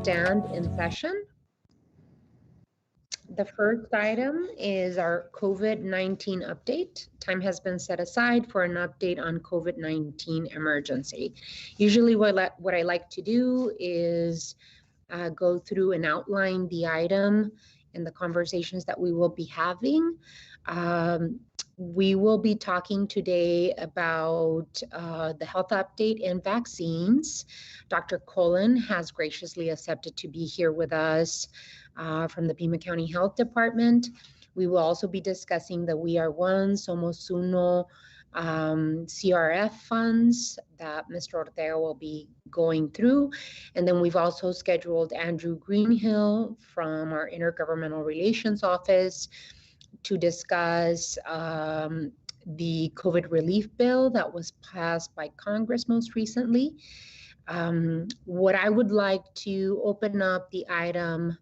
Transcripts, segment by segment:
stand in session. The first item is our COVID-19 update. Time has been set aside for an update on COVID-19 emergency. Usually what I like to do is go through and outline the item and the conversations that we will be having. We will be talking today about the health update and vaccines. Dr. Cullen has graciously accepted to be here with us from the Pima County Health Department. We will also be discussing the We Are One, Somos Uno CRF funds that Mr. Ortega will be going through. And then we've also scheduled Andrew Greenhill from our Intergovernmental Relations Office to discuss the COVID relief bill that was passed by Congress most recently. What I would like to open up the item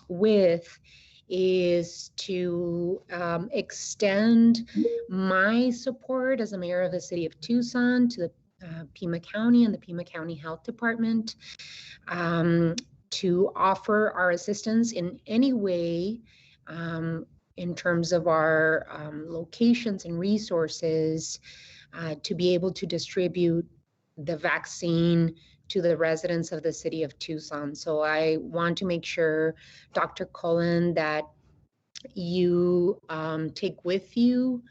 with is to extend my support as a mayor of the city of Tucson to the Pima County and the Pima County Health Department to offer our assistance in any way in terms of our locations and resources to be able to distribute the vaccine to the residents of the city of Tucson. So I want to make sure, Dr. Cullen, that you take with you,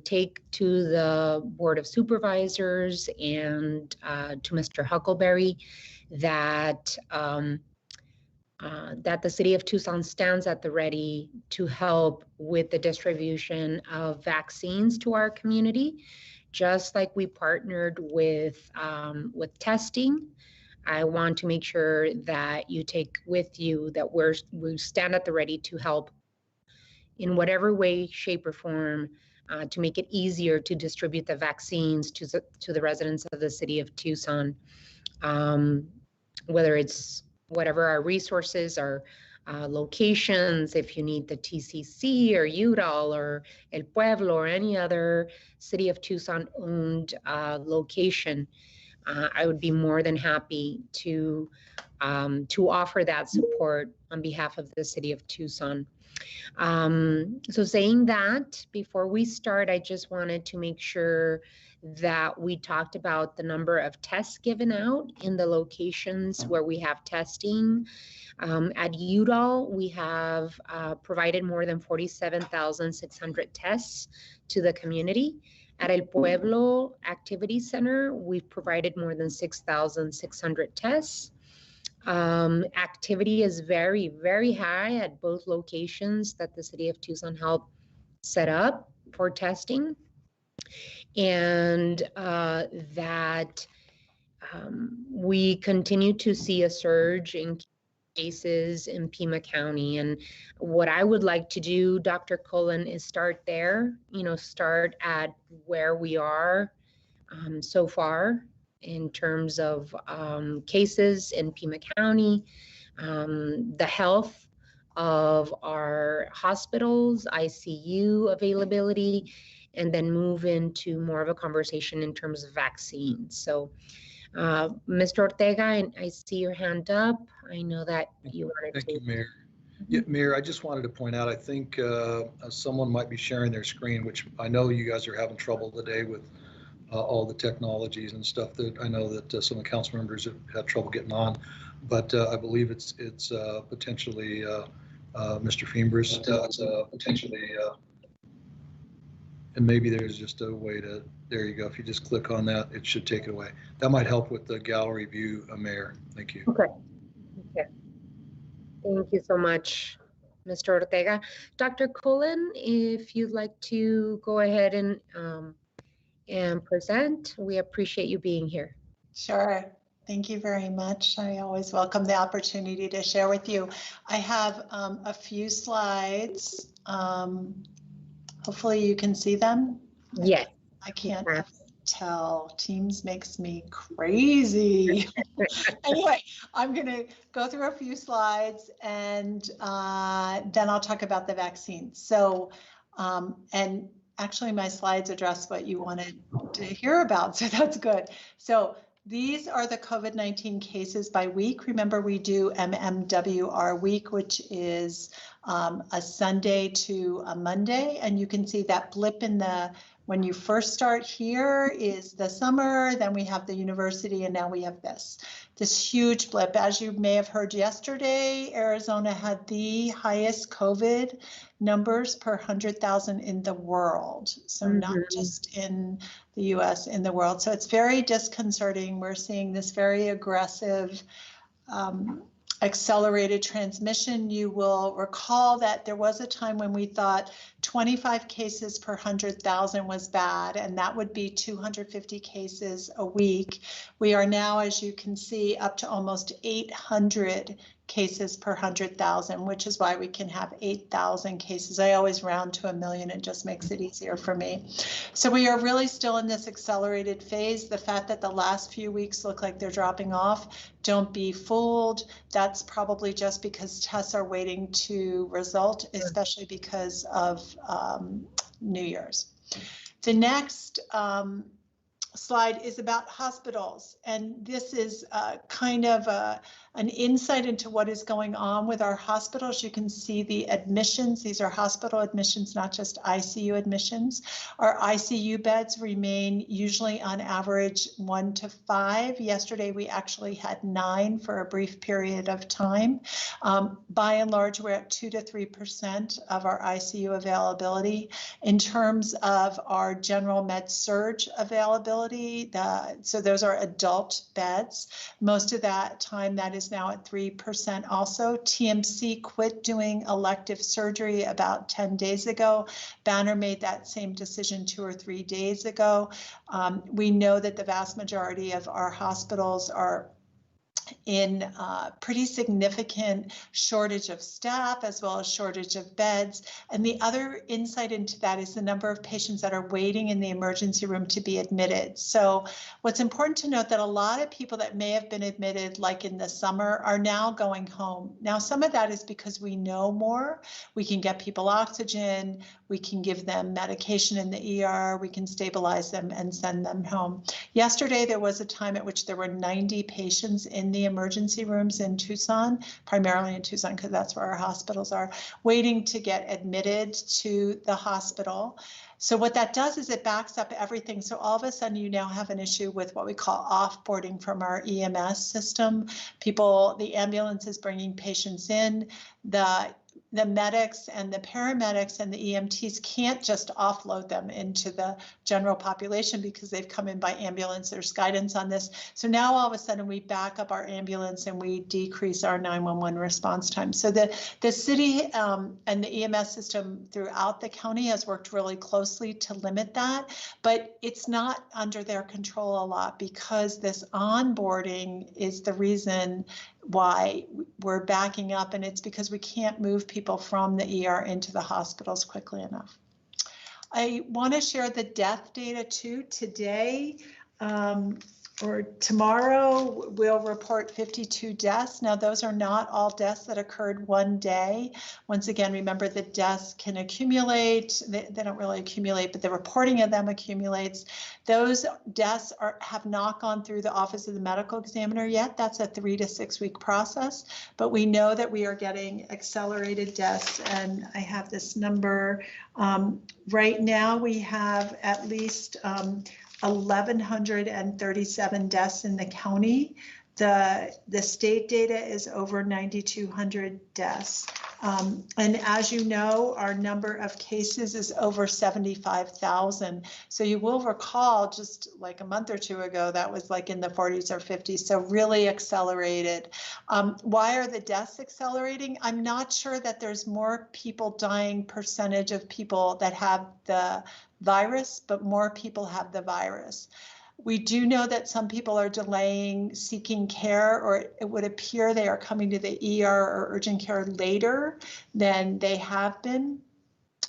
take to the Board of Supervisors and to Mr. Huckleberry that that the city of Tucson stands at the ready to help with the distribution of vaccines to our community. Just like we partnered with testing, I want to make sure that you take with you that we stand at the ready to help in whatever way, shape, or form to make it easier to distribute the vaccines to the residents of the city of Tucson, whether it's whatever our resources are. Locations, if you need the TCC or UDAL or El Pueblo or any other city of Tucson owned location, I would be more than happy to offer that support on behalf of the city of Tucson. So saying that, before we start, I just wanted to make sure that we talked about the number of tests given out in the locations where we have testing. At UDAL, we have provided more than 47,600 tests to the community. At El Pueblo Activity Center, we've provided more than 6,600 tests. Activity is very, very high at both locations that the city of Tucson helped set up for testing. And that we continue to see a surge in cases in Pima County. And what I would like to do, Dr. Cullen, is start there, start at where we are so far in terms of cases in Pima County, the health of our hospitals, ICU availability, and then move into more of a conversation in terms of vaccines. So Mr. Ortega, I see your hand up. I know that you wanted to. Thank you, Mayor. Yeah, Mayor, I just wanted to point out, I think someone might be sharing their screen, which I know you guys are having trouble today with all the technologies and stuff that I know that some of the council members have had trouble getting on, but I believe it's potentially Mr. Fimbres. And maybe there's just a way to, there you go. If you just click on that, it should take it away. That might help with the gallery view, Mayor. Thank you. Okay. Thank you so much, Mr. Ortega. Dr. Cullen, if you'd like to go ahead and present, we appreciate you being here. Sure. Thank you very much. I always welcome the opportunity to share with you. I have a few slides. Hopefully you can see them. Yes. I can't tell. Teams makes me crazy. Anyway, I'm going to go through a few slides and then I'll talk about the vaccine. So, and actually my slides address what you wanted to hear about, so that's good. So These are the COVID-19 cases by week. Remember, we do MMWR week, which is a Sunday to a Monday. And you can see that blip in the, when you first start here is the summer, then we have the university, and now we have this huge blip. As you may have heard yesterday, Arizona had the highest COVID numbers per 100,000 in the world. So not just in the US, in the world. So it's very disconcerting. We're seeing this very aggressive accelerated transmission. You will recall that there was a time when we thought 25 cases per 100,000 was bad, and that would be 250 cases a week. We are now, as you can see, up to almost 800 cases per 100,000, which is why we can have 8,000 cases. I always round to 1 million. It just makes it easier for me. So we are really still in this accelerated phase. The fact that the last few weeks look like they're dropping off, don't be fooled. That's probably just because tests are waiting to result, especially because of New Year's. The next slide is about hospitals, and this is kind of an insight into what is going on with our hospitals. You can see the admissions. These are hospital admissions, not just ICU admissions. Our ICU beds remain usually on average 1 to 5. Yesterday, we actually had 9 for a brief period of time. By and large, we're at 2 to 3% of our ICU availability. In terms of our general med surge availability, so those are adult beds. Most of that time, that is now at 3% also. TMC quit doing elective surgery about 10 days ago. Banner made that same decision 2 or 3 days ago. We know that the vast majority of our hospitals are in pretty significant shortage of staff as well as shortage of beds. And the other insight into that is the number of patients that are waiting in the emergency room to be admitted. So what's important to note that a lot of people that may have been admitted like in the summer are now going home. Now, some of that is because we know more. We can get people oxygen, we can give them medication in the ER, we can stabilize them and send them home. Yesterday, there was a time at which there were 90 patients in the emergency rooms in Tucson, primarily in Tucson because that's where our hospitals are, waiting to get admitted to the hospital. So what that does is it backs up everything. So all of a sudden you now have an issue with what we call offboarding from our EMS system. The ambulance is bringing patients in, the medics and the paramedics and the EMTs can't just offload them into the general population because they've come in by ambulance. There's guidance on this. So now all of a sudden we back up our ambulance and we decrease our 911 response time. So the city and the EMS system throughout the county has worked really closely to limit that, but it's not under their control a lot because this onboarding is the reason why we're backing up, and it's because we can't move people from the ER into the hospitals quickly enough. I want to share the death data too. Today or tomorrow, we'll report 52 deaths. Now, those are not all deaths that occurred one day. Once again, remember that deaths can accumulate. They don't really accumulate, but the reporting of them accumulates. Those deaths have not gone through the Office of the Medical Examiner yet. That's a 3 to 6 week process, but we know that we are getting accelerated deaths, and I have this number. Right now, we have at least 1,137 deaths in the county. The state data is over 9,200 deaths. And as you know, our number of cases is over 75,000. So you will recall just like a month or two ago, that was like in the 40s or 50s. So really accelerated. Why are the deaths accelerating? I'm not sure that there's more people dying percentage of people that have the virus, but more people have the virus. We do know that some people are delaying seeking care, or it would appear they are coming to the ER or urgent care later than they have been.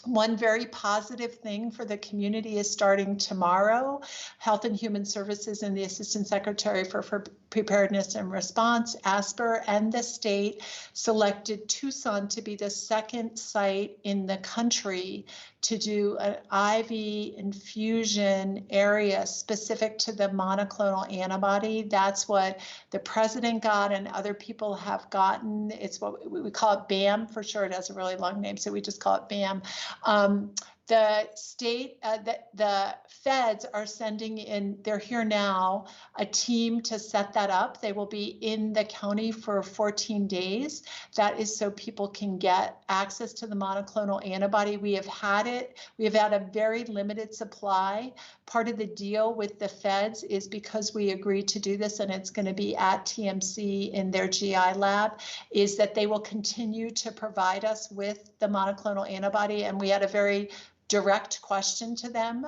One very positive thing for the community is starting tomorrow. Health and Human Services and the Assistant Secretary for Preparedness and Response, ASPR, and the state selected Tucson to be the second site in the country to do an IV infusion area specific to the monoclonal antibody. That's what the president got and other people have gotten. It's what we call it BAM for short. It has a really long name, so we just call it BAM. The state, the feds are sending in, they're here now, a team to set that up. They will be in the county for 14 days. That is so people can get access to the monoclonal antibody. We have had it. We have had a very limited supply. Part of the deal with the feds is because we agreed to do this and it's going to be at TMC in their GI lab, is that they will continue to provide us with the monoclonal antibody. And we had a very direct question to them.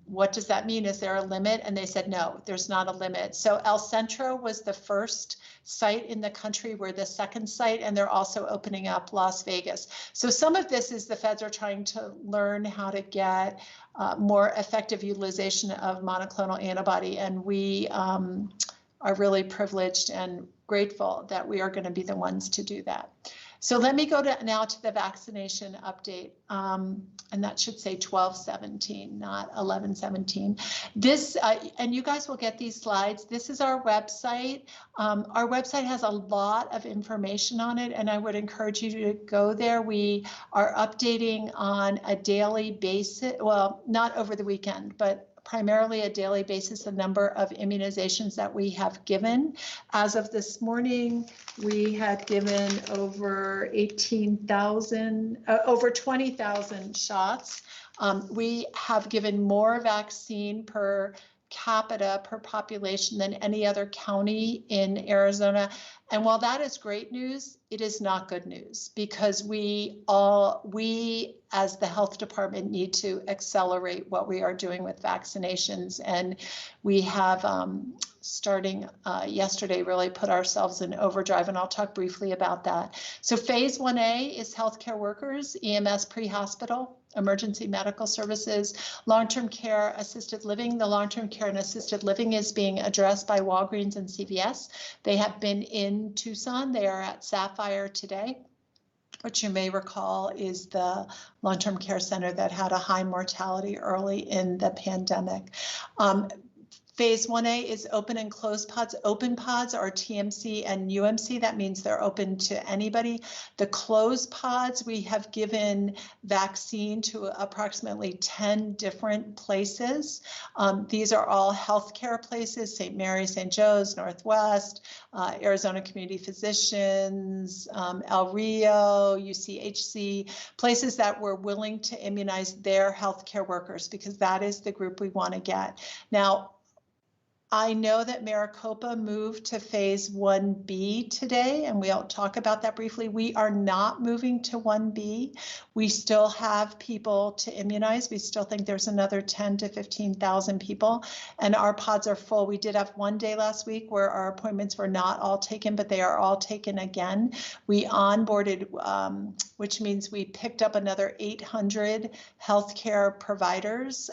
What does that mean? Is there a limit? And they said, no, there's not a limit. So El Centro was the first site in the country. We're the second site, and they're also opening up Las Vegas. So some of this is the feds are trying to learn how to get more effective utilization of monoclonal antibody. And we are really privileged and grateful that we are going to be the ones to do that. So let me go now to the vaccination update, and that should say 12/17, not 11/17. This, and you guys will get these slides. This is our website. Our website has a lot of information on it, and I would encourage you to go there. We are updating on a daily basis, well, not over the weekend, but primarily a daily basis, the number of immunizations that we have given. As of this morning, we had given over 18,000, over 20,000 shots. We have given more vaccine per capita per population than any other county in Arizona. And while that is great news, it is not good news, because we as the health department need to accelerate what we are doing with vaccinations. And we have, starting yesterday, really put ourselves in overdrive, and I'll talk briefly about that. So phase 1A is healthcare workers, EMS pre-hospital, emergency medical services, long-term care, assisted living. The long-term care and assisted living is being addressed by Walgreens and CVS. They have been in Tucson. They are at Sapphire today, which you may recall is the long-term care center that had a high mortality early in the pandemic. Phase 1A is open and closed pods. Open pods are TMC and UMC. That means they're open to anybody. The closed pods, we have given vaccine to approximately 10 different places. These are all healthcare places: St. Mary's, St. Joe's, Northwest, Arizona Community Physicians, El Rio, UCHC, places that were willing to immunize their healthcare workers, because that is the group we want to get. Now, I know that Maricopa moved to phase 1B today, and we'll talk about that briefly. We are not moving to 1B. We still have people to immunize. We still think there's another 10 to 15,000 people, and our pods are full. We did have one day last week where our appointments were not all taken, but they are all taken again. We onboarded, which means we picked up another 800 healthcare providers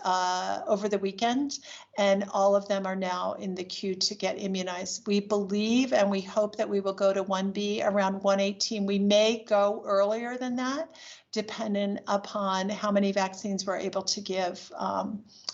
over the weekend, and all of them are now in the queue to get immunized. We believe and we hope that we will go to 1B around 118. We may go earlier than that, depending upon how many vaccines we're able to give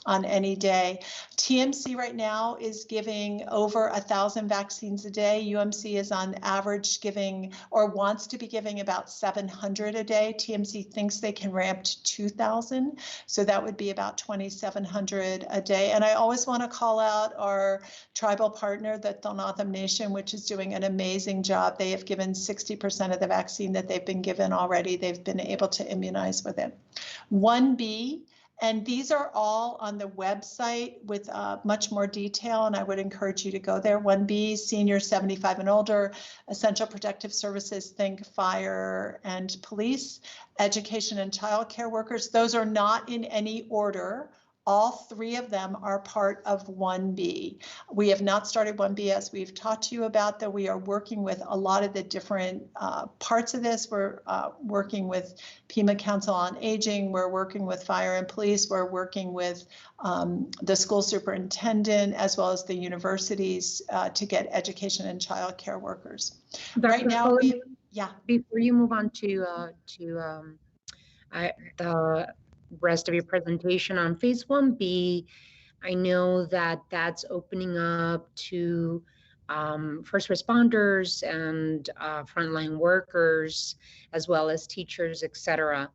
on any day. TMC right now is giving over 1,000 vaccines a day. UMC is on average giving, or wants to be giving, about 700 a day. TMC thinks they can ramp to 2,000. So that would be about 2,700 a day. And I always want to call out our tribal partner, the Tonatham Nation, which is doing an amazing job. They have given 60% of the vaccine that they've been given already. They've been able to immunize with it. 1B, and these are all on the website with much more detail, and I would encourage you to go there. 1B, seniors 75 and older, essential protective services, think fire and police, education and childcare workers. Those are not in any order All three of them are part of 1B. We have not started 1B as we've talked to you about, though we are working with a lot of the different parts of this. We're working with Pima Council on Aging. We're working with Fire and Police. We're working with the school superintendent as well as the universities to get education and child care workers. Right now, before you move on to the rest of your presentation on phase 1B, I know that that's opening up to first responders and frontline workers, as well as teachers, etc.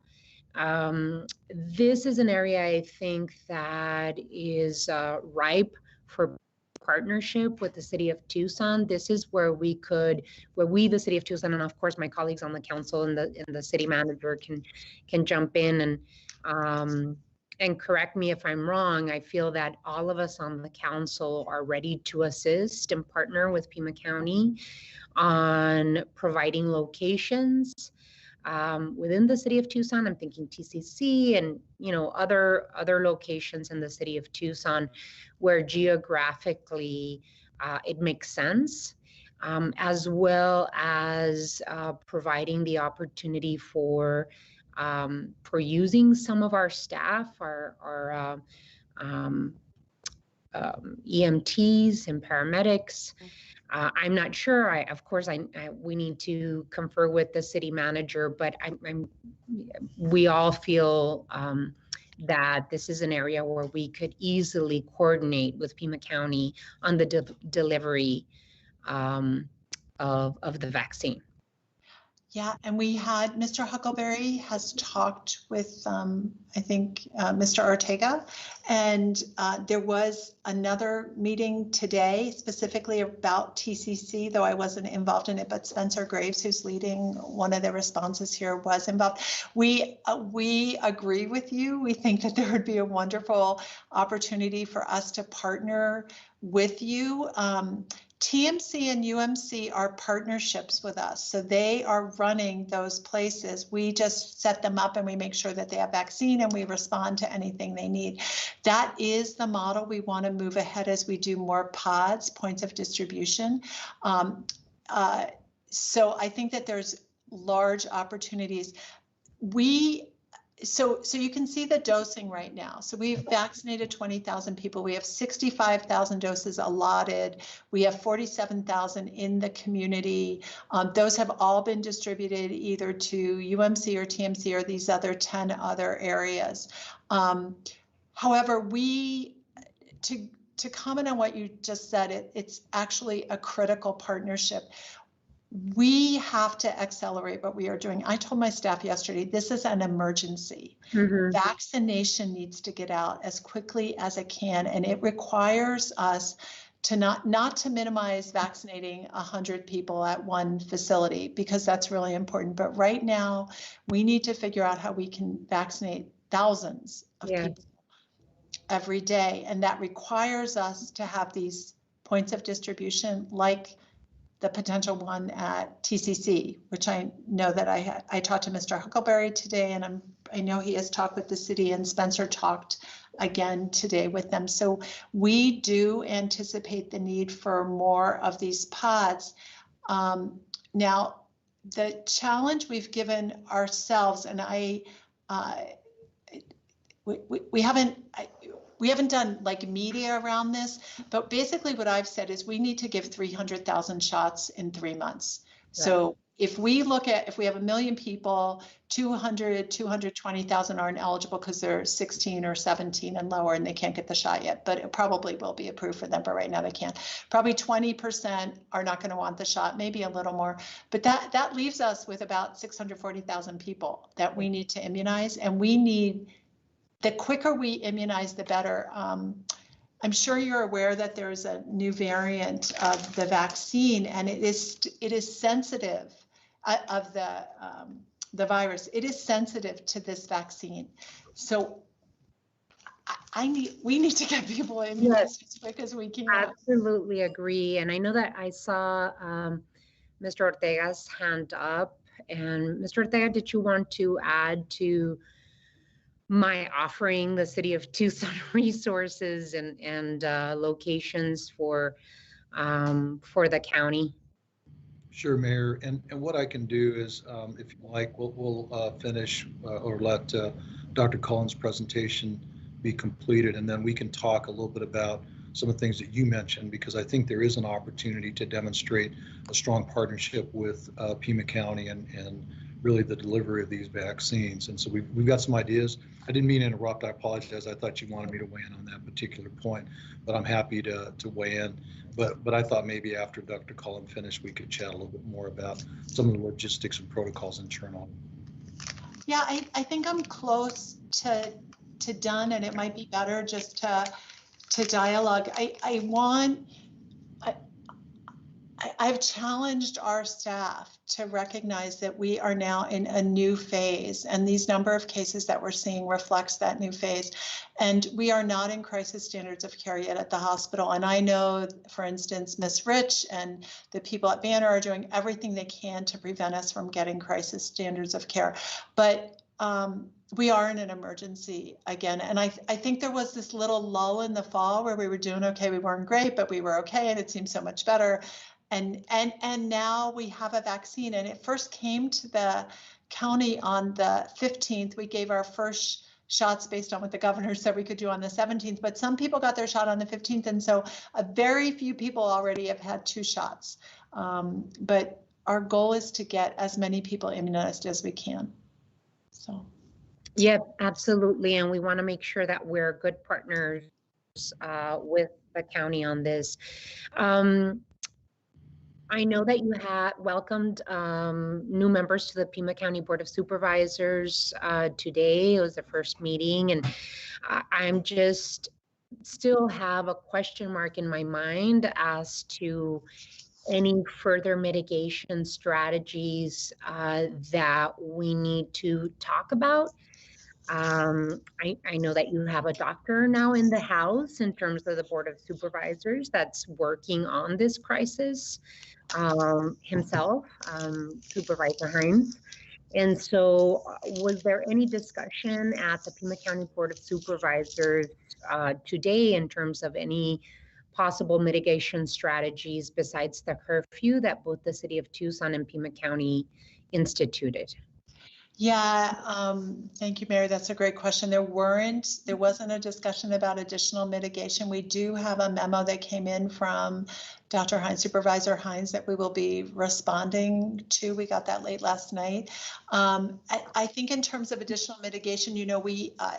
This is an area I think that is ripe for partnership with the city of Tucson. This is where we, the city of Tucson, and of course my colleagues on the council and the city manager can jump in and correct me if I'm wrong. I feel that all of us on the council are ready to assist and partner with Pima County on providing locations within the city of Tucson. I'm thinking TCC and other locations in the city of Tucson where geographically it makes sense, as well as providing the opportunity for using some of our staff, our EMTs and paramedics. I'm not sure. Of course, we need to confer with the city manager, but we all feel that this is an area where we could easily coordinate with Pima County on the delivery of the vaccine. Yeah, and we had Mr. Huckleberry has talked with, I think, Mr. Ortega, and there was another meeting today specifically about TCC, though I wasn't involved in it, but Spencer Graves, who's leading one of the responses here, was involved. We agree with you. We think that there would be a wonderful opportunity for us to partner with you. TMC and UMC are partnerships with us, so they are running those places. We just set them up and we make sure that they have vaccine and we respond to anything they need. That is the model we want to move ahead as we do more pods, points of distribution. So I think that there's large opportunities. So you can see the dosing right now. So we've vaccinated 20,000 people. We have 65,000 doses allotted. We have 47,000 in the community. Those have all been distributed either to UMC or TMC or these other 10 other areas. However, to comment on what you just said, it's actually a critical partnership. We have to accelerate what we are doing. I told my staff yesterday, this is an emergency. Mm-hmm. Vaccination needs to get out as quickly as it can, and it requires us to not to minimize vaccinating 100 people at one facility, because that's really important. But right now, we need to figure out how we can vaccinate thousands of people every day, and that requires us to have these points of distribution like the potential one at TCC, which I know that I talked to Mr. Huckleberry today, and I know he has talked with the city, and Spencer talked again today with them. So we do anticipate the need for more of these pods. Now, the challenge we've given ourselves, and we haven't done like media around this, but basically what I've said is we need to give 300,000 shots in 3 months. Right. So if we have 1 million people, 220,000 aren't eligible because they're 16 or 17 and lower and they can't get the shot yet, but it probably will be approved for them, but right now they can't. Probably 20% are not going to want the shot, maybe a little more, but that leaves us with about 640,000 people that we need to immunize, and the quicker we immunize, the better. I'm sure you're aware that there's a new variant of the vaccine, and it is sensitive of the virus. It is sensitive to this vaccine. So we need to get people immunized as quick as we can. Absolutely agree. And I know that I saw Mr. Ortega's hand up. And Mr. Ortega, did you want to add to my offering the city of Tucson resources and locations for the county. Sure, Mayor. And what I can do is, if you like, we'll finish or let Dr. Cullen's presentation be completed, and then we can talk a little bit about some of the things that you mentioned, because I think there is an opportunity to demonstrate a strong partnership with Pima County and really the delivery of these vaccines. And so we've got some ideas. I didn't mean to interrupt. I apologize. I thought you wanted me to weigh in on that particular point, but I'm happy to weigh in. But I thought maybe after Dr. Cullen finished, we could chat a little bit more about some of the logistics and protocols internal. Yeah, I think I'm close to done, and it might be better just to dialogue. I've challenged our staff to recognize that we are now in a new phase, and these number of cases that we're seeing reflects that new phase. And we are not in crisis standards of care yet at the hospital. And I know, for instance, Ms. Rich and the people at Banner are doing everything they can to prevent us from getting crisis standards of care. But we are in an emergency again. And I think there was this little lull in the fall where we were doing okay. We weren't great, but we were okay, and it seemed so much better. And now we have a vaccine, and it first came to the county on the 15th. We gave our first shots based on what the governor said we could do on the 17th, but some people got their shot on the 15th. And so a very few people already have had 2 shots. But our goal is to get as many people immunized as we can. So. Yep, absolutely. And we want to make sure that we're good partners with the county on this. I know that you had welcomed new members to the Pima County Board of Supervisors today. It was the first meeting, and I'm just still have a question mark in my mind as to any further mitigation strategies that we need to talk about. I know that you have a doctor now in the House in terms of the Board of Supervisors that's working on this crisis himself, Supervisor Hines. And so was there any discussion at the Pima County Board of Supervisors today in terms of any possible mitigation strategies besides the curfew that both the city of Tucson and Pima County instituted? Yeah, thank you, Mary. That's a great question. There wasn't a discussion about additional mitigation. We do have a memo that came in from Dr. Hines, Supervisor Hines, that we will be responding to. We got that late last night. I think in terms of additional mitigation, you know,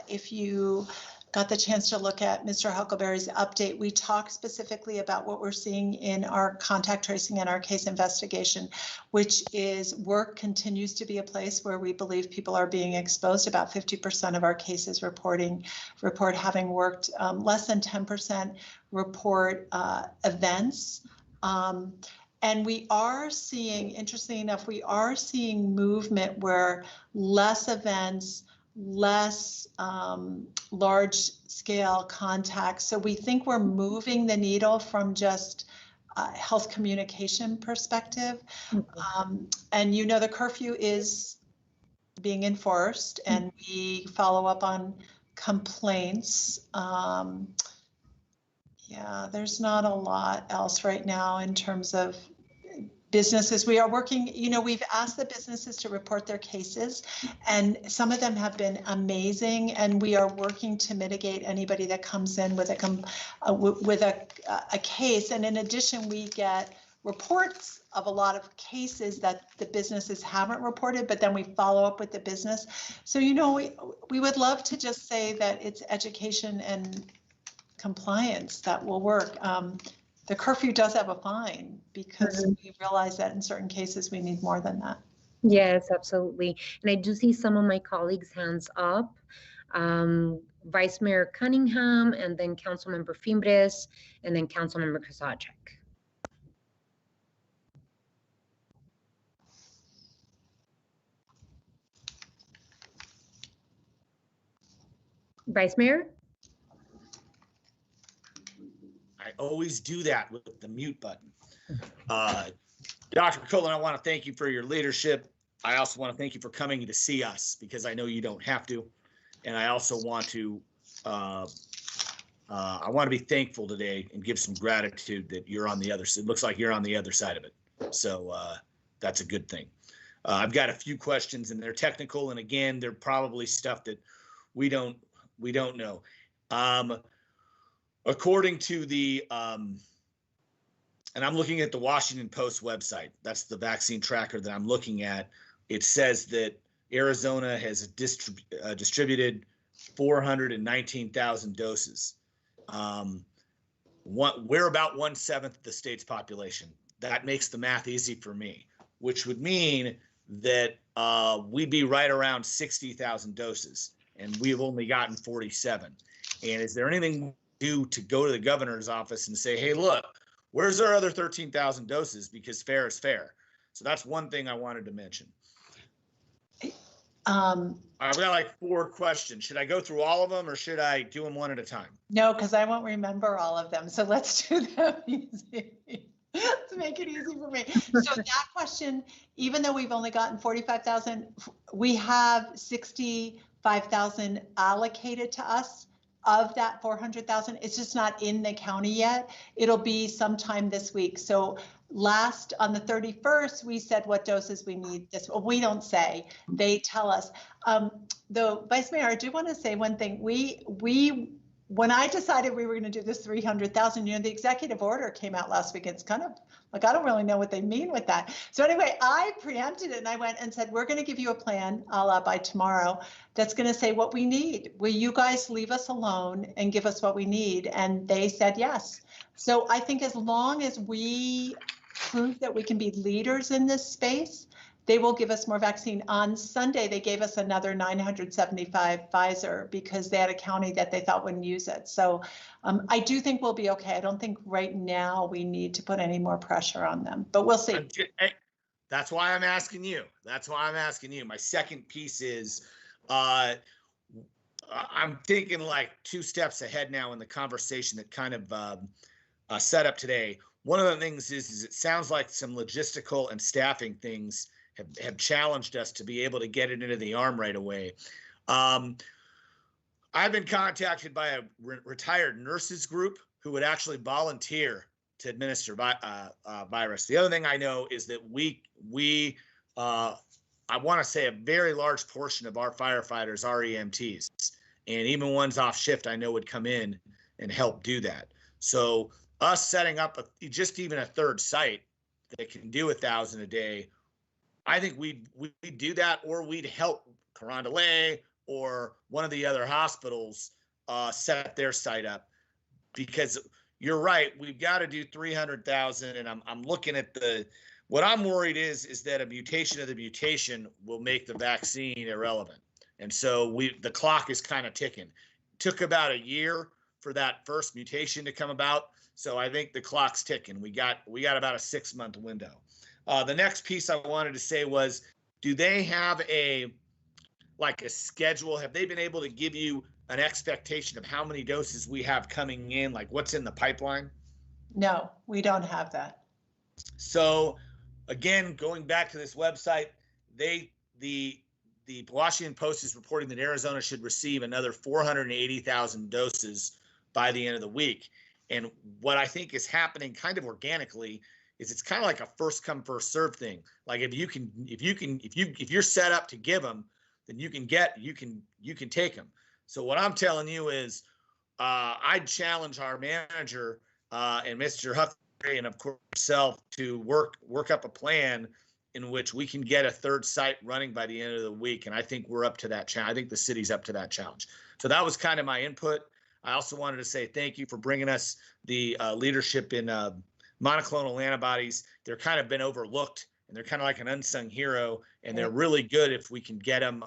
if you got the chance to look at Mr. Huckleberry's update, we talked specifically about what we're seeing in our contact tracing and our case investigation, which is work continues to be a place where we believe people are being exposed. About 50% of our cases report having worked. Less than 10% report events. And we are seeing, interestingly enough, we are seeing movement where less events, less large scale contacts. So we think we're moving the needle from just health communication perspective. And you know, the curfew is being enforced, and we follow up on complaints. Yeah, there's not a lot else right now in terms of businesses. We are working, you know, we've asked the businesses to report their cases, and some of them have been amazing, and we are working to mitigate anybody that comes in with a case. And in addition, we get reports of a lot of cases that the businesses haven't reported, but then we follow up with the business. So, you know, we would love to just say that it's education and compliance that will work. The curfew does have a fine, because we realize that in certain cases we need more than that. Yes, absolutely. And I do see some of my colleagues' hands up. Vice Mayor Cunningham, and then Councilmember Fimbres, and then Councilmember Krasacek. Vice Mayor? I always do that with the mute button. Dr. Cullen, I want to thank you for your leadership. I also want to thank you for coming to see us, because I know you don't have to. And I also want to be thankful today and give some gratitude that you're on the other side. It looks like you're on the other side of it. So that's a good thing. I've got a few questions and they're technical. And again, they're probably stuff that we don't know. According to the, and I'm looking at the Washington Post website. That's the vaccine tracker that I'm looking at. It says that Arizona has distributed 419,000 doses. We're about 1/7 of the state's population. That makes the math easy for me, which would mean that we'd be right around 60,000 doses, and we've only gotten 47. And is there anything we do to go to the governor's office and say, hey, look, where's our other 13,000 doses? Because fair is fair. So that's one thing I wanted to mention. I've got like 4 questions. Should I go through all of them or should I do them one at a time? No, because I won't remember all of them. So let's do them easy. Let's make it easy for me. So that question, even though we've only gotten 45,000, we have 65,000 allocated to us of that 400,000. It's just not in the county yet. It'll be sometime this week. So last on the 31st, we said what doses we need. This we don't say, they tell us. Though, Vice Mayor, I do want to say one thing. When I decided we were going to do this 300,000, the executive order came out last week. It's kind of like, I don't really know what they mean with that. So anyway, I preempted it and I went and said, we're going to give you a plan by tomorrow that's going to say what we need. Will you guys leave us alone and give us what we need? And they said yes. So I think as long as we prove that we can be leaders in this space, they will give us more vaccine. On Sunday, they gave us another 975 Pfizer because they had a county that they thought wouldn't use it. So I do think we'll be okay. I don't think right now we need to put any more pressure on them, but we'll see. That's why I'm asking you. My second piece is I'm thinking like 2 steps ahead now in the conversation that kind of set up today. One of the things is it sounds like some logistical and staffing things have challenged us to be able to get it into the arm right away. I've been contacted by a retired nurses group who would actually volunteer to administer virus. The other thing I know is that I want to say a very large portion of our firefighters are EMTs, and even ones off shift I know would come in and help do that. So us setting up just even a third site that can do 1,000 a day, I think we'd do that, or we'd help Carondelet or one of the other hospitals set their site up. Because you're right, we've got to do 300,000, and I'm looking at what I'm worried is that a mutation of the mutation will make the vaccine irrelevant, and so the clock is kind of ticking. It took about a year for that first mutation to come about, so I think the clock's ticking. We got about a 6-month window. The next piece I wanted to say was, do they have a schedule? Have they been able to give you an expectation of how many doses we have coming in, like what's in the pipeline? No, we don't have that. So again, going back to this website, the Washington Post is reporting that Arizona should receive another 480,000 doses by the end of the week. And what I think is happening kind of organically is it's kind of like a first come first serve thing. Like if you're set up to give them, then you can take them. So what I'm telling you is, I'd challenge our manager and Mr. Huckabee and of course myself to work up a plan in which we can get a third site running by the end of the week. And I think we're up to that challenge. I think the city's up to that challenge. So that was kind of my input. I also wanted to say thank you for bringing us the leadership in monoclonal antibodies. They're kind of been overlooked, and they're kind of like an unsung hero, and they're really good if we can get them,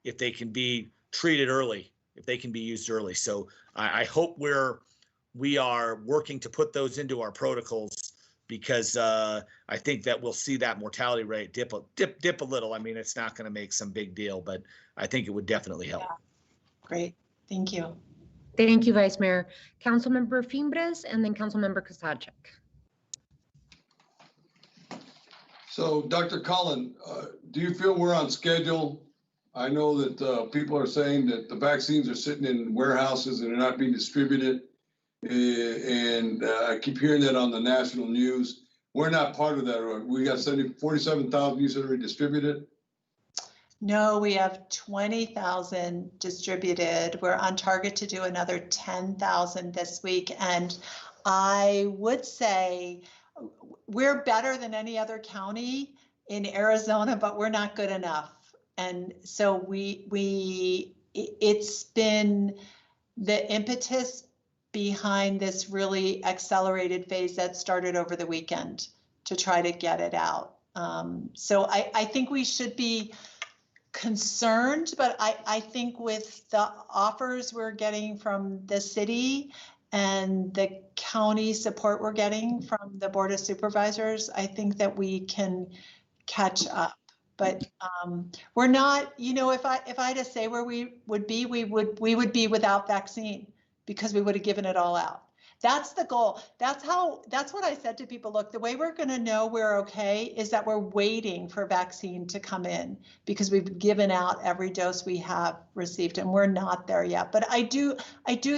if they can be treated early, if they can be used early. So I hope we are working to put those into our protocols, because I think that we'll see that mortality rate dip a little. I mean, it's not going to make some big deal, but I think it would definitely help. Yeah. Great, thank you. Thank you, Vice Mayor. Councilmember Fimbres and then Councilmember Kosacek. So, Dr. Cullen, do you feel we're on schedule I know that people are saying that the vaccines are sitting in warehouses and they're not being distributed. And I keep hearing that on the national news. We're not part of that. We got 47,000 you said already distributed. No, we have 20,000 distributed. We're on target to do another 10,000 this week. And I would say we're better than any other county in Arizona, but we're not good enough. And so it's been the impetus behind this really accelerated phase that started over the weekend to try to get it out. So I think we should be concerned, but I think with the offers we're getting from the city and the county support we're getting from the Board of Supervisors, I think that we can catch up. But we're not, if I had to say where we would be, we would be without vaccine because we would have given it all out. That's the goal. That's what I said to people. Look, the way we're going to know we're okay is that we're waiting for vaccine to come in because we've given out every dose we have received, and we're not there yet. But I do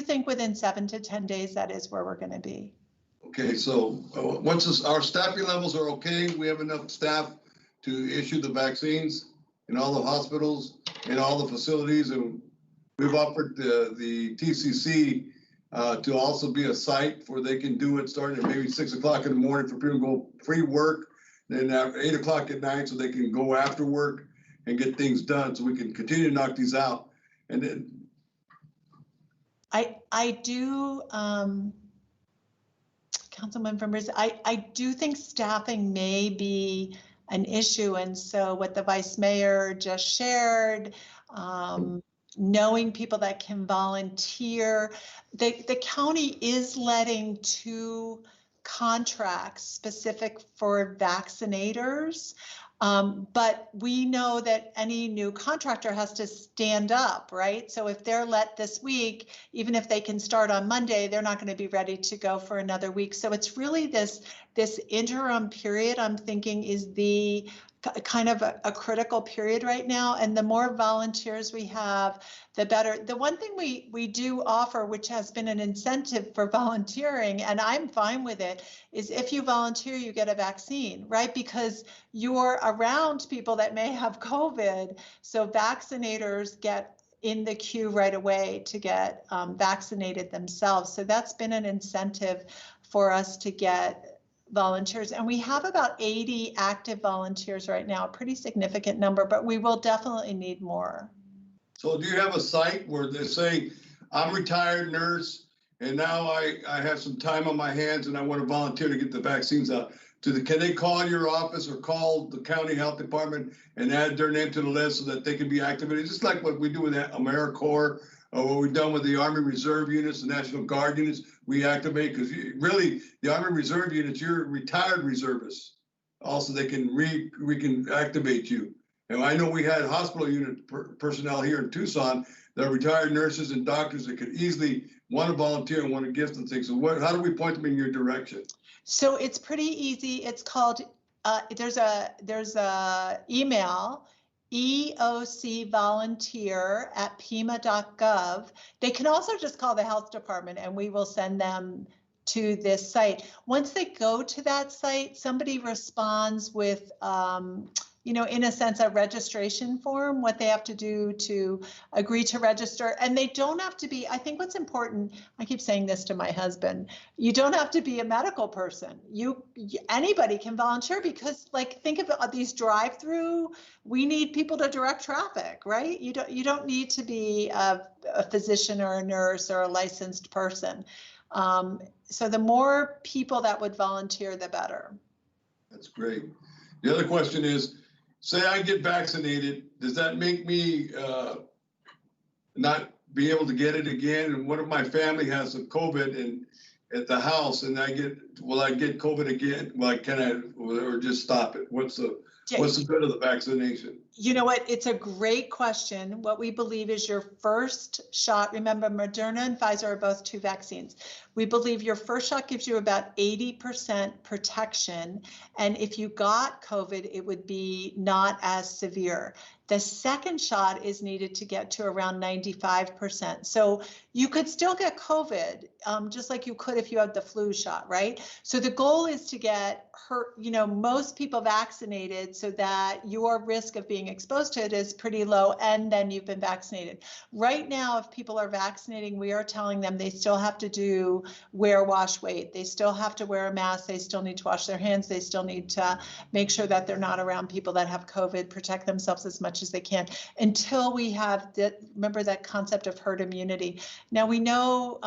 think within 7 to 10 days, that is where we're going to be. Okay, so once our staffing levels are okay, we have enough staff to issue the vaccines in all the hospitals, in all the facilities, and we've offered the TCC to also be a site where they can do it starting at maybe 6 o'clock in the morning for people to go free work, then at 8 o'clock at night so they can go after work and get things done so we can continue to knock these out. And then I do, Councilman from Brisbane, I do think staffing may be an issue. And so what the Vice Mayor just shared, knowing people that can volunteer. The county is letting 2 contracts specific for vaccinators, but we know that any new contractor has to stand up, right? So if they're let this week, even if they can start on Monday, they're not going to be ready to go for another week. So it's really this interim period, I'm thinking, is the kind of a critical period right now. And the more volunteers we have, the better. The one thing we do offer, which has been an incentive for volunteering, and I'm fine with it, is if you volunteer, you get a vaccine, right? Because you're around people that may have COVID. So vaccinators get in the queue right away to get vaccinated themselves. So that's been an incentive for us to get volunteers, and we have about 80 active volunteers right now, a pretty significant number, but we will definitely need more. so do you have a site where they say, I'm a retired nurse and now I have some time on my hands and I want to volunteer to get the vaccines out? Can they call your office or call the county health department and add their name to the list so that they can be activated? Just like what we do with AmeriCorps or what we've done with the Army Reserve units, the National Guard units, we activate, because really the Army Reserve units, you're retired reservists. Also, they can we can activate you. And I know we had hospital unit personnel here in Tucson that are retired nurses and doctors that could easily want to volunteer and want to give some things. So how do we point them in your direction? So it's pretty easy. It's called, there's a email, eocvolunteer@pima.gov. They can also just call the health department and we will send them to this site. Once they go to that site, somebody responds with, in a sense, a registration form, what they have to do to agree to register. And they don't have to be, I think what's important, I keep saying this to my husband, you don't have to be a medical person. Anybody can volunteer, because think of these drive-through, we need people to direct traffic, right? You don't need to be a physician or a nurse or a licensed person. So the more people that would volunteer, the better. That's great. The other question is, say I get vaccinated, does that make me not be able to get it again? And what if my family has a COVID and at the house and will I get COVID again? Well, can I, or just stop it? What's the What's the good of the vaccination? You know what? It's a great question. What we believe is your first shot. Remember, Moderna and Pfizer are both 2 vaccines. We believe your first shot gives you about 80% protection. And if you got COVID, it would be not as severe. The second shot is needed to get to around 95%. So you could still get COVID, just like you could if you had the flu shot, right? So the goal is to get most people vaccinated so that your risk of being exposed to it is pretty low, and then you've been vaccinated. Right now, if people are vaccinating, we are telling them they still have to wear, wash, wait. They still have to wear a mask. They still need to wash their hands. They still need to make sure that they're not around people that have COVID, protect themselves as much as they can until we have remember that concept of herd immunity. Now we know,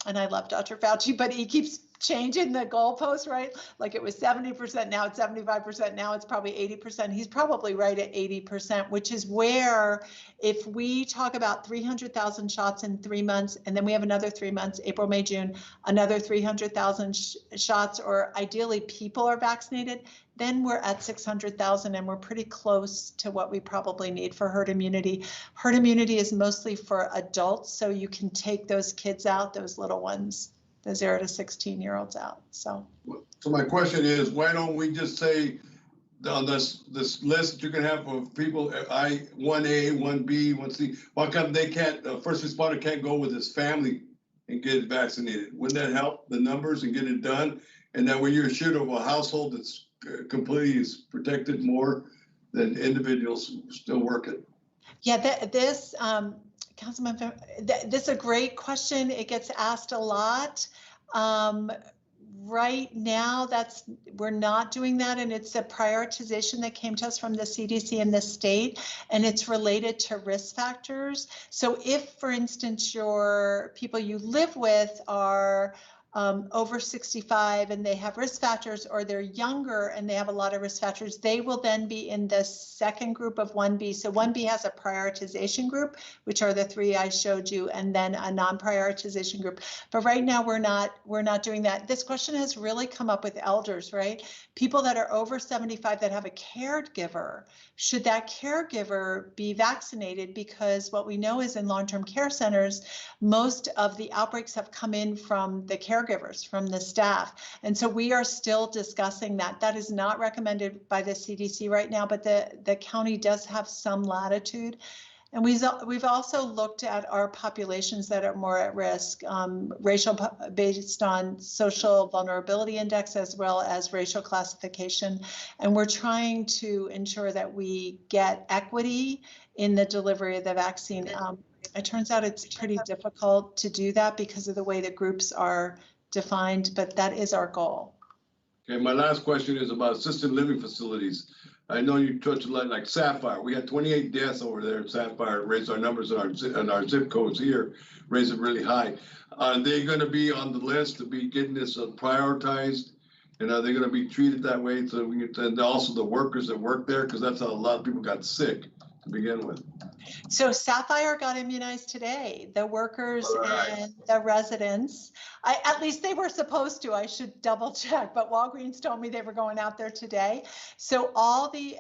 and I love Dr. Fauci, but he keeps changing the goalpost, right? Like it was 70%, now it's 75%, now it's probably 80%. He's probably right at 80%, which is where if we talk about 300,000 shots in 3 months, and then we have another 3 months, April, May, June, another 300,000 shots, or ideally people are vaccinated, then we're at 600,000 and we're pretty close to what we probably need for herd immunity. Herd immunity is mostly for adults, so you can take those kids out, those little ones, the 0 to 16-year-olds out. So my question is, why don't we just say on this list that you can have of people, 1A, 1B, 1C, why come they can't, first responder can't go with his family and get vaccinated? Wouldn't that help the numbers and get it done? And then when you're a shooter of a household that's completely is protected more than individuals still working. Yeah, Councilman, this is a great question. It gets asked a lot. Right now, we're not doing that, and it's a prioritization that came to us from the CDC and the state, and it's related to risk factors. So if, for instance, your people you live with are over 65 and they have risk factors, or they're younger and they have a lot of risk factors, they will then be in the second group of 1B. So 1B has a prioritization group, which are the 3 I showed you, and then a non-prioritization group. But right now we're not doing that. This question has really come up with elders, right? People that are over 75 that have a caregiver. Should that caregiver be vaccinated? Because what we know is in long-term care centers, most of the outbreaks have come in from the caregivers, from the staff. And so we are still discussing that. That is not recommended by the CDC right now, but the county does have some latitude. And we've also looked at our populations that are more at risk, based on social vulnerability index as well as racial classification. And we're trying to ensure that we get equity in the delivery of the vaccine. It turns out it's pretty difficult to do that because of the way the groups are defined, but that is our goal. Okay, my last question is about assisted living facilities. I know you touched a lot, like Sapphire. We had 28 deaths over there at Sapphire. Raised our numbers and our zip codes here, raised it really high. Are they going to be on the list to be getting this prioritized? And are they going to be treated that way? So we get, and also the workers that work there, because that's how a lot of people got sick to begin with. So Sapphire got immunized today, the workers and the residents. At least they were supposed to. I should double check, but Walgreens told me they were going out there today. So all the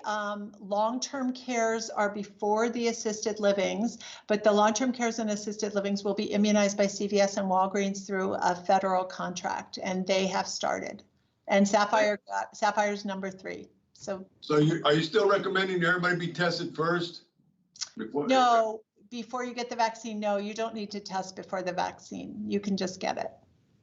long-term cares are before the assisted livings, but the long-term cares and assisted livings will be immunized by CVS and Walgreens through a federal contract, and they have started. And Sapphire's number 3. So are you still recommending everybody be tested first? No, before you get the vaccine, no, you don't need to test before the vaccine. You can just get it.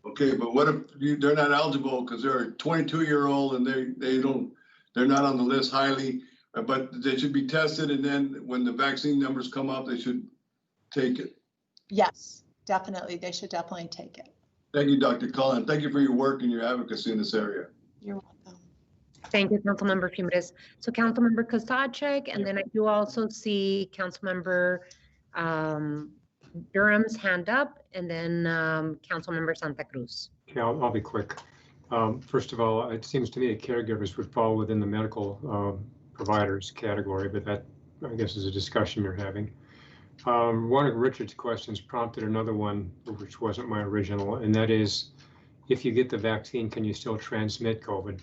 Okay, but what if they're not eligible because they're a 22-year-old and they're not on the list highly, but they should be tested, and then when the vaccine numbers come up, they should take it. Yes, definitely. They should definitely take it. Thank you, Dr. Cullen. Thank you for your work and your advocacy in this area. You're welcome. Thank you, Councilmember Funes. So Councilmember Kosacek, and then I do also see Councilmember Durham's hand up, and then Councilmember Santa Cruz. Okay, I'll be quick. First of all, it seems to me that caregivers would fall within the medical providers category, but that, I guess, is a discussion you're having. One of Richard's questions prompted another one, which wasn't my original, and that is, if you get the vaccine, can you still transmit COVID?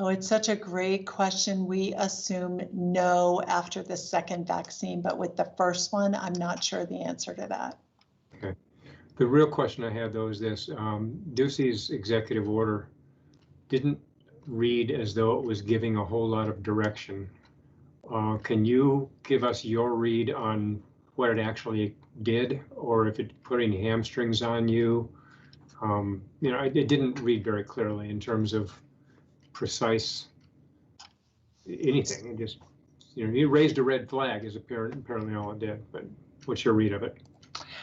Oh, it's such a great question. We assume no after the second vaccine, but with the first one, I'm not sure the answer to that. Okay. The real question I have though is this, Ducey's executive order didn't read as though it was giving a whole lot of direction. Can you give us your read on what it actually did, or if it put any hamstrings on you? You know, it didn't read very clearly in terms of precise anything. It just, you know, you raised a red flag is apparently all it did, but what's your read of it?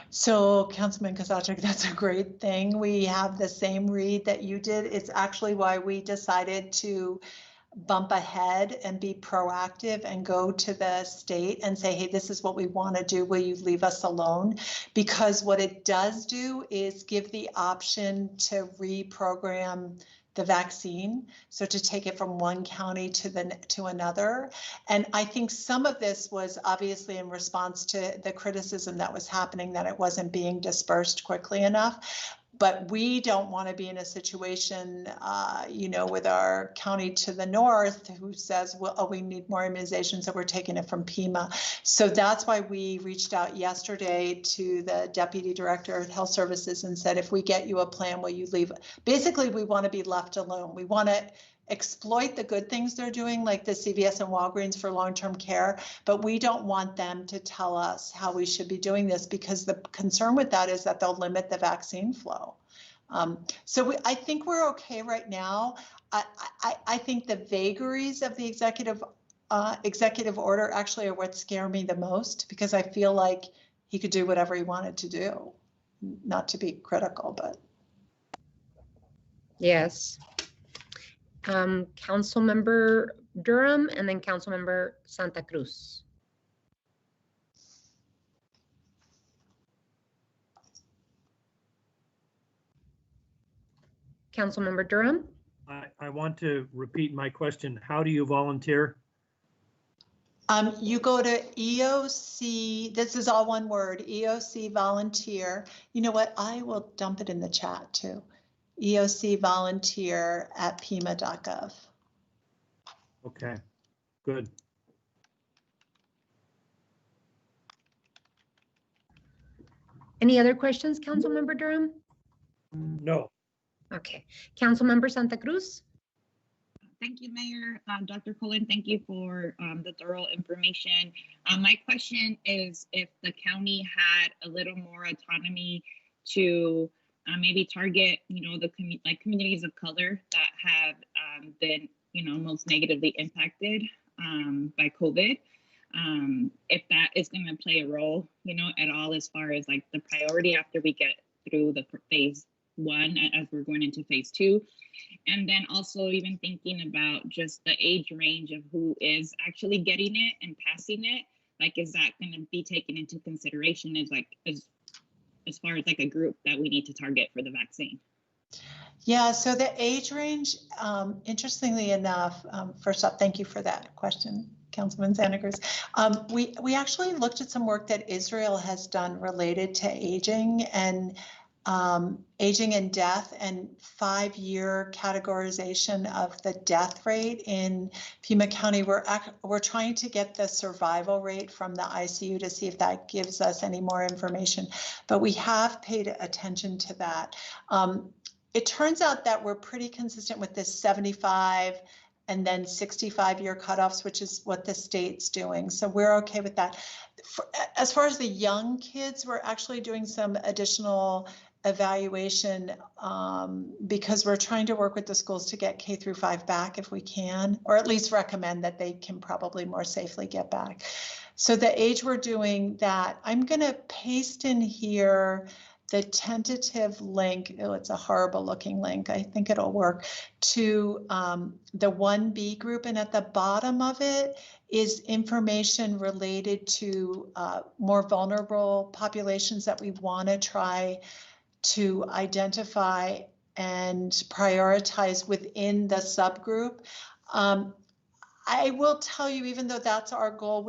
So Councilman Kozachik, that's a great thing. We have the same read that you did. It's actually why we decided to bump ahead and be proactive and go to the state and say, hey, this is what we want to do. Will you leave us alone? Because what it does do is give the option to reprogram the vaccine, so to take it from one county to another. And I think some of this was obviously in response to the criticism that was happening, that it wasn't being dispersed quickly enough. But we don't want to be in a situation, you know, with our county to the north who says, well, oh, we need more immunizations, so we're taking it from PEMA. So that's why we reached out yesterday to the Deputy Director of Health Services and said, if we get you a plan, will you leave? Basically, we want to be left alone. We want to exploit the good things they're doing, like the CVS and Walgreens for long-term care, but we don't want them to tell us how we should be doing this, because the concern with that is that they'll limit the vaccine flow. I think we're okay right now. I think the vagaries of the executive order actually are what scare me the most, because I feel like he could do whatever he wanted to do. Not to be critical, but. Yes. Councilmember Durham and then Councilmember Santa Cruz. Councilmember Durham? I want to repeat my question. How do you volunteer? You go to EOC, this is all one word, EOC volunteer. You know what, I will dump it in the chat too. EOC volunteer at pema.gov. Okay, good. Any other questions, Councilmember Durham? No. Okay, Councilmember Santa Cruz? Thank you, Mayor. Dr. Cullen, thank you for the thorough information. My question is if the county had a little more autonomy to maybe target, you know, the communities of color that have been, you know, most negatively impacted by COVID. If that is going to play a role, you know, at all as far as like the priority after we get through the phase 1 as we're going into phase 2. And then also even thinking about just the age range of who is actually getting it and passing it. Like, is that going to be taken into consideration as like, as far as like a group that we need to target for the vaccine? Yeah, so the age range, interestingly enough, first off, thank you for that question, Councilman Santa Cruz. We actually looked at some work that Israel has done related to aging and death, and 5-year categorization of the death rate in Pima County. We're trying to get the survival rate from the ICU to see if that gives us any more information, but we have paid attention to that. It turns out that we're pretty consistent with this 75 and then 65-year cutoffs, which is what the state's doing. So we're okay with that. As far as the young kids, we're actually doing some additional evaluation because we're trying to work with the schools to get K-5 back if we can, or at least recommend that they can probably more safely get back. So the age we're doing that, I'm gonna paste in here the tentative link. Oh, it's a horrible looking link. I think it'll work, to the 1B group. And at the bottom of it is information related to more vulnerable populations that we want to try to identify and prioritize within the subgroup. I will tell you, even though that's our goal,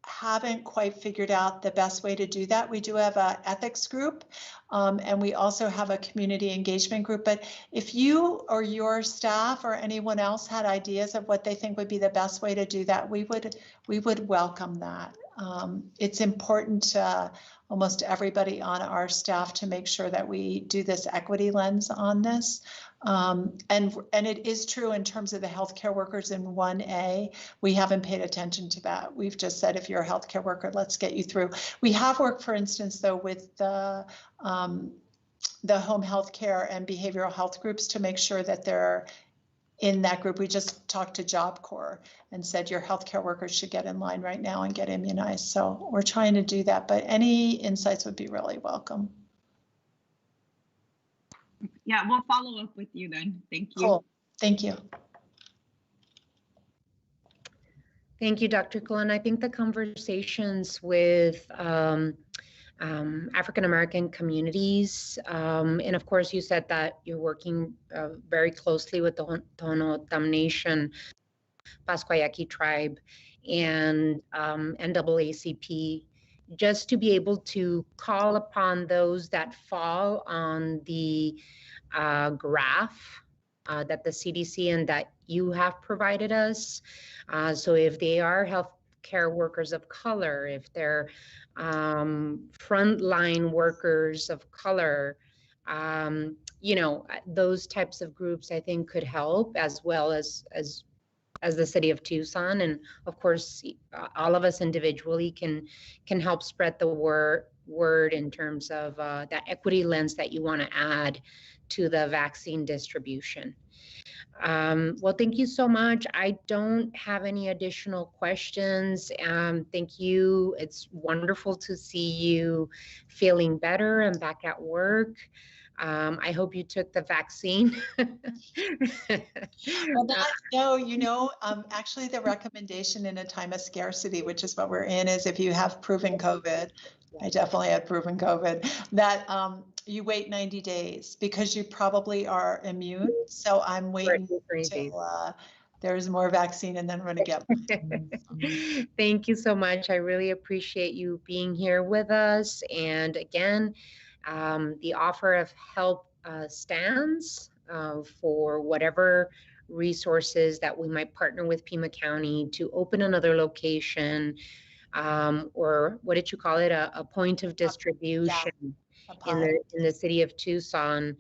haven't quite figured out the best way to do that. We do have an ethics group, and we also have a community engagement group. But if you or your staff or anyone else had ideas of what they think would be the best way to do that, we would welcome that. It's important to almost everybody on our staff to make sure that we do this equity lens on this. And it is true in terms of the healthcare workers in 1A, we haven't paid attention to that. We've just said, if you're a healthcare worker, let's get you through. We have worked, for instance, though, with the home health care and behavioral health groups to make sure that they're in that group. We just talked to Job Corps and said your healthcare workers should get in line right now and get immunized. So we're trying to do that, but any insights would be really welcome. Yeah, we'll follow up with you then. Thank you. Cool. Thank you. Thank you, Dr. Cullen. I think the conversations with African-American communities, and of course, you said that you're working very closely with the Tohono O'odham Nation, Pasquayaqui tribe, and NAACP, just to be able to call upon those that fall on the graph that the CDC and that you have provided us. So if they are healthcare workers of color, if they're frontline workers of color, you know, those types of groups I think could help, as well as the city of Tucson, and of course all of us individually can help spread the word in terms of that equity lens that you want to add to the vaccine distribution. Well, thank you so much. I don't have any additional questions. Thank you. It's wonderful to see you feeling better and back at work. I hope you took the vaccine. Well, no, actually the recommendation in a time of scarcity, which is what we're in, is if you have proven COVID, I definitely had proven COVID, that you wait 90 days because you probably are immune. So I'm waiting until there's more vaccine and then I'm going to get. Thank you so much. I really appreciate you being here with us. And again, the offer of help stands for whatever resources that we might partner with Pima County to open another location, or what did you call it? A point of distribution in the city of Tucson,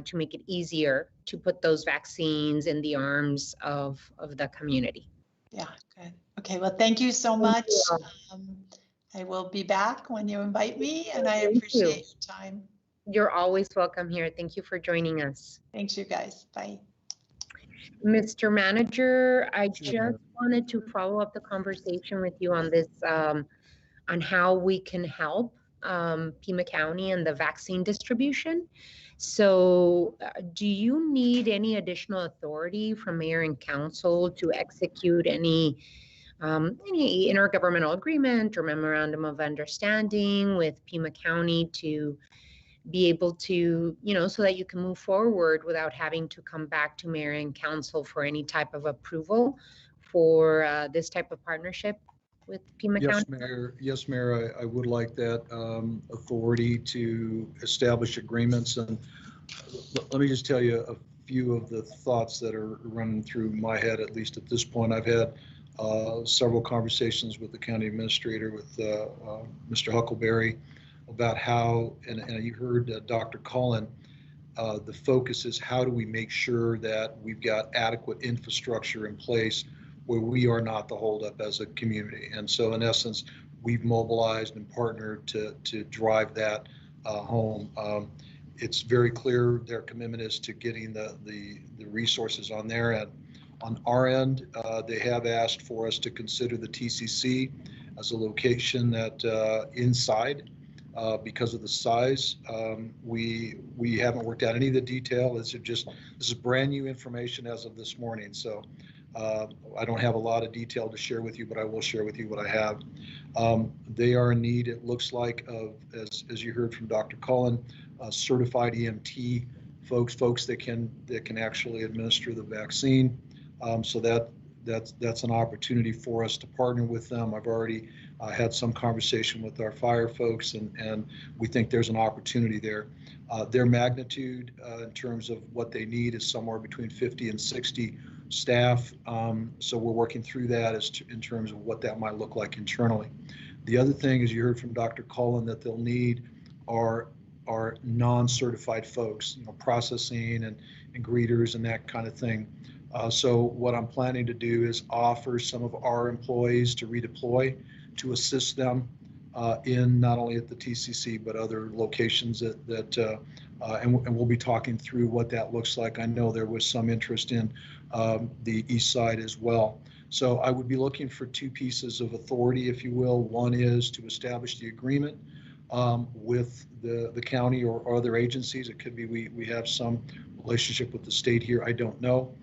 to make it easier to put those vaccines in the arms of the community. Yeah, good. Okay, well, thank you so much. I will be back when you invite me, and I appreciate your time. You're always welcome here. Thank you for joining us. Thanks, you guys. Bye. Mr. Manager, I just wanted to follow up the conversation with you on this, on how we can help Pima County and the vaccine distribution. So do you need any additional authority from mayor and council to execute any intergovernmental agreement or memorandum of understanding with Pima County to be able to, you know, so that you can move forward without having to come back to mayor and council for any type of approval for this type of partnership with Pima County? Yes, Mayor, I would like that authority to establish agreements. And let me just tell you a few of the thoughts that are running through my head, at least at this point. I've had several conversations with the county administrator, with Mr. Huckleberry, about how, and you heard Dr. Cullen, the focus is how do we make sure that we've got adequate infrastructure in place where we are not the holdup as a community. And so in essence, we've mobilized and partnered to drive that home. It's very clear their commitment is to getting the resources on their end. On our end, they have asked for us to consider the TCC as a location that inside, because of the size. We haven't worked out any of the detail. This is brand new information as of this morning. So I don't have a lot of detail to share with you, but I will share with you what I have. They are in need, it looks like, of, as you heard from Dr. Cullen, certified EMT folks that can actually administer the vaccine. So that that's an opportunity for us to partner with them. I've already had some conversation with our fire folks, and we think there's an opportunity there. Their magnitude in terms of what they need is somewhere between 50 and 60 staff. So we're working through that in terms of what that might look like internally. The other thing is, you heard from Dr. Cullen that they'll need are non-certified folks, processing and greeters and that kind of thing. So what I'm planning to do is offer some of our employees to redeploy to assist them in not only at the TCC but other locations and we'll be talking through what that looks like. I know there was some interest in the east side as well. So I would be looking for two pieces of authority, if you will. One is to establish the agreement with the county or other agencies. It could be we have some relationship with the state here. I don't know.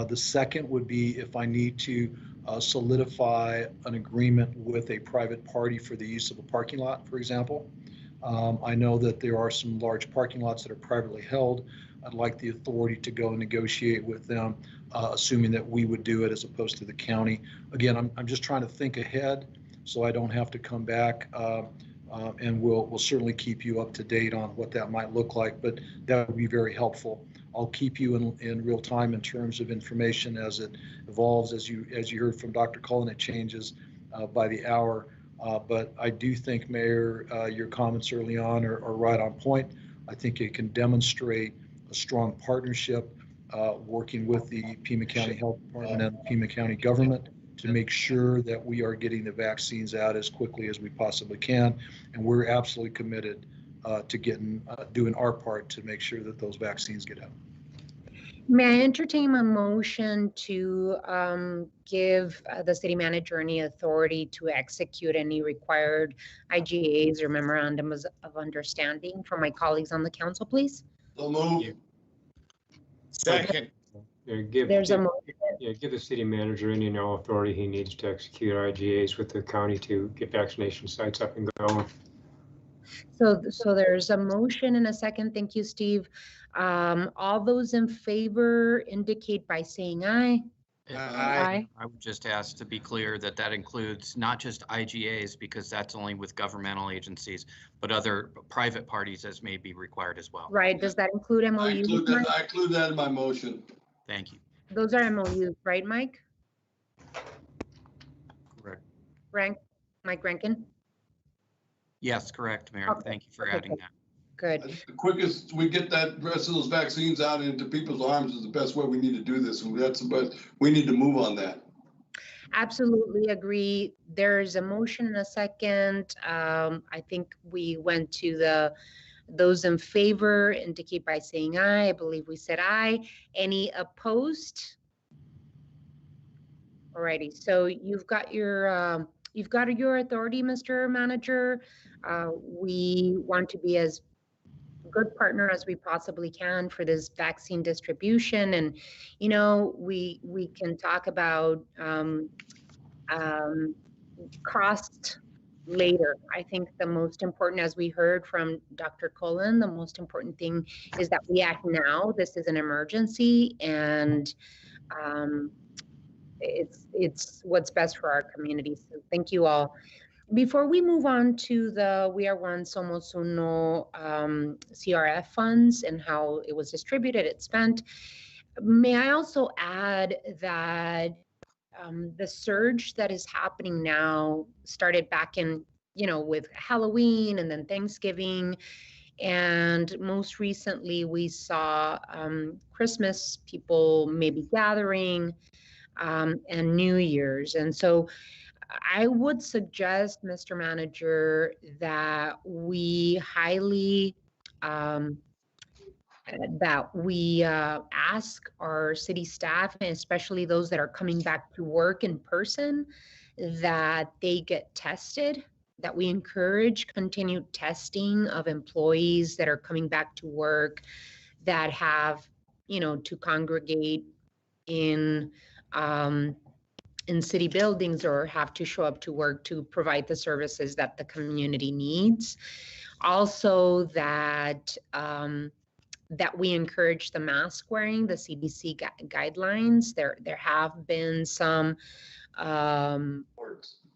The second would be if I need to solidify an agreement with a private party for the use of a parking lot, for example. I know that there are some large parking lots that are privately held. I'd like the authority to go and negotiate with them, assuming that we would do it as opposed to the county. Again, I'm just trying to think ahead so I don't have to come back, and we'll certainly keep you up to date on what that might look like, but that would be very helpful. I'll keep you in real time in terms of information as it evolves. As you heard from Dr. Cullen, it changes by the hour. But I do think, Mayor, your comments early on are right on point. I think it can demonstrate a strong partnership working with the Pima County Health Department and the Pima County government to make sure that we are getting the vaccines out as quickly as we possibly can. And we're absolutely committed to doing our part to make sure that those vaccines get out. May I entertain a motion to give the city manager any authority to execute any required IGAs or memorandums of understanding for my colleagues on the council, please? So move. Second. There's a motion. Give the city manager any and all authority he needs to execute IGAs with the county to get vaccination sites up and going. So there's a motion and a second. Thank you, Steve. All those in favor indicate by saying aye. Aye. I would just ask to be clear that that includes not just IGAs, because that's only with governmental agencies, but other private parties as may be required as well. Right, does that include I MOUs? include that in my motion. Thank you. Those are MOUs, right, Mike? Correct. Mike Rankin? Yes, correct, Mayor. Okay. Thank you for Okay. adding that. I Good. think the quickest we get that rest of those vaccines out into people's arms is the best way we need to do this. And that's the best, we need to move on that. Absolutely agree. There's a motion and a second. I think we went to those in favor indicate by saying aye. I believe we said aye. Any opposed? Alrighty, so you've got your authority, Mr. Manager. We want to be as good partner as we possibly can for this vaccine distribution, and we can talk about cost later. I think the most important, as we heard from Dr. Cullen, the most important thing is that we act now. This is an emergency, and it's what's best for our community. So thank you all. Before we move on to the We Are One Somos Uno CRF funds and how it was distributed, it's spent, may I also add that the surge that is happening now started back in, with Halloween and then Thanksgiving. And most recently we saw Christmas, people maybe gathering, and New Year's. And so I would suggest, Mr. Manager, that we highly ask our city staff, and especially those that are coming back to work in person, that they get tested, that we encourage continued testing of employees that are coming back to work that have, to congregate in city buildings or have to show up to work to provide the services that the community needs. Also that that we encourage the mask wearing, the CDC guidelines. There have been some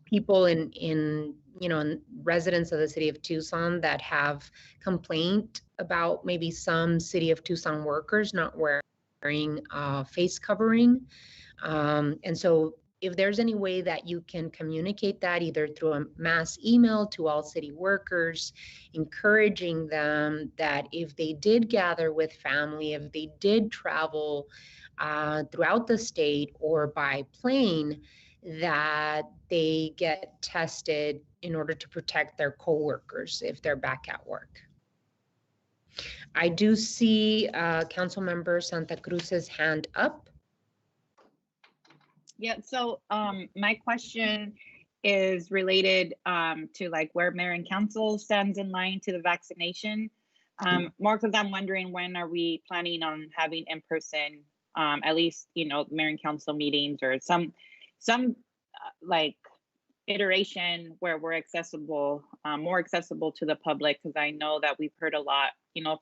people in residents of the city of Tucson that have complained about maybe some city of Tucson workers not wearing face covering. And so if there's any way that you can communicate that either through a mass email to all city workers, encouraging them that if they did gather with family, if they did travel throughout the state or by plane, that they get tested in order to protect their coworkers if they're back at work. I do see Councilmember Santa Cruz's hand up. Yeah, so my question is related to like where mayor and council stands in line to the vaccination. More because I'm wondering when are we planning on having in person, at least, mayor and council meetings or some like iteration where we're accessible, more accessible to the public, because I know that we've heard a lot,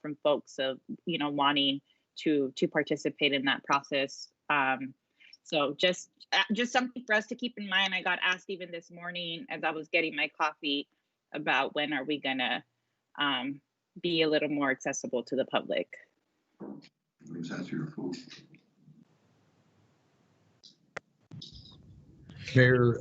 from folks of, wanting to participate in that process. So just something for us to keep in mind. I got asked even this morning as I was getting my coffee about when are we gonna be a little more accessible to the public. That's your food. Mayor,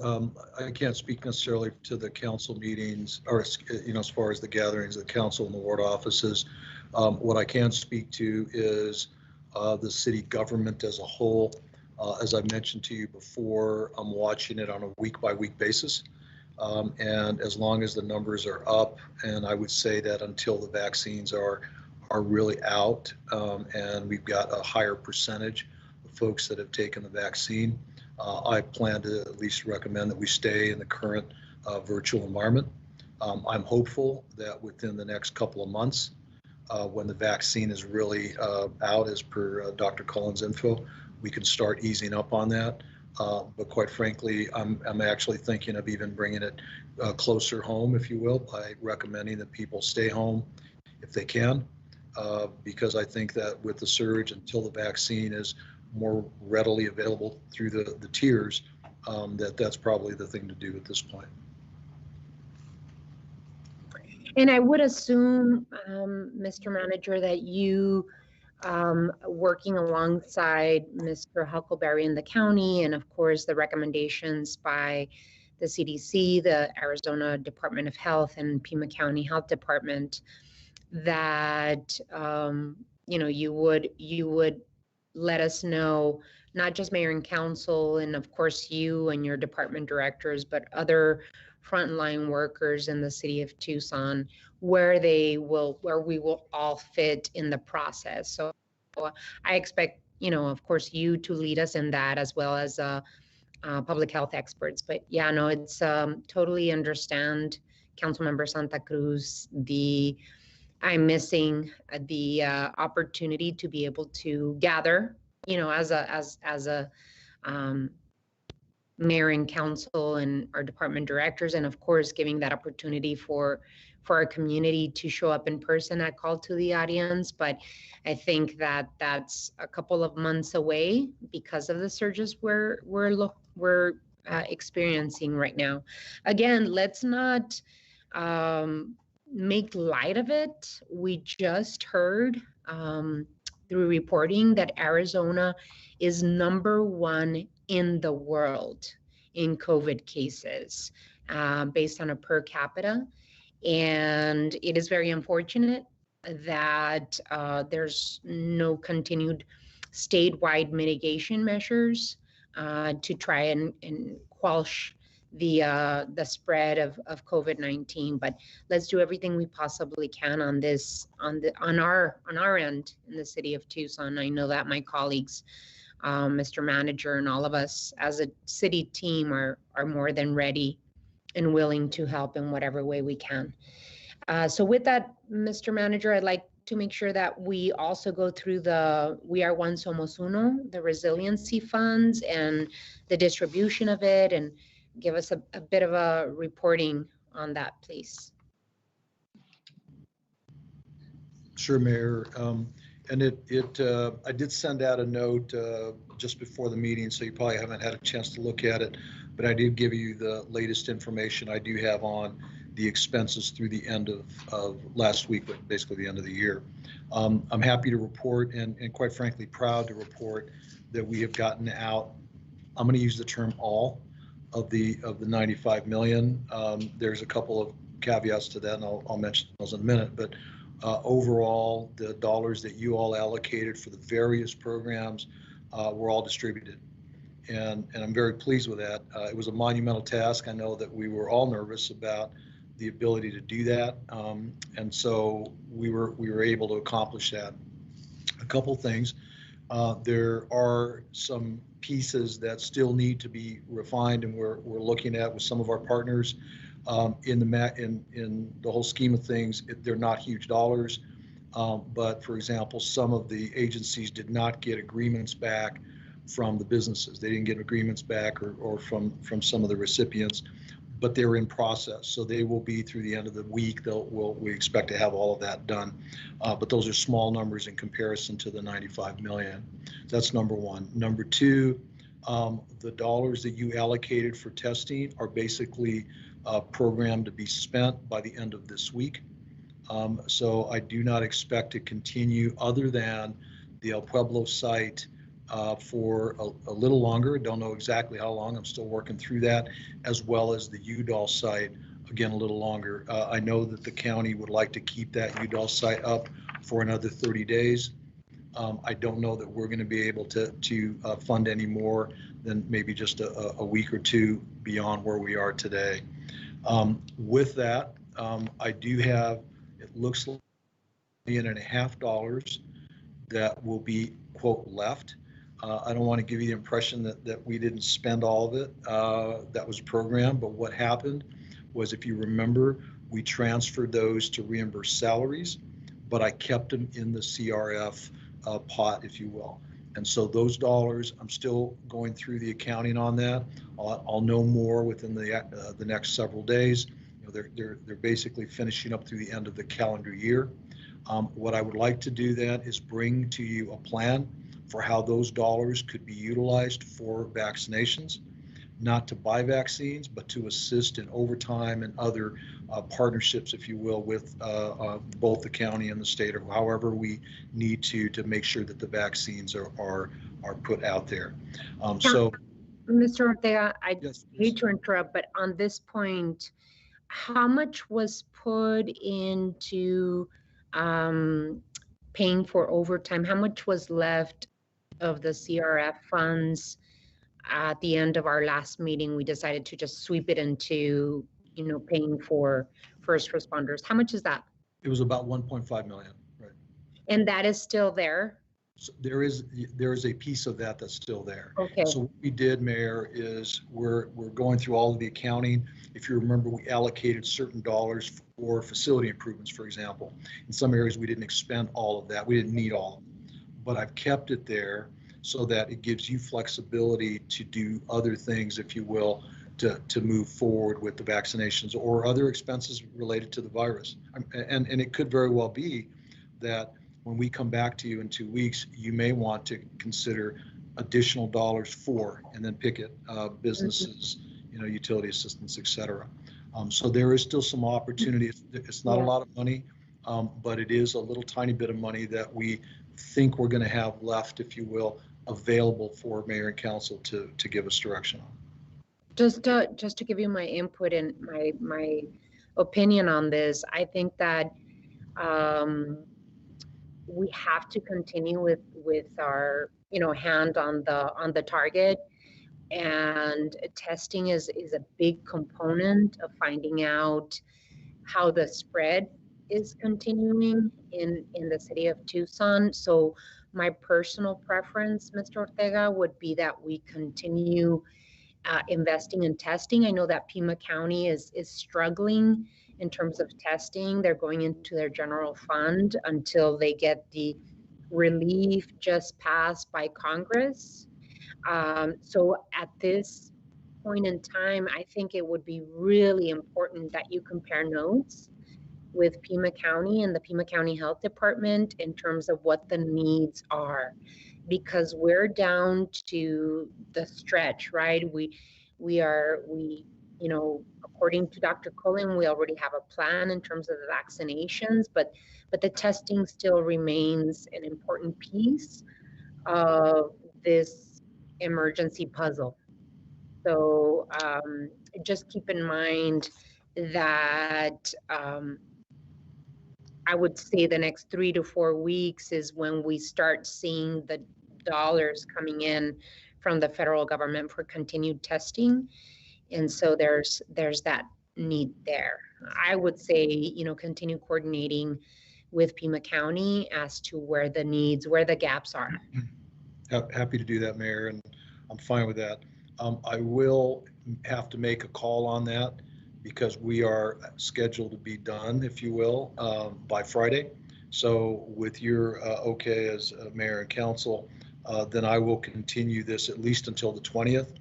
I can't speak necessarily to the council meetings or, as far as the gatherings of the council and the ward offices. What I can speak to is the city government as a whole. As I mentioned to you before, I'm watching it on a week-by-week basis. And as long as the numbers are up, and I would say that until the vaccines are really out, and we've got a higher percentage of folks that have taken the vaccine, I plan to at least recommend that we stay in the current virtual environment. I'm hopeful that within the next couple of months, when the vaccine is really out as per Dr. Cullen's info, we can start easing up on that. But quite frankly, I'm actually thinking of even bringing it closer home, if you will, by recommending that people stay home if they can, because I think that with the surge, until the vaccine is more readily available through the tiers, that's probably the thing to do at this point. And I would assume, Mr. Manager, that you, working alongside Mr. Huckleberry in the county, and of course the recommendations by the CDC, the Arizona Department of Health, and Pima County Health Department, that you would let us know, not just mayor and council, and of course you and your department directors, but other frontline workers in the city of Tucson, where we will all fit in the process. So I expect, of course, you to lead us in that, as well as public health experts. But yeah, no, it's totally understand, Councilmember Santa Cruz, I'm missing the opportunity to be able to gather, as a mayor and council and our department directors, and of course giving that opportunity for our community to show up in person at Call to the Audience. But I think that that's a couple of months away because of the surges we're experiencing right now. Again, let's not make light of it. We just heard through reporting that Arizona is #1 in the world in COVID cases, based on a per capita. And it is very unfortunate that there's no continued statewide mitigation measures to try and quash the spread of COVID-19. But let's do everything we possibly can on this, on our end in the city of Tucson. I know that my colleagues, Mr. Manager, and all of us as a city team are more than ready and willing to help in whatever way we can. So with that, Mr. Manager, I'd like to make sure that we also go through the We Are One Somos Uno, the resiliency funds and the distribution of it, and give us a bit of a reporting on that, please. Sure, Mayor. And I did send out a note just before the meeting, so you probably haven't had a chance to look at it, but I did give you the latest information I do have on the expenses through the end of last week, but basically the end of the year. I'm happy to report and quite frankly proud to report that we have gotten out, I'm going to use the term all of the 95 million. There's a couple of caveats to that, and I'll mention those in a minute, but overall, the dollars that you all allocated for the various programs were all distributed. And I'm very pleased with that. It was a monumental task. I know that we were all nervous about the ability to do that. And so we were able to accomplish that. A couple things. There are some pieces that still need to be refined, and we're looking at with some of our partners. In the whole scheme of things, they're not huge dollars. But for example, some of the agencies did not get agreements back from the businesses. They didn't get agreements back or from some of the recipients, but they're in process. So they will be through the end of the week. We expect to have all of that done. But those are small numbers in comparison to the 95 million. That's number one. Number two, the dollars that you allocated for testing are basically programmed to be spent by the end of this week. So I do not expect to continue other than the El Pueblo site for a little longer. Don't know exactly how long. I'm still working through that, as well as the Udall site, again, a little longer. I know that the county would like to keep that Udall site up for another 30 days. I don't know that we're going to be able to fund any more than maybe just a week or two beyond where we are today. With that, I do have, it looks like $1.5 that will be, quote, left. I don't want to give you the impression that we didn't spend all of it. That was programmed, but what happened was, if you remember, we transferred those to reimburse salaries, but I kept them in the CRF pot, if you will. And so those dollars, I'm still going through the accounting on that. I'll know more within the next several days. You know, they're basically finishing up through the end of the calendar year. What I would like to do then is bring to you a plan for how those dollars could be utilized for vaccinations, not to buy vaccines, but to assist in overtime and other partnerships, if you will, with both the county and the state, or however we need to make sure that the vaccines are put out there. So, Mr. Ortega, I yes, hate to interrupt, but on this point, how much was put into paying for overtime? How much was left of the CRF funds? At the end of our last meeting, we decided to just sweep it into, paying for first responders. How much is that? it was about 1.5 million, right? And that is still there? So there is a piece of that that's still there. Okay. So what we did, Mayor, is we're going through all of the accounting. If you remember, we allocated certain dollars for facility improvements, for example. In some areas, we didn't expend all of that. We didn't need all of it. But I've kept it there so that it gives you flexibility to do other things, if you will, to move forward with the vaccinations or other expenses related to the virus. And it could very well be that when we come back to you in 2 weeks, you may want to consider additional dollars for, and then pick it, businesses, utility assistance, et cetera. So there is still some opportunity. It's not a lot of money, but it is a little tiny bit of money that we think we're going to have left, if you will, available for mayor and council to give us direction on. Just to give you my input and my opinion on this, I think that we have to continue with our hand on the target, and testing is a big component of finding out how the spread is continuing in the city of Tucson. So my personal preference, Mr. Ortega, would be that we continue investing in testing. I know that Pima County is struggling in terms of testing. They're going into their general fund until they get the relief just passed by Congress. So at this point in time, I think it would be really important that you compare notes with Pima County and the Pima County Health Department in terms of what the needs are, because we're down to the stretch, right? You know, according to Dr. Cullen, we already have a plan in terms of the vaccinations, but the testing still remains an important piece of this emergency puzzle. So just keep in mind that I would say the next 3 to 4 weeks is when we start seeing the dollars coming in from the federal government for continued testing. And so there's that need there. I would say, you know, continue coordinating with Pima County as to where the needs, where the gaps are. Happy to do that, Mayor, and I'm fine with that. I will have to make a call on that because we are scheduled to be done, if you will, by Friday. So with your okay as mayor and council, then I will continue this at least until the 20th.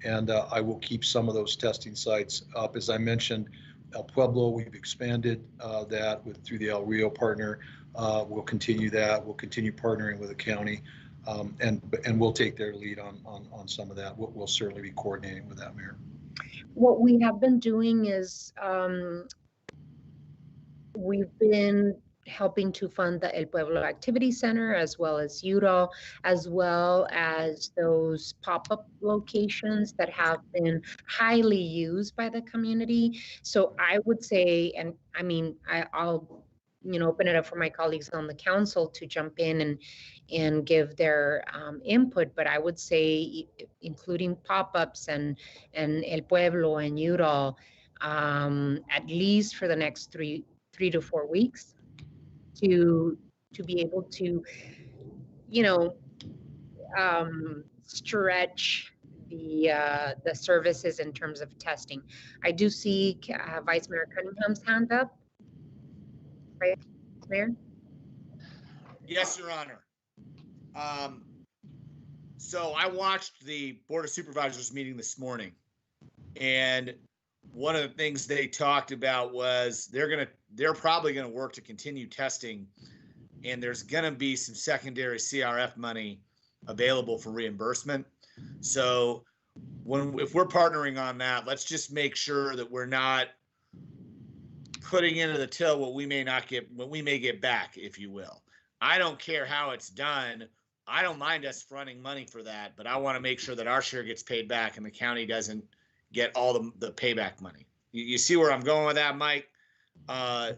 And I will keep some of those testing sites up. As I mentioned, El Pueblo, we've expanded that through the El Rio partner. We'll continue that. We'll continue partnering with the county. And we'll take their lead on some of that. We'll certainly be coordinating with that, Mayor. What we have been doing is we've been helping to fund the El Pueblo Activity Center, as well as UDAL, as well as those pop-up locations that have been highly used by the community. So I would say, and I mean, I'll open it up for my colleagues on the council to jump in and give their input, but I would say, including pop-ups and El Pueblo and UDAL, at least for the next three to 4 weeks, to be able to, stretch the services in terms of testing. I do see Vice Mayor Cunningham's hand up. Right, Mayor? Yes, Your Honor. So I watched the Board of Supervisors meeting this morning, and one of the things they talked about was they're probably gonna work to continue testing, and there's gonna be some secondary CRF money available for reimbursement. So if we're partnering on that, let's just make sure that we're not putting into the till what we may get back, if you will. I don't care how it's done. I don't mind us fronting money for that, but I want to make sure that our share gets paid back and the county doesn't get all the payback money. You see where I'm going with that, Mike? I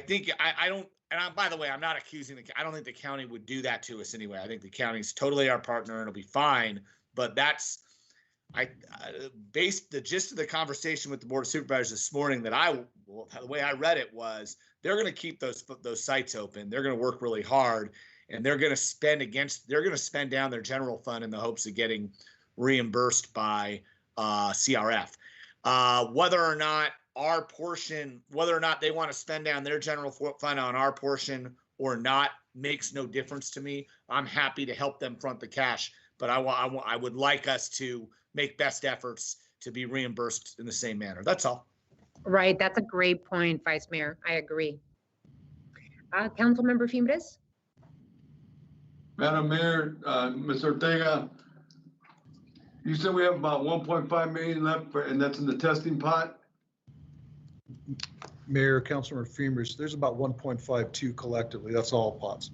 think I don't, and by the way, I'm not accusing I don't think the county would do that to us anyway. I think the county's totally our partner and it'll be fine. But that's, based the gist of the conversation with the Board of Supervisors this morning, the way I read it was they're going to keep those sites open. They're going to work really hard, and they're going to spend down their general fund in the hopes of getting reimbursed by CRF. Whether or not they want to spend down their general fund on our portion or not makes no difference to me. I'm happy to help them front the cash, but I would like us to make best efforts to be reimbursed in the same manner. That's all. Right. That's a great point, Vice Mayor. I agree. Councilmember Fimbres? Madam Mayor, Ms. Ortega, you said we have about 1.5 million left, and that's in the testing pot? Mayor, Councilmember Fimbres, there's about 1.52 collectively. That's all pots.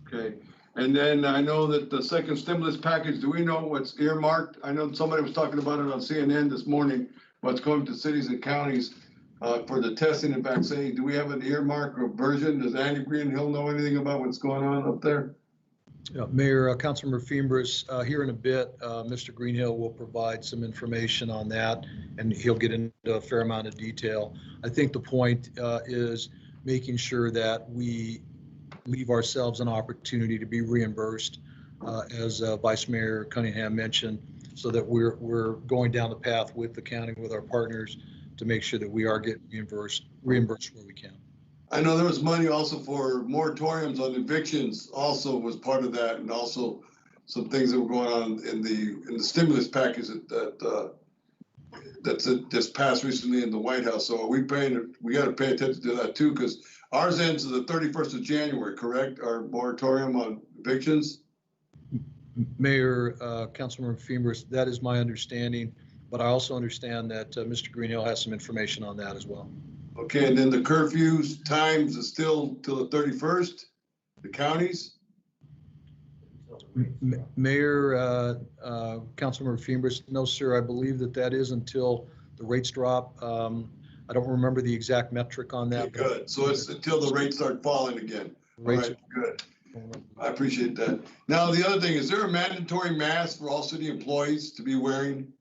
Okay. And then I know that the second stimulus package, do we know what's earmarked? I know somebody was talking about it on CNN this morning, what's going to cities and counties for the testing and vaccine. Do we have an earmark or version? Does Andy Greenhill know anything about what's going on up there? Mayor, Councilmember Fimbres, here in a bit, Mr. Greenhill will provide some information on that, and he'll get into a fair amount of detail. I think the point is making sure that we leave ourselves an opportunity to be reimbursed, as Vice Mayor Cunningham mentioned, so that we're going down the path with the county, with our partners, to make sure that we are getting reimbursed where we can. I know there was money also for moratoriums on evictions, also was part of that, and also some things that were going on in the stimulus package that just passed recently in the White House. So are we got to pay attention to that too, because ours ends the 31st of January, correct? Our moratorium on evictions? Mayor, Councilmember Fembris, that is my understanding, but I also understand that Mr. Greenhill has some information on that as well. Okay, and then the curfews times is still till the 31st, the counties? Mayor, Councilmember Fembris, no, sir, I believe that is until the rates drop. I don't remember the exact metric on that. Okay, good, so it's until the rates start falling again. All right, good. I appreciate that. Now, the other thing, is there a mandatory mask for all city employees to be wearing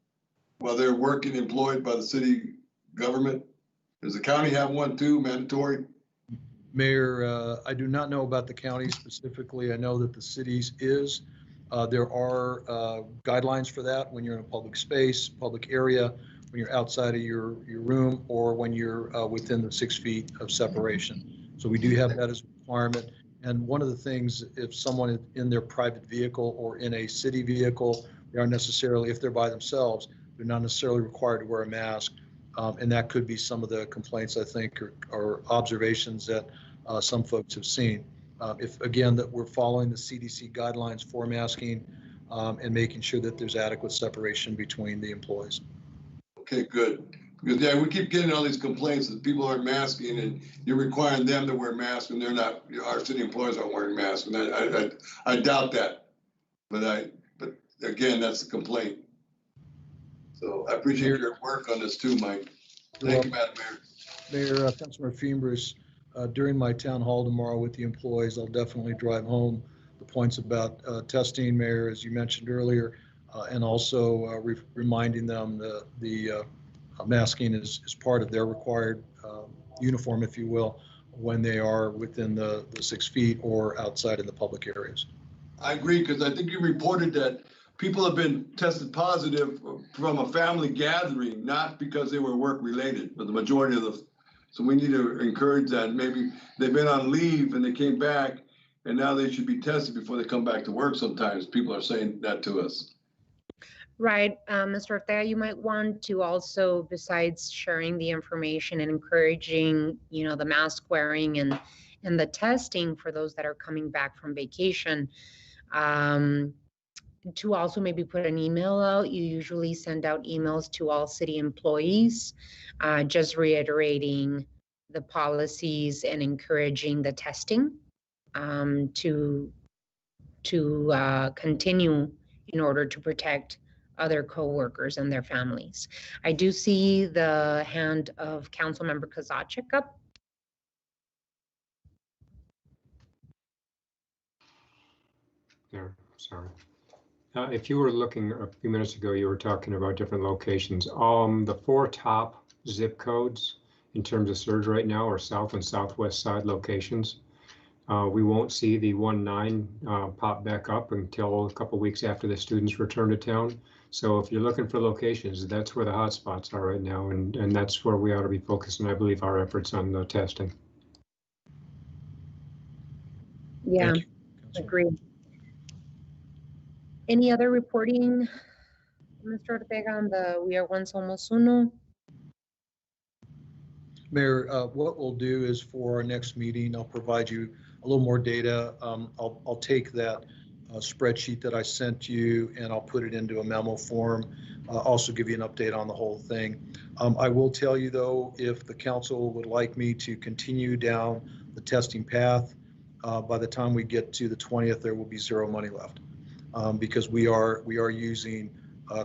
while they're working employed by the city government? Does the county have one too, mandatory? Mayor, I do not know about the county specifically. I know that the cities is. There are guidelines for that when you're in a public space, public area, when you're outside of your room, or when you're within the 6 feet of separation. So we do have that as a requirement. And one of the things, if someone is in their private vehicle or in a city vehicle, they aren't necessarily, if they're by themselves, they're not necessarily required to wear a mask. And that could be some of the complaints, I think, or observations that some folks have seen. If, again, that we're following the CDC guidelines for masking and making sure that there's adequate separation between the employees. Okay, good. Because yeah, we keep getting all these complaints that people aren't masking and you're requiring them to wear masks and they're not, our city employees aren't wearing masks. And I doubt that. But again, that's the complaint. So I appreciate your work on this too, Mike. Thank you, Madam Mayor. Mayor, Councilmember Fembris, during my town hall tomorrow with the employees, I'll definitely drive home the points about testing, Mayor, as you mentioned earlier, and also reminding them the masking is part of their required uniform, if you will, when they are within the 6 feet or outside in the public areas. I agree, because I think you reported that people have been tested positive from a family gathering, not because they were work related, but the majority of the. So we need to encourage that. Maybe they've been on leave and they came back and now they should be tested before they come back to work. Sometimes people are saying that to us. Right, Mr. Ortega, you might want to also, besides sharing the information and encouraging, the mask wearing and the testing for those that are coming back from vacation, to also maybe put an email out. You usually send out emails to all city employees, just reiterating the policies and encouraging the testing to continue in order to protect other co-workers and their families. I do see the hand of Councilmember Kozaczek up. There, sorry. If you were looking a few minutes ago, you were talking about different locations. The 4 top zip codes in terms of surge right now are south and southwest side locations. We won't see the 1-9 pop back up until a couple weeks after the students return to town. So if you're looking for locations, that's where the hot spots are right now, and that's where we ought to be focusing, I believe, our efforts on the testing. Yeah, agreed. Any other reporting, Mr. Ortega, on the We Are One Somos Uno? Mayor, what we'll do is for our next meeting, I'll provide you a little more data. I'll take that spreadsheet that I sent you and I'll put it into a memo form. Also give you an update on the whole thing. I will tell you though, if the council would like me to continue down the testing path, by the time we get to the 20th, there will be zero money left. Because we are using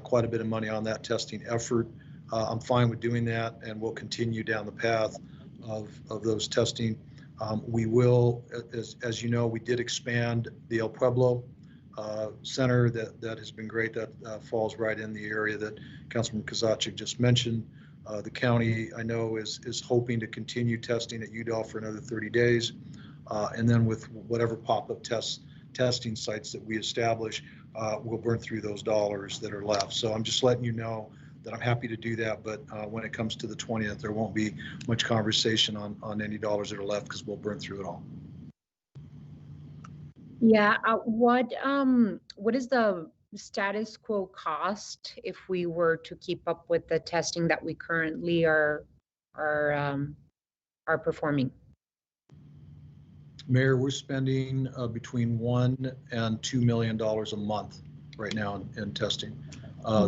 quite a bit of money on that testing effort. I'm fine with doing that, and we'll continue down the path of those testing. We will, as you know, we did expand the El Pueblo Center. That has been great. That falls right in the area that Councilman Kozaczek just mentioned. The county, I know, is hoping to continue testing at UDOL for another 30 days. And then with whatever pop-up testing sites that we establish, we'll burn through those dollars that are left. So I'm just letting you know that I'm happy to do that, but when it comes to the 20th, there won't be much conversation on any dollars that are left because we'll burn through it all. Yeah, what is the status quo cost if we were to keep up with the testing that we currently are performing? Mayor, we're spending between $1 and $2 million a month right now in testing.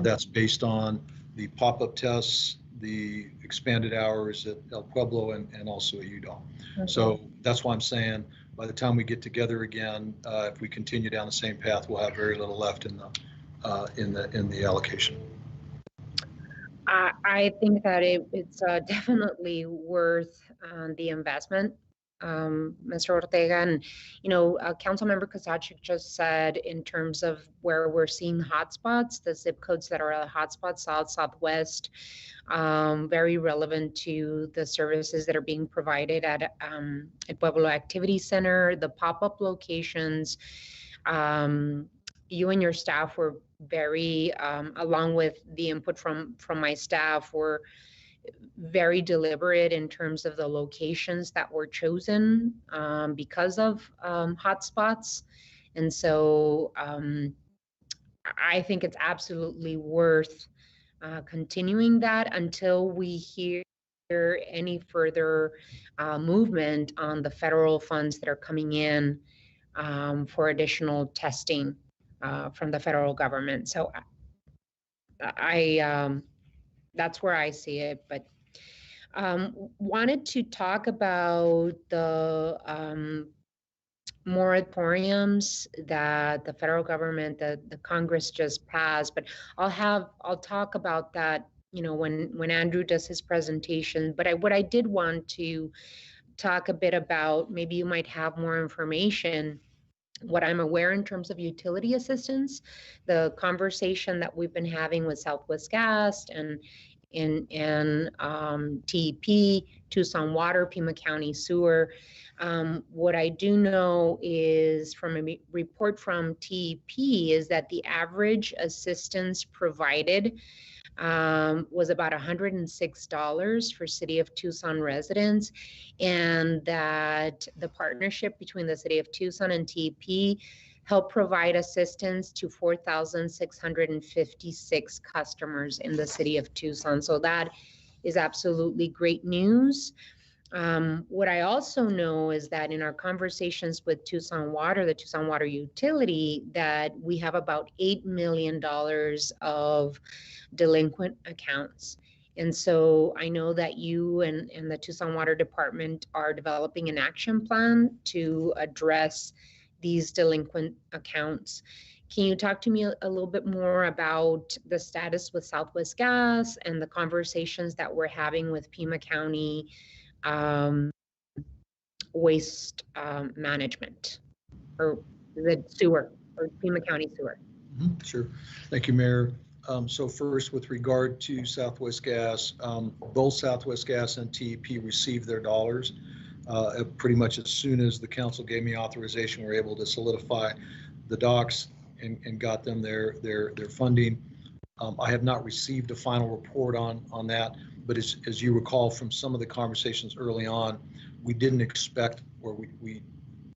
That's based on the pop-up tests, the expanded hours at El Pueblo, and also at Udall. Okay. So that's why I'm saying by the time we get together again, if we continue down the same path, we'll have very little left in the allocation. I think that it's definitely worth the investment, Mr. Ortega. And, Councilmember Kosachik just said in terms of where we're seeing hotspots, the zip codes that are hotspots, south, southwest, very relevant to the services that are being provided at Pueblo Activity Center, the pop-up locations. You and your staff were very, along with the input from my staff, were very deliberate in terms of the locations that were chosen because of hotspots. And so I think it's absolutely worth continuing that until we hear any further movement on the federal funds that are coming in for additional testing from the federal government. So I that's where I see it, but wanted to talk about the moratoriums that the federal government, the Congress just passed, but I'll talk about that, when Andrew does his presentation. But what I did want to talk a bit about, maybe you might have more information, what I'm aware in terms of utility assistance, the conversation that we've been having with Southwest Gas and TEP, Tucson Water, Pima County Sewer. What I do know is from a report from TEP is that the average assistance provided was about $106 for City of Tucson residents, and that the partnership between the City of Tucson and TEP helped provide assistance to 4,656 customers in the City of Tucson. So that is absolutely great news. What I also know is that in our conversations with Tucson Water, the Tucson Water Utility, that we have about $8 million of delinquent accounts. And so I know that you and the Tucson Water Department are developing an action plan to address these delinquent accounts. Can you talk to me a little bit more about the status with Southwest Gas and the conversations that we're having with Pima County waste management, or the sewer, or Pima County Sewer? Sure. Thank you, Mayor. So first, with regard to Southwest Gas, both Southwest Gas and TEP received their dollars. Pretty much as soon as the council gave me authorization, we were able to solidify the docs and got them their funding. I have not received a final report on that, but as you recall from some of the conversations early on, we didn't expect, or we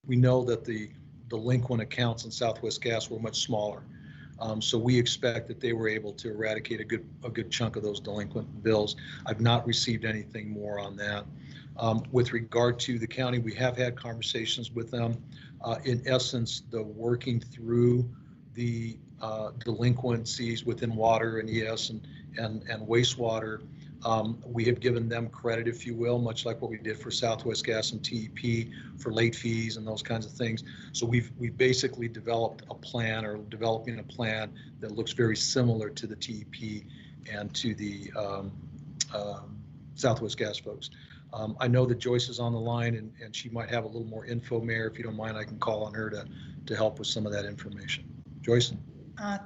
know that the delinquent accounts in Southwest Gas were much smaller. So we expect that they were able to eradicate a good chunk of those delinquent bills. I've not received anything more on that. With regard to the county, we have had conversations with them. In essence, the working through the delinquencies within water and ES and wastewater, we have given them credit, if you will, much like what we did for Southwest Gas and TEP for late fees and those kinds of things. So we've basically developed a plan, or developing a plan that looks very similar to the TEP and to the Southwest Gas folks. I know that Joyce is on the line, and she might have a little more info, Mayor. If you don't mind, I can call on her to help with some of that information. Joyce?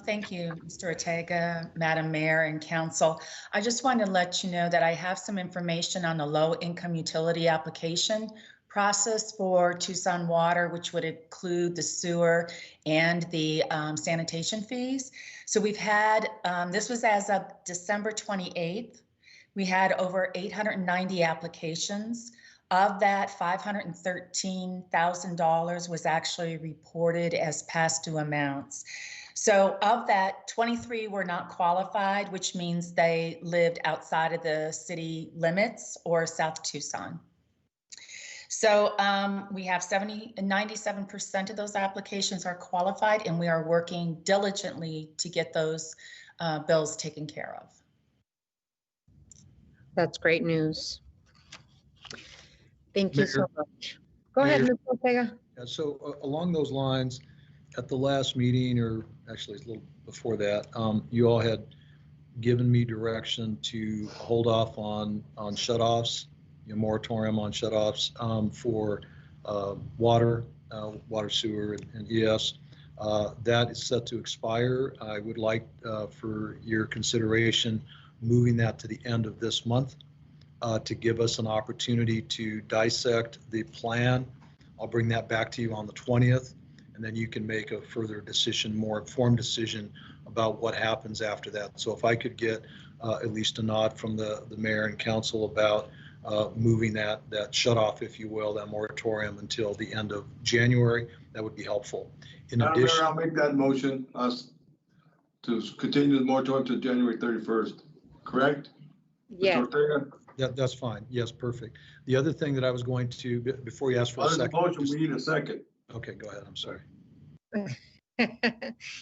Thank you, Mr. Ortega, Madam Mayor, and Council. I just wanted to let you know that I have some information on the low-income utility application process for Tucson Water, which would include the sewer and the sanitation fees. So we've had, this was as of December 28th, we had over 890 applications. Of that, $513,000 was actually reported as past due amounts. So of that, 23 were not qualified, which means they lived outside of the city limits or South Tucson. So we have 97% of those applications are qualified, and we are working diligently to get those bills taken care of. That's great news. Thank you so Mayor, much. Go ahead, Mayor. Mr. Ortega. So along those lines, at the last meeting, or actually a little before that, you all had given me direction to hold off on shutoffs, moratorium on shutoffs for water, sewer, and ES. That is set to expire. I would like for your consideration moving that to the end of this month to give us an opportunity to dissect the plan. I'll bring that back to you on the 20th, and then you can make a further decision, more informed decision about what happens after that. So if I could get at least a nod from the mayor and council about moving that shut off, if you will, that moratorium until the end of January, that would be helpful. In addition, Mayor, I'll make that motion to continue the moratorium to January 31st, correct? Yeah. Mr. Ortega? Yeah, that's fine. Yes, perfect. The other thing that I was going to, before you ask for a second. Motion, we need a second. Okay, go ahead. I'm sorry.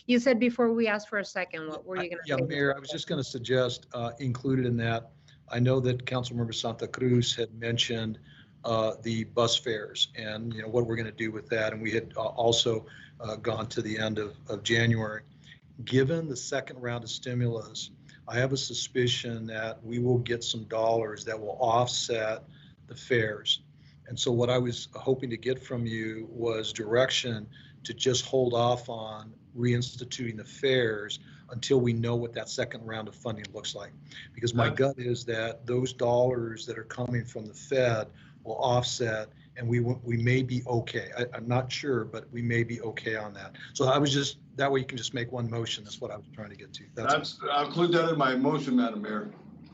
You said before we asked for a second, what were you going to say? Yeah, Mayor, I was just going to suggest included in that, I know that Councilmember Santa Cruz had mentioned the bus fares and what we're going to do with that. And we had also gone to the end of January. Given the second round of stimulus, I have a suspicion that we will get some dollars that will offset the fares. And so what I was hoping to get from you was direction to just hold off on reinstituting the fares until we know what that second round of funding looks like. Because my gut is that those dollars that are coming from the Fed will offset, and we may be okay. I'm not sure, but we may be okay on that. So I was just, that way you can just make one motion. That's what I was trying to get to. I'll include that in my motion, Madam Mayor.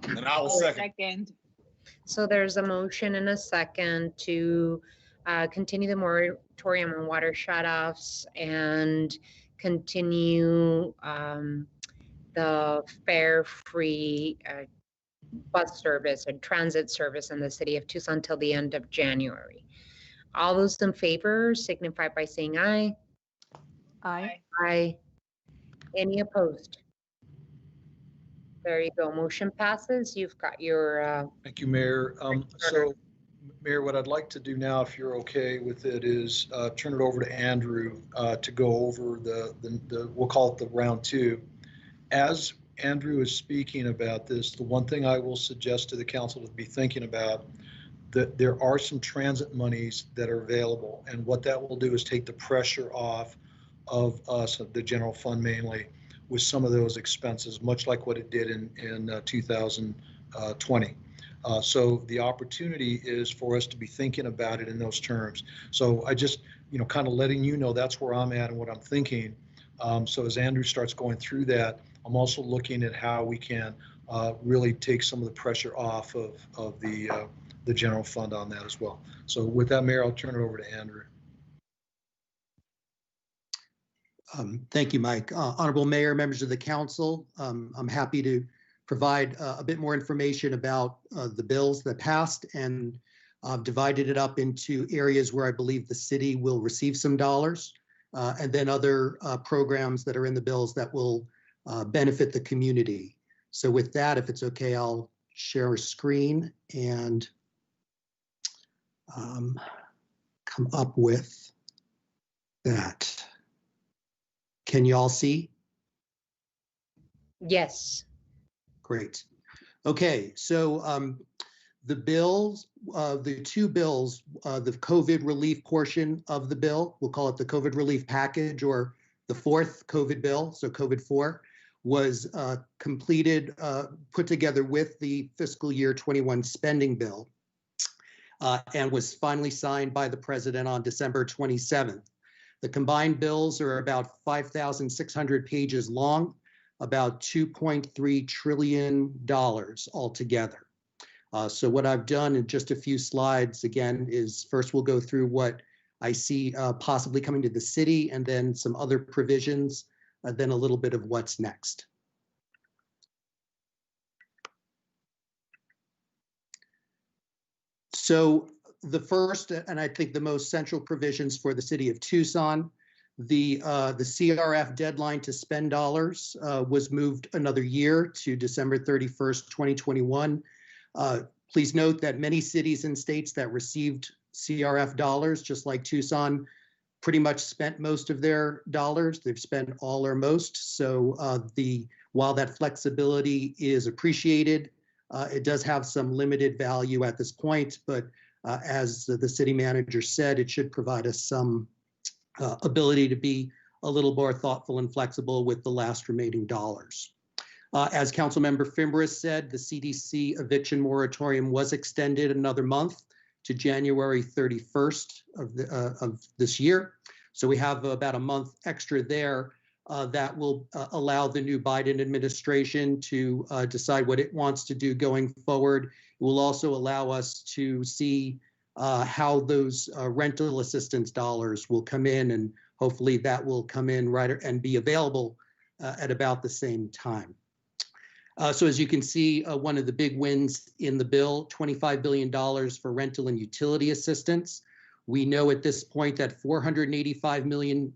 And I will second. So there's a motion and a second to continue the moratorium on water shutoffs and continue the fare-free bus service and transit service in the city of Tucson till the end of January. All those in favor signify by saying aye. Aye. Aye. Any opposed? There you go. Motion passes. You've got your. Thank you, Mayor. So, Mayor, what I'd like to do now, if you're okay with it, is turn it over to Andrew to go over the we'll call it the round two. As Andrew is speaking about this, the one thing I will suggest to the council to be thinking about, that there are some transit monies that are available, and what that will do is take the pressure off of us, the general fund mainly, with some of those expenses, much like what it did in 2020. So the opportunity is for us to be thinking about it in those terms. So I just, kind of letting you know that's where I'm at and what I'm thinking. So as Andrew starts going through that, I'm also looking at how we can really take some of the pressure off of the general fund on that as well. So with that, Mayor, I'll turn it over to Andrew. Thank you, Mike. Honorable Mayor, members of the council, I'm happy to provide a bit more information about the bills that passed, and divided it up into areas where I believe the city will receive some dollars, and then other programs that are in the bills that will benefit the community. So with that, if it's okay, I'll share a screen and come up with that. Can you all see? Yes. Great. Okay, so the bills, the two bills, the COVID relief portion of the bill, we'll call it the COVID relief package, or the fourth COVID bill, so COVID 4, was completed, put together with the fiscal year 21 spending bill, and was finally signed by the president on December 27th. The combined bills are about 5,600 pages long, about $2.3 trillion altogether. So what I've done in just a few slides, again, is first we'll go through what I see possibly coming to the city, and then some other provisions then a little bit of what's next. So the first, and I think the most central provisions for the city of Tucson, the CRF deadline to spend dollars was moved another year to December 31st, 2021. Please note that many cities and states that received CRF dollars, just like Tucson, pretty much spent most of their dollars. They've spent all or most. So while that flexibility is appreciated, it does have some limited value at this point, but as the city manager said, it should provide us some ability to be a little more thoughtful and flexible with the last remaining dollars. As Councilmember Fimbres said, the CDC eviction moratorium was extended another month to January 31st of this year. So we have about a month extra there that will allow the new Biden administration to decide what it wants to do going forward. It will also allow us to see how those rental assistance dollars will come in, and hopefully that will come in right and be available at about the same time. So as you can see, one of the big wins in the bill, $25 billion for rental and utility assistance. We know at this point that $485 million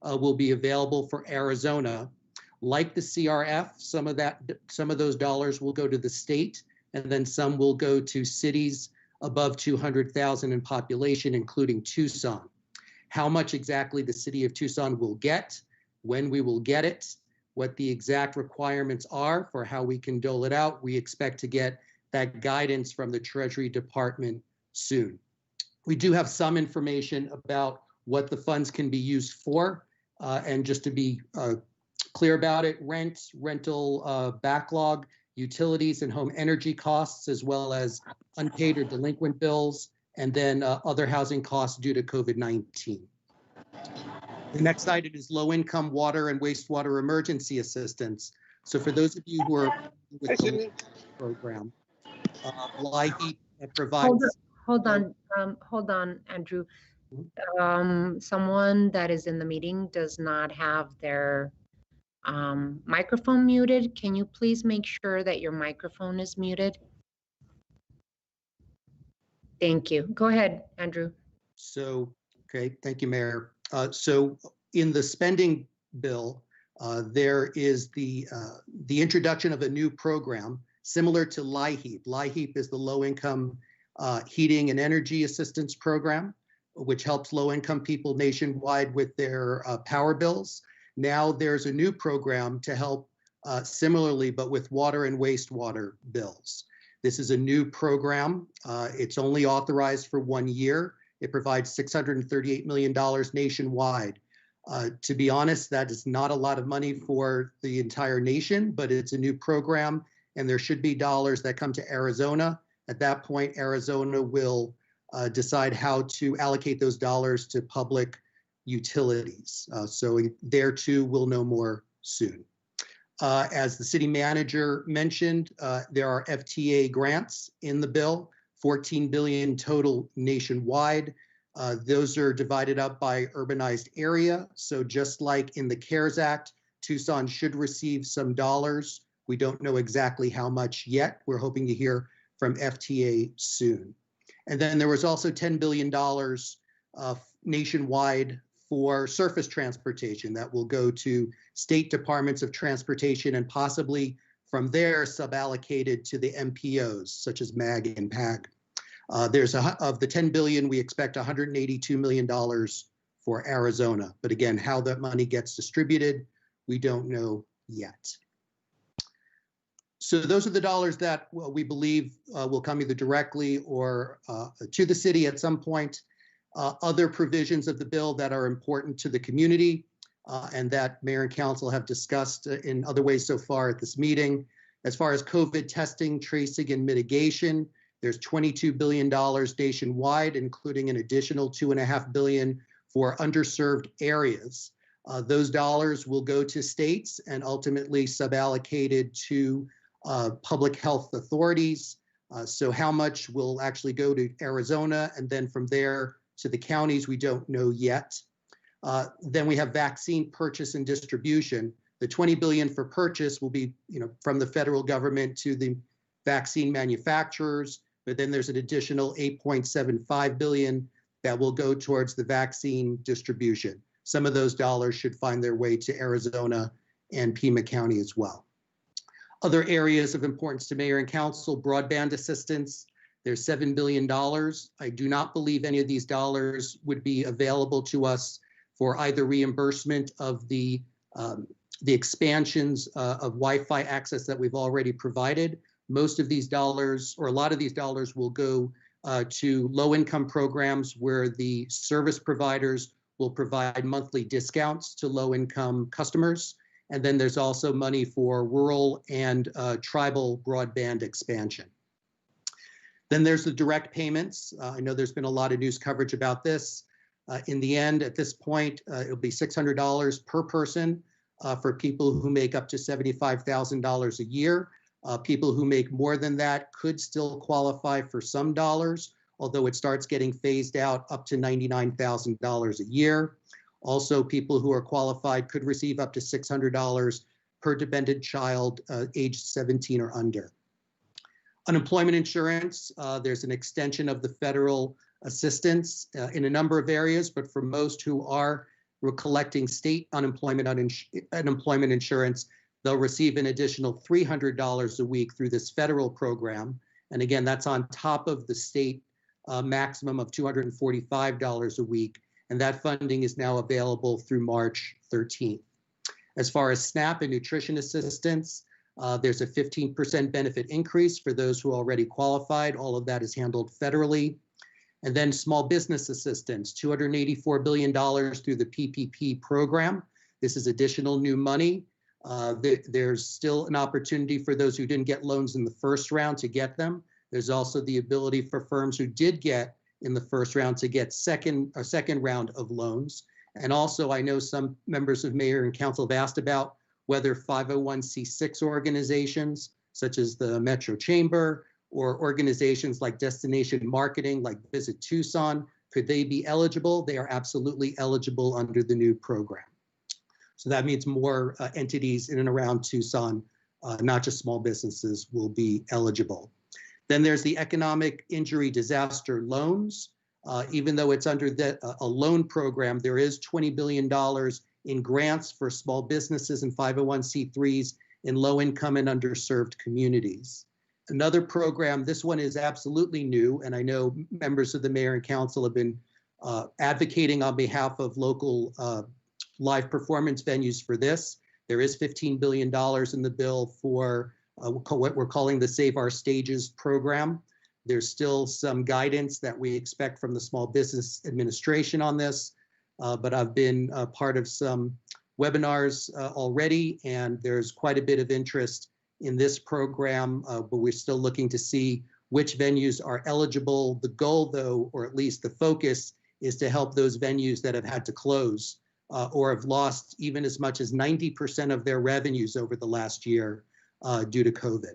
will be available for Arizona. Like the CRF, some of those dollars will go to the state, and then some will go to cities above 200,000 in population, including Tucson. How much exactly the city of Tucson will get, when we will get it, what the exact requirements are for how we can dole it out, we expect to get that guidance from the Treasury Department soon. We do have some information about what the funds can be used for, and just to be clear about it, rental backlog, utilities and home energy costs, as well as unpaid or delinquent bills, and then other housing costs due to COVID-19. The next item is low-income water and wastewater emergency assistance. So for those of you who are with the program, LIHEAP provides. Hold on, Andrew. Someone that is in the meeting does not have their microphone muted. Can you please make sure that your microphone is muted? Thank you. Go ahead, Andrew. So, okay, thank you, Mayor. So in the spending bill, there is the introduction of a new program similar to LIHEAP. LIHEAP is the low-income heating and energy assistance program, which helps low-income people nationwide with their power bills. Now there's a new program to help similarly, but with water and wastewater bills. This is a new program. It's only authorized for 1 year. It provides $638 million nationwide. To be honest, that is not a lot of money for the entire nation, but it's a new program, and there should be dollars that come to Arizona. At that point, Arizona will decide how to allocate those dollars to public utilities. So there too, we'll know more soon. As the city manager mentioned, there are FTA grants in the bill, 14 billion total nationwide. Those are divided up by urbanized area. So just like in the CARES Act, Tucson should receive some dollars. We don't know exactly how much yet. We're hoping to hear from FTA soon. And then there was also $10 billion nationwide for surface transportation that will go to state departments of transportation and possibly from there suballocated to the MPOs such as MAG and PAG. Of the 10 billion, we expect $182 million for Arizona. But again, how that money gets distributed, we don't know yet. So those are the dollars that we believe will come either directly or to the city at some point. Other provisions of the bill that are important to the community and that Mayor and Council have discussed in other ways so far at this meeting. As far as COVID testing, tracing, and mitigation, there's $22 billion nationwide, including an additional $2.5 billion for underserved areas. Those dollars will go to states and ultimately suballocated to public health authorities. So how much will actually go to Arizona and then from there to the counties, we don't know yet. Then we have vaccine purchase and distribution. The 20 billion for purchase will be, from the federal government to the vaccine manufacturers, but then there's an additional 8.75 billion that will go towards the vaccine distribution. Some of those dollars should find their way to Arizona and Pima County as well. Other areas of importance to mayor and council: broadband assistance. There's $7 billion. I do not believe any of these dollars would be available to us for either reimbursement of the expansions of Wi-Fi access that we've already provided. Most of these dollars, or a lot of these dollars, will go to low-income programs where the service providers will provide monthly discounts to low-income customers. And then there's also money for rural and tribal broadband expansion. Then there's the direct payments. I know there's been a lot of news coverage about this. In the end, at this point, it'll be $600 per person for people who make up to $75,000 a year. People who make more than that could still qualify for some dollars, although it starts getting phased out up to $99,000 a year. Also, people who are qualified could receive up to $600 per dependent child aged 17 or under. Unemployment insurance, there's an extension of the federal assistance in a number of areas, but for most who are collecting state unemployment insurance, they'll receive an additional $300 a week through this federal program. And again, that's on top of the state maximum of $245 a week. And that funding is now available through March 13th. As far as SNAP and nutrition assistance, there's a 15% benefit increase for those who already qualified. All of that is handled federally. And then small business assistance, $284 billion through the PPP program. This is additional new money. There's still an opportunity for those who didn't get loans in the first round to get them. There's also the ability for firms who did get in the first round to get a second round of loans. And also, I know some members of mayor and council have asked about whether 501c6 organizations, such as the Metro Chamber, or organizations like Destination Marketing, like Visit Tucson, could they be eligible? They are absolutely eligible under the new program. So that means more entities in and around Tucson, not just small businesses, will be eligible. Then there's the economic injury disaster loans. Even though it's under a loan program, there is $20 billion in grants for small businesses and 501c3s in low-income and underserved communities. Another program, this one is absolutely new, and I know members of the mayor and council have been advocating on behalf of local live performance venues for this. There is $15 billion in the bill for what we're calling the Save Our Stages program. There's still some guidance that we expect from the Small Business Administration on this, but I've been part of some webinars already, and there's quite a bit of interest in this program, but we're still looking to see which venues are eligible. The goal, though, or at least the focus, is to help those venues that have had to close or have lost even as much as 90% of their revenues over the last year due to COVID.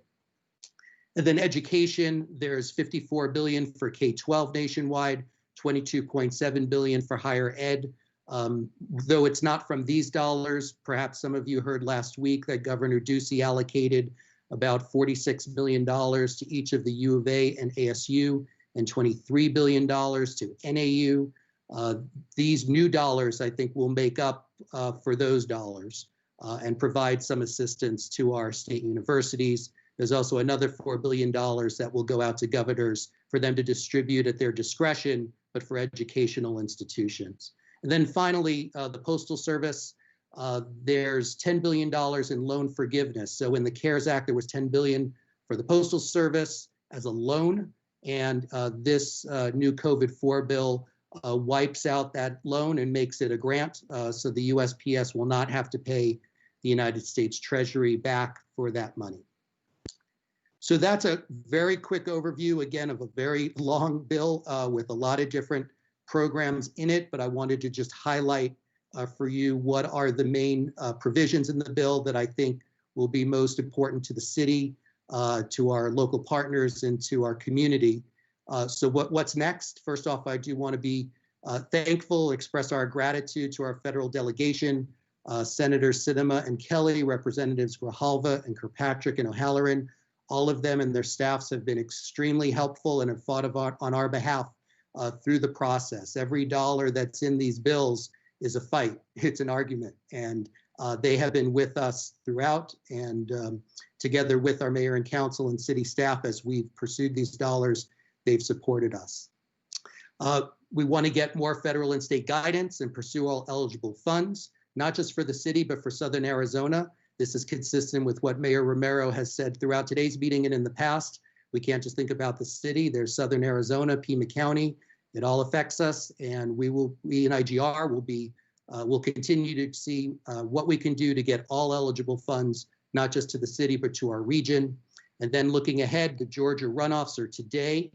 And then education, there's $54 billion for K-12 nationwide, $22.7 billion for higher ed. Though it's not from these dollars, perhaps some of you heard last week that Governor Ducey allocated about $46 billion to each of the U of A and ASU and $23 billion to NAU. These new dollars, I think, will make up for those dollars and provide some assistance to our state universities. There's also another $4 billion that will go out to governors for them to distribute at their discretion, but for educational institutions. And then finally, the Postal Service, there's $10 billion in loan forgiveness. So in the CARES Act, there was $10 billion for the Postal Service as a loan. And this new COVID-4 bill wipes out that loan and makes it a grant. So the USPS will not have to pay the United States Treasury back for that money. So that's a very quick overview, again, of a very long bill with a lot of different programs in it, but I wanted to just highlight for you what are the main provisions in the bill that I think will be most important to the city, to our local partners, and to our community. So what's next? First off, I do want to be Thankful, express our gratitude to our federal delegation, Senators Sinema and Kelly, Representatives Grijalva and Kirkpatrick and O'Halloran. All of them and their staffs have been extremely helpful and have fought on our behalf through the process. Every dollar that's in these bills is a fight. It's an argument. And they have been with us throughout, and together with our mayor and council and city staff as we've pursued these dollars, they've supported us. We want to get more federal and state guidance and pursue all eligible funds, not just for the city, but for Southern Arizona. This is consistent with what Mayor Romero has said throughout today's meeting and in the past. We can't just think about the city. There's Southern Arizona, Pima County. It all affects us, and we in IGR will continue to see what we can do to get all eligible funds, not just to the city, but to our region. And then looking ahead, the Georgia runoffs are today.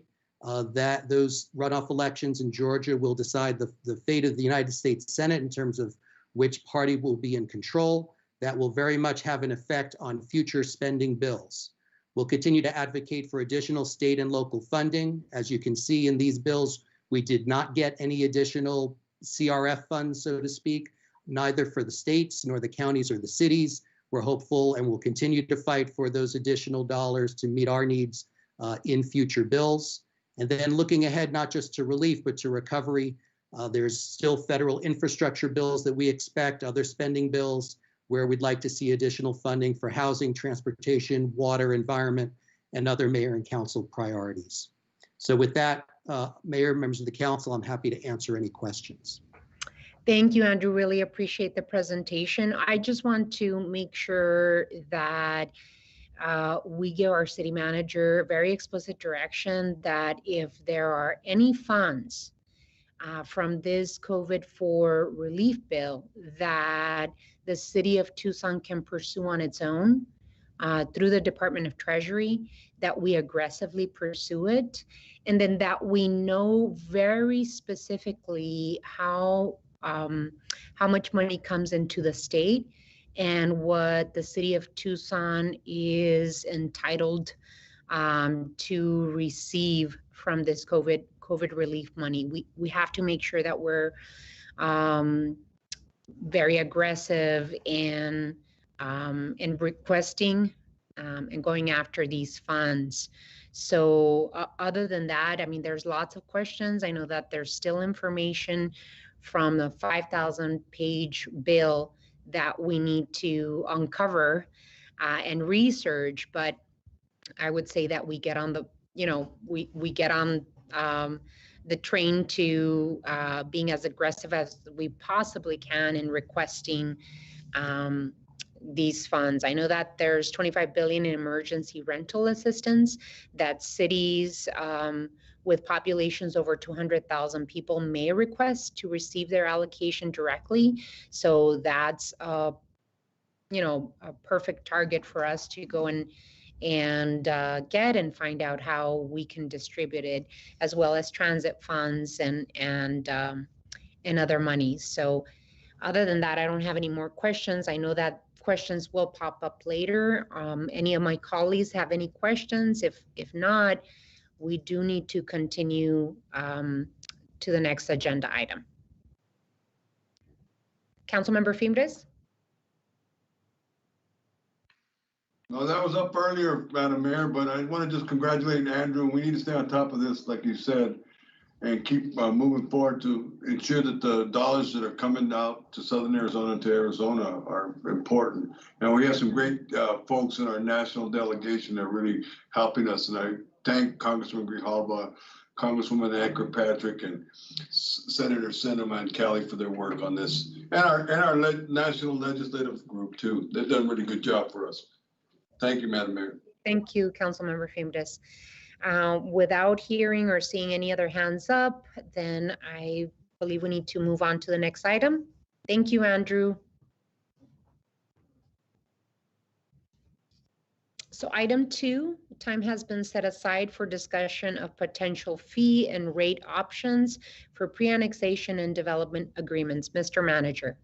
That those runoff elections in Georgia will decide the fate of the United States Senate in terms of which party will be in control. That will very much have an effect on future spending bills. We'll continue to advocate for additional state and local funding. As you can see in these bills, we did not get any additional CRF funds, so to speak, neither for the states nor the counties or the cities. We're hopeful and will continue to fight for those additional dollars to meet our needs in future bills. And then looking ahead, not just to relief, but to recovery, there's still federal infrastructure bills that we expect, other spending bills where we'd like to see additional funding for housing, transportation, water, environment, and other mayor and council priorities. So with that, Mayor, members of the council, I'm happy to answer any questions. Thank you, Andrew. Really appreciate the presentation. I just want to make sure that we give our city manager very explicit direction that if there are any funds from this COVID-4 relief bill that the city of Tucson can pursue on its own through the Department of Treasury, that we aggressively pursue it, and then that we know very specifically how much money comes into the state and what the city of Tucson is entitled to receive from this COVID relief money. We have to make sure that we're very aggressive in requesting and going after these funds. So other than that, I mean, there's lots of questions. I know that there's still information from the 5,000-page bill that we need to uncover and research, but I would say that we get on the, we get on the train to being as aggressive as we possibly can in requesting these funds. I know that there's $25 billion in emergency rental assistance that cities with populations over 200,000 people may request to receive their allocation directly. So that's a perfect target for us to go and get and find out how we can distribute it, as well as transit funds and other monies. So other than that, I don't have any more questions. I know that questions will pop up later. Any of my colleagues have any questions? If not, we do need to continue to the next agenda item. Councilmember Fimbres? No, that was up earlier, Madam Mayor, but I want to just congratulate Andrew. We need to stay on top of this, like you said, and keep moving forward to ensure that the dollars that are coming out to Southern Arizona and to Arizona are important. And we have some great folks in our national delegation that are really helping us. And I thank Congressman Grijalva, Congresswoman Kirkpatrick, and Senator Sinema and Kelly for their work on this, and our national legislative group too. They've done a really good job for us. Thank you, Madam Mayor. Thank you, Councilmember Fimbres. Without hearing or seeing any other hands up, then I believe we need to move on to the next item. Thank you, Andrew. So item 2, time has been set aside for discussion of potential fee and rate options for pre-annexation and development agreements. Mr. Manager.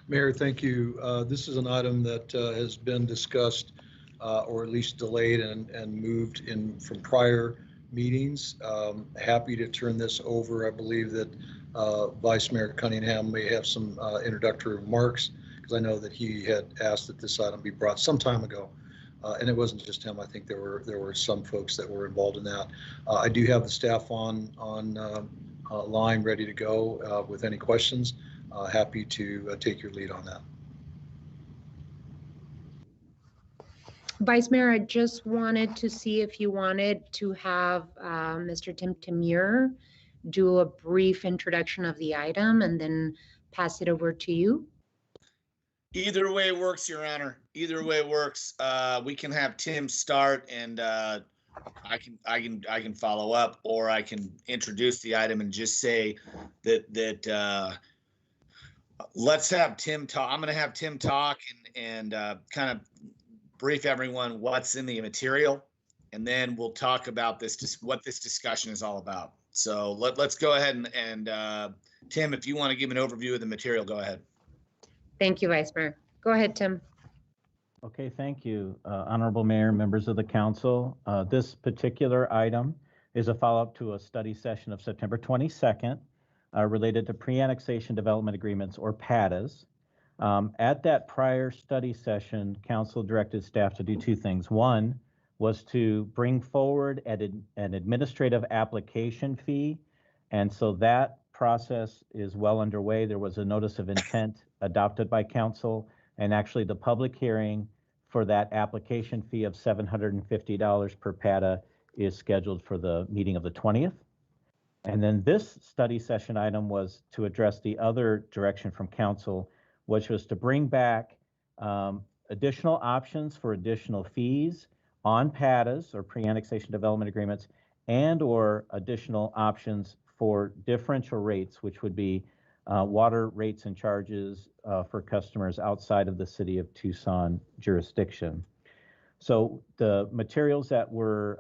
Mayor, thank you. This is an item that has been discussed or at least delayed and moved in from prior meetings. Happy to turn this over. I believe that Vice Mayor Cunningham may have some introductory remarks, because I know that he had asked that this item be brought some time ago. And it wasn't just him. I think there were some folks that were involved in that. I do have the staff on line ready to go with any questions. Happy to take your lead on that. Vice Mayor, I just wanted to see if you wanted to have Mr. Tim Tamir do a brief introduction of the item and then pass it over to you. Either way works, Your Honor. Either way works. We can have Tim start, and I can follow up, or I can introduce the item and just say that let's have Tim talk. I'm going to have Tim talk and kind of brief everyone what's in the material, and then we'll talk about what this discussion is all about. So let's go ahead and Tim, if you want to give an overview of the material, go ahead. Thank you, Vice Mayor. Go ahead, Tim. Okay, thank you, Honorable Mayor, members of the council. This particular item is a follow-up to a study session of September 22nd related to pre-annexation development agreements, or PADAs. At that prior study session, council directed staff to do two things. One was to bring forward an administrative application fee, and so that process is well underway. There was a notice of intent adopted by council, and actually the public hearing for that application fee of $750 per PADA is scheduled for the meeting of the 20th. And then this study session item was to address the other direction from council, which was to bring back additional options for additional fees on PADAs, or pre-annexation development agreements, and or additional options for differential rates, which would be water rates and charges for customers outside of the city of Tucson jurisdiction. So the materials that were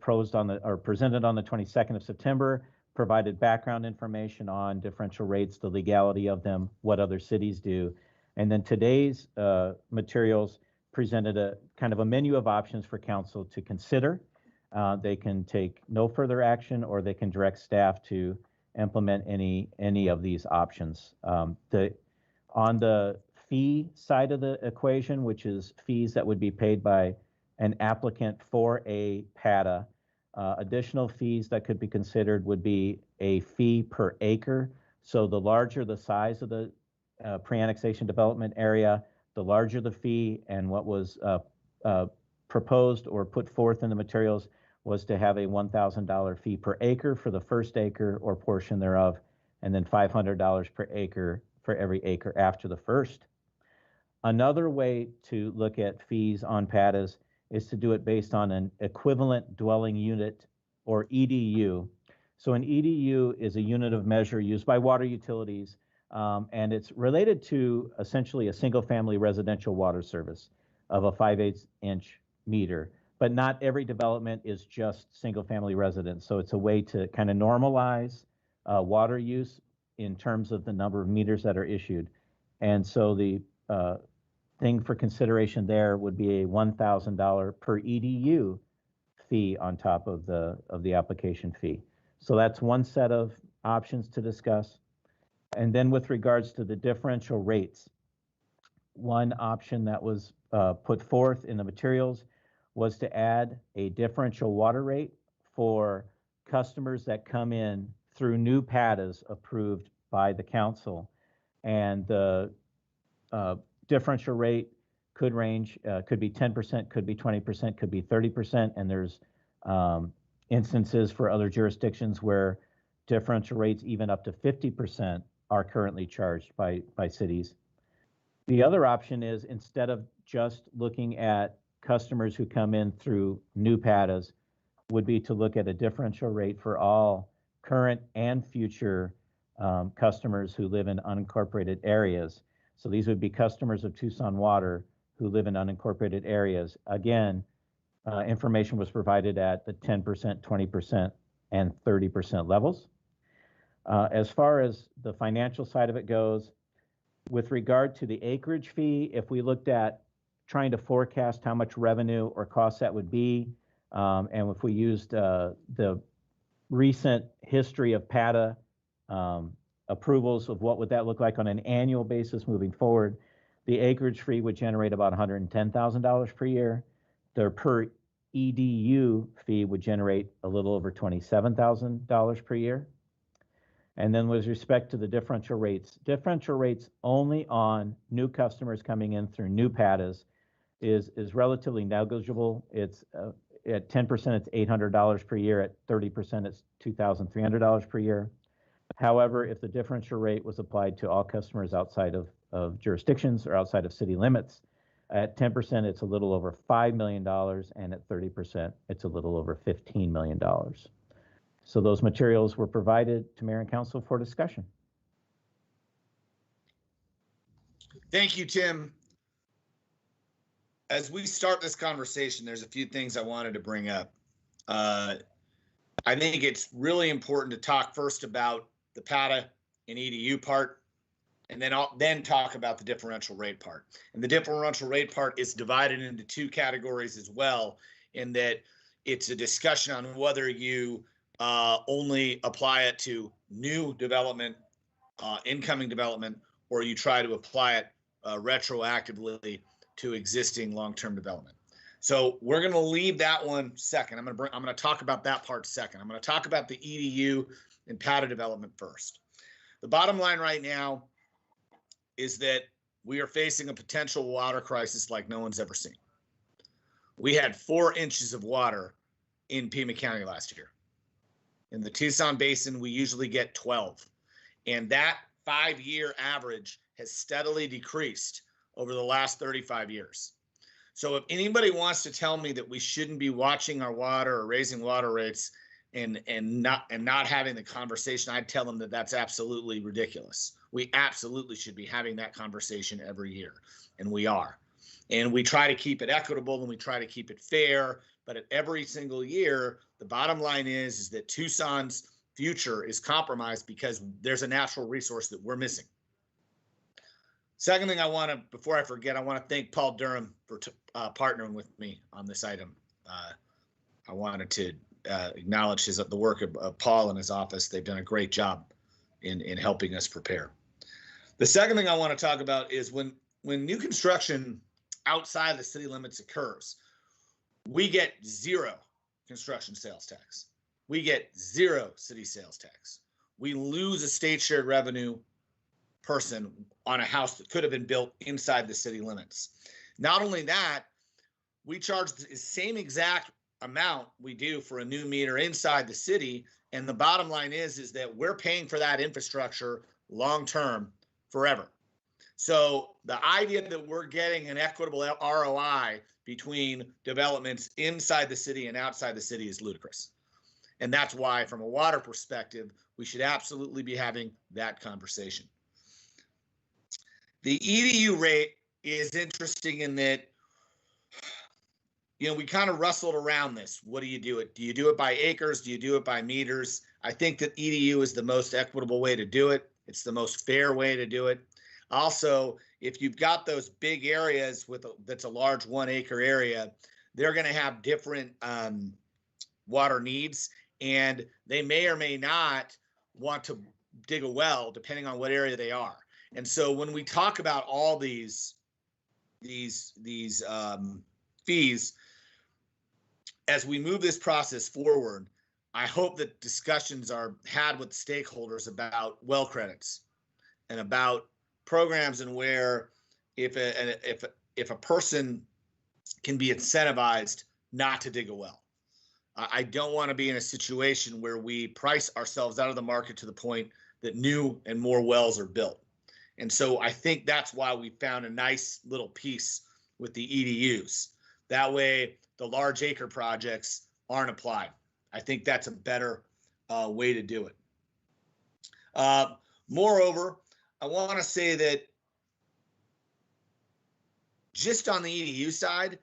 presented on the 22nd of September provided background information on differential rates, the legality of them, what other cities do. And then today's materials presented a kind of a menu of options for council to consider. They can take no further action, or they can direct staff to implement any of these options. On the fee side of the equation, which is fees that would be paid by an applicant for a PADA, additional fees that could be considered would be a fee per acre. So the larger the size of the pre-annexation development area, the larger the fee. And what was proposed or put forth in the materials was to have a $1,000 fee per acre for the first acre or portion thereof, and then $500 per acre for every acre after the first. Another way to look at fees on PADAs is to do it based on an equivalent dwelling unit, or EDU. So an EDU is a unit of measure used by water utilities, and it's related to essentially a single-family residential water service of a 5/8 inch meter. But not every development is just single-family residence. So it's a way to kind of normalize water use in terms of the number of meters that are issued. And so the thing for consideration there would be a $1,000 per EDU fee on top of the application fee. So that's one set of options to discuss. And then with regards to the differential rates, one option that was put forth in the materials was to add a differential water rate for customers that come in through new PADAs approved by the council. And the differential rate could range, could be 10%, could be 20%, could be 30%. And there's instances for other jurisdictions where differential rates even up to 50% are currently charged by cities. The other option is, instead of just looking at customers who come in through new PADAs, would be to look at a differential rate for all current and future customers who live in unincorporated areas. So these would be customers of Tucson Water who live in unincorporated areas. Again, information was provided at the 10%, 20%, and 30% levels. As far as the financial side of it goes, with regard to the acreage fee, if we looked at trying to forecast how much revenue or cost that would be, And if we used the recent history of PATA approvals of what would that look like on an annual basis moving forward, the acreage fee would generate about $110,000 per year. The per EDU fee would generate a little over $27,000 per year. And then with respect to the differential rates only on new customers coming in through new PATAs is relatively negligible. It's at 10%, it's $800 per year. At 30%, it's $2,300 per year. However, if the differential rate was applied to all customers outside of jurisdictions or outside of city limits, at 10%, it's a little over $5 million, and at 30%, it's a little over $15 million. So those materials were provided to Mayor and Council for discussion. Thank you, Tim. As we start this conversation, there's a few things I wanted to bring up. I think it's really important to talk first about the PATA and EDU part, and then I'll talk about the differential rate part. And the differential rate part is divided into two categories as well, in that it's a discussion on whether you only apply it to new development, incoming development, or you try to apply it retroactively to existing long-term development. So we're going to leave that one second. I'm going to talk about that part second. I'm going to talk about the EDU and PATA development first. The bottom line right now is that we are facing a potential water crisis like no one's ever seen. We had 4 inches of water in Pima County last year. In the Tucson Basin, we usually get 12. And that 5-year average has steadily decreased over the last 35 years. So if anybody wants to tell me that we shouldn't be watching our water or raising water rates and not having the conversation, I'd tell them that that's absolutely ridiculous. We absolutely should be having that conversation every year, and we are. And we try to keep it equitable and we try to keep it fair, but at every single year, the bottom line is that Tucson's future is compromised because there's a natural resource that we're missing. Second thing before I forget, I want to thank Paul Durham for partnering with me on this item. I wanted to acknowledge the work of Paul and his office. They've done a great job in helping us prepare. The second thing I want to talk about is when new construction outside the city limits occurs, we get 0 construction sales tax. We get 0 city sales tax. We lose a state shared revenue person on a house that could have been built inside the city limits. Not only that, we charge the same exact amount we do for a new meter inside the city. And the bottom line is that we're paying for that infrastructure long-term forever. So the idea that we're getting an equitable ROI between developments inside the city and outside the city is ludicrous. And that's why, from a water perspective, we should absolutely be having that conversation. The EDU rate is interesting in that, we kind of wrestled around this. What do you do it? Do you do it by acres? Do you do it by meters? I think that EDU is the most equitable way to do it. It's the most fair way to do it. Also, if you've got those big areas that's a large 1-acre area, they're going to have different water needs, and they may or may not want to dig a well depending on what area they are. And so when we talk about all these fees, as we move this process forward, I hope that discussions are had with stakeholders about well credits and about programs and where if a person can be incentivized not to dig a well. I don't want to be in a situation where we price ourselves out of the market to the point that new and more wells are built. And so I think that's why we found a nice little piece with the EDUs. That way, the large acre projects aren't applied. I think that's a better way to do it. Moreover, I want to say that just on the EDU side,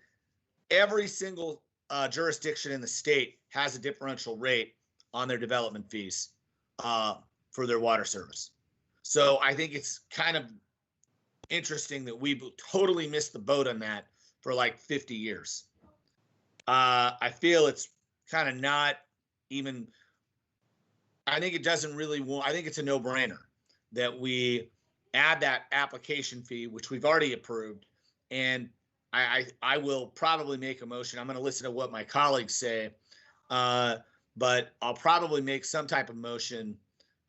every single jurisdiction in the state has a differential rate on their development fees for their water service. So I think it's kind of interesting that we totally missed the boat on that for like 50 years. I feel it's kind of not even, I think it doesn't really want, I think it's a no-brainer that we add that application fee, which we've already approved. And I will probably make a motion. I'm going to listen to what my colleagues say, but I'll probably make some type of motion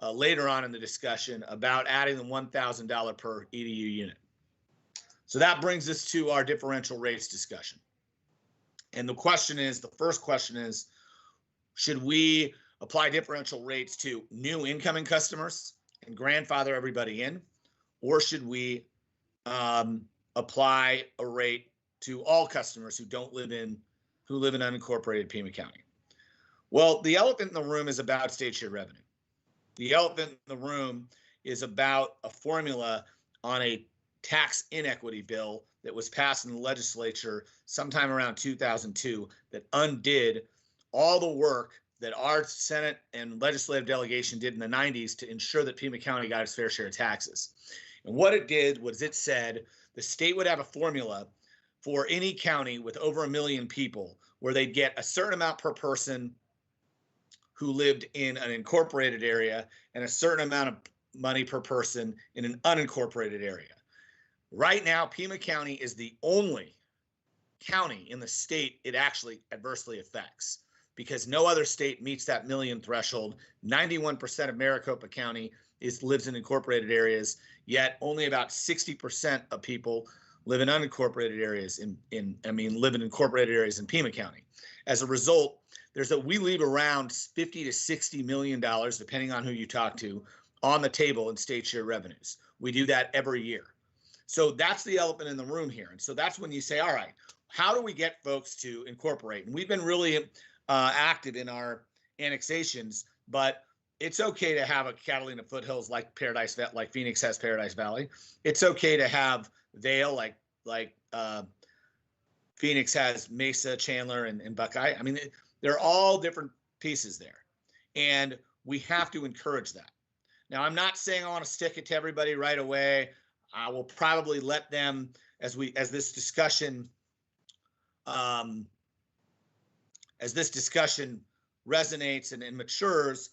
later on in the discussion about adding the $1,000 per EDU unit. So that brings us to our differential rates discussion. And the question is, the first question is, should we apply differential rates to new incoming customers and grandfather everybody in, or should we apply a rate to all customers who live in unincorporated Pima County? Well, the elephant in the room is about state share revenue. The elephant in the room is about a formula on a tax inequity bill that was passed in the legislature sometime around 2002 that undid all the work that our Senate and legislative delegation did in the 90s to ensure that Pima County got its fair share of taxes. And what it did was it said the state would have a formula for any county with over 1 million people where they'd get a certain amount per person who lived in an incorporated area and a certain amount of money per person in an unincorporated area. Right now, Pima County is the only county in the state it actually adversely affects because no other state meets that million threshold. 91% of Maricopa County lives in incorporated areas, yet only about 60% of people live in unincorporated areas live in incorporated areas in Pima County. As a result, we leave around $50 to $60 million, depending on who you talk to, on the table in state share revenues. We do that every year. So that's the elephant in the room here. And so that's when you say, all right, how do we get folks to incorporate? And we've been really active in our annexations, but it's okay to have a Catalina Foothills like Phoenix has Paradise Valley. It's okay to have Vail like Phoenix has Mesa, Chandler, and Buckeye. I mean, they're all different pieces there, and we have to encourage that. Now, I'm not saying I want to stick it to everybody right away. I will probably let them, as this discussion resonates and matures,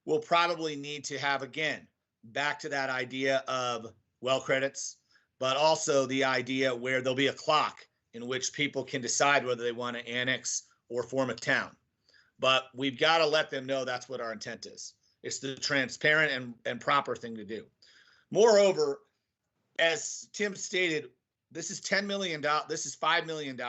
we'll probably need to have, again, back to that idea of well credits, but also the idea where there'll be a clock in which people can decide whether they want to annex or form a town. But we've got to let them know that's what our intent is. It's the transparent and proper thing to do. Moreover, as Tim stated, this is $10 million. This is $5 million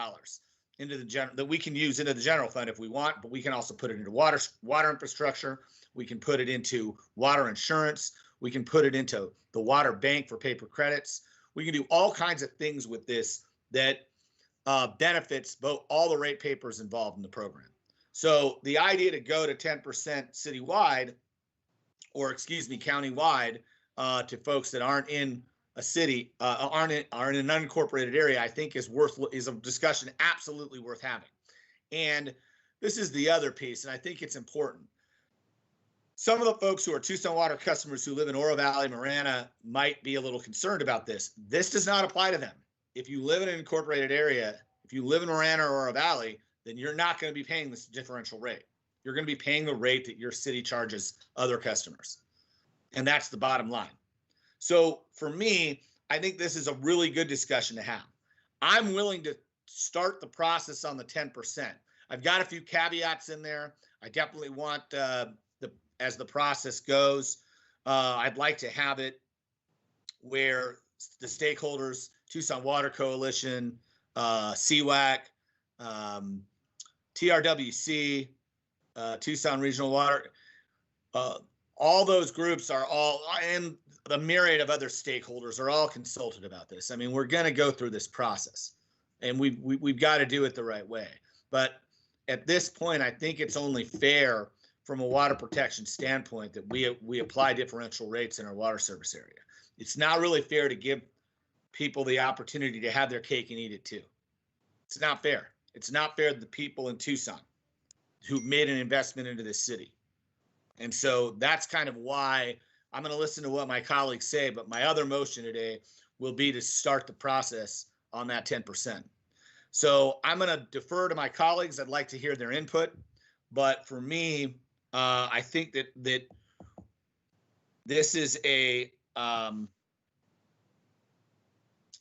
into the that we can use into the general fund if we want, but we can also put it into water infrastructure. We can put it into water insurance. We can put it into the water bank for paper credits. We can do all kinds of things with this that benefits all the rate papers involved in the program. So the idea to go to 10% citywide, or excuse me, countywide, to folks that aren't in a city, aren't in an unincorporated area, I think is a discussion absolutely worth having. And this is the other piece, and I think it's important. Some of the folks who are Tucson Water customers who live in Oro Valley, Marana, might be a little concerned about this. This does not apply to them. If you live in an incorporated area, if you live in Marana or Oro Valley, then you're not going to be paying this differential rate. You're going to be paying the rate that your city charges other customers. And that's the bottom line. So for me, I think this is a really good discussion to have. I'm willing to start the process on the 10%. I've got a few caveats in there. I definitely want, as the process goes, I'd like to have it where the stakeholders, Tucson Water Coalition, CWAC, TRWC, Tucson Regional Water, all those groups are all, and the myriad of other stakeholders are all consulted about this. I mean, we're going to go through this process, and we've got to do it the right way. But at this point, I think it's only fair from a water protection standpoint that we apply differential rates in our water service area. It's not really fair to give people the opportunity to have their cake and eat it too. It's not fair. It's not fair to the people in Tucson who've made an investment into this city. And so that's kind of why I'm going to listen to what my colleagues say, but my other motion today will be to start the process on that 10%. So I'm going to defer to my colleagues. I'd like to hear their input. But for me, I think that this is a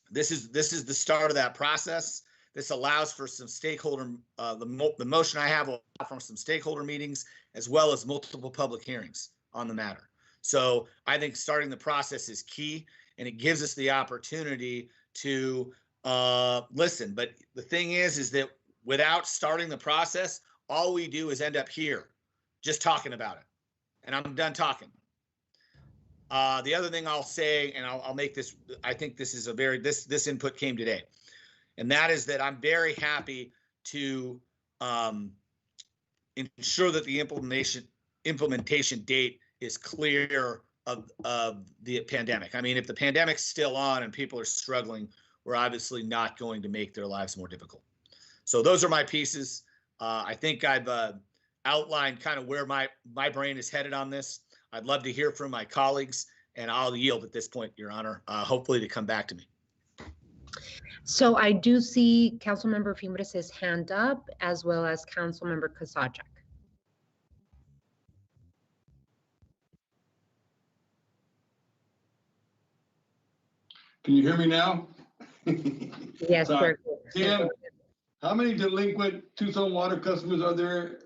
this is the start of that process. This allows for some stakeholder, the motion I have will allow for some stakeholder meetings as well as multiple public hearings on the matter. So I think starting the process is key, and it gives us the opportunity to listen. But the thing is that without starting the process, all we do is end up here just talking about it. And I'm done talking. The other thing I'll say, and I'll make this, I think this is a very, this input came today. And that is that I'm very happy to ensure that the implementation date is clear of the pandemic. I mean, if the pandemic's still on and people are struggling, we're obviously not going to make their lives more difficult. So those are my pieces. I think I've outlined kind of where my brain is headed on this. I'd love to hear from my colleagues, and I'll yield at this point, Your Honor, hopefully to come back to me. So I do see Councilmember Fimbres' hand up, as well as Councilmember Kasajak. Can you hear me now? Yes, Sorry. sir. Tim, how many delinquent Tucson water customers are there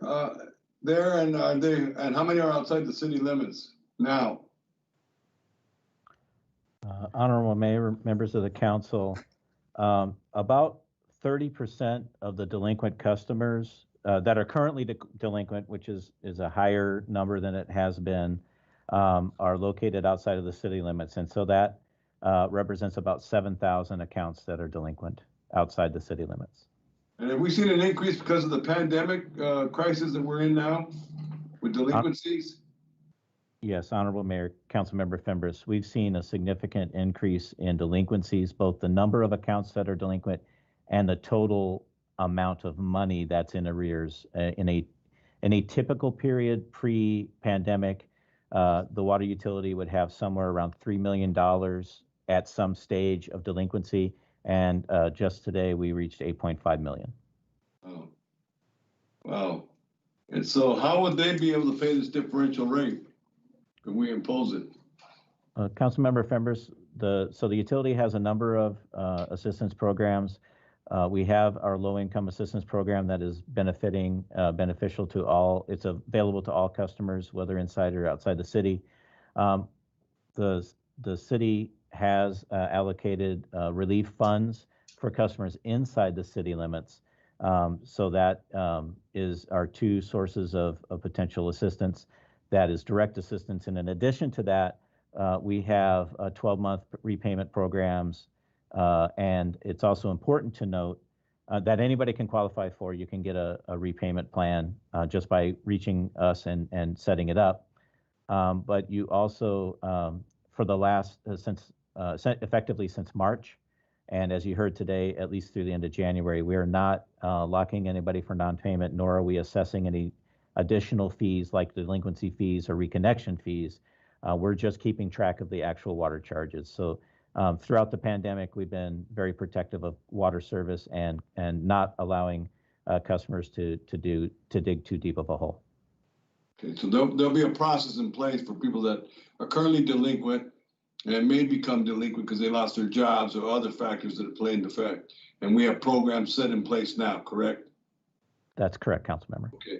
and how many are outside the city limits now? Honorable Mayor, members of the council, about 30% of the delinquent customers that are currently delinquent, which is a higher number than it has been, are located outside of the city limits. And so that represents about 7,000 accounts that are delinquent outside the city limits. And have we seen an increase because of the pandemic crisis that we're in now with delinquencies? Yes, Honorable Mayor, Councilmember Fimbres, we've seen a significant increase in delinquencies, both the number of accounts that are delinquent and the total amount of money that's in arrears. In a typical period pre-pandemic, the water utility would have somewhere around $3 million at some stage of delinquency, and just today we reached 8.5 million. Oh, wow. And so how would they be able to pay this differential rate? Can we impose it? Councilmember Fimbres, so the utility has a number of assistance programs. We have our low-income assistance program that is beneficial to all. It's available to all customers, whether inside or outside the city. The city has allocated relief funds for customers inside the city limits. So that is our two sources of potential assistance. That is direct assistance. And in addition to that, we have 12-month repayment programs. And it's also important to note that anybody can qualify for. You can get a repayment plan just by reaching us and setting it up. But you also, for the last, effectively since March, and as you heard today, at least through the end of January, we are not locking anybody for non-payment, nor are we assessing any additional fees like delinquency fees or reconnection fees. We're just keeping track of the actual water charges. So throughout the pandemic, we've been very protective of water service and not allowing customers to dig too deep of a hole. Okay, so there'll be a process in place for people that are currently delinquent and may become delinquent because they lost their jobs or other factors that play into effect. And we have programs set in place now, correct? That's correct, Councilmember. Okay.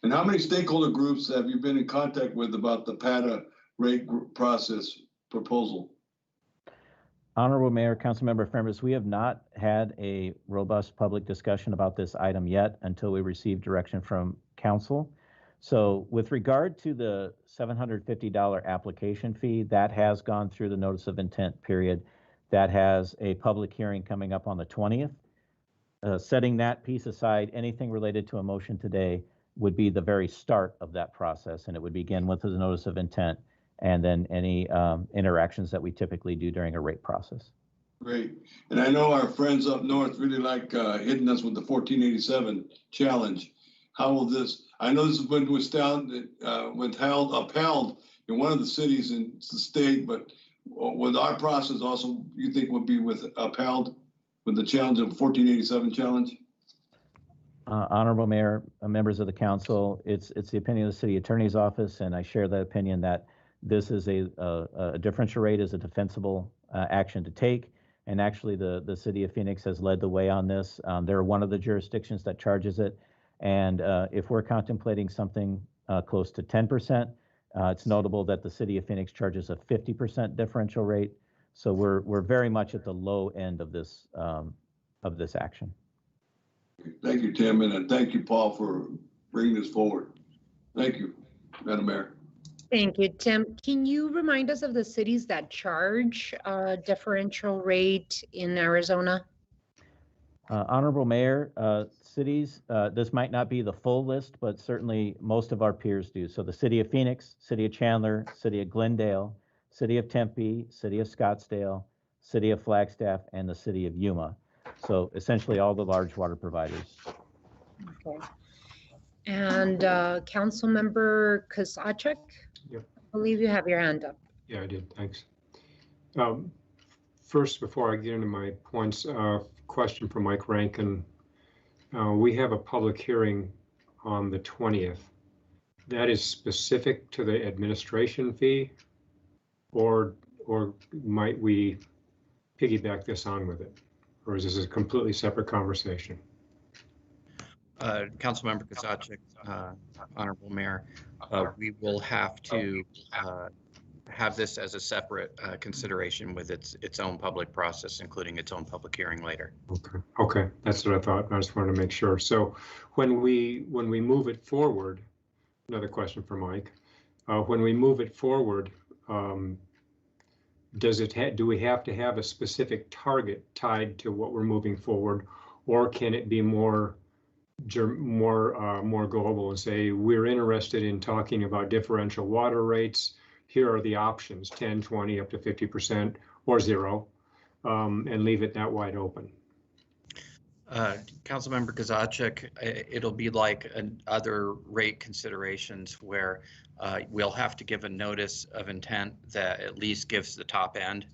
And how many stakeholder groups have you been in contact with about the PATA rate process proposal? Honorable Mayor, Councilmember Fimbres, we have not had a robust public discussion about this item yet until we receive direction from council. So with regard to the $750 application fee, that has gone through the notice of intent period. That has a public hearing coming up on the 20th. Setting that piece aside, anything related to a motion today would be the very start of that process, and it would begin with the notice of intent and then any interactions that we typically do during a rate process. Great. And I know our friends up north really like hitting us with the 1487 challenge. How will this, I know this has been upheld in one of the cities in the state, but with our process also, you think would be upheld with the challenge of 1487 challenge? Honorable Mayor, members of the council, it's the opinion of the city attorney's office, and I share that opinion that this is a differential rate is a defensible action to take. And actually, the city of Phoenix has led the way on this. They're one of the jurisdictions that charges it. And if we're contemplating something close to 10%, it's notable that the city of Phoenix charges a 50% differential rate. So we're very much at the low end of this action. Thank you, Tim, and thank you, Paul, for bringing this forward. Thank you, Madam Mayor. Thank you, Tim. Can you remind us of the cities that charge a differential rate in Arizona? Honorable Mayor, cities, this might not be the full list, but certainly most of our peers do. So the city of Phoenix, city of Chandler, city of Glendale, city of Tempe, city of Scottsdale, city of Flagstaff, and the city of Yuma. So essentially all the large water providers. Okay. And Councilmember Kozachik, Yep. I believe you have your hand up. Yeah, I did. Thanks. First, before I get into my points, question for Mike Rankin. We have a public hearing on the 20th. That is specific to the administration fee, or might we piggyback this on with it? Or is this a completely separate conversation? Councilmember Kozachik, Honorable Mayor, we will have to have this as a separate consideration with its own public process, including its own public hearing later. Okay, that's what I thought. I just wanted to make sure. So when we move it forward, another question for Mike. When we move it forward, do we have to have a specific target tied to what we're moving forward, or can it be more global and say we're interested in talking about differential water rates? Here are the options: 10, 20, up to 50%, or 0, and leave it that wide open. Councilmember Kozachik, it'll be like other rate considerations where we'll have to give a notice of intent that at least gives the top end,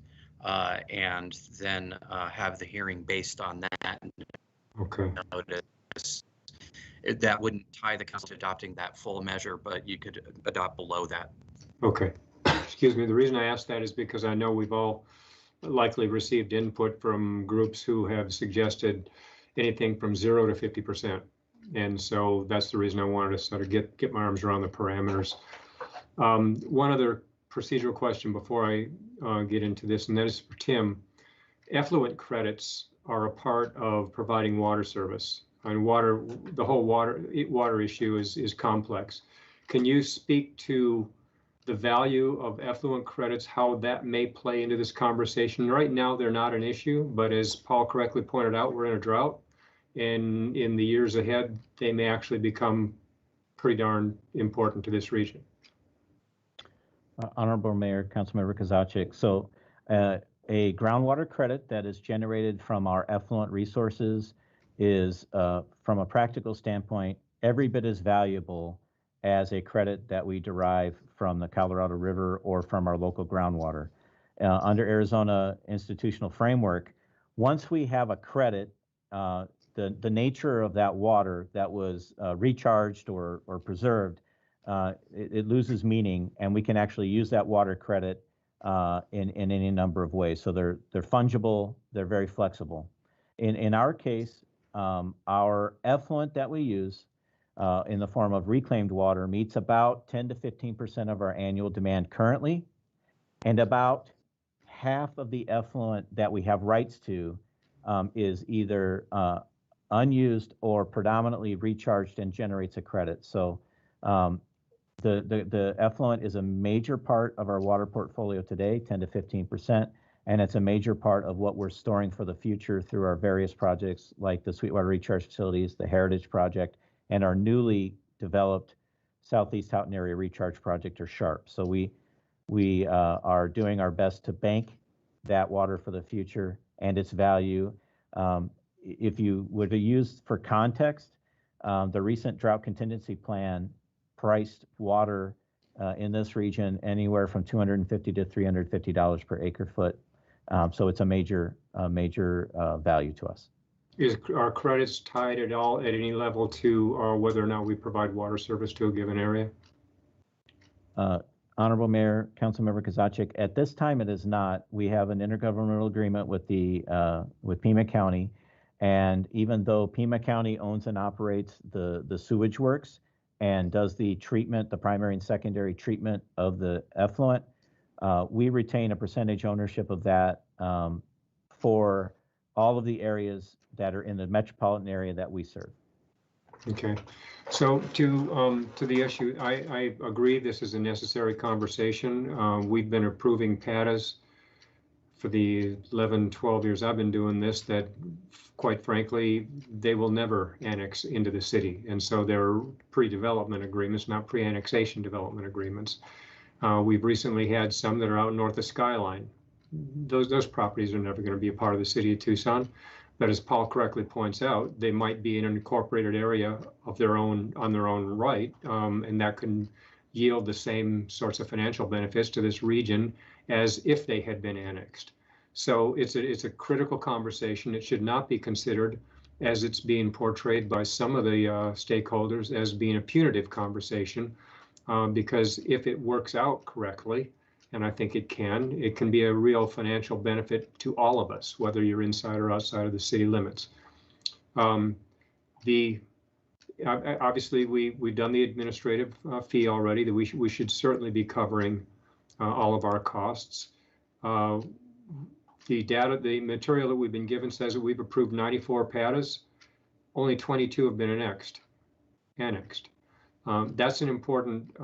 and then have the hearing based on that. Okay. Notice. That wouldn't tie the council to adopting that full measure, but you could adopt below that. Okay. Excuse me. The reason I asked that is because I know we've all likely received input from groups who have suggested anything from 0 to 50%. And so that's the reason I wanted to sort of get my arms around the parameters. One other procedural question before I get into this, and that is for Tim. Effluent credits are a part of providing water service. And the whole water issue is complex. Can you speak to the value of effluent credits, how that may play into this conversation? Right now, they're not an issue, but as Paul correctly pointed out, we're in a drought. And in the years ahead, they may actually become pretty darn important to this region. Honorable Mayor, Councilmember Kozachik. So a groundwater credit that is generated from our effluent resources is, from a practical standpoint, every bit as valuable as a credit that we derive from the Colorado River or from our local groundwater. Under Arizona institutional framework, once we have a credit, the nature of that water that was recharged or preserved, it loses meaning, and we can actually use that water credit in any number of ways. So they're fungible, they're very flexible. In our case, our effluent that we use in the form of reclaimed water meets about 10 to 15% of our annual demand currently, and about half of the effluent that we have rights to is either unused or predominantly recharged and generates a credit. So the effluent is a major part of our water portfolio today, 10 to 15%, and it's a major part of what we're storing for the future through our various projects like the Sweetwater Recharge Facilities, the Heritage Project, and our newly developed Southeast Houghton Area Recharge Project, or SHARP. So we are doing our best to bank that water for the future and its value. If you were to use for context, the recent drought contingency plan priced water in this region anywhere from $250 to $350 per acre foot. So it's a major value to us. Are credits tied at all at any level to whether or not we provide water service to a given area? Honorable Mayor, Councilmember Kozaczek, at this time it is not. We have an intergovernmental agreement with Pima County, and even though Pima County owns and operates the sewage works and does the treatment, the primary and secondary treatment of the effluent, we retain a percentage ownership of that for all of the areas that are in the metropolitan area that we serve. Okay, so to the issue, I agree this is a necessary conversation. We've been approving PATAs for the 11, 12 years I've been doing this, that quite frankly, they will never annex into the city. And so they're pre-development agreements, not pre-annexation development agreements. We've recently had some that are out north of Skyline. Those properties are never going to be a part of the city of Tucson. But as Paul correctly points out, they might be in an incorporated area of their own, on their own right, and that can yield the same sorts of financial benefits to this region as if they had been annexed. So it's a critical conversation. It should not be considered, as it's being portrayed by some of the stakeholders, as being a punitive conversation, because if it works out correctly, and I think it can be a real financial benefit to all of us, whether you're inside or outside of the city limits. Obviously, we've done the administrative fee already, that we should certainly be covering all of our costs. The material that we've been given says that we've approved 94 PATAs. Only 22 have been annexed. That's an important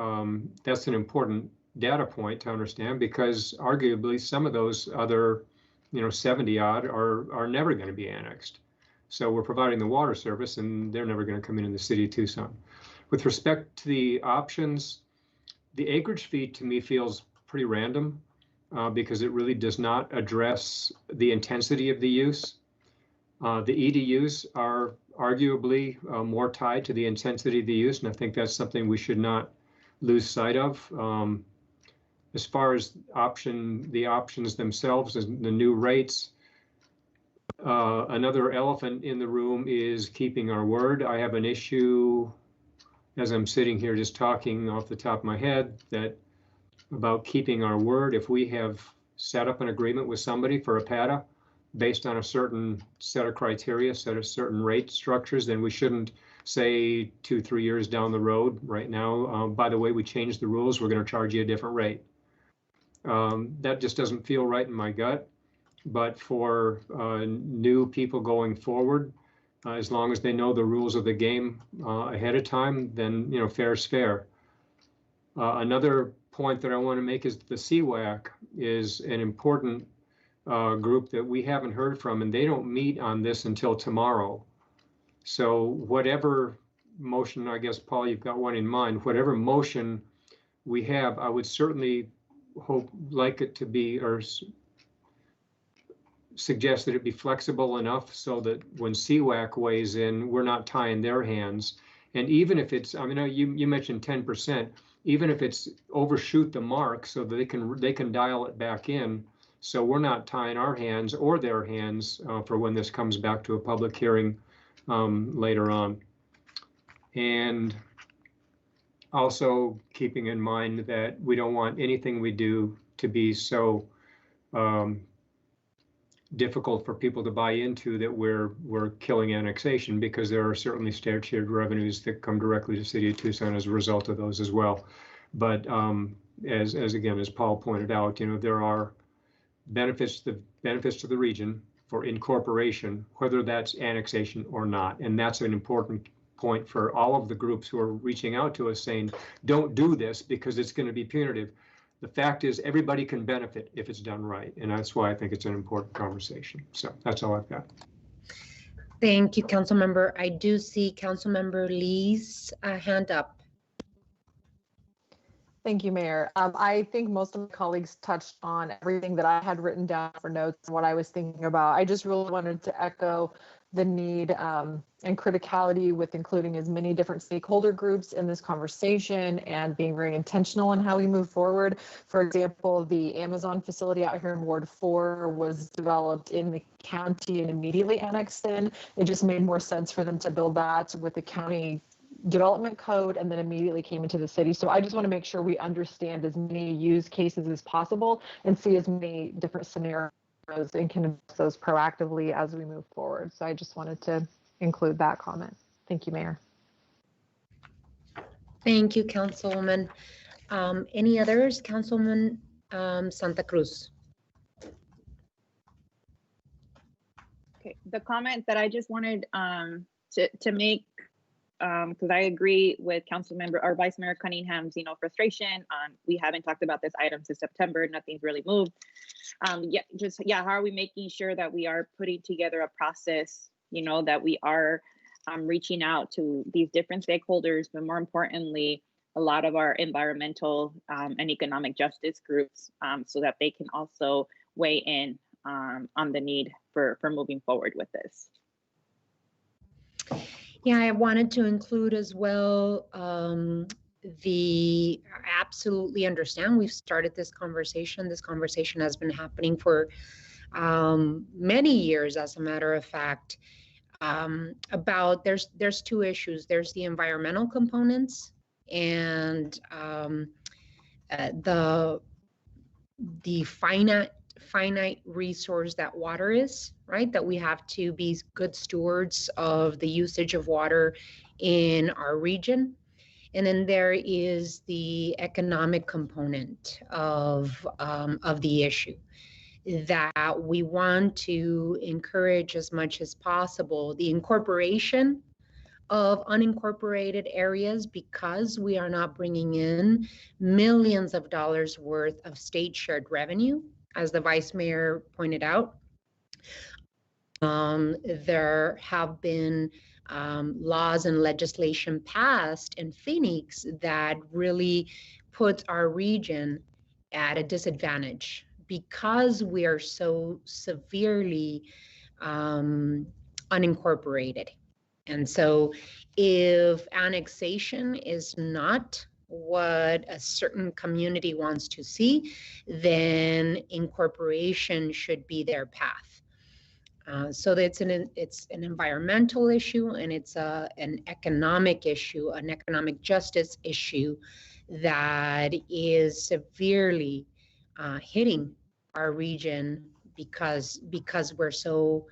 data point to understand, because arguably some of those other 70 odd are never going to be annexed. So we're providing the water service and they're never going to come into the city of Tucson. With respect to the options, the acreage fee to me feels pretty random because it really does not address the intensity of the use. The EDUs are arguably more tied to the intensity of the use, and I think that's something we should not lose sight of. As far as the options themselves and the new rates, another elephant in the room is keeping our word. I have an issue, as I'm sitting here just talking off the top of my head, that about keeping our word. If we have set up an agreement with somebody for a PATA based on a certain set of criteria, set of certain rate structures, then we shouldn't say 2-3 years down the road right now, by the way, we changed the rules, we're going to charge you a different rate. That just doesn't feel right in my gut. But for new people going forward, as long as they know the rules of the game ahead of time, then fair is fair. Another point that I want to make is the CWAC is an important group that we haven't heard from, and they don't meet on this until tomorrow. So whatever motion, I guess, Paul, you've got one in mind, whatever motion we have, I would certainly like it to be, or suggest that it be flexible enough so that when CWAC weighs in, we're not tying their hands. And even if it's, I mean, you mentioned 10%, even if it's overshoot the mark so that they can dial it back in, so we're not tying our hands or their hands for when this comes back to a public hearing later on. And also keeping in mind that we don't want anything we do to be so difficult for people to buy into that we're killing annexation, because there are certainly shared revenues that come directly to the city of Tucson as a result of those as well. But as Paul pointed out, there are benefits to the region for incorporation, whether that's annexation or not. And that's an important point for all of the groups who are reaching out to us saying, don't do this because it's going to be punitive. The fact is everybody can benefit if it's done right. And that's why I think it's an important conversation. So that's all I've got. Thank you, Councilmember. I do see Councilmember Lee's hand up. Thank you, Mayor. I think most of my colleagues touched on everything that I had written down for notes and what I was thinking about. I just really wanted to echo the need and criticality with including as many different stakeholder groups in this conversation and being very intentional in how we move forward. For example, the Amazon facility out here in Ward 4 was developed in the county and immediately annexed in. It just made more sense for them to build that with the county development code and then immediately came into the city. So I just want to make sure we understand as many use cases as possible and see as many different scenarios and can address those proactively as we move forward. So I just wanted to include that comment. Thank you, Mayor. Thank you, Councilwoman. Any others? Councilwoman Santa Cruz. Okay, the comment that I just wanted to make, because I agree with Councilmember or Vice Mayor Cunningham's, frustration. We haven't talked about this item since September. Nothing's really moved. How are we making sure that we are putting together a process, that we are reaching out to these different stakeholders, but more importantly, a lot of our environmental and economic justice groups, so that they can also weigh in on the need for moving forward with this. Yeah, I wanted to include as well I absolutely understand we've started this conversation. This conversation has been happening for many years, as a matter of fact, about there's two issues. There's the environmental components and the finite resource that water is, right? That we have to be good stewards of the usage of water in our region. And then there is the economic component of the issue, that we want to encourage as much as possible the incorporation of unincorporated areas, because we are not bringing in millions of dollars worth of state shared revenue, as the Vice Mayor pointed out. There have been laws and legislation passed in Phoenix that really put our region at a disadvantage because we are so severely unincorporated. And so if annexation is not what a certain community wants to see, then incorporation should be their path. So it's an environmental issue, and it's an economic issue, an economic justice issue that is severely hitting our region because we're so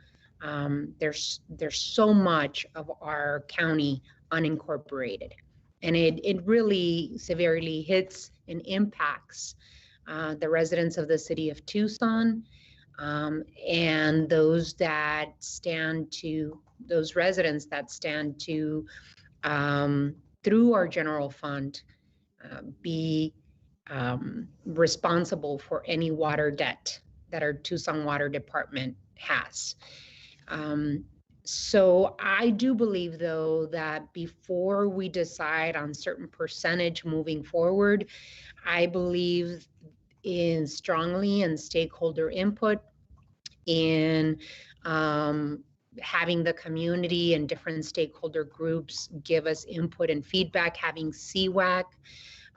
there's so much of our county unincorporated, and it really severely hits and impacts the residents of the city of Tucson, and those residents that stand to through our general fund be responsible for any water debt that our Tucson Water Department has. So I do believe, though, that before we decide on certain percentage moving forward, I believe strongly in stakeholder input, in having the community and different stakeholder groups give us input and feedback, having CWAC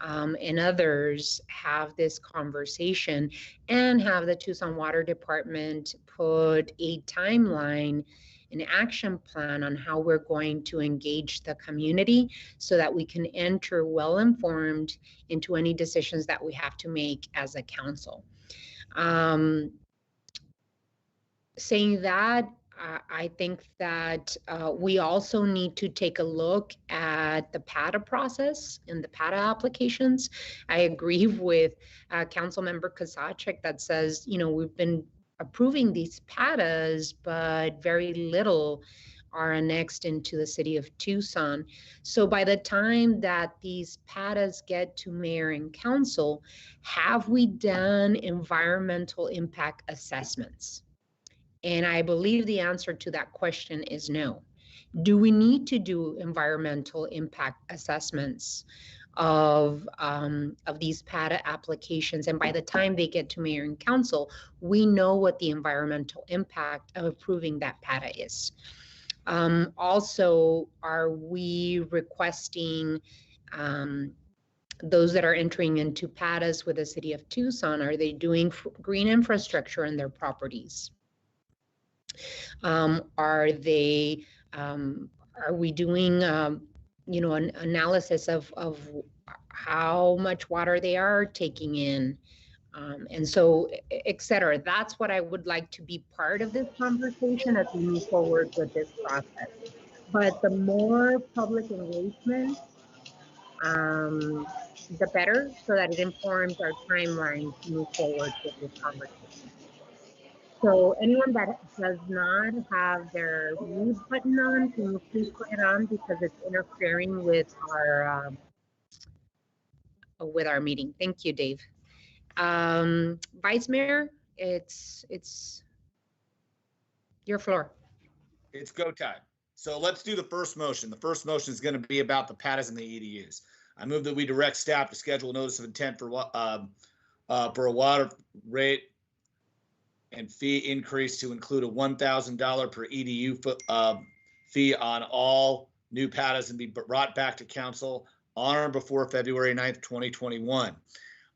and others have this conversation, and have the Tucson Water Department put a timeline, an action plan on how we're going to engage the community so that we can enter well-informed into any decisions that we have to make as a council. Saying that, I think that we also need to take a look at the PATA process and the PATA applications. I agree with Councilmember Kozachik that says, we've been approving these PATAs, but very little are annexed into the city of Tucson. So by the time that these PATAs get to mayor and council, have we done environmental impact assessments? And I believe the answer to that question is no. Do we need to do environmental impact assessments of these PATA applications? And by the time they get to mayor and council, we know what the environmental impact of approving that PATA is. Also, are we requesting those that are entering into PADAs with the city of Tucson, are they doing green infrastructure in their properties? Are they, are we doing, you know, an analysis of how much water they are taking in? And so, et cetera. That's what I would like to be part of this conversation as we move forward with this process. But the more public engagement, the better, so that it informs our timeline to move forward with this conversation. So anyone that does not have their mute button on, can you please put it on, because it's interfering with our meeting. Thank you, Dave. Vice Mayor, it's your floor. It's go time. So let's do the first motion. The first motion is going to be about the PADAs and the EDUs. I move that we direct staff to schedule a notice of intent for a water rate and fee increase to include a $1,000 per EDU fee on all new PADAs and be brought back to council on or before February 9th, 2021.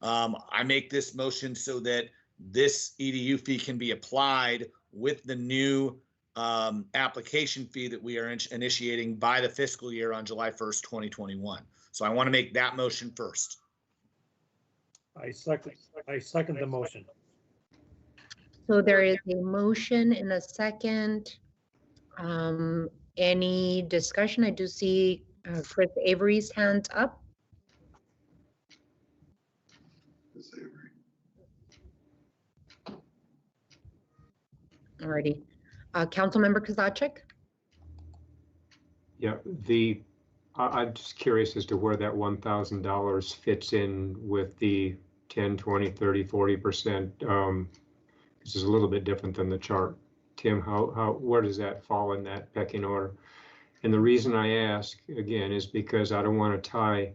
I make this motion so that this EDU fee can be applied with the new application fee that we are initiating by the fiscal year on July 1st, 2021. So I want to make that motion first. I second the motion. So there is a motion and a second. Any discussion? I do see Chris Avery's hand up. Alrighty. Councilmember Kozachik? Yeah, I'm just curious as to where that $1,000 fits in with the 10, 20, 30, 40%. This is a little bit different than the chart. Tim, where does that fall in that pecking order? And the reason I ask, again, is because I don't want to tie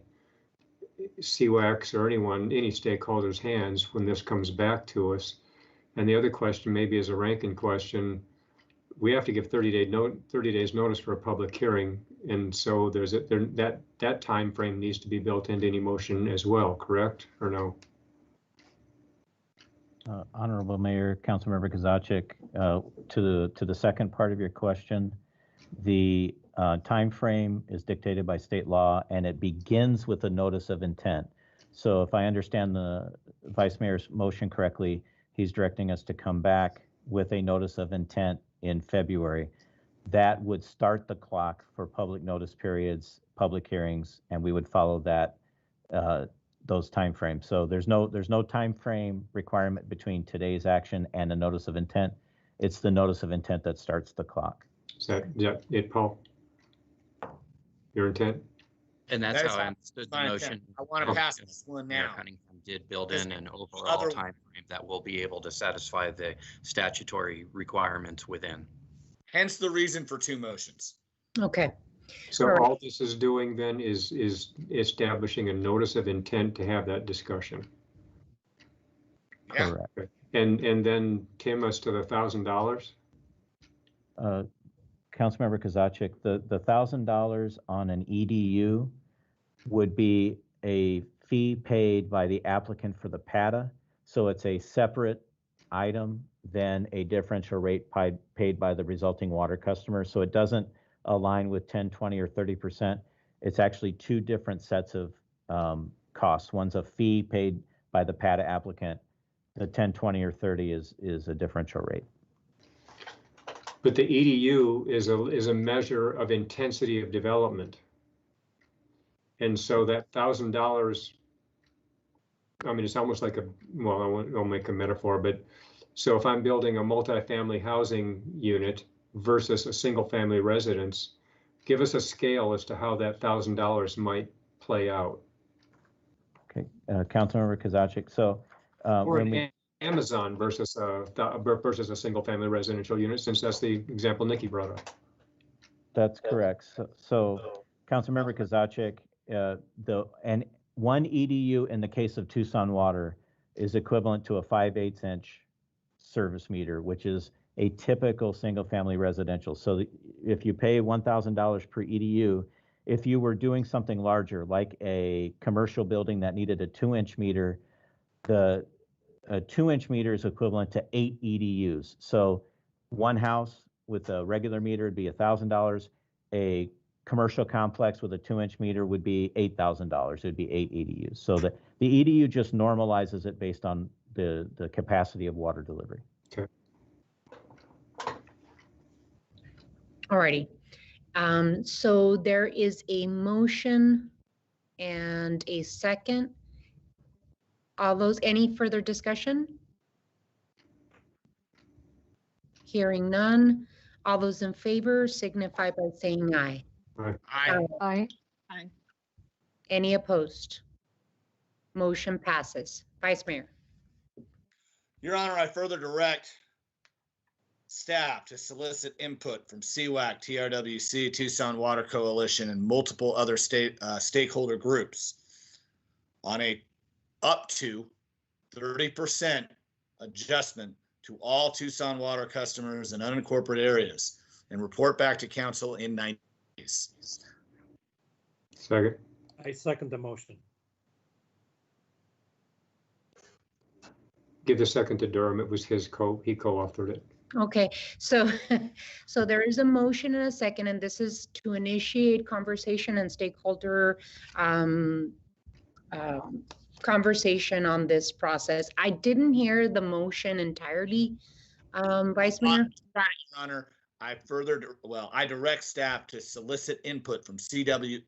CWAC's or any stakeholders' hands when this comes back to us. And the other question maybe is a ranking question. We have to give 30 days notice for a public hearing, and so that time frame needs to be built into any motion as well, correct or no? Honorable Mayor, Councilmember Kozachik, to the second part of your question, the time frame is dictated by state law, and it begins with a notice of intent. So if I understand the Vice Mayor's motion correctly, he's directing us to come back with a notice of intent in February. That would start the clock for public notice periods, public hearings, and we would follow that those timeframes. So there's no time frame requirement between today's action and a notice of intent. It's the notice of intent that starts the clock. Is that it, Paul? Your intent? And that's how I understood the motion. I want to pass this one now. Mayor Cunningham did build in an overall time frame that will be able to satisfy the statutory requirements within. Hence the reason for two motions. Okay. So all this is doing then is establishing a notice of intent to have that discussion. Yeah. Correct. And then Tim, as to the $1,000. Councilmember Kozachik, the $1,000 on an EDU would be a fee paid by the applicant for the PADA. So it's a separate item than a differential rate paid by the resulting water customer. So it doesn't align with 10, 20, or 30%. It's actually two different sets of costs. One's a fee paid by the PADA applicant. The 10, 20, or 30 is a differential rate. But the EDU is a measure of intensity of development. And so that $1,000, I mean, it's almost like I'll make a metaphor, but so if I'm building a multifamily housing unit versus a single family residence, give us a scale as to how that $1,000 might play out. Okay, Councilmember Kozachik. So or Amazon versus a single family residential unit, since that's the example Nikki brought up. That's correct. So Councilmember Kozachik, and one EDU in the case of Tucson Water is equivalent to a 5/8 inch service meter, which is a typical single-family residential. So if you pay $1,000 per EDU, if you were doing something larger, like a commercial building that needed a 2-inch meter, the 2-inch meter is equivalent to 8 EDUs. So one house with a regular meter would be $1,000. A commercial complex with a 2-inch meter would be $8,000. It would be 8 EDUs. So the EDU just normalizes it based on the capacity of water delivery. Okay. Alrighty. So there is a motion and a second. All those, any further discussion? Hearing none. All those in favor signify by saying aye. Aye. Aye. Aye. Any opposed? Motion passes. Vice Mayor. Your Honor, I further direct staff to solicit input from CWAC, TRWC, Tucson Water Coalition, and multiple other stakeholder groups on a up to 30% adjustment to all Tucson water customers in unincorporated areas and report back to council in 90 days. Second. I second the motion. Give the second to Durham. It was his he co-authored it. Okay, so so there is a motion and a second, and this is to initiate conversation and stakeholder conversation on this process. I didn't hear the motion entirely, Vice Mayor. Your Honor, I direct staff to solicit input from CWAC,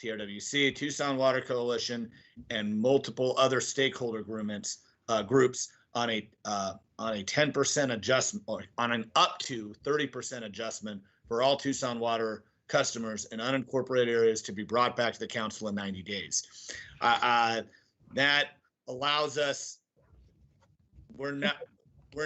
TRWC, Tucson Water Coalition, and multiple other stakeholder groups on a 10% adjustment, or on an up to 30% adjustment for all Tucson water customers in unincorporated areas to be brought back to the council in 90 days. That allows us. We're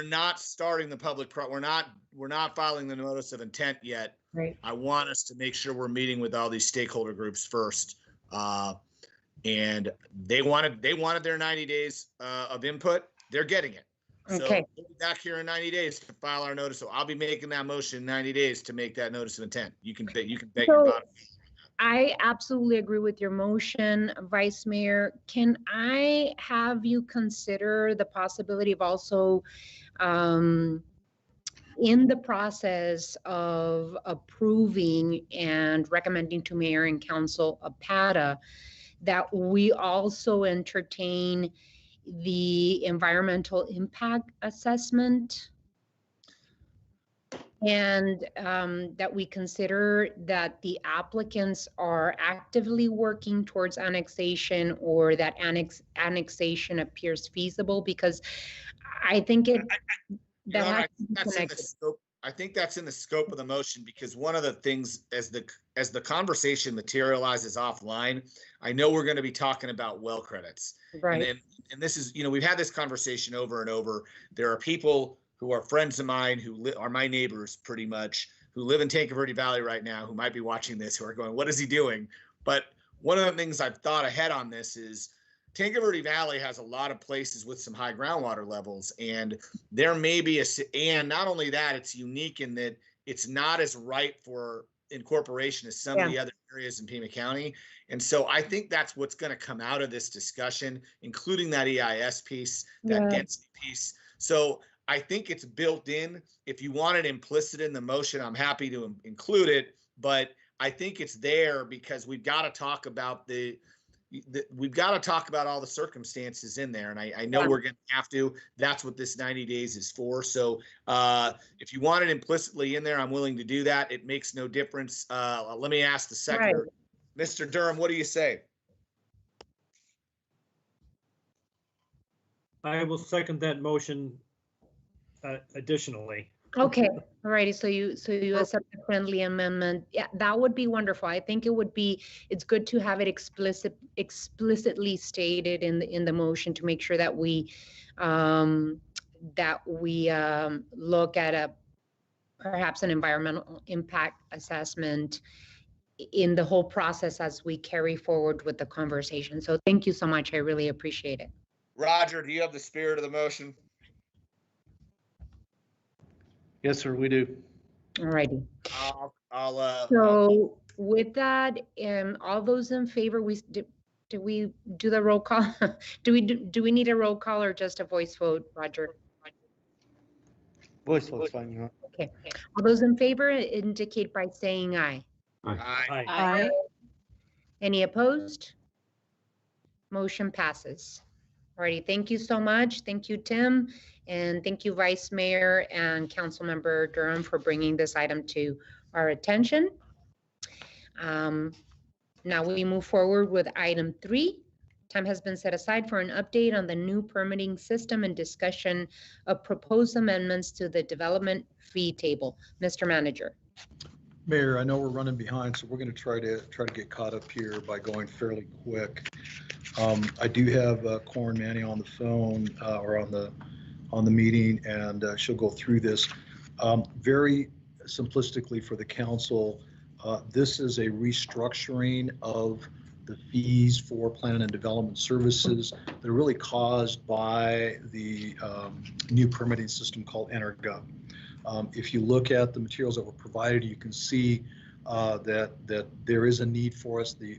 not starting the public. We're not filing the notice of intent yet. Right. I want us to make sure we're meeting with all these stakeholder groups first, and they wanted their 90 days of input. They're getting it. Okay. So we'll be back here in 90 days to file our notice. So I'll be making that motion in 90 days to make that notice of intent. You can bet your bottom. I absolutely agree with your motion, Vice Mayor. Can I have you consider the possibility of also in the process of approving and recommending to Mayor and Council a PATA, that we also entertain the environmental impact assessment, and that we consider that the applicants are actively working towards annexation, or that annexation appears feasible, because I think it Your Honor, I think that's in the scope of the motion, because one of the things, as the conversation materializes offline, I know we're going to be talking about well credits. Right. And this is, we've had this conversation over and over. There are people who are friends of mine who are my neighbors pretty much, who live in Tanque Verde Valley right now, who might be watching this, who are going, what is he doing? But one of the things I've thought ahead on this is Tanque Verde Valley has a lot of places with some high groundwater levels, and there may be and not only that, it's unique in that it's not as ripe for incorporation as some of the other areas in Pima County. And so I think that's what's going to come out of this discussion, including that EIS piece, that density piece. So I think it's built in. If you want it implicit in the motion, I'm happy to include it, but I think it's there because we've got to talk about all the circumstances in there. And I know we're going to have to. That's what this 90 days is for. So if you want it implicitly in there, I'm willing to do that. It makes no difference. Let me ask the seconder. Right. Mr. Durham, what do you say? I will second that motion additionally. Okay, all righty. So you accept the friendly amendment. Yeah, that would be wonderful. I think it's good to have it explicitly stated in the motion to make sure that we look at perhaps an environmental impact assessment in the whole process as we carry forward with the conversation. So thank you so much. I really appreciate it. Roger, do you have the spirit of the motion? Yes, sir, we do. All righty. I'll So with that, all those in favor, do we do the roll call? do we need a roll call or just a voice vote, Roger? Voice vote's fine, you know. Okay. All those in favor indicate by saying aye. Aye. Aye. Any opposed? Motion passes. Alrighty, thank you so much. Thank you, Tim, and thank you, Vice Mayor and Councilmember Durham, for bringing this item to our attention. Now we move forward with item 3. Time has been set aside for an update on the new permitting system and discussion of proposed amendments to the development fee table. Mr. Manager. Mayor, I know we're running behind, so we're going to try to get caught up here by going fairly quick. I do have Corin Manning on the phone or on the meeting, and she'll go through this. Very simplistically for the council, this is a restructuring of the fees for plan and development services. They're really caused by the new permitting system called EnerGov. If you look at the materials that were provided, you can see that there is a need for us. The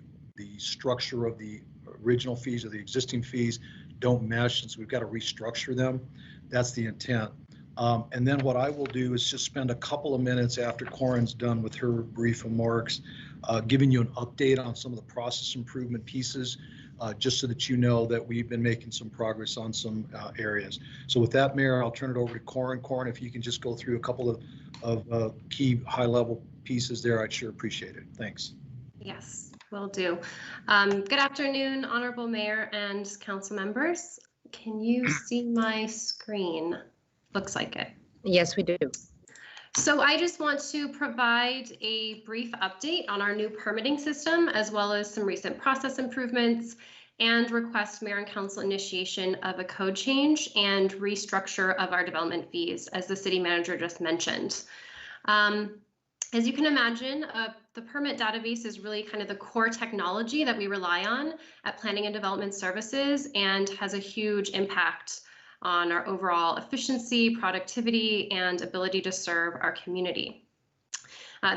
structure of the original fees or the existing fees don't mesh, and so we've got to restructure them. That's the intent. And then what I will do is just spend a couple of minutes after Corin's done with her brief remarks, giving you an update on some of the process improvement pieces, just so that you know that we've been making some progress on some areas. So with that, Mayor, I'll turn it over to Corin. Corin, if you can just go through a couple of key high-level pieces there, I'd sure appreciate it. Thanks. Yes, will do. Good afternoon, Honorable Mayor and council members. Can you see my screen? Looks like it. Yes, we do. So I just want to provide a brief update on our new permitting system, as well as some recent process improvements, and request mayor and council initiation of a code change and restructure of our development fees, as the city manager just mentioned. As you can imagine, the permit database is really kind of the core technology that we rely on at planning and development services, and has a huge impact on our overall efficiency, productivity, and ability to serve our community.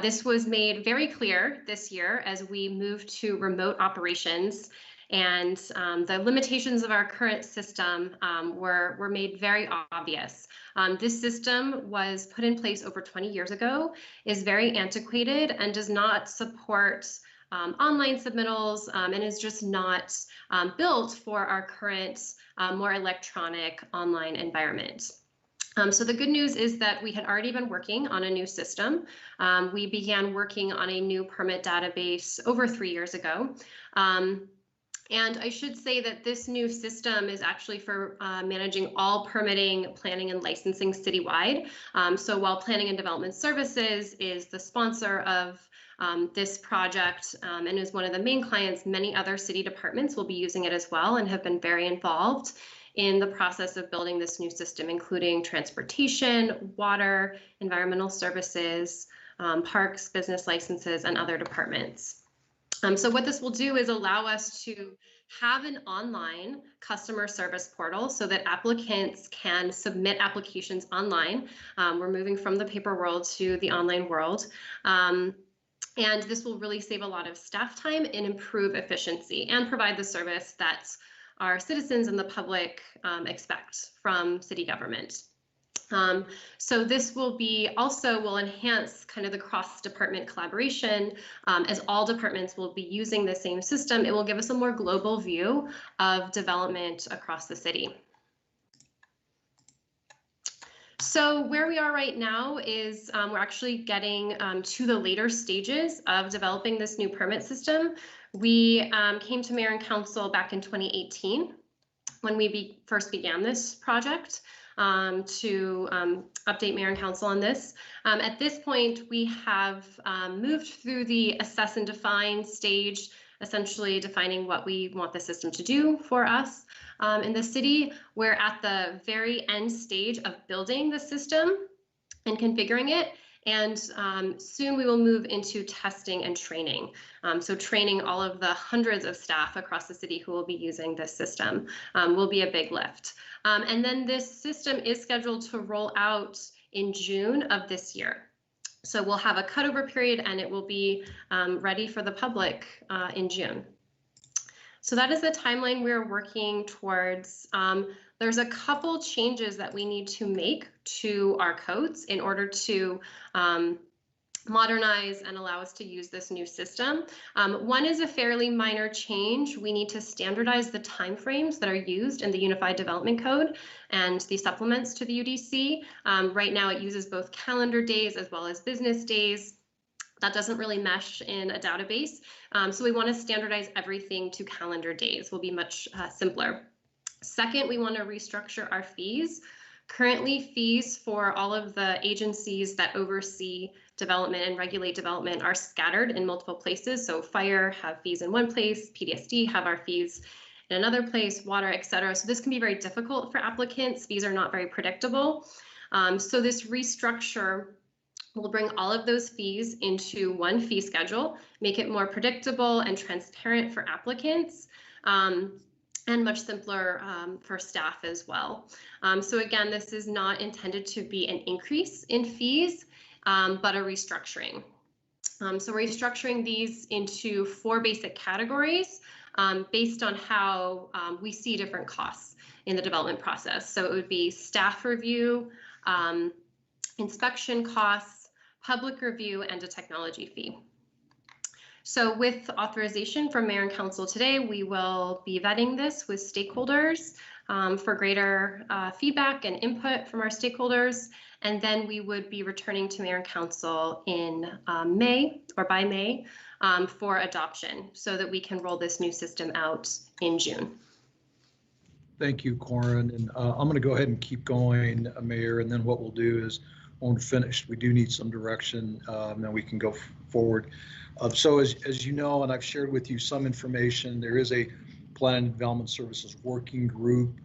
This was made very clear this year as we moved to remote operations, and the limitations of our current system were made very obvious. This system was put in place over 20 years ago, is very antiquated, and does not support online submittals, and is just not built for our current more electronic online environment. So the good news is that we had already been working on a new system. We began working on a new permit database over 3 years ago. And I should say that this new system is actually for managing all permitting, planning, and licensing citywide. So while Planning and Development Services is the sponsor of this project and is one of the main clients, many other city departments will be using it as well, and have been very involved in the process of building this new system, including transportation, water, environmental services, parks, business licenses, and other departments. So what this will do is allow us to have an online customer service portal so that applicants can submit applications online. We're moving from the paper world to the online world. And this will really save a lot of staff time and improve efficiency, and provide the service that our citizens and the public expect from city government. So this will will enhance kind of the cross-department collaboration. As all departments will be using the same system, it will give us a more global view of development across the city. So where we are right now is we're actually getting to the later stages of developing this new permit system. We came to Mayor and Council back in 2018 when we first began this project to update Mayor and Council on this. At this point, we have moved through the assess and define stage, essentially defining what we want the system to do for us in the city. We're at the very end stage of building the system and configuring it. And soon we will move into testing and training. So training all of the hundreds of staff across the city who will be using this system will be a big lift. And then this system is scheduled to roll out in June of this year. So we'll have a cutover period and it will be ready for the public in June. So that is the timeline we're working towards. There's a couple changes that we need to make to our codes in order to modernize and allow us to use this new system. One is a fairly minor change. We need to standardize the timeframes that are used in the Unified Development Code and the supplements to the UDC. Right now it uses both calendar days as well as business days. That doesn't really mesh in a database. So we want to standardize everything to calendar days. Will be much simpler. Second, we want to restructure our fees. Currently, fees for all of the agencies that oversee development and regulate development are scattered in multiple places. So fire have fees in one place, PDSD have our fees in another place, water, et cetera. So this can be very difficult for applicants. Fees are not very predictable. So this restructure will bring all of those fees into one fee schedule, make it more predictable and transparent for applicants. And much simpler for staff as well. So again, this is not intended to be an increase in fees, but a restructuring. So we're restructuring these into 4 basic categories based on how we see different costs in the development process. So it would be staff review, inspection costs, public review, and a technology fee. So with authorization from Mayor and Council today, we will be vetting this with stakeholders for greater feedback and input from our stakeholders. And then we would be returning to Mayor and Council in May or by May for adoption so that we can roll this new system out in June. Thank you, Corin. And I'm going to go ahead and keep going, Mayor. And then what we'll do is when we're finished, we do need some direction, then we can go forward. So as you know, and I've shared with you some information, there is a Plan and Development Services Working Group,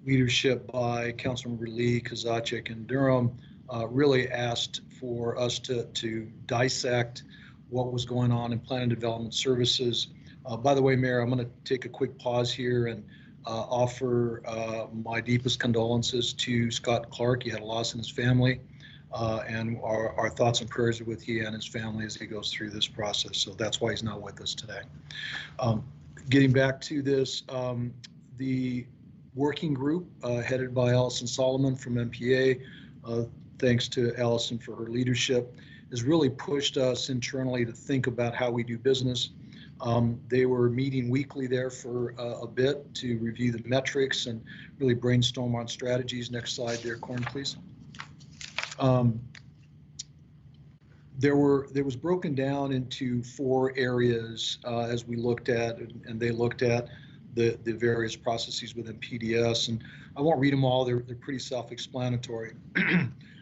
leadership by Councilmember Lee, Kozachik, and Durham, really asked for us to dissect what was going on in Plan and Development Services. By the way, Mayor, I'm going to take a quick pause here and offer my deepest condolences to Scott Clark. He had a loss in his family. And our thoughts and prayers are with he and his family as he goes through this process. So that's why he's not with us today. Getting back to this, the working group headed by Allison Solomon from MPA, thanks to Allison for her leadership, has really pushed us internally to think about how we do business. They were meeting weekly there for a bit to review the metrics and really brainstorm on strategies. Next slide there, Corin, please. There was broken down into 4 areas as we looked at, and they looked at the various processes within PDS. And I won't read them all, they're pretty self-explanatory.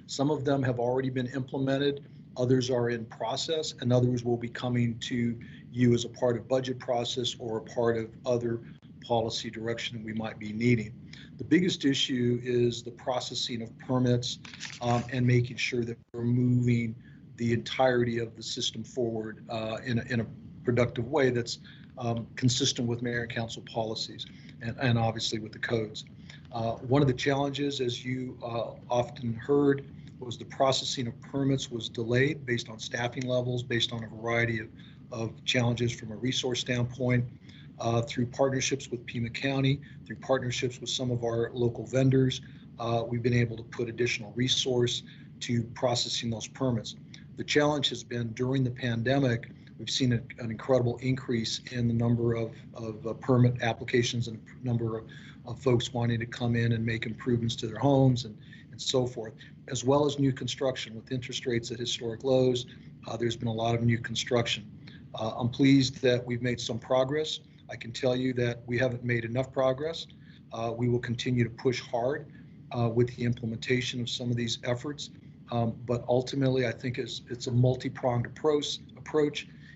Some of them have already been implemented, others are in process, and others will be coming to you as a part of budget process or a part of other policy direction we might be needing. The biggest issue is the processing of permits and making sure that we're moving the entirety of the system forward in a productive way that's consistent with Mayor and Council policies and obviously with the codes. One of the challenges, as you often heard, was the processing of permits was delayed based on staffing levels, based on a variety of challenges from a resource standpoint. Through partnerships with Pima County, through partnerships with some of our local vendors, we've been able to put additional resource to processing those permits. The challenge has been during the pandemic, we've seen an incredible increase in the number of permit applications and number of folks wanting to come in and make improvements to their homes and so forth, as well as new construction. With interest rates at historic lows, there's been a lot of new construction. I'm pleased that we've made some progress. I can tell you that we haven't made enough progress. We will continue to push hard with the implementation of some of these efforts. But ultimately, I think it's a multi-pronged approach.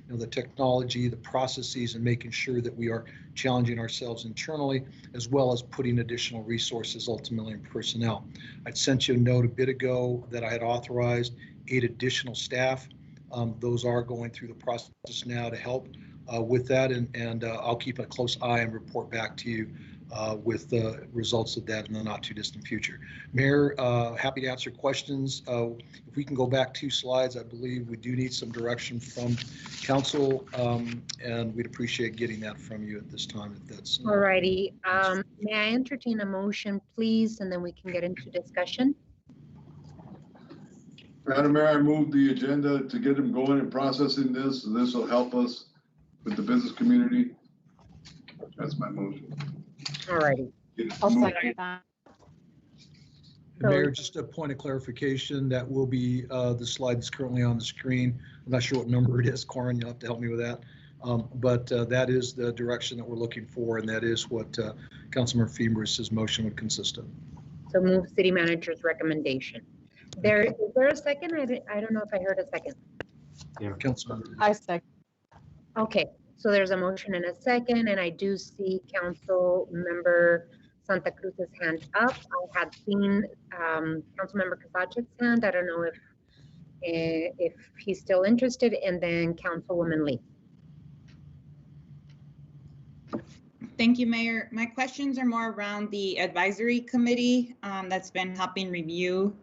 You know, the technology, the processes, and making sure that we are challenging ourselves internally, as well as putting additional resources ultimately in personnel. I sent you a note a bit ago that I had authorized 8 additional staff. Those are going through the process now to help with that, and I'll keep a close eye and report back to you with the results of that in the not too distant future. Mayor, happy to answer questions. If we can go back 2 slides, I believe we do need some direction from council, and we'd appreciate getting that from you at this time if that's. All righty. May I entertain a motion, please, and then we can get into discussion? Madam Mayor, I move the agenda to get them going and processing this, and this will help us with the business community. That's my motion. All righty. I'll second that. Mayor, just a point of clarification, that will be the slide that's currently on the screen. I'm not sure what number it is, Corin, you'll have to help me with that. But that is the direction that we're looking for, and that is what Councilmember Febres' motion would consist of. So move city manager's recommendation. Is there a second? I don't know if I heard a second. Yeah, Councilmember. I second. Okay, so there's a motion and a second, and I do see Council Member Santa Cruz's hand up. I had seen Councilmember Kozachik's hand. I don't know if he's still interested, and then Councilwoman Lee. Thank you, Mayor. My questions are more around the advisory committee that's been helping review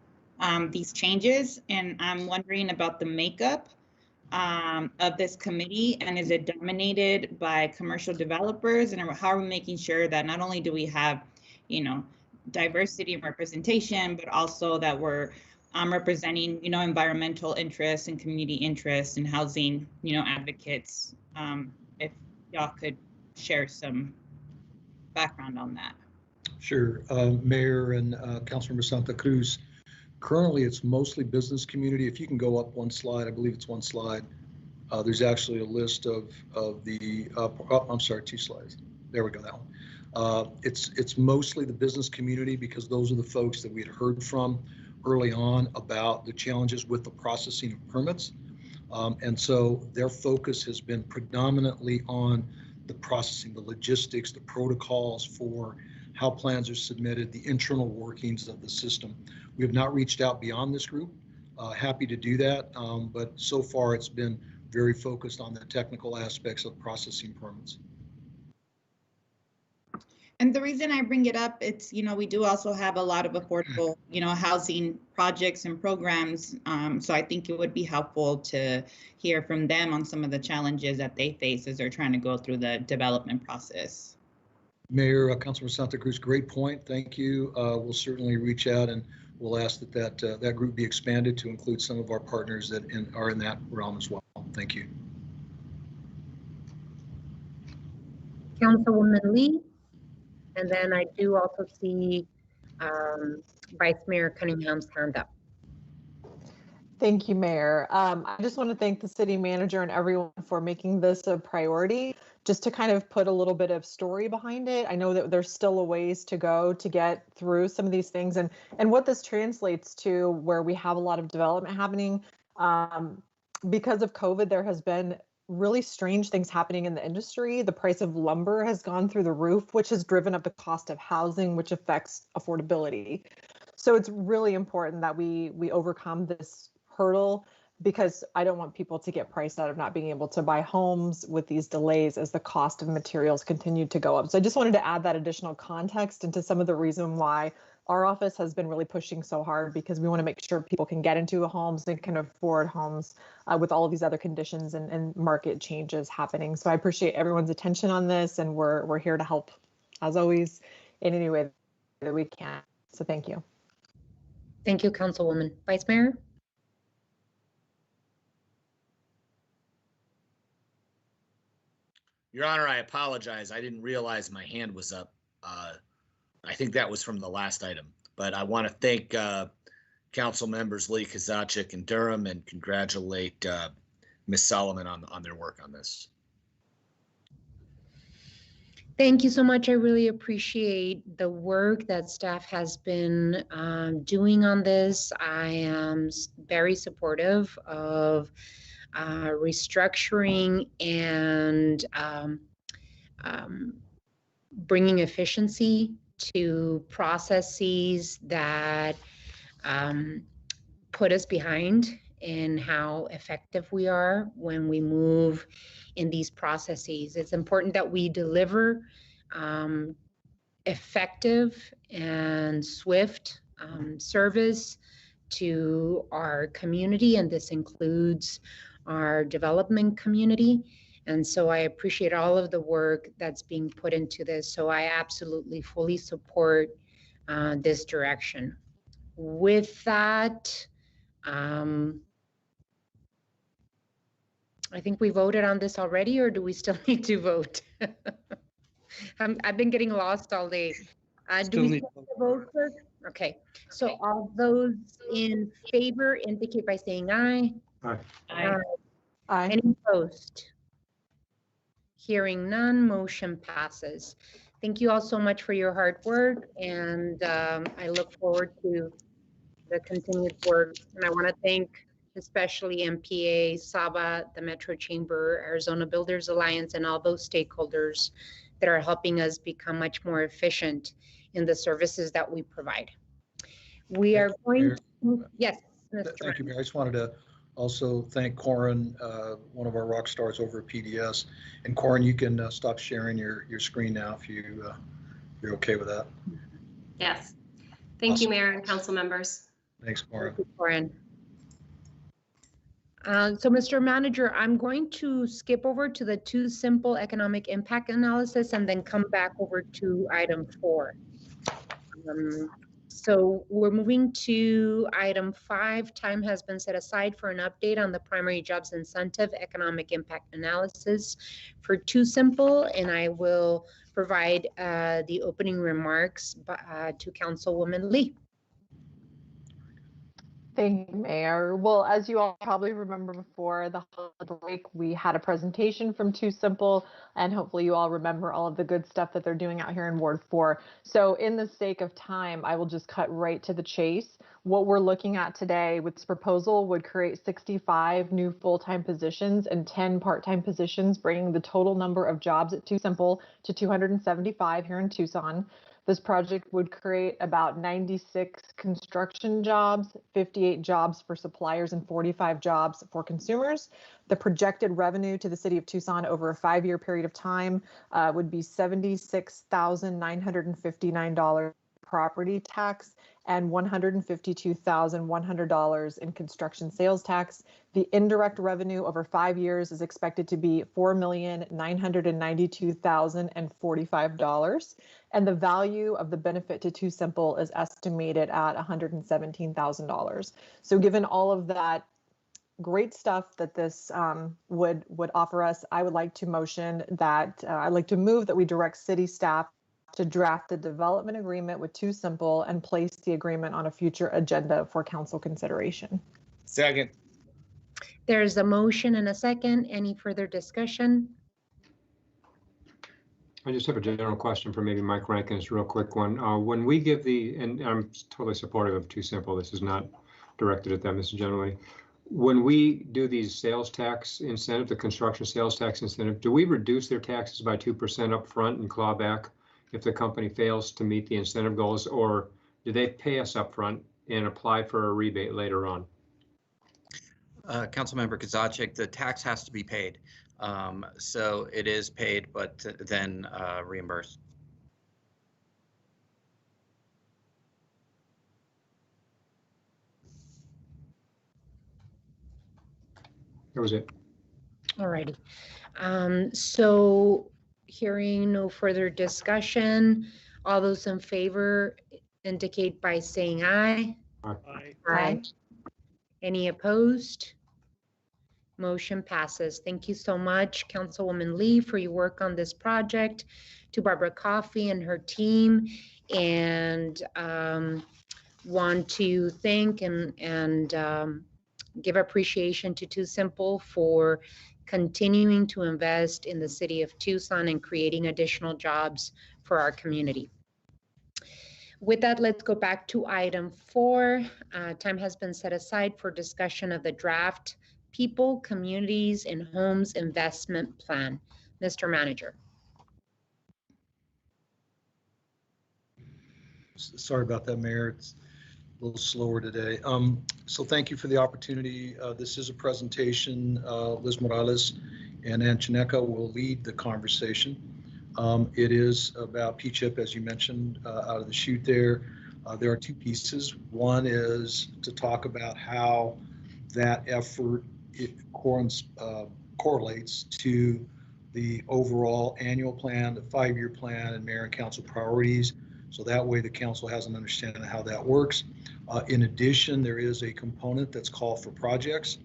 these changes, and I'm wondering about the makeup of this committee, and is it dominated by commercial developers, and how are we making sure that not only do we have, you know, diversity and representation, but also that we're representing, you know, environmental interests and community interests and housing, you know, advocates. If y'all could share some background on that. Sure, Mayor and Councilmember Santa Cruz. Currently, it's mostly business community. If you can go up 1 slide, I believe it's 1 slide. There's actually a list of the, I'm sorry, 2 slides. There we go, that one. It's mostly the business community because those are the folks that we had heard from early on about the challenges with the processing of permits. And so their focus has been predominantly on the processing, the logistics, the protocols for how plans are submitted, the internal workings of the system. We have not reached out beyond this group. Happy to do that, but so far it's been very focused on the technical aspects of processing permits. And the reason I bring it up, it's, you know, we do also have a lot of affordable, you know, housing projects and programs. So I think it would be helpful to hear from them on some of the challenges that they face as they're trying to go through the development process. Mayor, Councilor Santa Cruz, great point. Thank you. We'll certainly reach out and we'll ask that group be expanded to include some of our partners that are in that realm as well. Thank you. Councilwoman Lee. And then I do also see Vice Mayor Cunningham's hand up. Thank you, Mayor. I just want to thank the city manager and everyone for making this a priority. Just to kind of put a little bit of story behind it. I know that there's still a ways to go to get through some of these things, and what this translates to, where we have a lot of development happening. Because of COVID, there has been really strange things happening in the industry. The price of lumber has gone through the roof, which has driven up the cost of housing, which affects affordability. So it's really important that we overcome this hurdle, because I don't want people to get priced out of not being able to buy homes with these delays as the cost of materials continue to go up. So I just wanted to add that additional context into some of the reason why our office has been really pushing so hard, because we want to make sure people can get into homes and can afford homes with all of these other conditions and market changes happening. So I appreciate everyone's attention on this, and we're here to help, as always, in any way that we can. So thank you. Thank you, Councilwoman. Vice Mayor? Your Honor, I apologize. I didn't realize my hand was up. I think that was from the last item, but I want to thank Council members Lee, Kozachik, and Durham, and congratulate Ms. Solomon on their work on this. Thank you so much. I really appreciate the work that staff has been doing on this. I am very supportive of restructuring and bringing efficiency to processes that put us behind in how effective we are when we move in these processes. It's important that we deliver effective and swift service to our community, and this includes our development community. And so I appreciate all of the work that's being put into this. So I absolutely fully support this direction. With that, I think we voted on this already, or do we still need to vote? I've been getting lost all day. Do we still need to vote, clerk? Okay, so all those in favor indicate by saying aye. Aye. Aye. Aye. Any opposed? Hearing none, motion passes. Thank you all so much for your hard work, and I look forward to the continued work. And I want to thank especially MPA, SABA, the Metro Chamber, Arizona Builders Alliance, and all those stakeholders that are helping us become much more efficient in the services that we provide. We are going to, yes, Mr. Thank you, Mayor. I just wanted to also thank Corin, one of our rock stars over at PDS. And Corin, you can stop sharing your screen now if you're okay with that. Yes. Thank you, Mayor and council members. Thanks, Corin. Thank you, Corin. So, Mr. Manager, I'm going to skip over to the two simple economic impact analysis and then come back over to item 4. So we're moving to item 5. Time has been set aside for an update on the primary jobs incentive economic impact analysis for Too Simple, and I will provide the opening remarks to Councilwoman Lee. Thank you, Mayor. Well, as you all probably remember before the holiday break, we had a presentation from Too Simple, and hopefully you all remember all of the good stuff that they're doing out here in Ward 4. So in the sake of time, I will just cut right to the chase. What we're looking at today with this proposal would create 65 new full-time positions and 10 part-time positions, bringing the total number of jobs at Too Simple to 275 here in Tucson. This project would create about 96 construction jobs, 58 jobs for suppliers, and 45 jobs for consumers. The projected revenue to the city of Tucson over a 5-year period of time would be $76,959 property tax and $152,100 in construction sales tax. The indirect revenue over 5 years is expected to be $4,992,045. And the value of the benefit to Too Simple is estimated at $117,000. So given all of that great stuff that this would offer us, I would like to motion that I'd like to move that we direct city staff to draft the development agreement with Too Simple and place the agreement on a future agenda for council consideration. Second. There's a motion and a second. Any further discussion? I just have a general question for maybe Mike Rankin. It's a real quick one. When we give and I'm totally supportive of Too Simple, this is not directed at them, this is generally. When we do these sales tax incentive, the construction sales tax incentive, do we reduce their taxes by 2% up front and claw back if the company fails to meet the incentive goals, or do they pay us up front and apply for a rebate later on? Councilmember Kozaczek, the tax has to be paid. So it is paid, but then reimbursed. That was it. All righty. So hearing no further discussion, all those in favor indicate by saying aye. Aye. Aye. Any opposed? Motion passes. Thank you so much, Councilwoman Lee, for your work on this project, to Barbara Coffey and her team, and want to thank and give appreciation to Too Simple for continuing to invest in the city of Tucson and creating additional jobs for our community. With that, let's go back to item 4. Time has been set aside for discussion of the draft People, Communities, and Homes Investment Plan. Mr. Manager. Sorry about that, Mayor. It's a little slower today. So thank you for the opportunity. This is a presentation. Liz Morales and Ann Chineca will lead the conversation. It is about P-CHIP, as you mentioned, out of the chute there. There are two pieces. One is to talk about how that effort correlates to the overall annual plan, the 5-year plan, and mayor and council priorities. So that way the council has an understanding of how that works. In addition, there is a component that's called for projects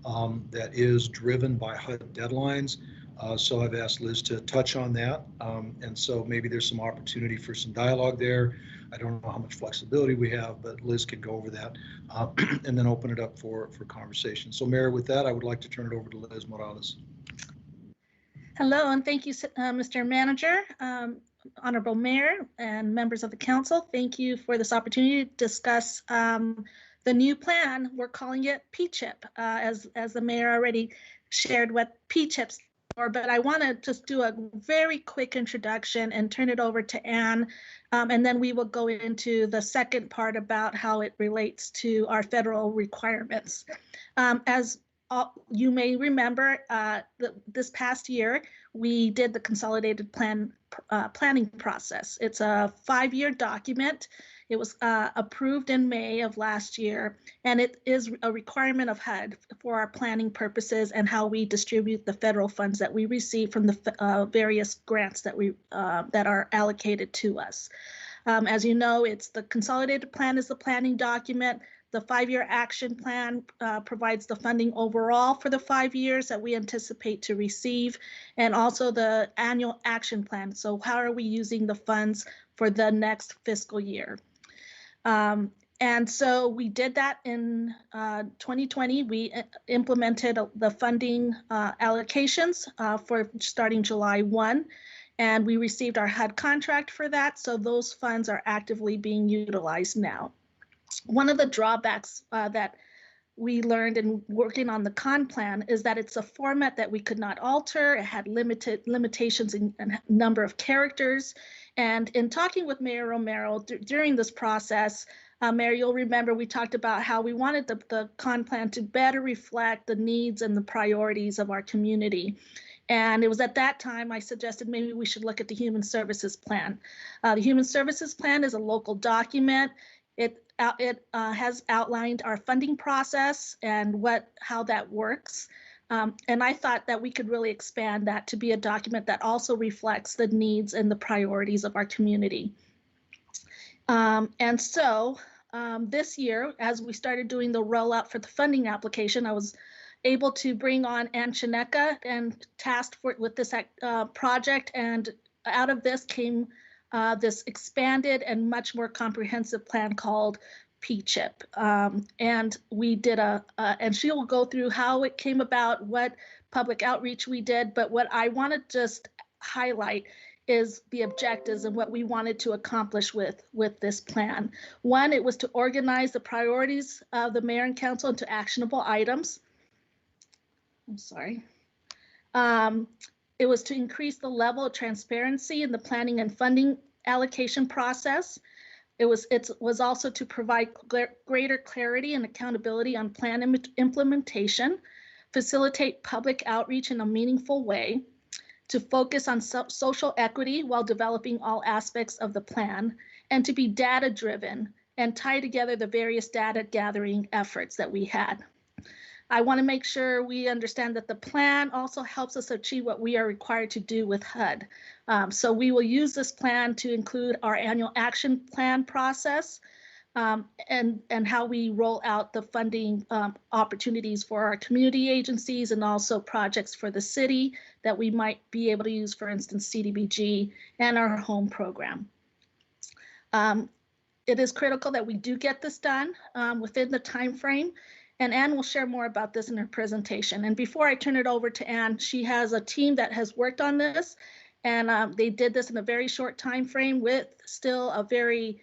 that is driven by HUD deadlines. So I've asked Liz to touch on that. And so maybe there's some opportunity for some dialogue there. I don't know how much flexibility we have, but Liz can go over that and then open it up for conversation. So Mayor, with that, I would like to turn it over to Liz Morales. Hello, and thank you, Mr. Manager, Honorable Mayor, and members of the council. Thank you for this opportunity to discuss the new plan. We're calling it P-CHIP, as the mayor already shared what P-CHIP's for, but I want to just do a very quick introduction and turn it over to Ann, and then we will go into the second part about how it relates to our federal requirements. As you may remember, this past year, we did the consolidated planning process. It's a 5-year document. It was approved in May of last year, and it is a requirement of HUD for our planning purposes and how we distribute the federal funds that we receive from the various grants that that are allocated to us. As you know, it's the consolidated plan is the planning document. The 5-year action plan provides the funding overall for the 5 years that we anticipate to receive, and also the annual action plan. So how are we using the funds for the next fiscal year? And so we did that in 2020. We implemented the funding allocations for starting July 1, and we received our HUD contract for that. So those funds are actively being utilized now. One of the drawbacks that we learned in working on the con plan is that it's a format that we could not alter. It had limitations in number of characters. And in talking with Mayor Romero during this process, Mayor, you'll remember we talked about how we wanted the con plan to better reflect the needs and the priorities of our community. And it was at that time I suggested maybe we should look at the Human Services Plan. The Human Services Plan is a local document. It has outlined our funding process and how that works. And I thought that we could really expand that to be a document that also reflects the needs and the priorities of our community. And so this year, as we started doing the rollout for the funding application, I was able to bring on Ann Chineka and tasked with this project. And out of this came this expanded and much more comprehensive plan called P-CHIP. And we did and she will go through how it came about, what public outreach we did, but what I want to just highlight is the objectives and what we wanted to accomplish with this plan. One, it was to organize the priorities of the mayor and council into actionable items. I'm sorry. It was to increase the level of transparency in the planning and funding allocation process. It was also to provide greater clarity and accountability on plan implementation, facilitate public outreach in a meaningful way, to focus on social equity while developing all aspects of the plan, and to be data-driven and tie together the various data gathering efforts that we had. I want to make sure we understand that the plan also helps us achieve what we are required to do with HUD. So we will use this plan to include our annual action plan process and how we roll out the funding opportunities for our community agencies and also projects for the city that we might be able to use, for instance, CDBG and our home program. It is critical that we do get this done within the time frame. And Ann will share more about this in her presentation. And before I turn it over to Ann, she has a team that has worked on this, and they did this in a very short time frame with still a very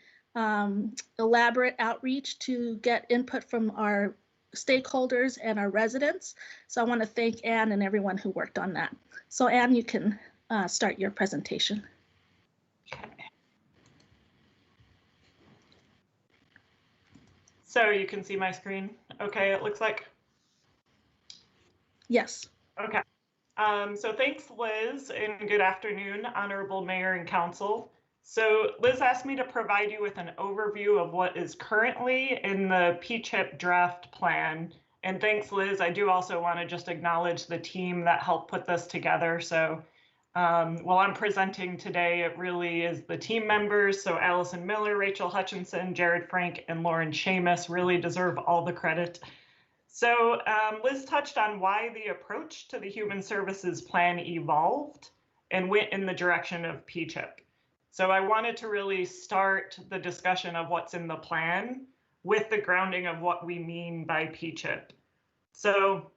elaborate outreach to get input from our stakeholders and our residents. So I want to thank Ann and everyone who worked on that. So Ann, you can start your presentation. So you can see my screen. Okay, it looks like. Yes. Okay. So thanks, Liz, and good afternoon, Honorable Mayor and Council. So Liz asked me to provide you with an overview of what is currently in the PCHIP draft plan. And thanks, Liz. I do also want to just acknowledge the team that helped put this together. So while I'm presenting today, it really is the team members. So Allison Miller, Rachel Hutchinson, Jared Frank, and Lauren Seamus really deserve all the credit. So Liz touched on why the approach to the Human Services Plan evolved and went in the direction of PCHIP. So I wanted to really start the discussion of what's in the plan with the grounding of what we mean by PCHIP. So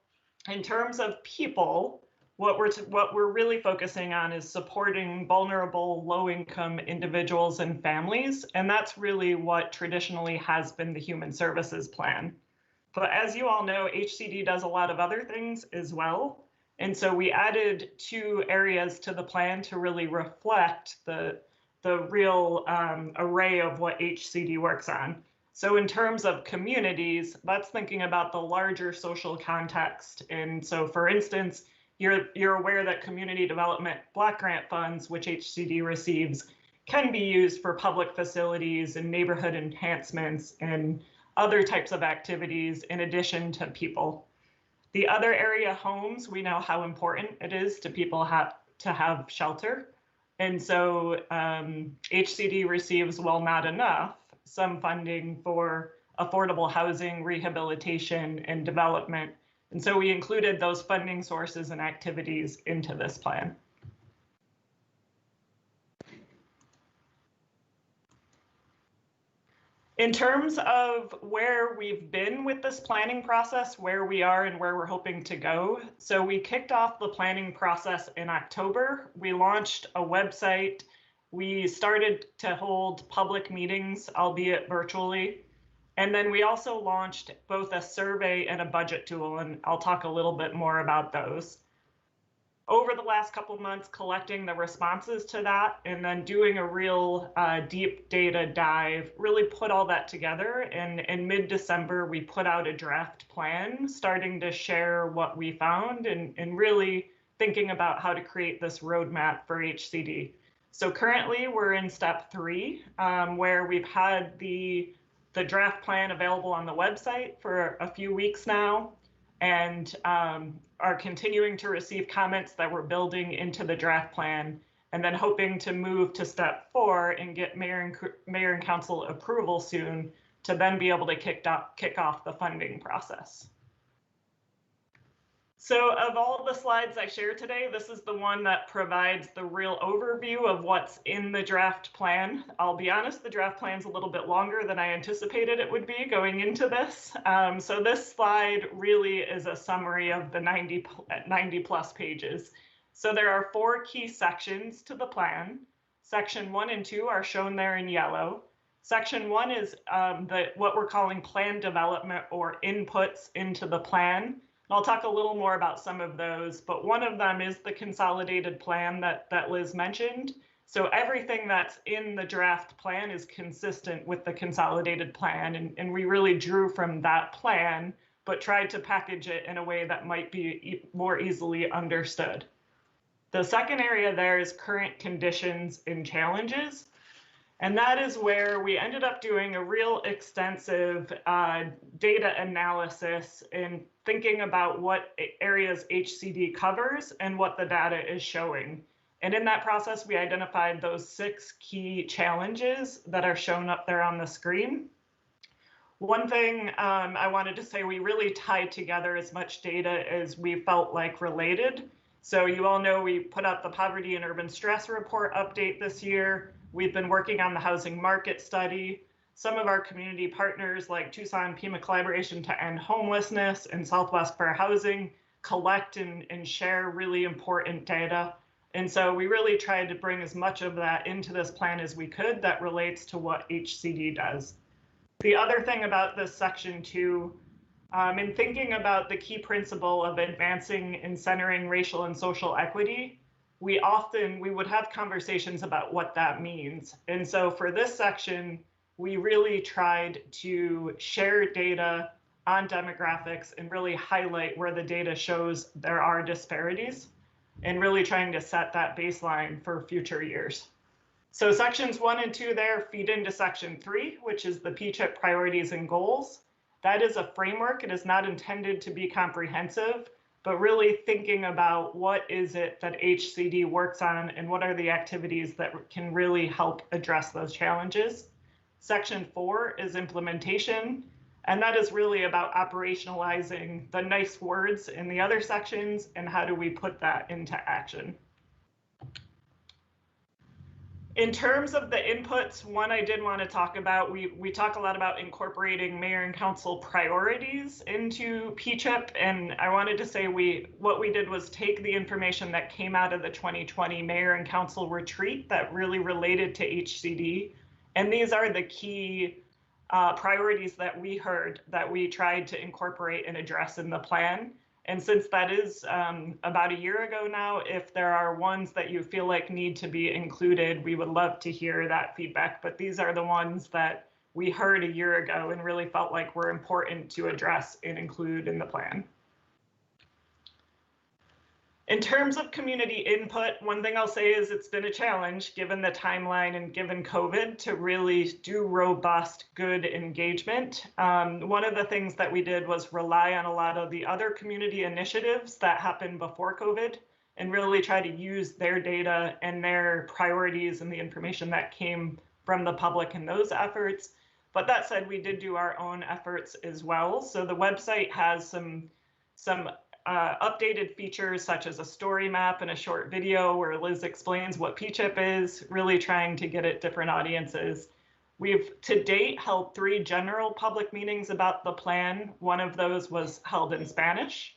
in terms of people, what we're really focusing on is supporting vulnerable, low-income individuals and families, and that's really what traditionally has been the Human Services Plan. But as you all know, HCD does a lot of other things as well. And so we added 2 areas to the plan to really reflect the real array of what HCD works on. So in terms of communities, that's thinking about the larger social context. And so for instance, you're aware that community development block grant funds, which HCD receives, can be used for public facilities and neighborhood enhancements and other types of activities in addition to people. The other area, homes, we know how important it is to people to have shelter. And so HCD receives, well, not enough, some funding for affordable housing, rehabilitation, and development. And so we included those funding sources and activities into this plan. In terms of where we've been with this planning process, where we are and where we're hoping to go. So we kicked off the planning process in October. We launched a website. We started to hold public meetings, albeit virtually. And then we also launched both a survey and a budget tool, and I'll talk a little bit more about those. Over the last couple of months, collecting the responses to that and then doing a real deep data dive, really put all that together. And in mid-December, we put out a draft plan, starting to share what we found and really thinking about how to create this roadmap for HCD. So currently we're in step 3, where we've had the draft plan available on the website for a few weeks now, and are continuing to receive comments that we're building into the draft plan, and then hoping to move to step 4 and get mayor and council approval soon to then be able to kick off the funding process. So of all the slides I shared today, this is the one that provides the real overview of what's in the draft plan. I'll be honest, the draft plan's a little bit longer than I anticipated it would be going into this. So this slide really is a summary of the 90 plus pages. So there are 4 key sections to the plan. Section 1 and 2 are shown there in yellow. Section 1 is what we're calling plan development or inputs into the plan. I'll talk a little more about some of those, but one of them is the consolidated plan that Liz mentioned. So everything that's in the draft plan is consistent with the consolidated plan, and we really drew from that plan, but tried to package it in a way that might be more easily understood. The second area there is current conditions and challenges. And that is where we ended up doing a real extensive data analysis and thinking about what areas HCD covers and what the data is showing. And in that process, we identified those 6 key challenges that are shown up there on the screen. One thing I wanted to say, we really tied together as much data as we felt like related. So you all know we put out the Poverty and Urban Stress Report update this year. We've been working on the housing market study. Some of our community partners like Tucson Pima Collaboration to End Homelessness and Southwest Fair Housing collect and share really important data. And so we really tried to bring as much of that into this plan as we could that relates to what HCD does. The other thing about this section 2, in thinking about the key principle of advancing and centering racial and social equity, we would have conversations about what that means. And so for this section, we really tried to share data on demographics and really highlight where the data shows there are disparities. and really trying to set that baseline for future years. So sections 1 and 2 there feed into section 3, which is the PCHIP priorities and goals. That is a framework. It is not intended to be comprehensive, but really thinking about what is it that HCD works on and what are the activities that can really help address those challenges. Section 4 is implementation, and that is really about operationalizing the nice words in the other sections and how do we put that into action. In terms of the inputs, one I did want to talk about, we talk a lot about incorporating mayor and council priorities into PCHIP, and I wanted to say what we did was take the information that came out of the 2020 mayor and council retreat that really related to HCD, and these are the key priorities that we heard that we tried to incorporate and address in the plan. And since that is about a year ago now, if there are ones that you feel like need to be included, we would love to hear that feedback. But these are the ones that we heard a year ago and really felt like were important to address and include in the plan. In terms of community input, one thing I'll say is it's been a challenge given the timeline and given COVID to really do robust, good engagement. One of the things that we did was rely on a lot of the other community initiatives that happened before COVID and really try to use their data and their priorities and the information that came from the public in those efforts. But that said, we did do our own efforts as well. So the website has some updated features such as a story map and a short video where Liz explains what PCHIP is, really trying to get at different audiences. We've to date held 3 general public meetings about the plan. One of those was held in Spanish.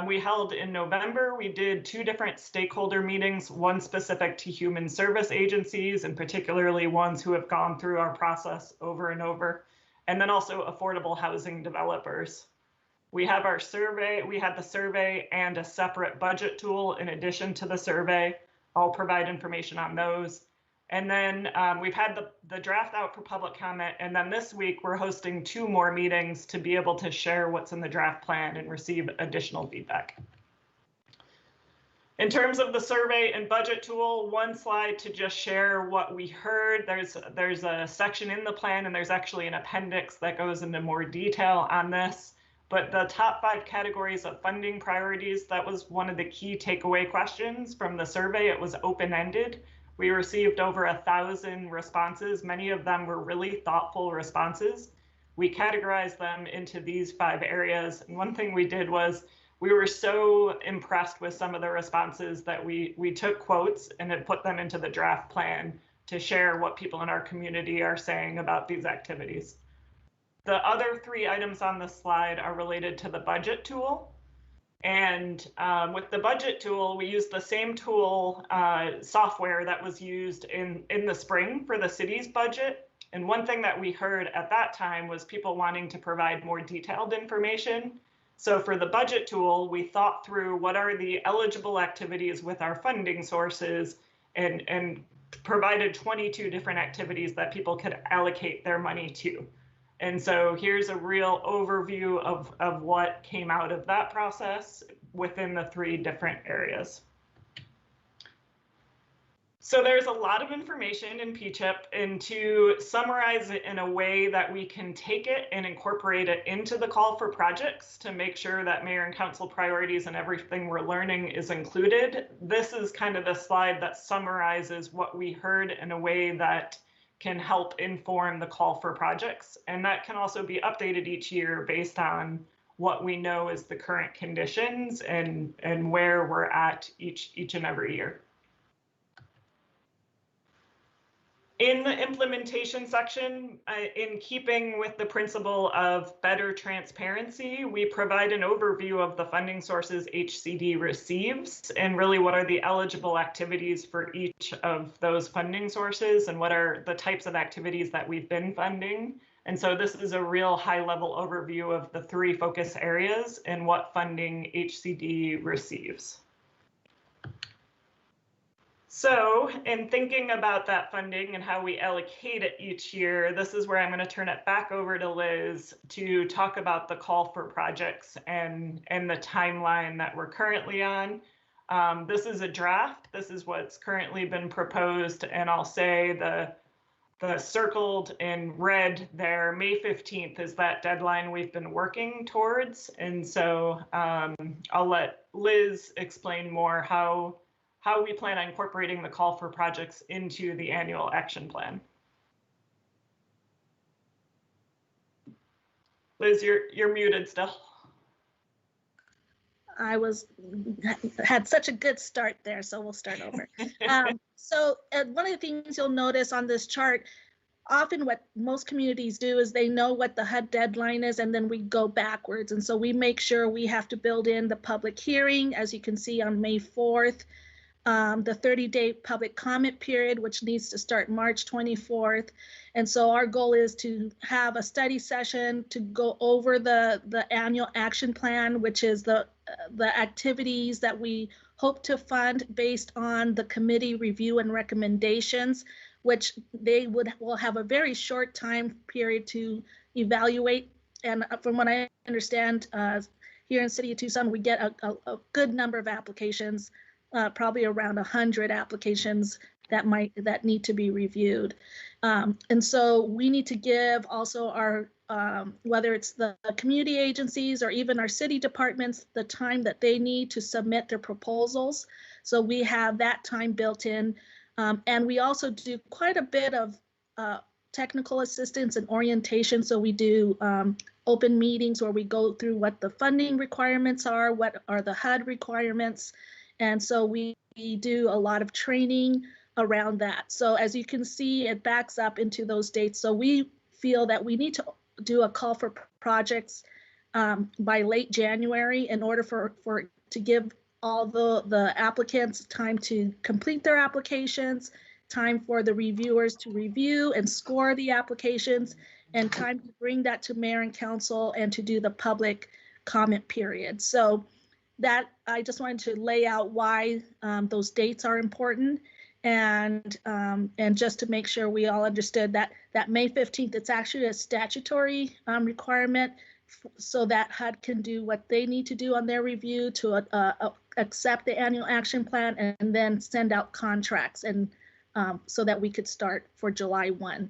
We held in November, we did 2 different stakeholder meetings, one specific to human service agencies and particularly ones who have gone through our process over and over, and then also affordable housing developers. We have our survey, we had the survey and a separate budget tool in addition to the survey. I'll provide information on those. And then we've had the draft out for public comment. And then this week we're hosting 2 more meetings to be able to share what's in the draft plan and receive additional feedback. In terms of the survey and budget tool, one slide to just share what we heard. There's a section in the plan and there's actually an appendix that goes into more detail on this. But the top 5 categories of funding priorities, that was one of the key takeaway questions from the survey. It was open-ended. We received over 1,000 responses. Many of them were really thoughtful responses. We categorized them into these 5 areas. And one thing we did was we were so impressed with some of the responses that we took quotes and had put them into the draft plan to share what people in our community are saying about these activities. The other 3 items on the slide are related to the budget tool. And with the budget tool, we used the same tool software that was used in the spring for the city's budget. And one thing that we heard at that time was people wanting to provide more detailed information. So for the budget tool, we thought through what are the eligible activities with our funding sources and provided 22 different activities that people could allocate their money to. And so here's a real overview of what came out of that process within the 3 different areas. So there's a lot of information in PCHIP, and to summarize it in a way that we can take it and incorporate it into the call for projects to make sure that mayor and council priorities and everything we're learning is included. This is kind of the slide that summarizes what we heard in a way that can help inform the call for projects. And that can also be updated each year based on what we know is the current conditions and where we're at each and every year. In the implementation section, in keeping with the principle of better transparency, we provide an overview of the funding sources HCD receives and really what are the eligible activities for each of those funding sources and what are the types of activities that we've been funding. And so this is a real high-level overview of the 3 focus areas and what funding HCD receives. So in thinking about that funding and how we allocate it each year, this is where I'm going to turn it back over to Liz to talk about the call for projects and the timeline that we're currently on. This is a draft. This is what's currently been proposed, and I'll say the circled in red there, May 15th is that deadline we've been working towards. And so I'll let Liz explain more how we plan on incorporating the call for projects into the annual action plan. Liz, you're muted still. I had such a good start there, so we'll start over. So one of the things you'll notice on this chart, often what most communities do is they know what the HUD deadline is, and then we go backwards. And so we make sure we have to build in the public hearing, as you can see on May 4th, the 30-day public comment period, which needs to start March 24th. And so our goal is to have a study session to go over the annual action plan, which is the activities that we hope to fund based on the committee review and recommendations, which they will have a very short time period to evaluate. And from what I understand, here in the city of Tucson, we get a good number of applications, probably around 100 applications that need to be reviewed. And so we need to give also our, whether it's the community agencies or even our city departments, the time that they need to submit their proposals. So we have that time built in. And we also do quite a bit of technical assistance and orientation. So we do open meetings where we go through what the funding requirements are, what are the HUD requirements. And so we do a lot of training around that. So as you can see, it backs up into those dates. So we feel that we need to do a call for projects by late January in order to give all the applicants time to complete their applications, time for the reviewers to review and score the applications, and time to bring that to mayor and council and to do the public comment period. So that I just wanted to lay out why those dates are important, and just to make sure we all understood that May 15th, it's actually a statutory requirement so that HUD can do what they need to do on their review to accept the annual action plan and then send out contracts, and so that we could start for July 1.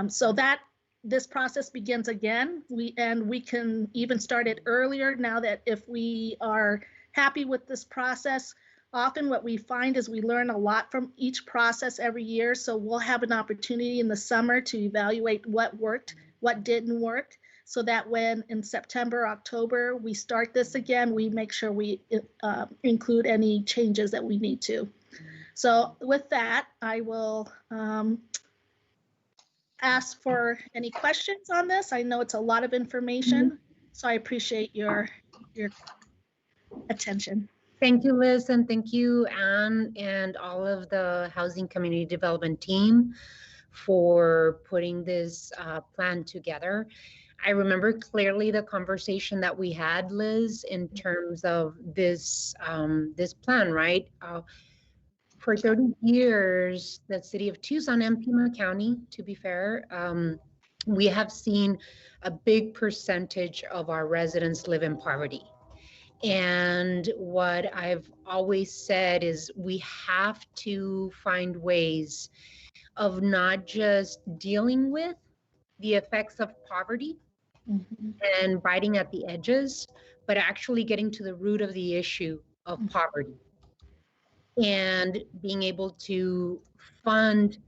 So that this process begins again. We can even start it earlier now that if we are happy with this process. Often what we find is we learn a lot from each process every year. So we'll have an opportunity in the summer to evaluate what worked, what didn't work, so that when in September, October, we start this again, we make sure we include any changes that we need to. So with that, I will ask for any questions on this. I know it's a lot of information, so I appreciate your attention. Thank you, Liz, and thank you, Anne, and all of the Housing Community Development team for putting this plan together. I remember clearly the conversation that we had, Liz, in terms of this this plan, right? For 30 years, the city of Tucson and Pima County, to be fair, we have seen a big percentage of our residents live in poverty. And what I've always said is we have to find ways of not just dealing with the effects of poverty and biting at the edges, but actually getting to the root of the issue of poverty and being able to fund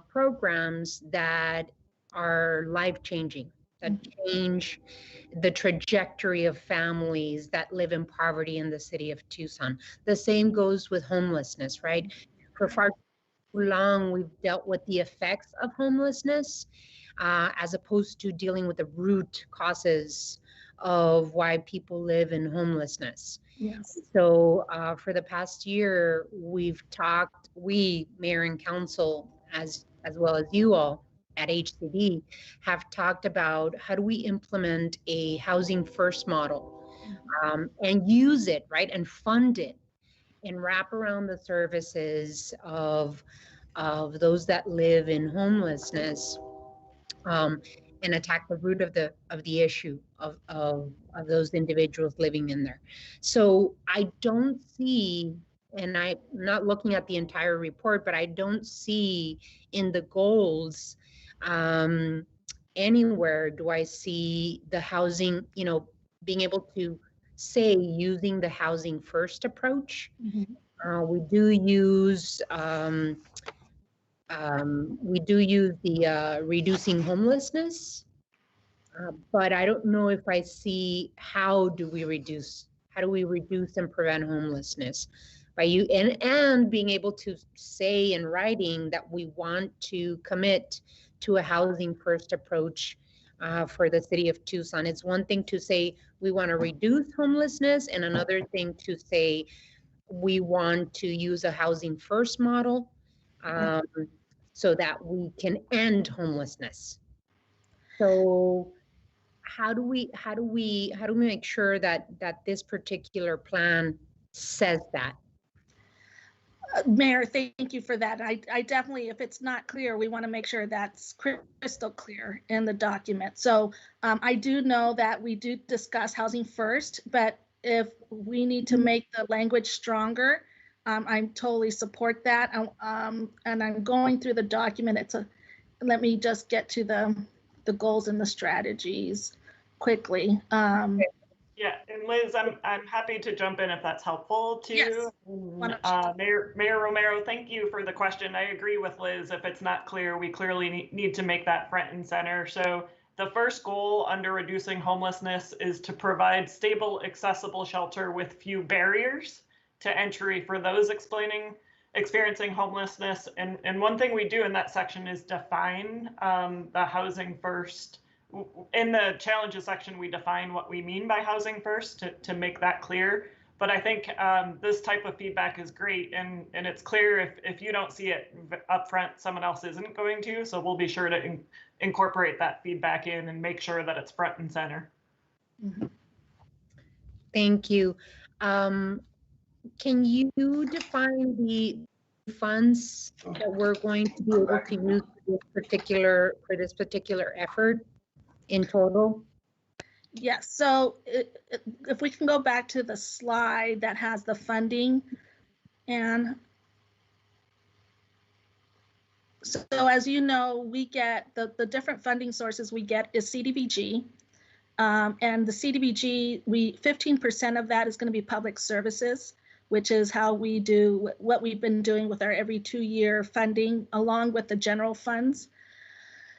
programs that are life-changing, that change the trajectory of families that live in poverty in the city of Tucson. The same goes with homelessness, right? For far too long, we've dealt with the effects of homelessness as opposed to dealing with the root causes of why people live in homelessness. Yes. So for the past year, we've talked, mayor and council, as well as you all at HCD, have talked about how do we implement a housing first model and use it, right, and fund it and wrap around the services of those that live in homelessness. and attack the root of the issue of those individuals living in there. So I don't see, and I'm not looking at the entire report, but I don't see in the goals anywhere do I see the housing, being able to say using the housing first approach. We do use the reducing homelessness, but I don't know if I see how do we reduce and prevent homelessness by you and being able to say in writing that we want to commit to a housing first approach for the city of Tucson. It's one thing to say we want to reduce homelessness, and another thing to say we want to use a housing first model so that we can end homelessness. So how do we make sure that this particular plan says that? Mayor, thank you for that. I definitely, if it's not clear, we want to make sure that's crystal clear in the document. So I do know that we do discuss housing first, but if we need to make the language stronger, I totally support that. And I'm going through the document. Let me just get to the goals and the strategies quickly. Yeah, and Liz, I'm happy to jump in if that's helpful too. Yes. Mayor Romero, thank you for the question. I agree with Liz. If it's not clear, we clearly need to make that front and center. So the first goal under reducing homelessness is to provide stable, accessible shelter with few barriers to entry for those experiencing homelessness. And one thing we do in that section is define the housing first. In the challenges section, we define what we mean by housing first to make that clear. But I think this type of feedback is great, and it's clear if you don't see it up front, someone else isn't going to. So we'll be sure to incorporate that feedback in and make sure that it's front and center. Thank you. Can you define the funds that we're going to be able to use for this particular effort in total? Yes, so if we can go back to the slide that has the funding, and so as you know, we get the different funding sources we get is CDBG, and the CDBG, 15% of that is going to be public services, which is how we do what we've been doing with our every 2-year funding along with the general funds.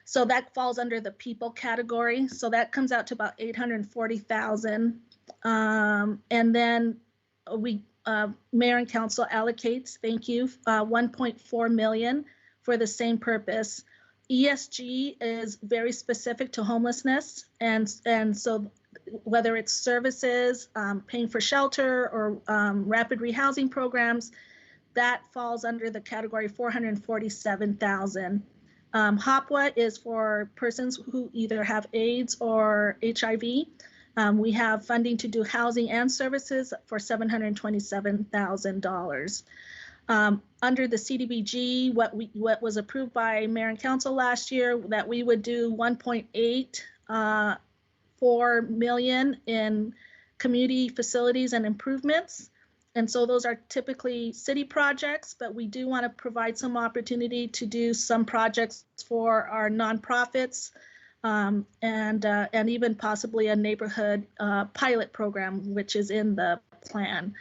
So that falls under the people category. So that comes out to about 840,000. And then Mayor and Council allocates, thank you, 1.4 million for the same purpose. ESG is very specific to homelessness. And so whether it's services, paying for shelter or rapid rehousing programs, that falls under the category 447,000. HOPWA is for persons who either have AIDS or HIV. We have funding to do housing and services for $727,000. Under the CDBG, what was approved by Mayor and Council last year, that we would do 1.84 million in community facilities and improvements. And so those are typically city projects, but we do want to provide some opportunity to do some projects for our nonprofits and even possibly a neighborhood pilot program, which is in the plan.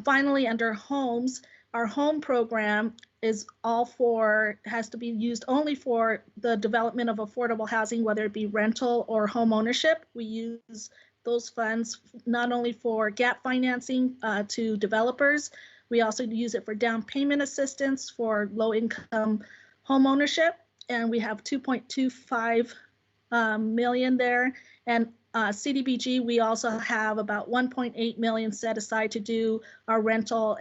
Finally, under homes, our home program has to be used only for the development of affordable housing, whether it be rental or home ownership. We use those funds not only for gap financing to developers, we also use it for down payment assistance for low-income home ownership, and we have 2.25 million there. And CDBG, we also have about 1.8 million set aside to do our rental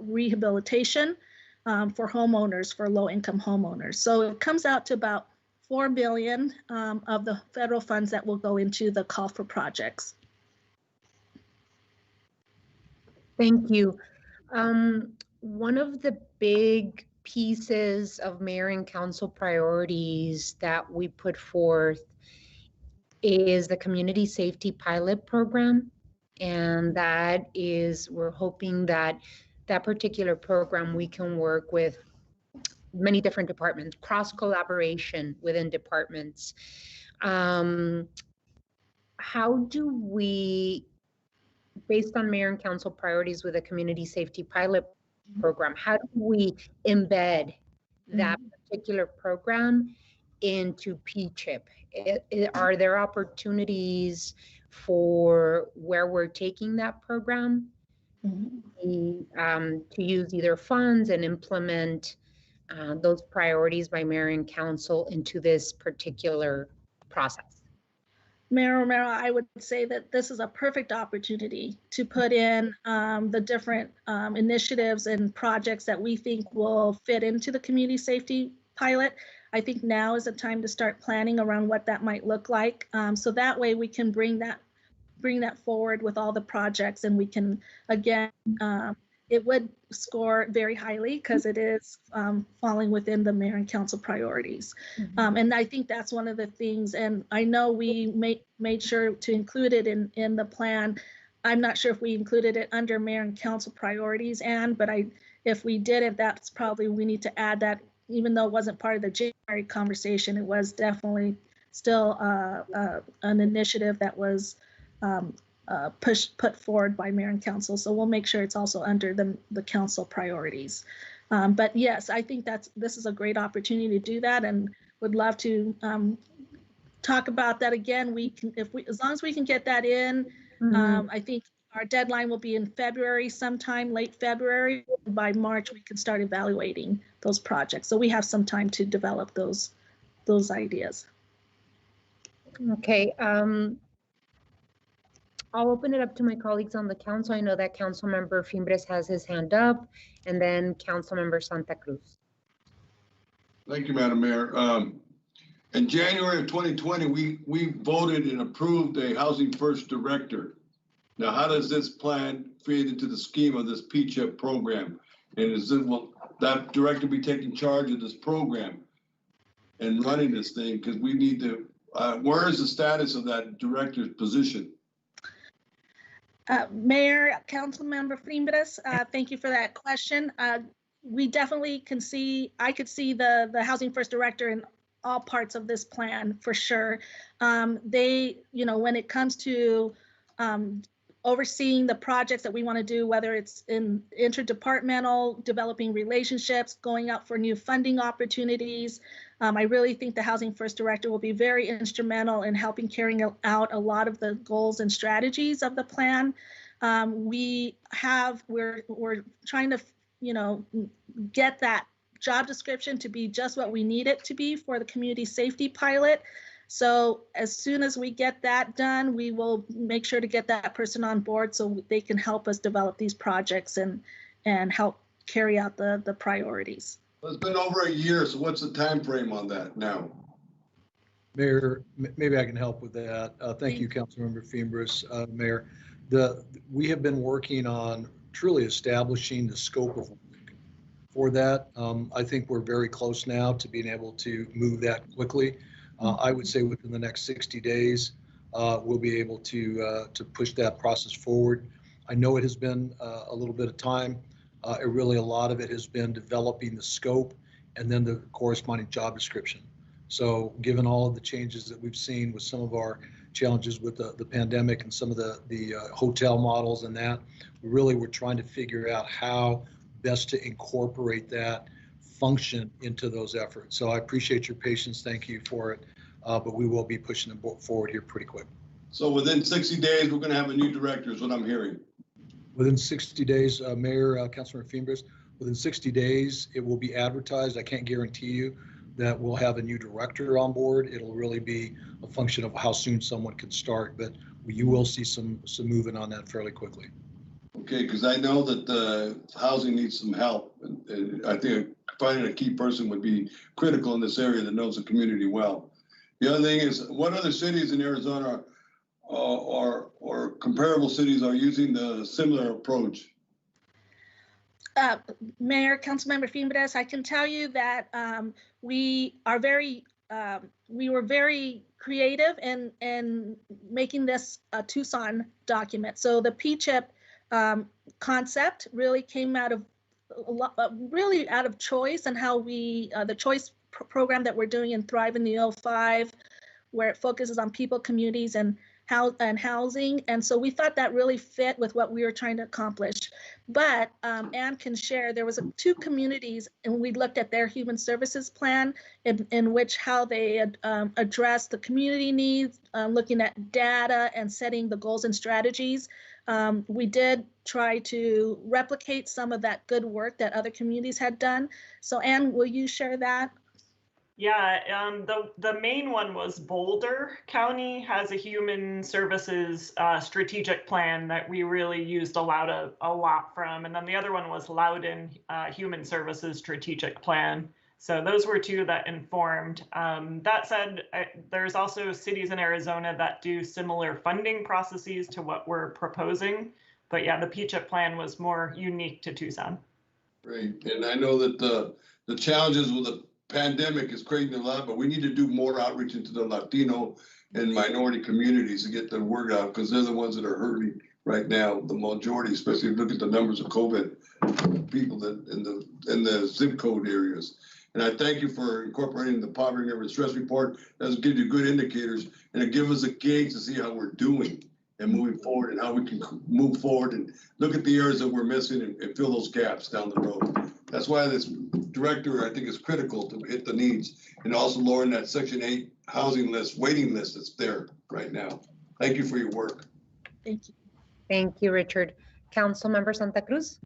rehabilitation for homeowners, for low-income homeowners. So it comes out to about 4 billion of the federal funds that will go into the call for projects. Thank you. One of the big pieces of mayor and council priorities that we put forth is the community safety pilot program. And that is, we're hoping that that particular program, we can work with many different departments, cross collaboration within departments. How do we, based on mayor and council priorities with a community safety pilot program, how do we embed that particular program into P-CHIP? Are there opportunities for where we're taking that program to use either funds and implement those priorities by mayor and council into this particular process? Mayor Romero, I would say that this is a perfect opportunity to put in the different initiatives and projects that we think will fit into the community safety pilot. I think now is the time to start planning around what that might look like. So that way we can bring that forward with all the projects, and we can, again, it would score very highly because it is falling within the mayor and council priorities. And I think that's one of the things, and I know we made sure to include it in the plan. I'm not sure if we included it under mayor and council priorities, but if we did it, that's probably, we need to add that, even though it wasn't part of the January conversation, it was definitely still an initiative that was put forward by mayor and council. So we'll make sure it's also under the council priorities. But yes, I think this is a great opportunity to do that, and would love to talk about that again. As long as we can get that in, I think our deadline will be in February, sometime late February. By March, we can start evaluating those projects. So we have some time to develop those ideas. Okay. I'll open it up to my colleagues on the council. I know that Councilmember Fimbres has his hand up, and then Councilmember Santa Cruz. Thank you, Madam Mayor. In January of 2020, we voted and approved a Housing First Director. Now, how does this plan fit into the scheme of this P-CHIP program? And will that director be taking charge of this program and running this thing? Because we need to, where is the status of that director's position? Mayor, Councilmember Fimbres, thank you for that question. We definitely I could see the Housing First Director in all parts of this plan for sure. They, when it comes to overseeing the projects that we want to do, whether it's in interdepartmental, developing relationships, going out for new funding opportunities. I really think the Housing First Director will be very instrumental in helping carrying out a lot of the goals and strategies of the plan. We're trying to, get that job description to be just what we need it to be for the community safety pilot. So as soon as we get that done, we will make sure to get that person on board so they can help us develop these projects and help carry out the priorities. Well, it's been over a year, so what's the time frame on that now? Mayor, maybe I can help with that. Thank you, Councilmember Fimbres. Mayor, we have been working on truly establishing the scope of work for that. I think we're very close now to being able to move that quickly. I would say within the next 60 days, we'll be able to push that process forward. I know it has been a little bit of time. A lot of it has been developing the scope and then the corresponding job description. So given all of the changes that we've seen with some of our challenges with the pandemic and some of the hotel models and that, we're trying to figure out how best to incorporate that function into those efforts. So I appreciate your patience. Thank you for it. But we will be pushing them forward here pretty quick. So within 60 days, we're going to have a new director is what I'm hearing. Within 60 days, Mayor, Councilmember Fimbres, within 60 days, it will be advertised. I can't guarantee you that we'll have a new director on board. It'll really be a function of how soon someone can start, but you will see some movement on that fairly quickly. Okay, because I know that housing needs some help. And I think finding a key person would be critical in this area that knows the community well. The other thing is, what other cities in Arizona or comparable cities are using the similar approach? Mayor, Councilmember Fimbres, I can tell you that we were very creative in making this a Tucson document. So the PCHIP concept really came out of really out of choice, and how we the choice program that we're doing in Thrive in the 05, where it focuses on people, communities, and housing. And so we thought that really fit with what we were trying to accomplish. But Anne can share, there was two communities, and we looked at their human services plan in which how they address the community needs, looking at data and setting the goals and strategies. We did try to replicate some of that good work that other communities had done. So Anne, will you share that? Yeah, the main one was Boulder County has a human services strategic plan that we really used a lot from, and then the other one was Loudoun Human Services Strategic Plan. So those were two that informed. That said, there's also cities in Arizona that do similar funding processes to what we're proposing. But yeah, the PCHIP plan was more unique to Tucson. Great, and I know that the challenges with the pandemic is creating a lot, but we need to do more outreach into the Latino and minority communities to get the word out, because they're the ones that are hurting right now, the majority, especially if you look at the numbers of COVID people that in the zip code areas. And I thank you for incorporating the poverty and stress report. That'll give you good indicators, and it gives us a gauge to see how we're doing and moving forward, and how we can move forward and look at the areas that we're missing and fill those gaps down the road. That's why this director, I think, is critical to hit the needs, and also lowering that Section 8 housing list, waiting list that's there right now. Thank you for your work. Thank you. Thank you, Richard. Councilmember Santa Cruz.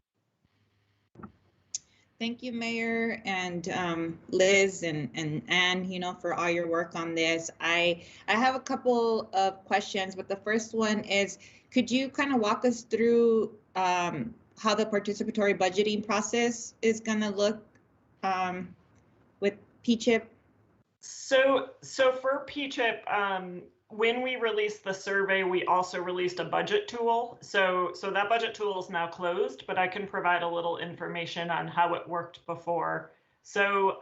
Thank you, Mayor, and Liz and Anne, for all your work on this. I have a couple of questions, but the first one is, could you kind of walk us through how the participatory budgeting process is going to look with PCHIP? So for PCHIP, when we released the survey, we also released a budget tool. So that budget tool is now closed, but I can provide a little information on how it worked before. So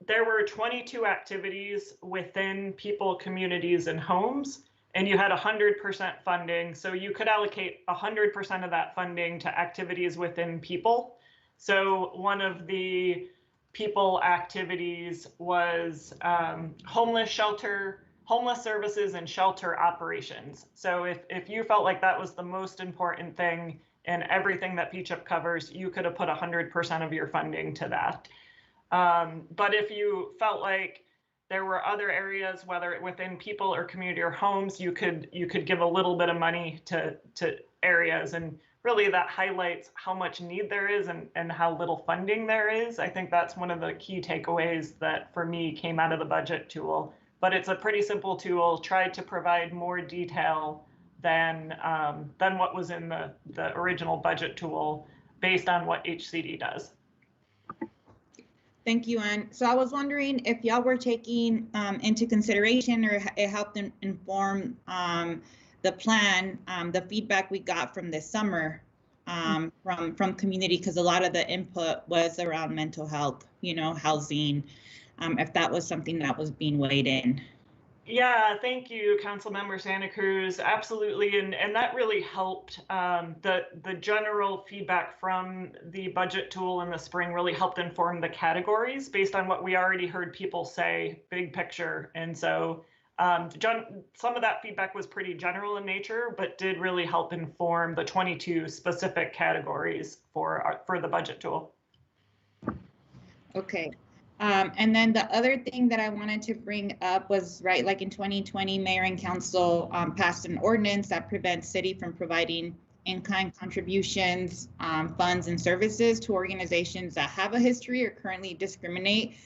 there were 22 activities within people, communities, and homes, and you had 100% funding. So you could allocate 100% of that funding to activities within people. So one of the people activities was homeless services and shelter operations. So if you felt like that was the most important thing in everything that PCHIP covers, you could have put 100% of your funding to that. But if you felt like there were other areas, whether within people or community or homes, you could give a little bit of money to areas, and really that highlights how much need there is and how little funding there is. I think that's one of the key takeaways that for me came out of the budget tool. But it's a pretty simple tool, tried to provide more detail than what was in the original budget tool based on what HCD does. Thank you, Anne. So I was wondering if y'all were taking into consideration, or it helped inform the plan, the feedback we got from this summer from community, because a lot of the input was around mental health, housing, if that was something that was being weighed in. Yeah, thank you, Councilmember Santa Cruz. Absolutely, and that really helped. The general feedback from the budget tool in the spring really helped inform the categories based on what we already heard people say, big picture. And so some of that feedback was pretty general in nature, but did really help inform the 22 specific categories for the budget tool. Okay. And then the other thing that I wanted to bring up was, right, like in 2020, Mayor and Council passed an ordinance that prevents city from providing in-kind contributions, funds, and services to organizations that have a history or currently discriminate,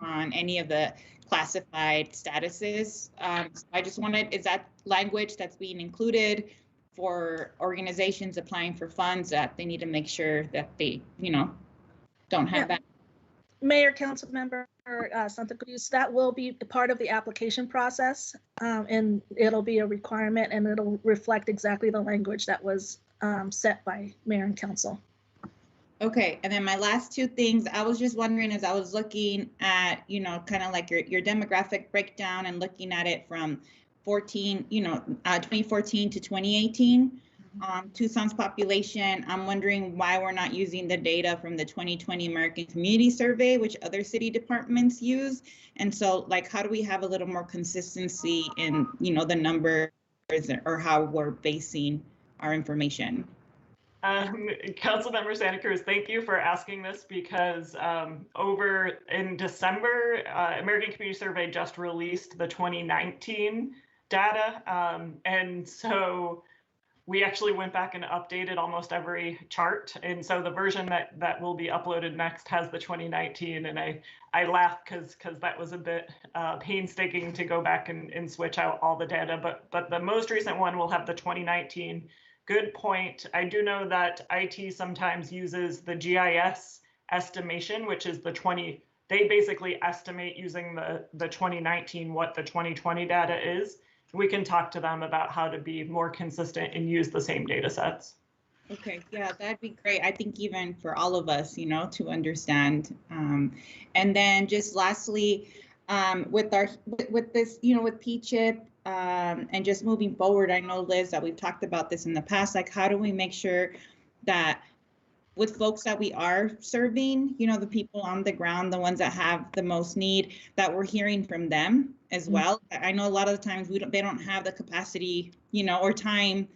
on any of the classified statuses. So I just wanted, is that language that's being included for organizations applying for funds, that they need to make sure that they, don't have that? Mayor, Councilmember Santa Cruz, that will be part of the application process, and it'll be a requirement, and it'll reflect exactly the language that was set by Mayor and Council. Okay, and then my last two things, I was just wondering as I was looking at, kind of like your demographic breakdown and looking at it from 2014 to 2018, Tucson's population, I'm wondering why we're not using the data from the 2020 American Community Survey, which other city departments use. And so like, how do we have a little more consistency in, the numbers or how we're basing our information? Councilmember Santa Cruz, thank you for asking this because over in December, American Community Survey just released the 2019 data. And so we actually went back and updated almost every chart. And so the version that will be uploaded next has the 2019. And I laugh because that was a bit painstaking to go back and switch out all the data. But the most recent one will have the 2019. Good point. I do know that IT sometimes uses the GIS estimation, which is they basically estimate using the 2019 what the 2020 data is. We can talk to them about how to be more consistent and use the same data sets. Okay, yeah, that'd be great. I think even for all of us, to understand. And then just lastly, with this, with PCHIP, and just moving forward, I know, Liz, that we've talked about this in the past, like how do we make sure that with folks that we are serving, the people on the ground, the ones that have the most need, that we're hearing from them as well. I know a lot of the times they don't have the capacity, or time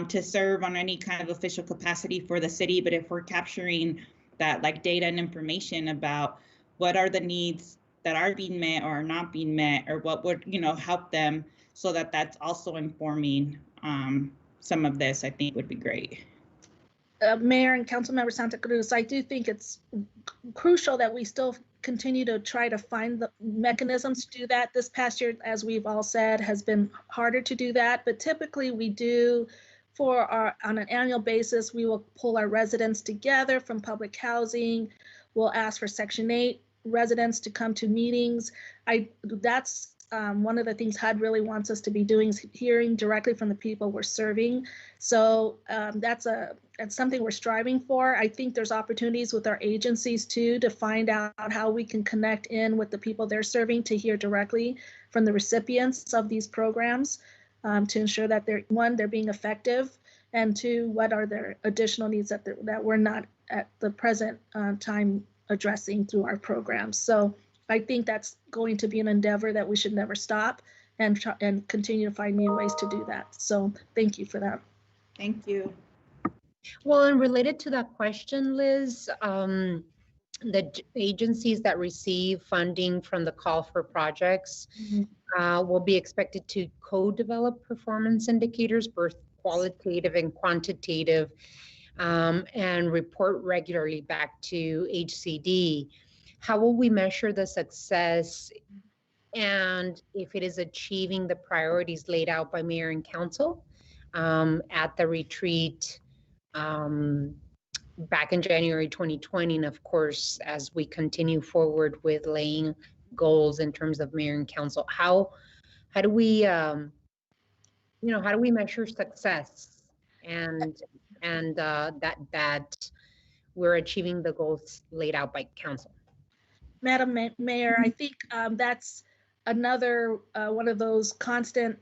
to serve on any kind of official capacity for the city. But if we're capturing that like data and information about what are the needs that are being met or are not being met, or what would, help them, so that that's also informing some of this, I think would be great. Mayor and Councilmember Santa Cruz, I do think it's crucial that we still continue to try to find the mechanisms to do that. This past year, as we've all said, has been harder to do that, but typically we do on an annual basis, we will pull our residents together from public housing. We'll ask for Section 8 residents to come to meetings. That's one of the things HUD really wants us to be doing, is hearing directly from the people we're serving. So that's something we're striving for. I think there's opportunities with our agencies too to find out how we can connect in with the people they're serving to hear directly from the recipients of these programs, to ensure that they're being effective, and two, what are their additional needs that we're not at the present time addressing through our programs. So I think that's going to be an endeavor that we should never stop, and continue to find new ways to do that. So thank you for that. Thank you. Well, and related to that question, Liz, the agencies that receive funding from the call for projects will be expected to co-develop performance indicators, both qualitative and quantitative, and report regularly back to HCD. How will we measure the success and if it is achieving the priorities laid out by Mayor and Council at the retreat back in January 2020, and of course, as we continue forward with laying goals in terms of Mayor and Council? How do we how do we measure success and that we're achieving the goals laid out by Council? Madam Mayor, I think that's another one of those constant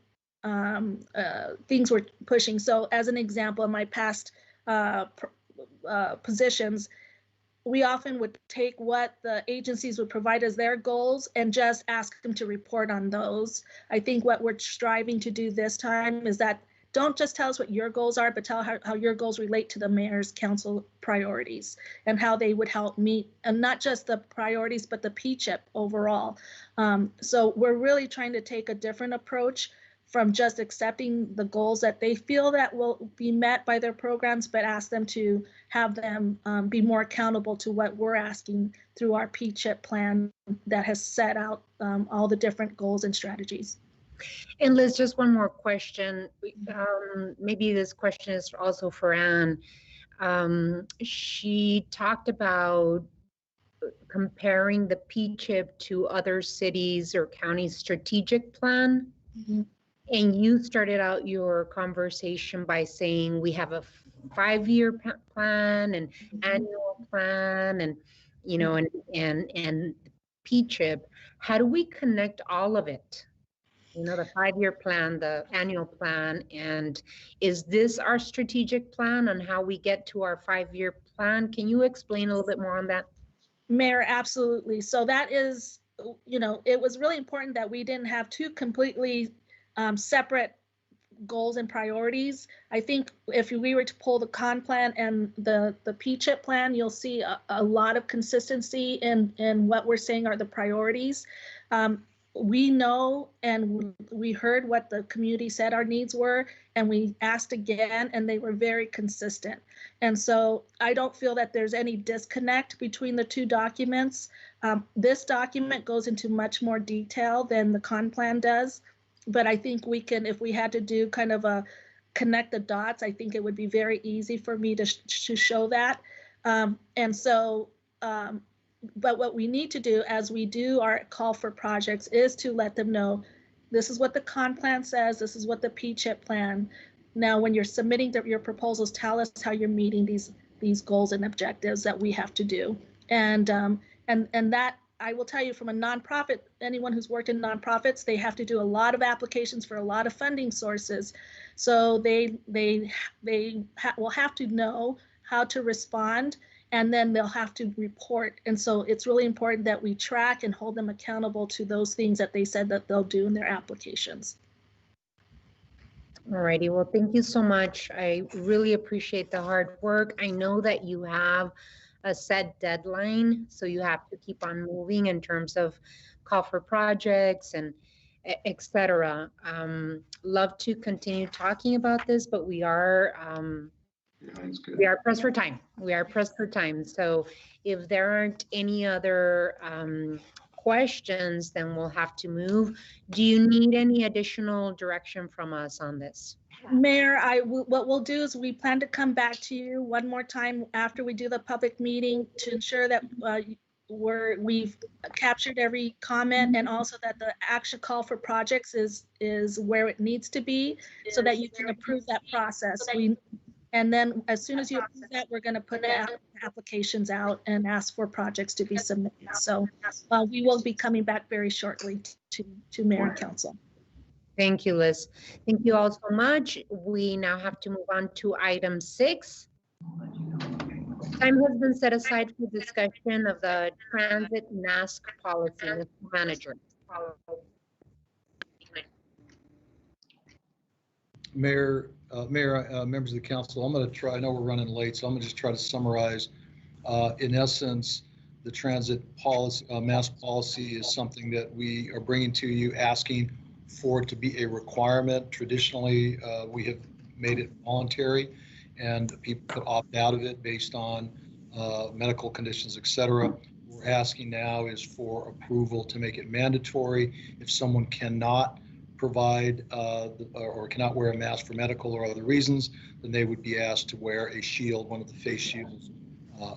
things we're pushing. So as an example, in my past positions, we often would take what the agencies would provide as their goals and just ask them to report on those. I think what we're striving to do this time is that don't just tell us what your goals are, but tell how your goals relate to the mayor's council priorities and how they would help meet, and not just the priorities, but the PCHIP overall. So we're really trying to take a different approach from just accepting the goals that they feel that will be met by their programs, but ask them to have them be more accountable to what we're asking through our PCHIP plan that has set out all the different goals and strategies. And Liz, just one more question. Maybe this question is also for Anne. She talked about comparing the PCHIP to other cities or counties' strategic plan. And you started out your conversation by saying we have a 5-year plan and annual plan and, you know, and P-CHIP, how do we connect all of it? You know, the 5-year plan, the annual plan, and is this our strategic plan on how we get to our 5-year plan? Can you explain a little bit more on that? Mayor, absolutely. So that is, you know, it was really important that we didn't have two completely separate goals and priorities. I think if we were to pull the con plan and the P-CHIP plan, you'll see a lot of consistency in what we're saying are the priorities. We know and we heard what the community said our needs were, and we asked again, and they were very consistent. And so I don't feel that there's any disconnect between the two documents. This document goes into much more detail than the con plan does, but I think we can, if we had to do kind of a connect the dots, I think it would be very easy for me to show that. But what we need to do as we do our call for projects is to let them know, this is what the con plan says, this is what the P-CHIP plan. Now, when you're submitting your proposals, tell us how you're meeting these goals and objectives that we have to do. And that, I will tell you, from a nonprofit, anyone who's worked in nonprofits, they have to do a lot of applications for a lot of funding sources. So they will have to know how to respond, and then they'll have to report. And so it's really important that we track and hold them accountable to those things that they said that they'll do in their applications. All righty, well, thank you so much. I really appreciate the hard work. I know that you have a set deadline, so you have to keep on moving in terms of call for projects and et cetera. Love to continue talking about this, but we are pressed for time. We are pressed for time. So if there aren't any other questions, then we'll have to move. Do you need any additional direction from us on this? Mayor, what we'll do is we plan to come back to you one more time after we do the public meeting to ensure that we've captured every comment, and also that the action call for projects is where it needs to be, so that you can approve that process. And then as soon as you approve that, we're going to put the applications out and ask for projects to be submitted. So we will be coming back very shortly to Mayor and Council. Thank you, Liz. Thank you all so much. We now have to move on to item 6. Time has been set aside for discussion of the transit mask policy. Mr. Manager. Mayor, members of the council, I'm going to try, I know we're running late, so I'm going to just try to summarize. In essence, the transit policy, mask policy is something that we are bringing to you, asking for it to be a requirement. Traditionally, we have made it voluntary, and people could opt out of it based on medical conditions, et cetera. What we're asking now is for approval to make it mandatory. If someone cannot provide or cannot wear a mask for medical or other reasons, then they would be asked to wear a shield, one of the face shields.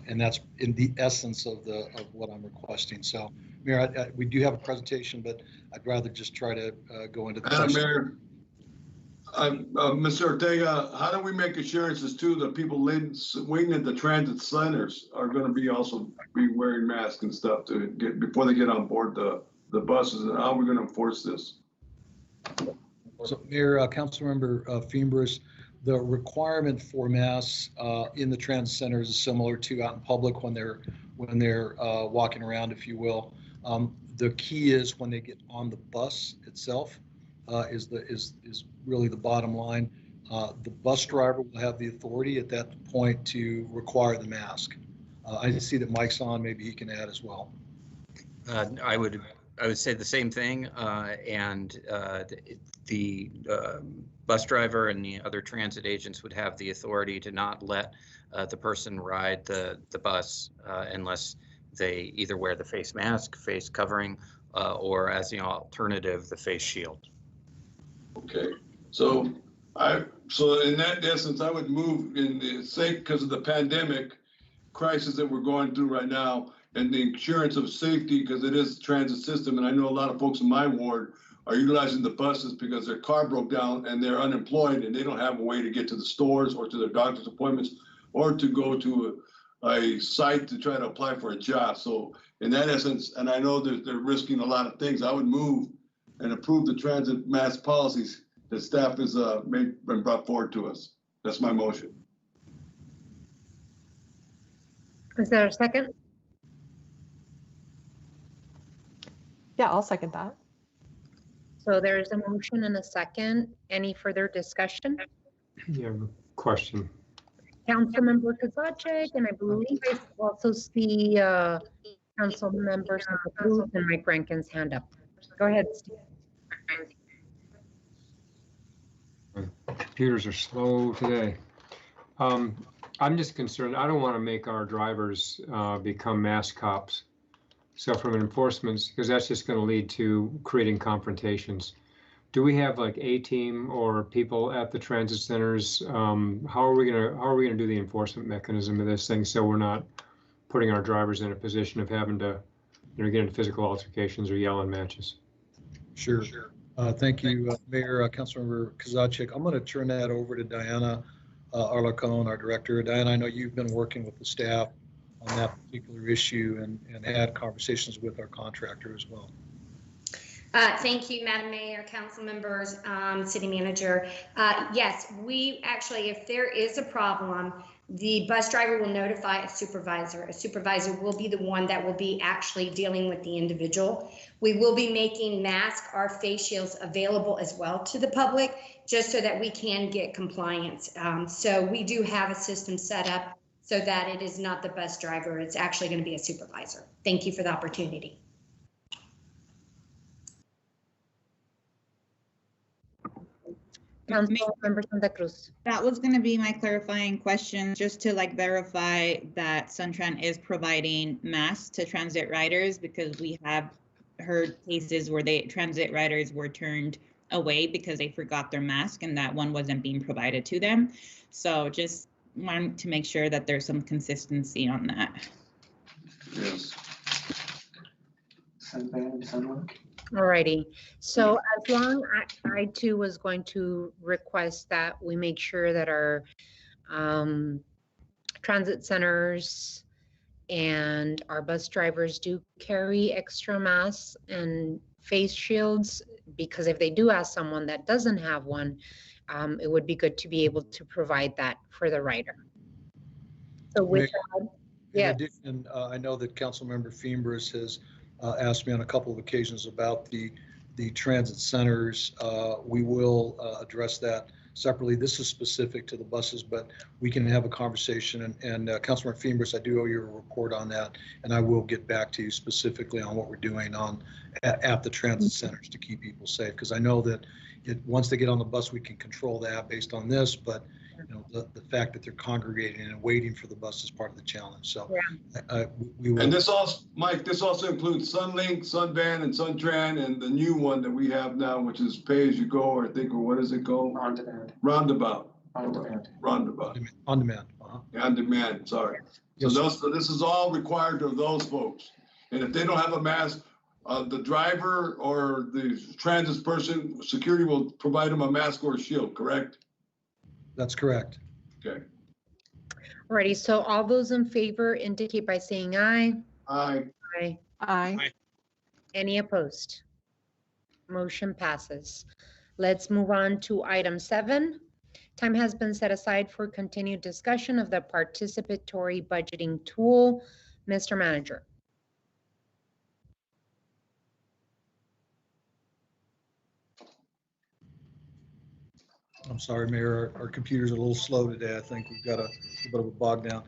And that's in the essence of what I'm requesting. So, Mayor, we do have a presentation, but I'd rather just try to go into the question. Mayor, Mr. Ortega, how do we make assurances too that people waiting at the transit centers are going to be also be wearing masks and stuff to get before they get on board the buses, and how are we going to enforce this? So, Mayor, Councilmember Fiembres, the requirement for masks in the transit centers is similar to out in public when they're walking around, if you will. The key is when they get on the bus itself is really the bottom line. The bus driver will have the authority at that point to require the mask. I see that Mike's on. Maybe he can add as well. I would say the same thing, and the bus driver and the other transit agents would have the authority to not let the person ride the bus unless they either wear the face mask, face covering, or as the alternative, the face shield. Okay, so in that essence, I would move in the sake because of the pandemic crisis that we're going through right now, and the insurance of safety, because it is a transit system, and I know a lot of folks in my ward are utilizing the buses because their car broke down and they're unemployed and they don't have a way to get to the stores or to their doctor's appointments or to go to a site to try to apply for a job. So in that essence, and I know that they're risking a lot of things, I would move and approve the transit mask policies that staff has been brought forward to us. That's my motion. Is there a second? Yeah, I'll second that. So there is a motion and a second. Any further discussion? Yeah, question. Councilmember Kozachik, and I believe I also see Councilmember Santa Cruz and Mike Rankin's hand up. Go ahead, Steve. Computers are slow today. I'm just concerned, I don't want to make our drivers become mask cops. So from an enforcement, because that's just going to lead to creating confrontations. Do we have like a team or people at the transit centers? How are we gonna do the enforcement mechanism of this thing so we're not putting our drivers in a position of having to, get into physical altercations or yelling matches? Sure. Thank you, Mayor, Councilmember Kozachik. I'm going to turn that over to Diana Arlacon, our director. Diana, I know you've been working with the staff on that particular issue and had conversations with our contractor as well. Thank you, Madam Mayor, council members, city manager. Yes, we actually, if there is a problem, the bus driver will notify a supervisor. A supervisor will be the one that will be actually dealing with the individual. We will be making masks or face shields available as well to the public, just so that we can get compliance. So we do have a system set up so that it is not the bus driver, it's actually going to be a supervisor. Thank you for the opportunity. Councilmember Santa Cruz. That was going to be my clarifying question, just to verify that Suntran is providing masks to transit riders, because we have heard cases where transit riders were turned away because they forgot their mask and that one wasn't being provided to them. So just wanted to make sure that there's some consistency on that. Yes. Alrighty, so as long I too was going to request that we make sure that our transit centers and our bus drivers do carry extra masks and face shields, because if they do ask someone that doesn't have one, it would be good to be able to provide that for the rider. So with that, in addition, I know that Councilmember Fiembres has asked me on a couple of occasions about the transit centers. We will address that separately. This is specific to the buses, but we can have a conversation. And Councilmember Fiembres, I do owe you a report on that, and I will get back to you specifically on what we're doing at the transit centers to keep people safe. Because I know that once they get on the bus, we can control that based on this, but the fact that they're congregating and waiting for the bus is part of the challenge. So we will. And this also, Mike, this also includes Sunlink, Sunvan, and Suntran, and the new one that we have now, which is pay as you go, or what does it go? On demand. Roundabout. On demand. Roundabout. On demand. Yeah, on demand. Sorry. So this is all required of those folks. And if they don't have a mask, the driver or the transit person, security will provide them a mask or a shield, correct? That's correct. Okay. Alrighty, so all those in favor indicate by saying aye. Aye. Aye. Aye. Any opposed? Motion passes. Let's move on to item 7. Time has been set aside for continued discussion of the participatory budgeting tool. Mr. Manager. I'm sorry, Mayor, our computers are a little slow today. I think we've got a bit of a bog down.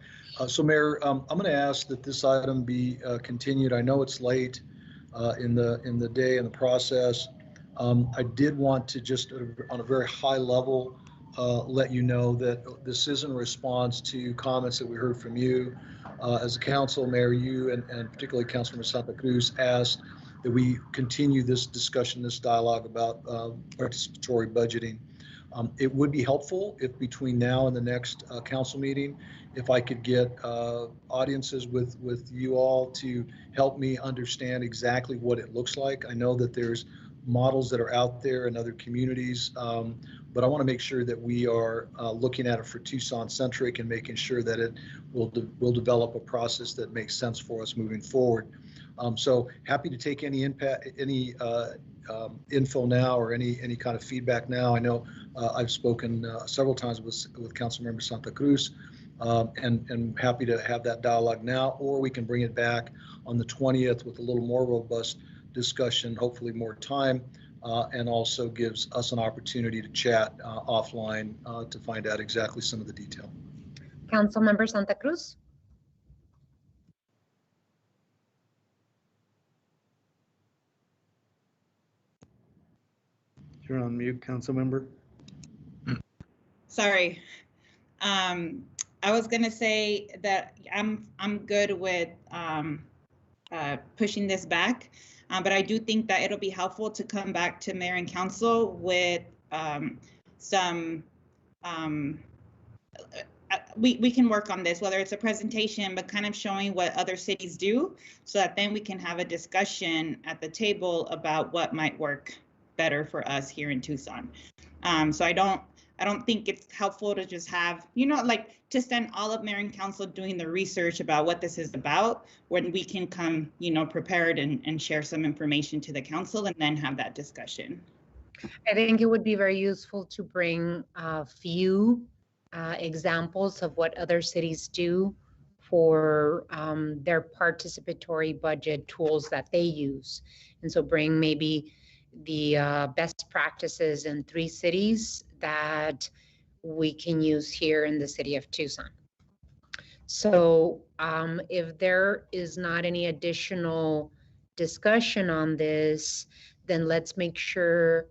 So Mayor, I'm going to ask that this item be continued. I know it's late in the day in the process. I did want to just on a very high level let you know that this is in response to comments that we heard from you as a council. Mayor, you and particularly Councilmember Santa Cruz asked that we continue this discussion, this dialogue about participatory budgeting. It would be helpful if between now and the next council meeting, if I could get audiences with you all to help me understand exactly what it looks like. I know that there's models that are out there in other communities, but I want to make sure that we are looking at it for Tucson centric and making sure that it will develop a process that makes sense for us moving forward. So happy to take any info now or any kind of feedback now. I know I've spoken several times with Councilmember Santa Cruz, and happy to have that dialogue now, or we can bring it back on the 20th with a little more robust discussion, hopefully more time, and also gives us an opportunity to chat offline to find out exactly some of the detail. Councilmember Santa Cruz. You're on mute, council member. Sorry. I was gonna say that I'm good with pushing this back, but I do think that it'll be helpful to come back to mayor and council with some. We can work on this, whether it's a presentation, but kind of showing what other cities do, so that then we can have a discussion at the table about what might work better for us here in Tucson. So I don't think it's helpful to just have, like to spend all of mayor and council doing the research about what this is about, when we can come, prepared and share some information to the council and then have that discussion. I think it would be very useful to bring a few examples of what other cities do for their participatory budget tools that they use. And so bring maybe the best practices in 3 cities that we can use here in the city of Tucson. So if there is not any additional discussion on this, then let's make sure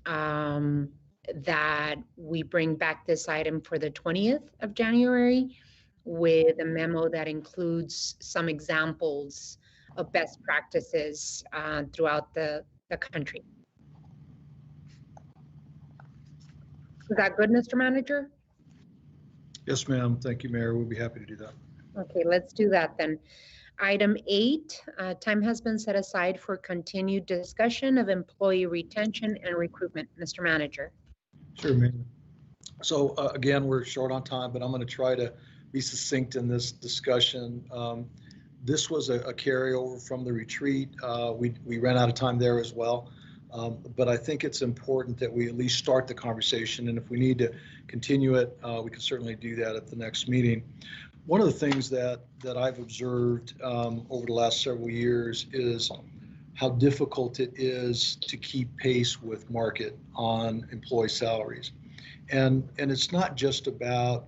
that we bring back this item for the 20th of January with a memo that includes some examples of best practices throughout the country. Is that good, Mr. Manager? Yes, ma'am. Thank you, Mayor. We'll be happy to do that. Okay, let's do that then. Item 8, time has been set aside for continued discussion of employee retention and recruitment. Mr. Manager. Sure, Mayor. So again, we're short on time, but I'm going to try to be succinct in this discussion. This was a carryover from the retreat. We ran out of time there as well. But I think it's important that we at least start the conversation. And if we need to continue it, we can certainly do that at the next meeting. One of the things that I've observed over the last several years is how difficult it is to keep pace with market on employee salaries. And it's not just about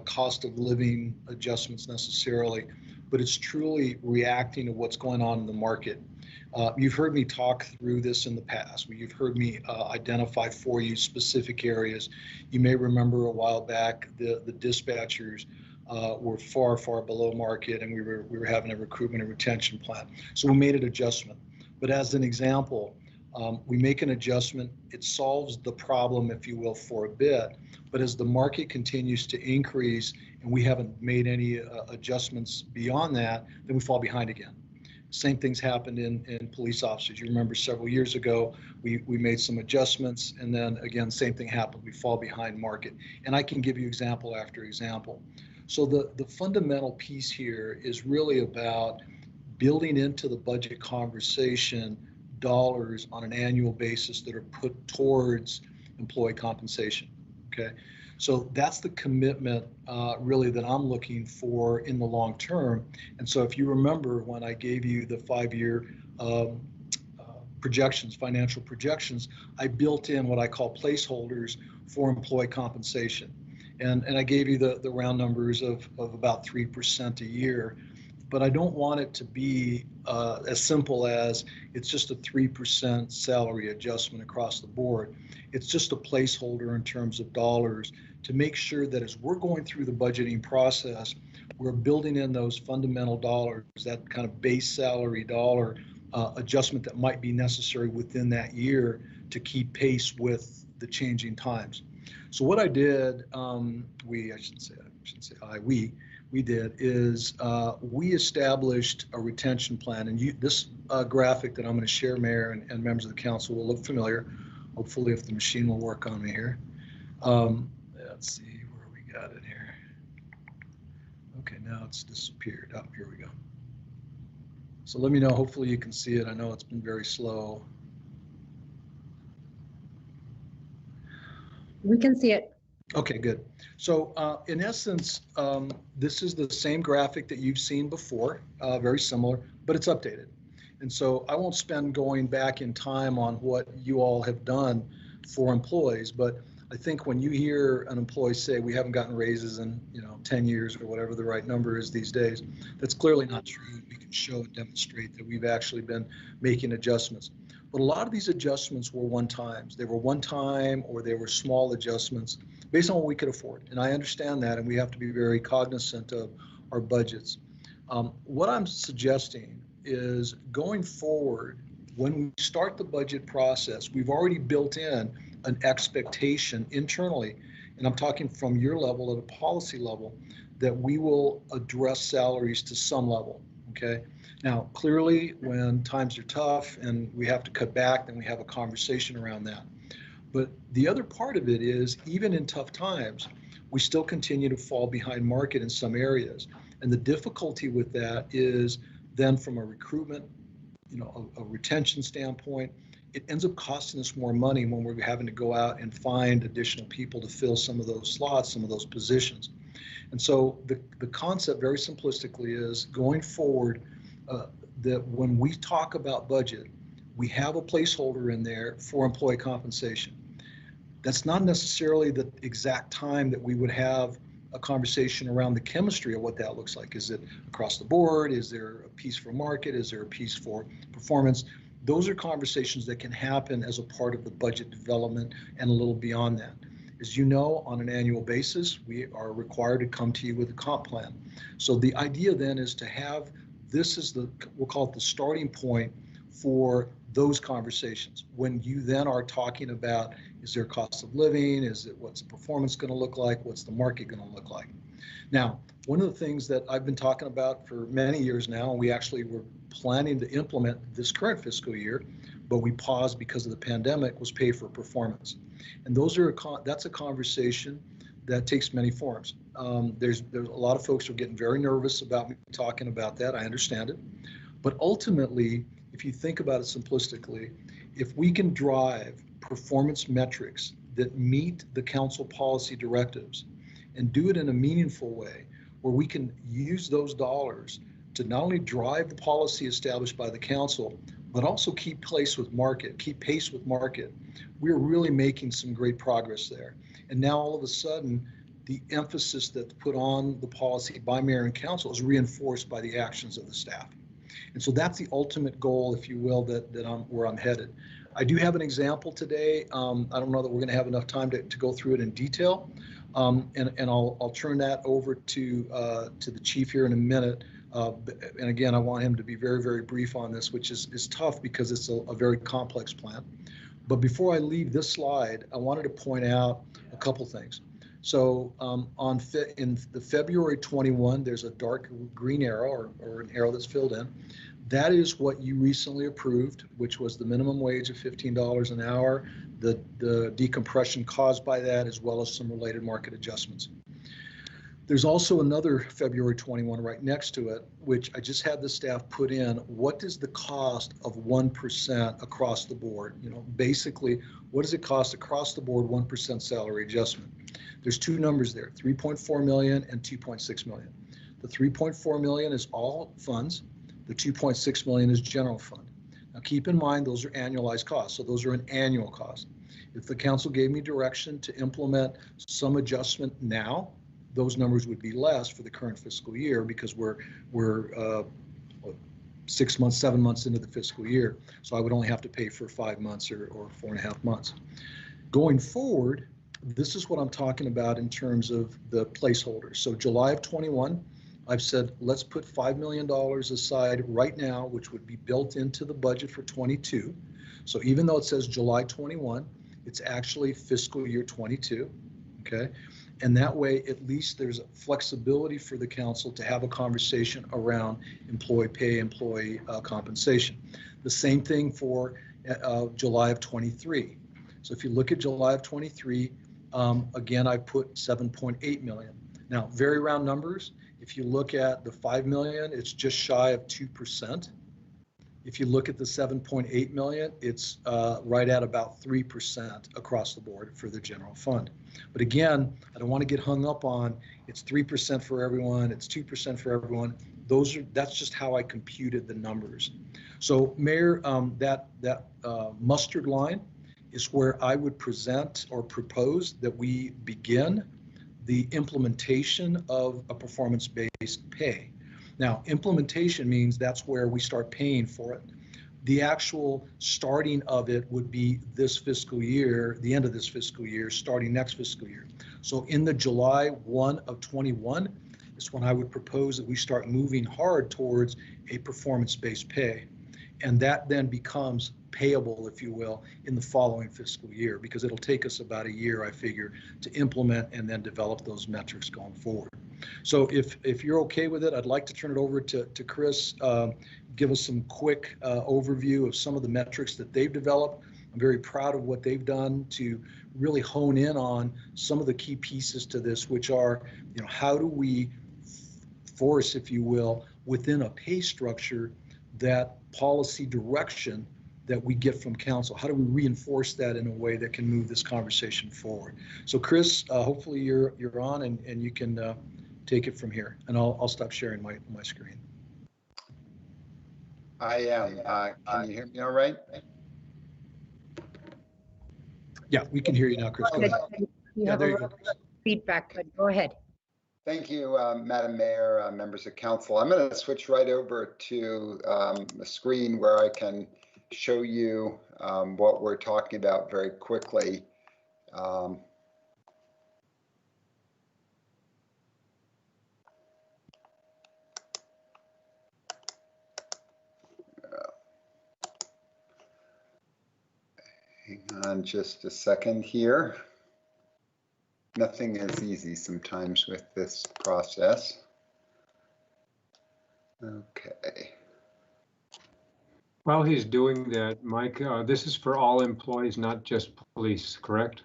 cost of living adjustments necessarily, but it's truly reacting to what's going on in the market. You've heard me talk through this in the past. You've heard me identify for you specific areas. You may remember a while back the dispatchers were far, far below market, and we were having a recruitment and retention plan. So we made an adjustment. But as an example, we make an adjustment. It solves the problem, if you will, for a bit. But as the market continues to increase and we haven't made any adjustments beyond that, then we fall behind again. Same things happened in police officers. You remember several years ago, we made some adjustments, and then again, same thing happened. We fall behind market. And I can give you example after example. So the fundamental piece here is really about building into the budget conversation dollars on an annual basis that are put towards employee compensation. Okay, so that's the commitment really that I'm looking for in the long term. And so if you remember when I gave you the 5-year projections, financial projections, I built in what I call placeholders for employee compensation. And I gave you the round numbers of about 3% a year. But I don't want it to be as simple as it's just a 3% salary adjustment across the board. It's just a placeholder in terms of dollars to make sure that as we're going through the budgeting process, we're building in those fundamental dollars, that kind of base salary dollar adjustment that might be necessary within that year to keep pace with the changing times. So what I did, we we did is we established a retention plan. And this graphic that I'm going to share, Mayor and members of the council, will look familiar. Hopefully, if the machine will work on me here. Let's see where we got it here. Okay, now it's disappeared. Oh, here we go. So let me know. Hopefully you can see it. I know it's been very slow. We can see it. Okay, good. So in essence, this is the same graphic that you've seen before, very similar, but it's updated. And so I won't spend going back in time on what you all have done for employees, but I think when you hear an employee say we haven't gotten raises in 10 years or whatever the right number is these days, that's clearly not true. We can show and demonstrate that we've actually been making adjustments. But a lot of these adjustments were one-times. They were one-time or they were small adjustments based on what we could afford. And I understand that, and we have to be very cognizant of our budgets. What I'm suggesting is going forward, when we start the budget process, we've already built in an expectation internally, and I'm talking from your level at a policy level, that we will address salaries to some level, okay? Now, clearly, when times are tough and we have to cut back, then we have a conversation around that. But the other part of it is, even in tough times, we still continue to fall behind market in some areas. And the difficulty with that is then from a recruitment, a retention standpoint, it ends up costing us more money when we're having to go out and find additional people to fill some of those slots, some of those positions. And so the concept, very simplistically, is going forward, that when we talk about budget, we have a placeholder in there for employee compensation. That's not necessarily the exact time that we would have a conversation around the chemistry of what that looks like. Is it across the board? Is there a piece for market? Is there a piece for performance? Those are conversations that can happen as a part of the budget development and a little beyond that. As you know, on an annual basis, we are required to come to you with a comp plan. So the idea then is to have, this is we'll call it the starting point for those conversations. When you then are talking about, is there cost of living? What's the performance going to look like? What's the market going to look like? Now, one of the things that I've been talking about for many years now, and we actually were planning to implement this current fiscal year, but we paused because of the pandemic, was pay for performance. And that's a conversation that takes many forms. There's a lot of folks who are getting very nervous about me talking about that. I understand it. But ultimately, if you think about it simplistically, if we can drive performance metrics that meet the council policy directives and do it in a meaningful way, where we can use those dollars to not only drive the policy established by the council, but also keep pace with market, we're really making some great progress there. And now all of a sudden, the emphasis that's put on the policy by mayor and council is reinforced by the actions of the staff. And so that's the ultimate goal, if you will, where I'm headed. I do have an example today. I don't know that we're going to have enough time to go through it in detail. And I'll turn that over to the chief here in a minute. And again, I want him to be very, very brief on this, which is tough because it's a very complex plan. But before I leave this slide, I wanted to point out a couple things. So in the February 21, there's a dark green arrow or an arrow that's filled in. That is what you recently approved, which was the minimum wage of $15 an hour, the decompression caused by that, as well as some related market adjustments. There's also another February 21 right next to it, which I just had the staff put in. What is the cost of 1% across the board? Basically, what does it cost across the board 1% salary adjustment? There's two numbers there, 3.4 million and 2.6 million. The 3.4 million is all funds. The 2.6 million is general fund. Now keep in mind, those are annualized costs. So those are an annual cost. If the council gave me direction to implement some adjustment now, those numbers would be less for the current fiscal year because we're 6 months, 7 months into the fiscal year. So I would only have to pay for 5 months or 4.5 months. Going forward, this is what I'm talking about in terms of the placeholders. So July of 21, I've said, let's put $5 million aside right now, which would be built into the budget for 22. So even though it says July 21, it's actually fiscal year 22, okay? And that way, at least there's flexibility for the council to have a conversation around employee pay, employee compensation. The same thing for July of 23. So if you look at July of 23, again, I put 7.8 million. Now, very round numbers. If you look at the 5 million, it's just shy of 2%. If you look at the 7.8 million, it's right at about 3% across the board for the general fund. But again, I don't want to get hung up on it's 3% for everyone, it's 2% for everyone. That's just how I computed the numbers. So Mayor, that mustard line is where I would present or propose that we begin the implementation of a performance-based pay. Now, implementation means that's where we start paying for it. The actual starting of it would be this fiscal year, the end of this fiscal year, starting next fiscal year. So in the July 1 of 21 is when I would propose that we start moving hard towards a performance-based pay. And that then becomes payable, if you will, in the following fiscal year, because it'll take us about a year, I figure, to implement and then develop those metrics going forward. So if you're okay with it, I'd like to turn it over to Chris, give us some quick overview of some of the metrics that they've developed. I'm very proud of what they've done to really hone in on some of the key pieces to this, which are, how do we force, if you will, within a pay structure, that policy direction that we get from council? How do we reinforce that in a way that can move this conversation forward? So Chris, hopefully you're on and you can take it from here, and I'll stop sharing my screen. I am. Can you hear me all right? Yeah, we can hear you now, Chris. Go ahead. You have a feedback, but go ahead. Thank you, Madam Mayor, members of council. I'm going to switch right over to the screen where I can show you what we're talking about very quickly. Hang on just a second here. Nothing is easy sometimes with this process. Okay. While he's doing that, Mike, this is for all employees, not just police, correct?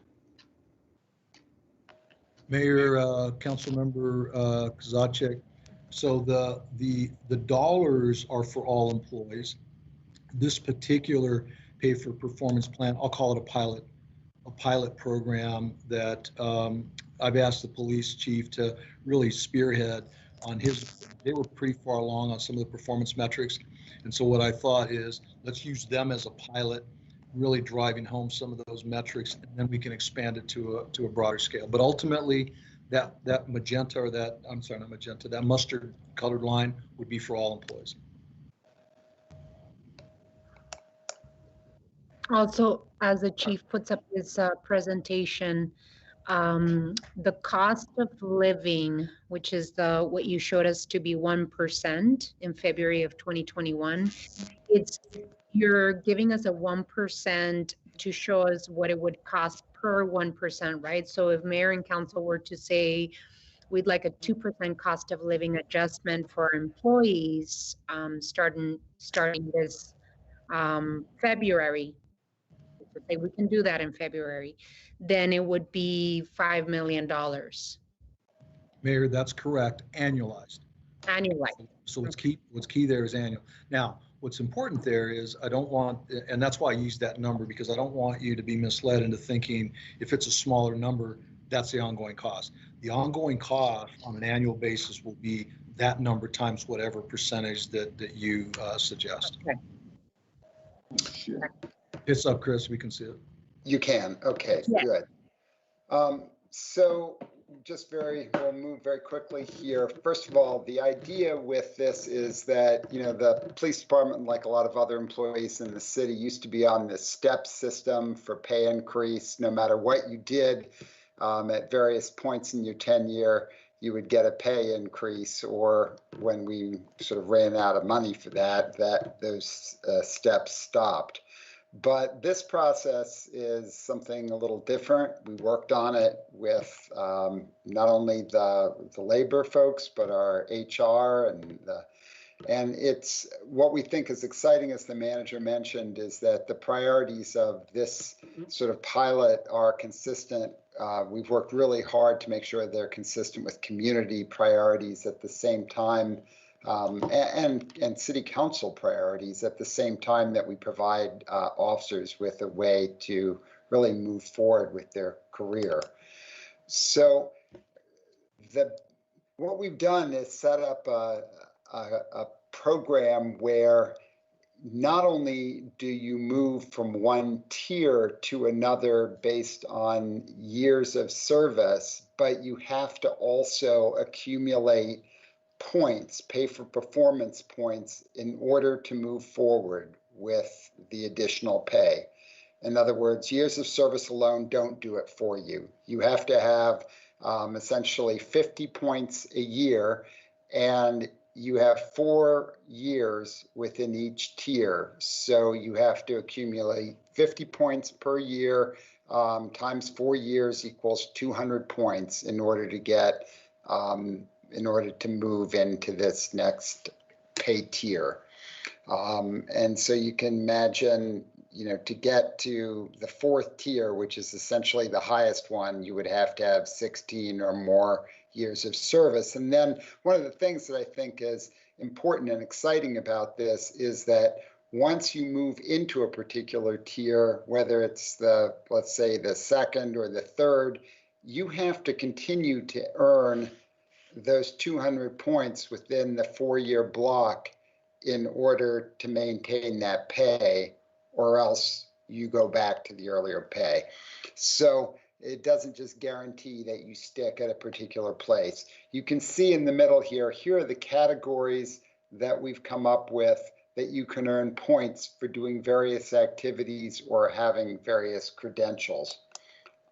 Mayor, Councilmember Kozachik, so the dollars are for all employees. This particular pay for performance plan, I'll call it a pilot program that I've asked the police chief to really spearhead on they were pretty far along on some of the performance metrics. And so what I thought is, let's use them as a pilot, really driving home some of those metrics, and then we can expand it to a broader scale. But ultimately, that magenta, or that, I'm sorry, not magenta, that mustard colored line would be for all employees. Also, as the chief puts up his presentation, the cost of living, which is what you showed us to be 1% in February of 2021, you're giving us a 1% to show us what it would cost per 1%, right? So if mayor and council were to say, we'd like a 2% cost of living adjustment for employees starting this February, say we can do that in February, then it would be $5 million. Mayor, that's correct, annualized. Annualized. So what's key there is annual. Now, what's important there is I don't want, and that's why I use that number, because I don't want you to be misled into thinking if it's a smaller number, that's the ongoing cost. The ongoing cost on an annual basis will be that number times whatever percentage that you suggest. Sure. It's up, Chris. We can see it. You can. Okay, yeah. Good. So we'll move very quickly here. First of all, the idea with this is that, the police department, like a lot of other employees in the city, used to be on this step system for pay increase. No matter what you did at various points in your tenure, you would get a pay increase, or when we sort of ran out of money for that those steps stopped. But this process is something a little different. We worked on it with not only the labor folks, but our HR and it's what we think is exciting, as the manager mentioned, is that the priorities of this sort of pilot are consistent. We've worked really hard to make sure they're consistent with community priorities at the same time, and city council priorities at the same time that we provide officers with a way to really move forward with their career. So what we've done is set up a program where not only do you move from one tier to another based on years of service, but you have to also accumulate points, pay for performance points in order to move forward with the additional pay. In other words, years of service alone don't do it for you. You have to have essentially 50 points a year, and you have 4 years within each tier. So you have to accumulate 50 points per year times 4 years equals 200 points in order to get, in order to move into this next pay tier. And so you can imagine, you know, to get to the 4th tier, which is essentially the highest one, you would have to have 16 or more years of service. And then one of the things that I think is important and exciting about this is that once you move into a particular tier, whether it's the, let's say, the 2nd or the 3rd, you have to continue to earn those 200 points within the 4-year block in order to maintain that pay, or else you go back to the earlier pay. So it doesn't just guarantee that you stick at a particular place. You can see in the middle here, here are the categories that we've come up with that you can earn points for doing various activities or having various credentials.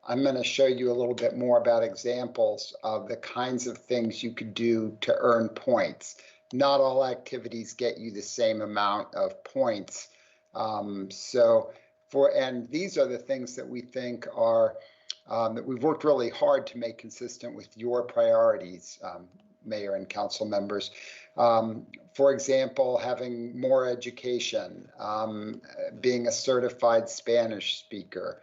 I'm going to show you a little bit more about examples of the kinds of things you could do to earn points. Not all activities get you the same amount of points. And these are the things that we think are, that we've worked really hard to make consistent with your priorities, Mayor and council members. For example, having more education, being a certified Spanish speaker,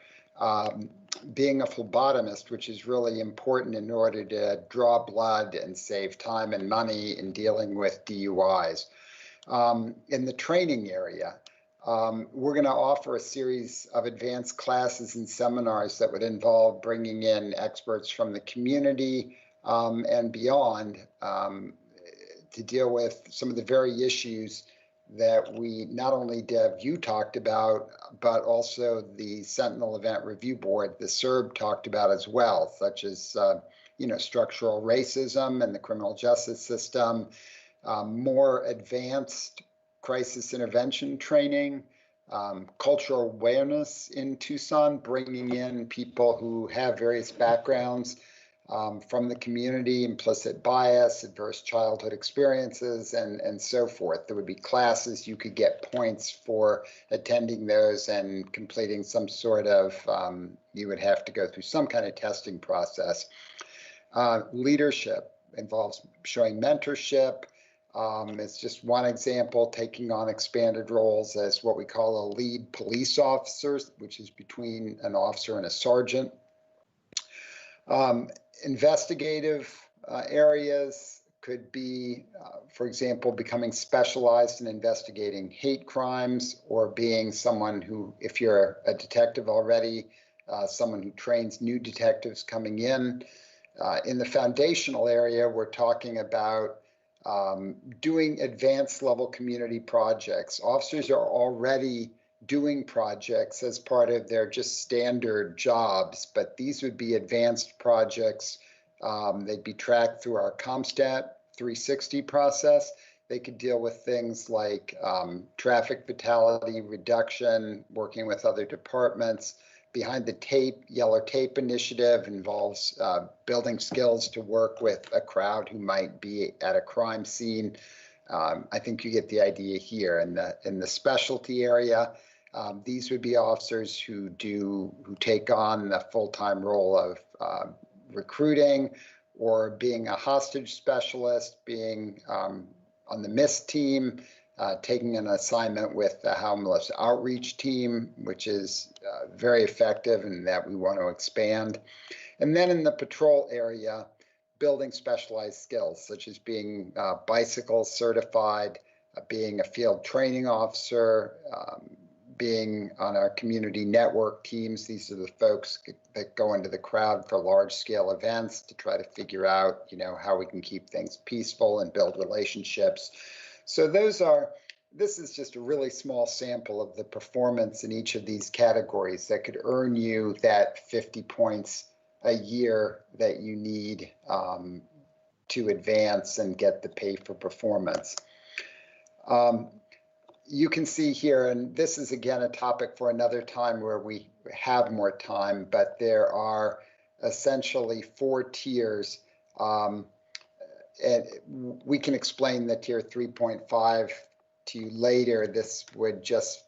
being a phlebotomist, which is really important in order to draw blood and save time and money in dealing with DUIs. In the training area, we're going to offer a series of advanced classes and seminars that would involve bringing in experts from the community and beyond to deal with some of the very issues that we not only Deb, you talked about, but also the Sentinel Event Review Board, the SERB, talked about as well, such as structural racism and the criminal justice system, more advanced crisis intervention training, cultural awareness in Tucson, bringing in people who have various backgrounds from the community, implicit bias, adverse childhood experiences, and so forth. There would be classes you could get points for attending those and completing some sort of, you would have to go through some kind of testing process. Leadership involves showing mentorship. It's just one example, taking on expanded roles as what we call a lead police officer, which is between an officer and a sergeant. Investigative areas could be, for example, becoming specialized in investigating hate crimes, or being someone who, if you're a detective already, someone who trains new detectives coming in. In the foundational area, we're talking about doing advanced level community projects. Officers are already doing projects as part of their just standard jobs, but these would be advanced projects. They'd be tracked through our ComStat 360 process. They could deal with things like traffic fatality reduction, working with other departments. Behind the Tape, Yellow Tape initiative involves building skills to work with a crowd who might be at a crime scene. I think you get the idea here. In the specialty area, These would be officers who take on the full-time role of recruiting or being a hostage specialist, being on the MIST team, taking an assignment with the homeless outreach team, which is very effective and that we want to expand. And then in the patrol area, building specialized skills, such as being bicycle certified, being a field training officer, being on our community network teams. These are the folks that go into the crowd for large scale events to try to figure out, how we can keep things peaceful and build relationships. So this is just a really small sample of the performance in each of these categories that could earn you that 50 points a year that you need to advance and get the pay for performance. You can see here, and this is again a topic for another time where we have more time, but there are essentially 4 tiers. And we can explain the tier 3.5 to you later. This would just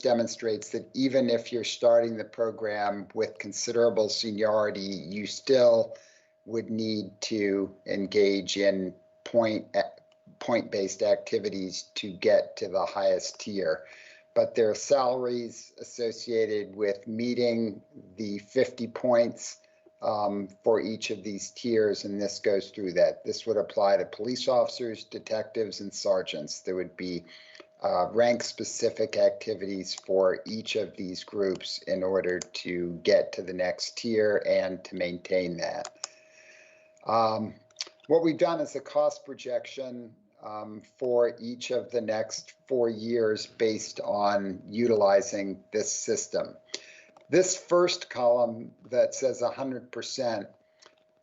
demonstrates that even if you're starting the program with considerable seniority, you still would need to engage in point-based activities to get to the highest tier. But there are salaries associated with meeting the 50 points for each of these tiers, and this goes through that. This would apply to police officers, detectives, and sergeants. There would be rank-specific activities for each of these groups in order to get to the next tier and to maintain that. What we've done is a cost projection for each of the next 4 years based on utilizing this system. This first column that says 100%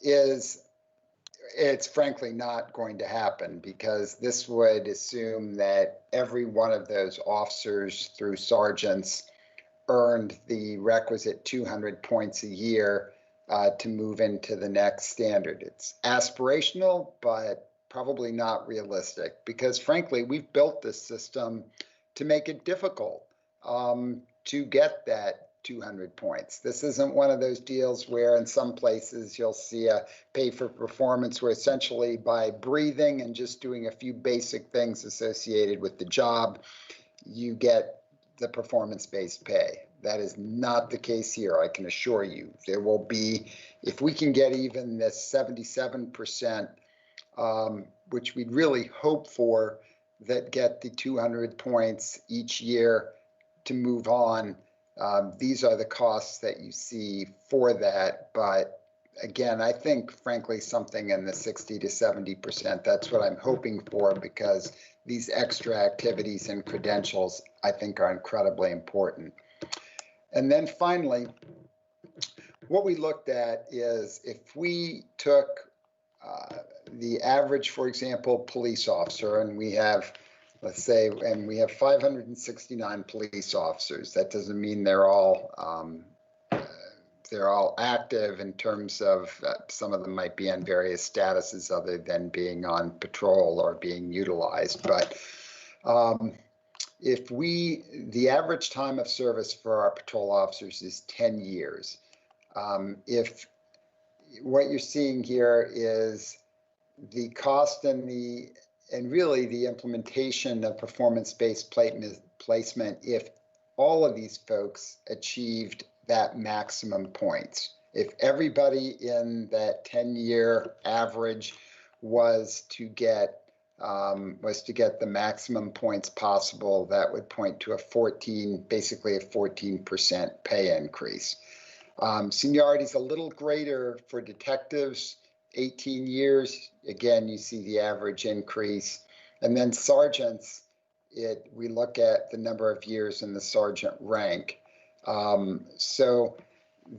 it's frankly not going to happen, because this would assume that every one of those officers through sergeants earned the requisite 200 points a year to move into the next standard. It's aspirational, but probably not realistic, because frankly, we've built this system to make it difficult to get that 200 points. This isn't one of those deals where in some places you'll see a pay for performance where essentially by breathing and just doing a few basic things associated with the job, you get the performance-based pay. That is not the case here, I can assure you. There will be, if we can get even this 77%, which we'd really hope for, that get the 200 points each year to move on. These are the costs that you see for that. But again, I think, frankly, something in the 60 to 70%, that's what I'm hoping for, because these extra activities and credentials, I think, are incredibly important. And then finally, what we looked at is if we took the average, for example, police officer, and we have, let's say, and we have 569 police officers. That doesn't mean they're all active in terms of some of them might be on various statuses other than being on patrol or being utilized. But the average time of service for our patrol officers is 10 years. If what you're seeing here is the cost and really the implementation of performance-based placement if all of these folks achieved that maximum points. If everybody in that 10-year average was to get the maximum points possible, that would point to basically a 14% pay increase. Seniority is a little greater for detectives, 18 years. Again, you see the average increase. And then sergeants, we look at the number of years in the sergeant rank. So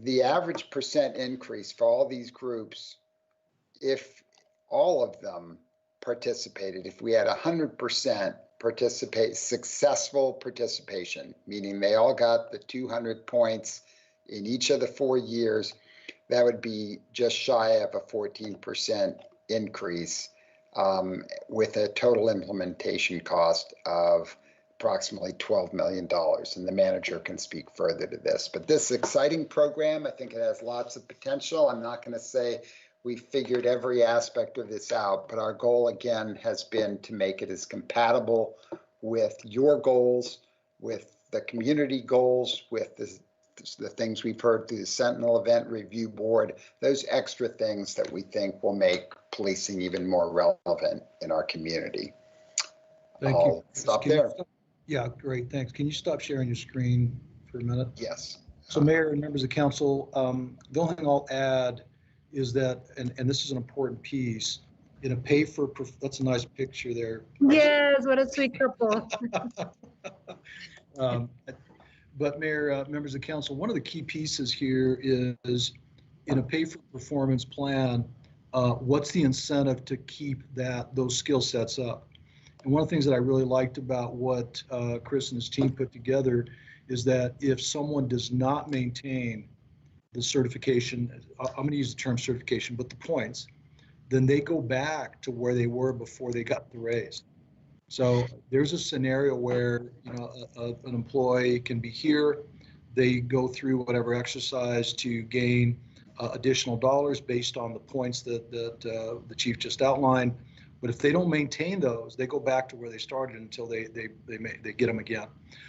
the average percent increase for all these groups, if all of them participated, if we had 100% successful participation, meaning they all got the 200 points in each of the 4 years, that would be just shy of a 14% increase with a total implementation cost of approximately $12 million, and the manager can speak further to this. But this exciting program, I think it has lots of potential. I'm not going to say we figured every aspect of this out, but our goal again has been to make it as compatible with your goals, with the community goals, with the things we've heard through the Sentinel Event Review Board, those extra things that we think will make policing even more relevant in our community. Thank I'll you. stop Can you there. Yeah, great, thanks. Can you stop sharing your screen for a minute? Yes. So Mayor and members of council, the only thing I'll add is that, and this is an important piece, in a pay for, that's a nice picture there. Yes, what a sweet couple. But Mayor, members of council, one of the key pieces here is in a pay for performance plan, what's the incentive to keep those skill sets up? And one of the things that I really liked about what Chris and his team put together is that if someone does not maintain the certification, I'm going to use the term certification, but the points, then they go back to where they were before they got the raise. So there's a scenario where, you know, an employee can be here, they go through whatever exercise to gain additional dollars based on the points that the chief just outlined. But if they don't maintain those, they go back to where they started until they get them again.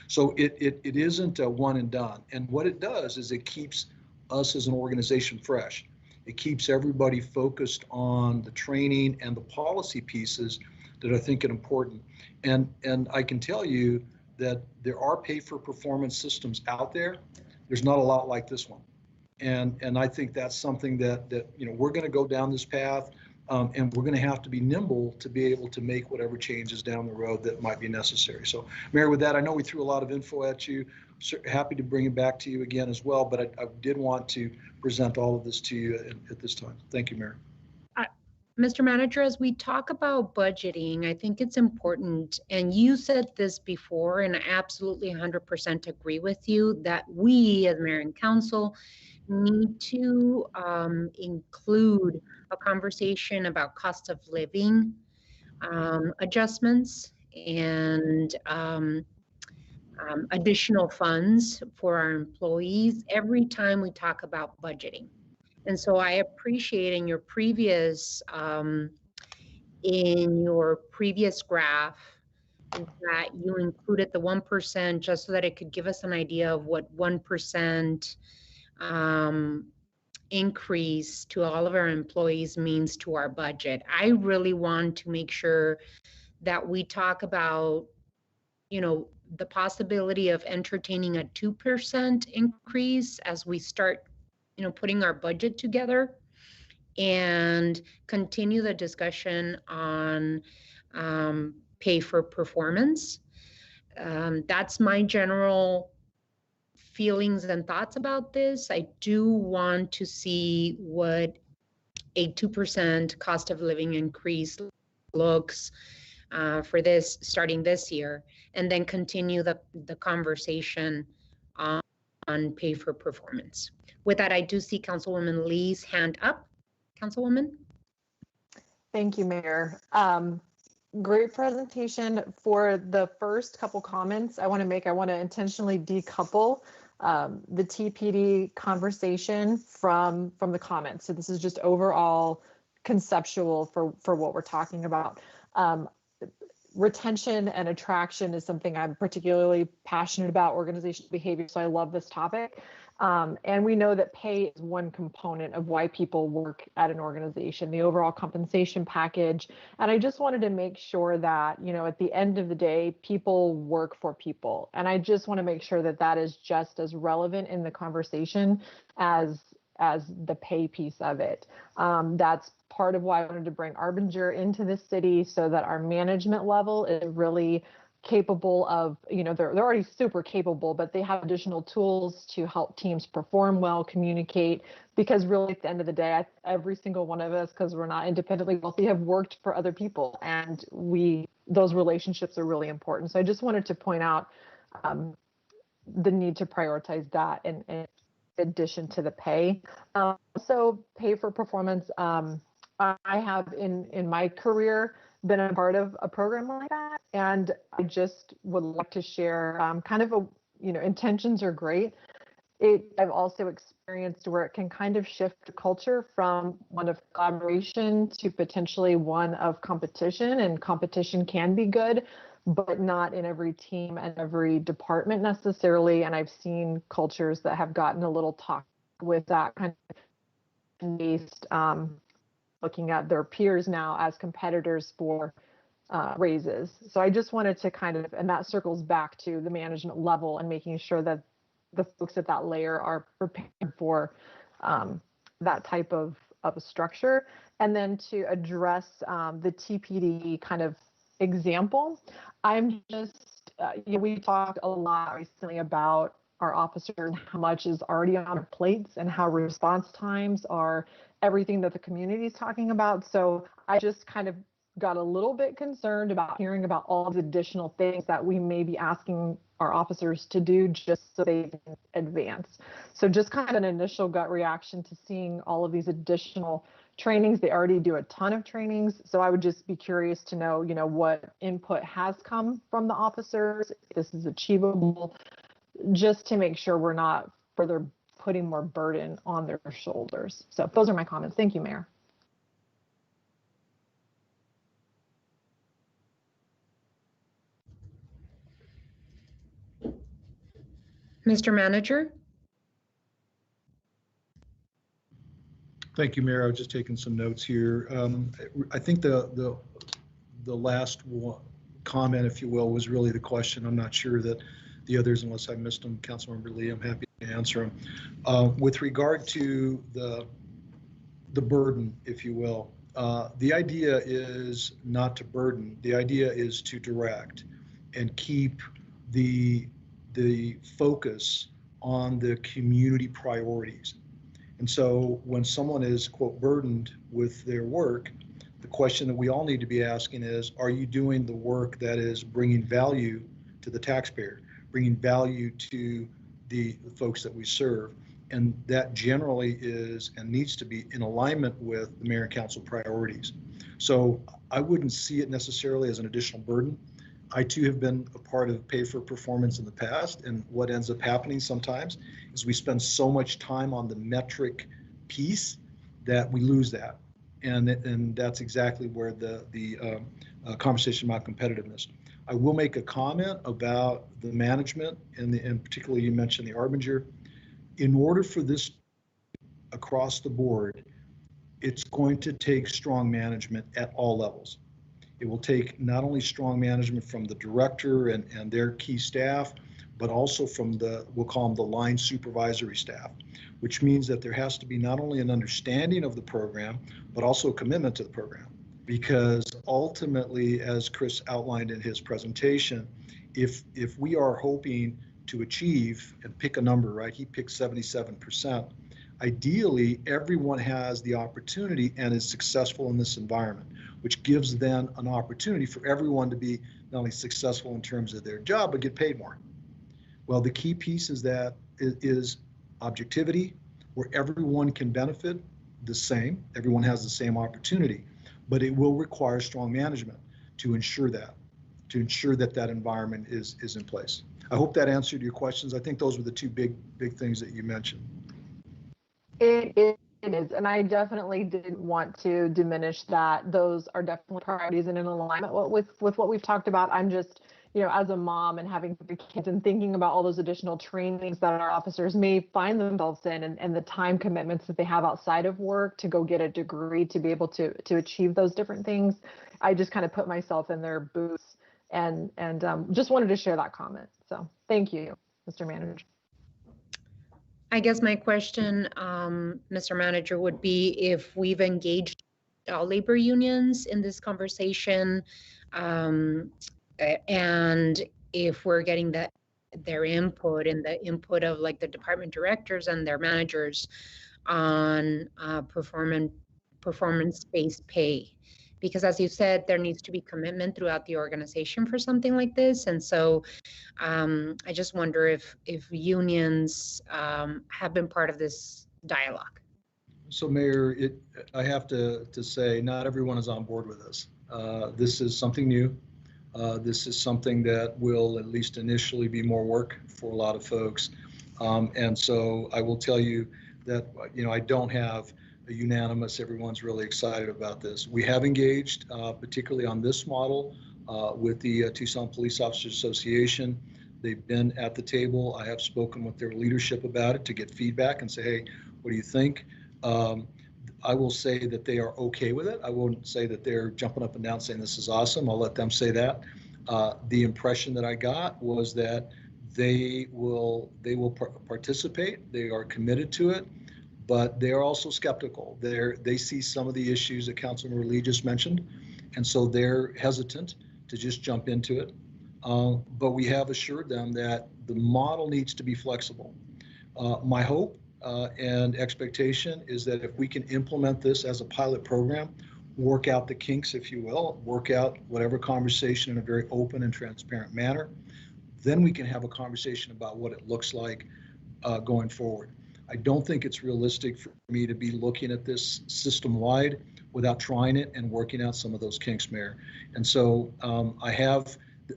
So it isn't a one and done. And what it does is it keeps us as an organization fresh. It keeps everybody focused on the training and the policy pieces that I think are important. And I can tell you that there are pay for performance systems out there. There's not a lot like this one. And I think that's something that you know, we're going to go down this path. And we're going to have to be nimble to be able to make whatever changes down the road that might be necessary. So, Mayor, with that, I know we threw a lot of info at you. Happy to bring it back to you again as well, but I did want to present all of this to you at this time. Thank you, Mayor. Mr. Manager, as we talk about budgeting, I think it's important, and you said this before, and I absolutely 100% agree with you, that we as Mayor and Council need to include a conversation about cost of living adjustments and additional funds for our employees every time we talk about budgeting. And so I appreciate in your previous graph that you included the 1% just so that it could give us an idea of what 1% increase to all of our employees means to our budget. I really want to make sure that we talk about, you know, the possibility of entertaining a 2% increase as we start, you know, putting our budget together, and continue the discussion on pay for performance. That's my general feelings and thoughts about this. I do want to see what a 2% cost of living increase looks for this starting this year, and then continue the conversation on pay for performance. With that, I do see Councilwoman Lee's hand up. Councilwoman? Thank you, Mayor. Great presentation. For the first couple comments I want to intentionally decouple the TPD conversation from the comments. So this is just overall conceptual for what we're talking about. Retention and attraction is something I'm particularly passionate about, organizational behavior, so I love this topic. And we know that pay is one component of why people work at an organization, the overall compensation package. And I just wanted to make sure that, you know, at the end of the day, people work for people. And I just want to make sure that that is just as relevant in the conversation as the pay piece of it. That's part of why I wanted to bring Arbinger into the city, so that our management level is really capable of, you know, they're already super capable, but they have additional tools to help teams perform well, communicate, because really at the end of the day, every single one of us, because we're not independently wealthy, have worked for other people, and those relationships are really important. So I just wanted to point out the need to prioritize that in addition to the pay. So pay for performance, I have in my career been a part of a program like that. And I just would like to share kind of a, intentions are great. I've also experienced where it can kind of shift culture from one of collaboration to potentially one of competition, and competition can be good, but not in every team and every department necessarily. And I've seen cultures that have gotten a little toxic with that kind of based, looking at their peers now as competitors for raises. So I just wanted to kind of, and that circles back to the management level and making sure that the folks at that layer are prepared for that type of a structure. And then to address the TPD kind of example, I'm just, we talked a lot recently about our officers and how much is already on our plates and how response times are everything that the community is talking about. So I just kind of got a little bit concerned about hearing about all the additional things that we may be asking our officers to do just so they can advance. So just kind of an initial gut reaction to seeing all of these additional trainings. They already do a ton of trainings. So I would just be curious to know, what input has come from the officers, if this is achievable, just to make sure we're not further putting more burden on their shoulders. So those are my comments. Thank you, Mayor. Mr. Manager? Thank you, Mayor. I was just taking some notes here. I think the last comment, if you will, was really the question. I'm not sure that the others, unless I missed them, Councilmember Lee, I'm happy to answer them. With regard to the burden, if you will, the idea is not to burden. The idea is to direct and keep the focus on the community priorities. And so when someone is, quote, burdened with their work, the question that we all need to be asking is, are you doing the work that is bringing value to the taxpayer, bringing value to the folks that we serve? And that generally is and needs to be in alignment with the mayor and council priorities. So I wouldn't see it necessarily as an additional burden. I too have been a part of pay for performance in the past, and what ends up happening sometimes is we spend so much time on the metric piece that we lose that, and that's exactly where the conversation about competitiveness. I will make a comment about the management, and particularly you mentioned the Arbinger. In order for this across the board, it's going to take strong management at all levels. It will take not only strong management from the director and their key staff, but also from we'll call them the line supervisory staff, which means that there has to be not only an understanding of the program, but also a commitment to the program. Because ultimately, as Chris outlined in his presentation, if we are hoping to achieve and pick a number, right? He picked 77%. Ideally, everyone has the opportunity and is successful in this environment, which gives then an opportunity for everyone to be not only successful in terms of their job, but get paid more. Well, the key piece is that it is objectivity, where everyone can benefit the same, everyone has the same opportunity, but it will require strong management to ensure that that environment is in place. I hope that answered your questions. I think those were the two big things that you mentioned. It is, and I definitely didn't want to diminish that. Those are definitely priorities and in alignment with what we've talked about. I'm just, as a mom and having 3 kids and thinking about all those additional trainings that our officers may find themselves in, and the time commitments that they have outside of work to go get a degree to be able to achieve those different things. I just kind of put myself in their boots and just wanted to share that comment. So thank you, Mr. Manager. I guess my question, Mr. Manager, would be if we've engaged all labor unions in this conversation, and if we're getting their input and the input of like the department directors and their managers on performance-based pay. Because as you said, there needs to be commitment throughout the organization for something like this. And so I just wonder if unions have been part of this dialogue. So Mayor, I have to say not everyone is on board with this. This is something new. This is something that will at least initially be more work for a lot of folks. And so I will tell you that, I don't have a unanimous, everyone's really excited about this. We have engaged, particularly on this model, with the Tucson Police Officers Association. They've been at the table. I have spoken with their leadership about it to get feedback and say, hey, what do you think? I will say that they are okay with it. I won't say that they're jumping up and down saying this is awesome. I'll let them say that. The impression that I got was that they will participate. They are committed to it, but they are also skeptical. They see some of the issues that Councilmember Lee just mentioned, and so they're hesitant to just jump into it. But we have assured them that the model needs to be flexible. My hope and expectation is that if we can implement this as a pilot program, work out the kinks, if you will, work out whatever conversation in a very open and transparent manner, then we can have a conversation about what it looks like going forward. I don't think it's realistic for me to be looking at this system-wide without trying it and working out some of those kinks, Mayor. And so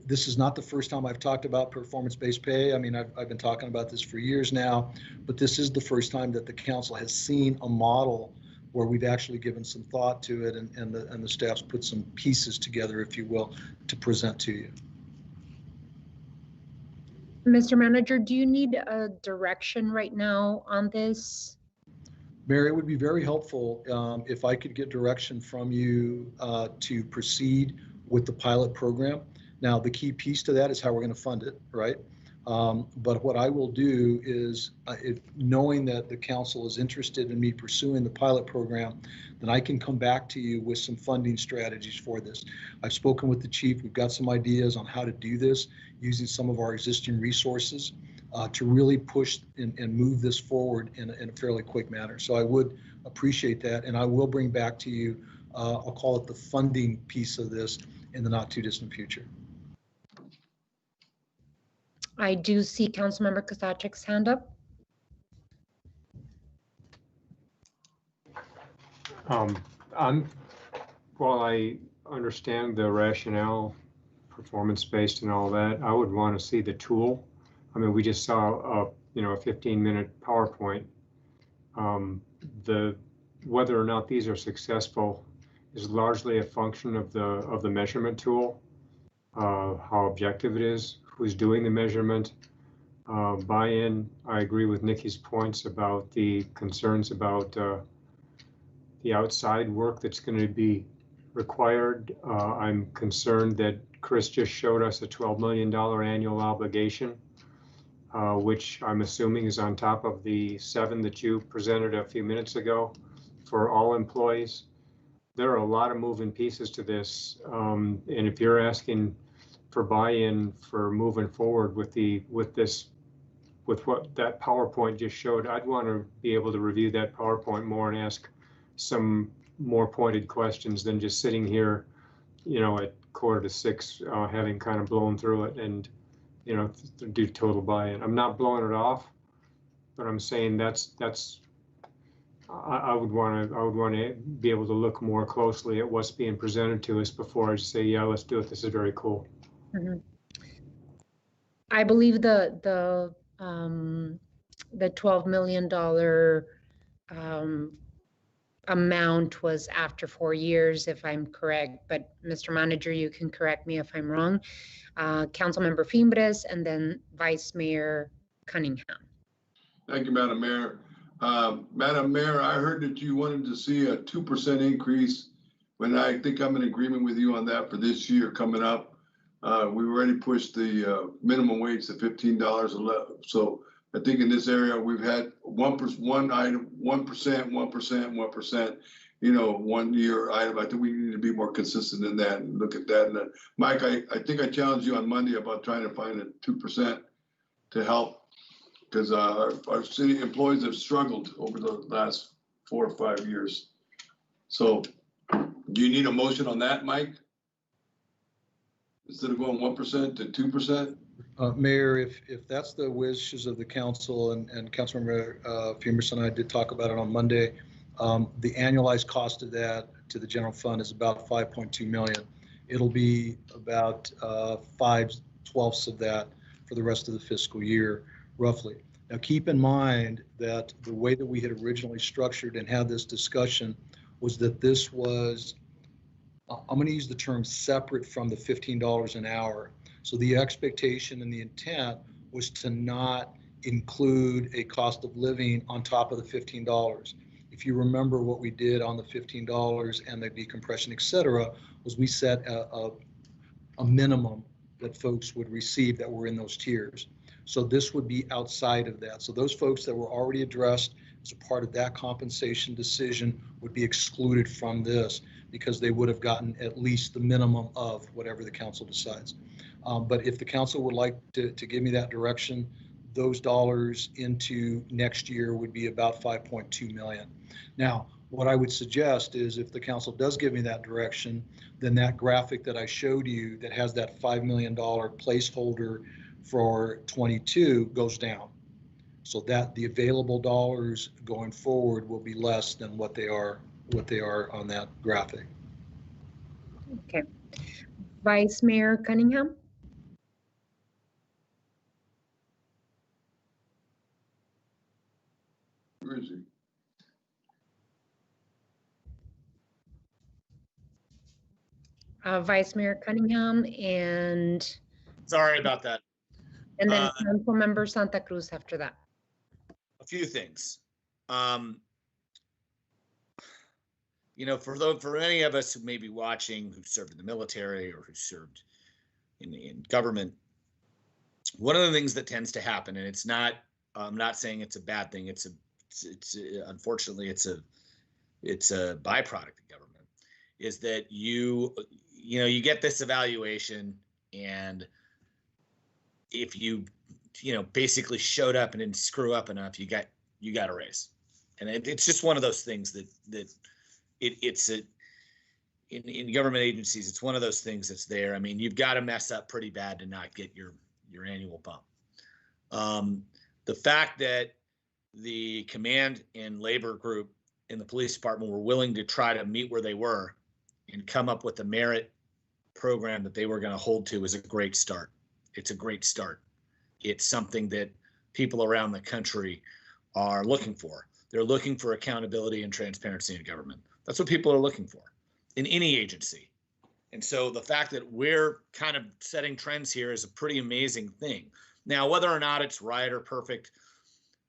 this is not the first time I've talked about performance-based pay. I mean, I've been talking about this for years now, but this is the first time that the council has seen a model where we've actually given some thought to it, and the staff's put some pieces together, if you will, to present to you. Mr. Manager, do you need a direction right now on this? Mary, it would be very helpful if I could get direction from you to proceed with the pilot program. Now, the key piece to that is how we're going to fund it, right? But what I will do is, knowing that the council is interested in me pursuing the pilot program, then I can come back to you with some funding strategies for this. I've spoken with the chief. We've got some ideas on how to do this using some of our existing resources to really push and move this forward in a fairly quick manner. So I would appreciate that, and I will bring back to you, I'll call it the funding piece of this in the not too distant future. I do see Councilmember Kosachik's hand up. While I understand the rationale, performance-based and all that, I would want to see the tool. I mean, we just saw a 15-minute PowerPoint. Whether or not these are successful is largely a function of the measurement tool, how objective it is, who's doing the measurement, buy-in. I agree with Nikki's points about the concerns about the outside work that's going to be required. I'm concerned that Chris just showed us a $12 million annual obligation, which I'm assuming is on top of the 7 that you presented a few minutes ago for all employees. There are a lot of moving pieces to this, and if you're asking for buy-in for moving forward with what that PowerPoint just showed, I'd want to be able to review that PowerPoint more and ask some more pointed questions than just sitting here, at 5:45, having kind of blown through it and, do total buy-in. I'm not blowing it off, but I'm saying I would want to be able to look more closely at what's being presented to us before I just say, yeah, let's do it. This is very cool. Mm-hmm. I believe the $12 million amount was after 4 years, if I'm correct. But Mr. Manager, you can correct me if I'm wrong. Councilmember Fimbres, and then Vice Mayor Cunningham. Thank you, Madam Mayor. Madam Mayor, I heard that you wanted to see a 2% increase, when I think I'm in agreement with you on that for this year coming up. We already pushed the minimum wage to $15. So I think in this area, we've had 1% item, 1%, 1 year item. I think we need to be more consistent in that and look at that. And Mike, I think I challenged you on Monday about trying to find a 2% to help, because our city employees have struggled over the last 4 or 5 years. So do you need a motion on that, Mike? Instead of going 1% to 2%? Mayor, if that's the wishes of the council, and Councilmember Fimbres and I did talk about it on Monday, the annualized cost of that to the general fund is about 5.2 million. It'll be about 5/12 of that for the rest of the fiscal year, roughly. Now, keep in mind that the way that we had originally structured and had this discussion was that this was, I'm going to use the term separate from the $15 an hour. So the expectation and the intent was to not include a cost of living on top of the $15. If you remember what we did on the $15 and the decompression, et cetera, was we set a minimum that folks would receive that were in those tiers. So this would be outside of that. So those folks that were already addressed as a part of that compensation decision would be excluded from this because they would have gotten at least the minimum of whatever the council decides. But if the council would like to give me that direction, those dollars into next year would be about 5.2 million. Now, what I would suggest is if the council does give me that direction, then that graphic that I showed you that has that $5 million placeholder for 22 goes down. So that the available dollars going forward will be less than what they are on that graphic. Okay. Vice Mayor Cunningham? Where is he? Vice Mayor Cunningham and Sorry about that. then Council Member Santa Cruz after that. A few things. You know, for any of us who may be watching, who served in the military or who served in government, one of the things that tends to happen, and it's not, I'm not saying it's a bad thing. It's unfortunately it's a byproduct of government, is that you get this evaluation, and if you basically showed up and didn't screw up enough, you got a raise, and it's just one of those things that in government agencies, it's one of those things that's there. I mean, you've got to mess up pretty bad to not get your annual bump. The fact that the command and labor group in the police department were willing to try to meet where they were and come up with a merit program that they were going to hold to is a great start. It's a great start. It's something that people around the country are looking for. They're looking for accountability and transparency in government. That's what people are looking for in any agency. And so the fact that we're kind of setting trends here is a pretty amazing thing. Now, whether or not it's right or perfect,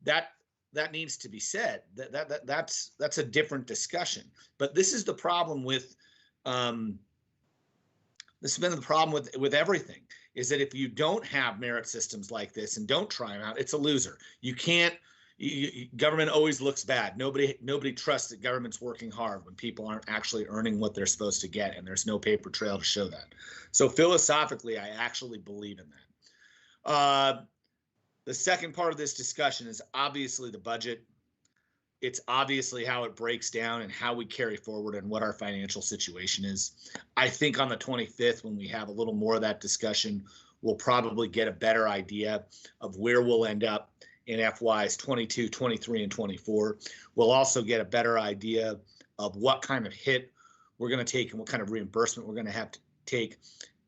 that needs to be said. That's a different discussion. But this is the problem with this has been the problem with everything, is that if you don't have merit systems like this and don't try them out, it's a loser. You can't. Government always looks bad. Nobody trusts that government's working hard when people aren't actually earning what they're supposed to get, and there's no paper trail to show that. So philosophically, I actually believe in that. The second part of this discussion is obviously the budget. It's obviously how it breaks down and how we carry forward and what our financial situation is. I think on the 25th, when we have a little more of that discussion, we'll probably get a better idea of where we'll end up in FYs 22, 23, and 24. We'll also get a better idea of what kind of hit we're going to take and what kind of reimbursement we're going to have to take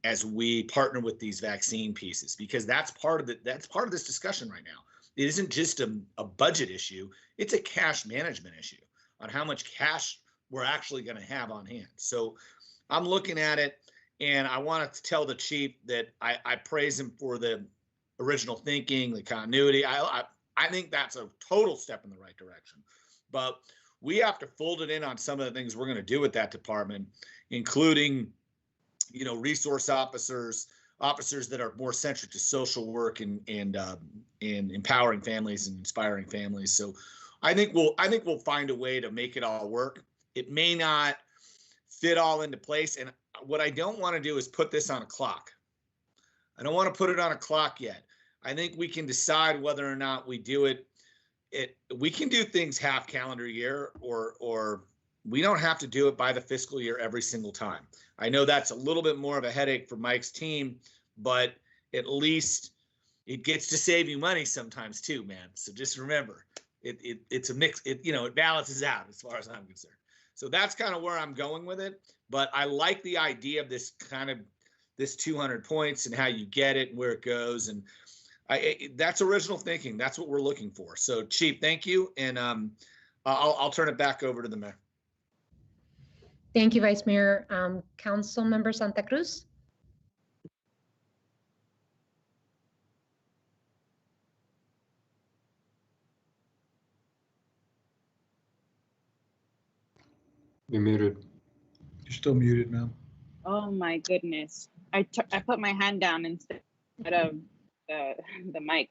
as we partner with these vaccine pieces, because that's part of this discussion right now. It isn't just a budget issue, it's a cash management issue on how much cash we're actually going to have on hand. So I'm looking at it, and I wanted to tell the chief that I praise him for the original thinking, the continuity. I think that's a total step in the right direction, but we have to fold it in on some of the things we're going to do with that department, including, resource officers that are more centric to social work and empowering families and inspiring families. So I think we'll find a way to make it all work. It may not fit all into place, and what I don't want to do is put this on a clock. I don't want to put it on a clock yet. I think we can decide whether or not we do it. We can do things half calendar year, or we don't have to do it by the fiscal year every single time. I know that's a little bit more of a headache for Mike's team, but at least it gets to save you money sometimes too, man. So just remember, it's a mix. It balances out as far as I'm concerned. So that's kind of where I'm going with it. But I like the idea of this 200 points and how you get it and where it goes. And that's original thinking. That's what we're looking for. So Chief, thank you. And I'll turn it back over to the mayor. Thank you, Vice Mayor. Council Member Santa Cruz. You're muted. You're still muted, ma'am. Oh my goodness. I put my hand down instead of the mic.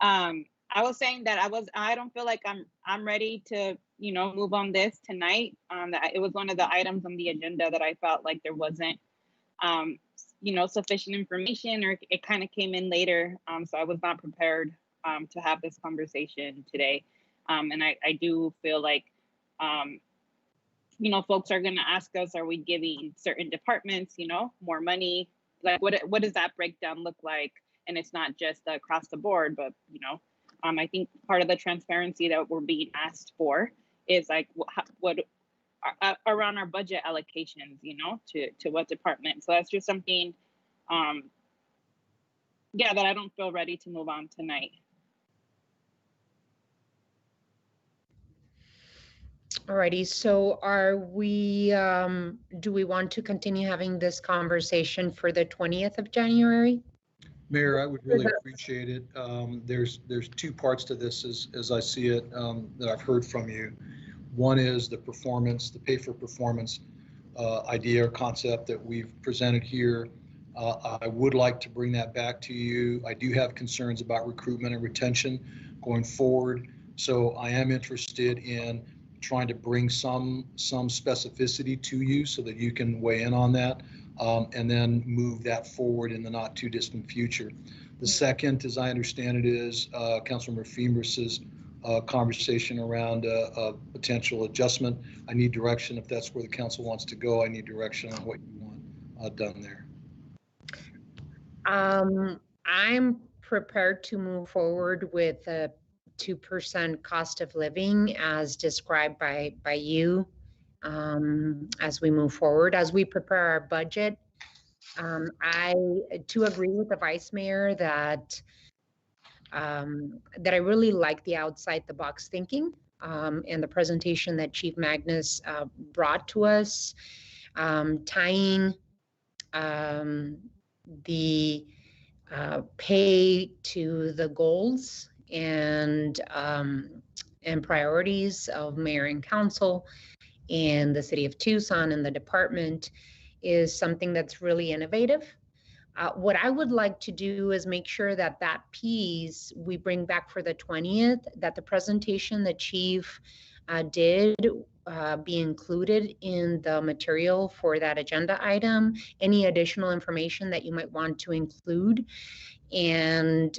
I was saying that I don't feel like I'm ready to, move on this tonight. That it was one of the items on the agenda that I felt like there wasn't, sufficient information, or it kind of came in later. So I was not prepared to have this conversation today. And I do feel like, folks are going to ask us, are we giving certain departments, more money? Like, what does that breakdown look like? And it's not just across the board, but, I think part of the transparency that we're being asked for is like what around our budget allocations, to what department. So that's just something, that I don't feel ready to move on tonight. Alrighty, so are we, do we want to continue having this conversation for the 20th of January? Mayor, I would really appreciate it. There's two parts to this as I see it that I've heard from you. One is the performance, the pay for performance idea or concept that we've presented here. I would like to bring that back to you. I do have concerns about recruitment and retention going forward. So I am interested in trying to bring some specificity to you so that you can weigh in on that. And then move that forward in the not too distant future. The second, as I understand it, is Councilmember Femeris's conversation around a potential adjustment. I need direction if that's where the council wants to go. I need direction on what you want done there. I'm prepared to move forward with a 2% cost of living as described by you. As we move forward, as we prepare our budget. I too agree with the Vice Mayor that I really like the outside the box thinking and the presentation that Chief Magnus brought to us, tying the pay to the goals and priorities of mayor and council in the city of Tucson and the department is something that's really innovative. What I would like to do is make sure that that piece we bring back for the 20th, that the presentation the chief did be included in the material for that agenda item, any additional information that you might want to include. And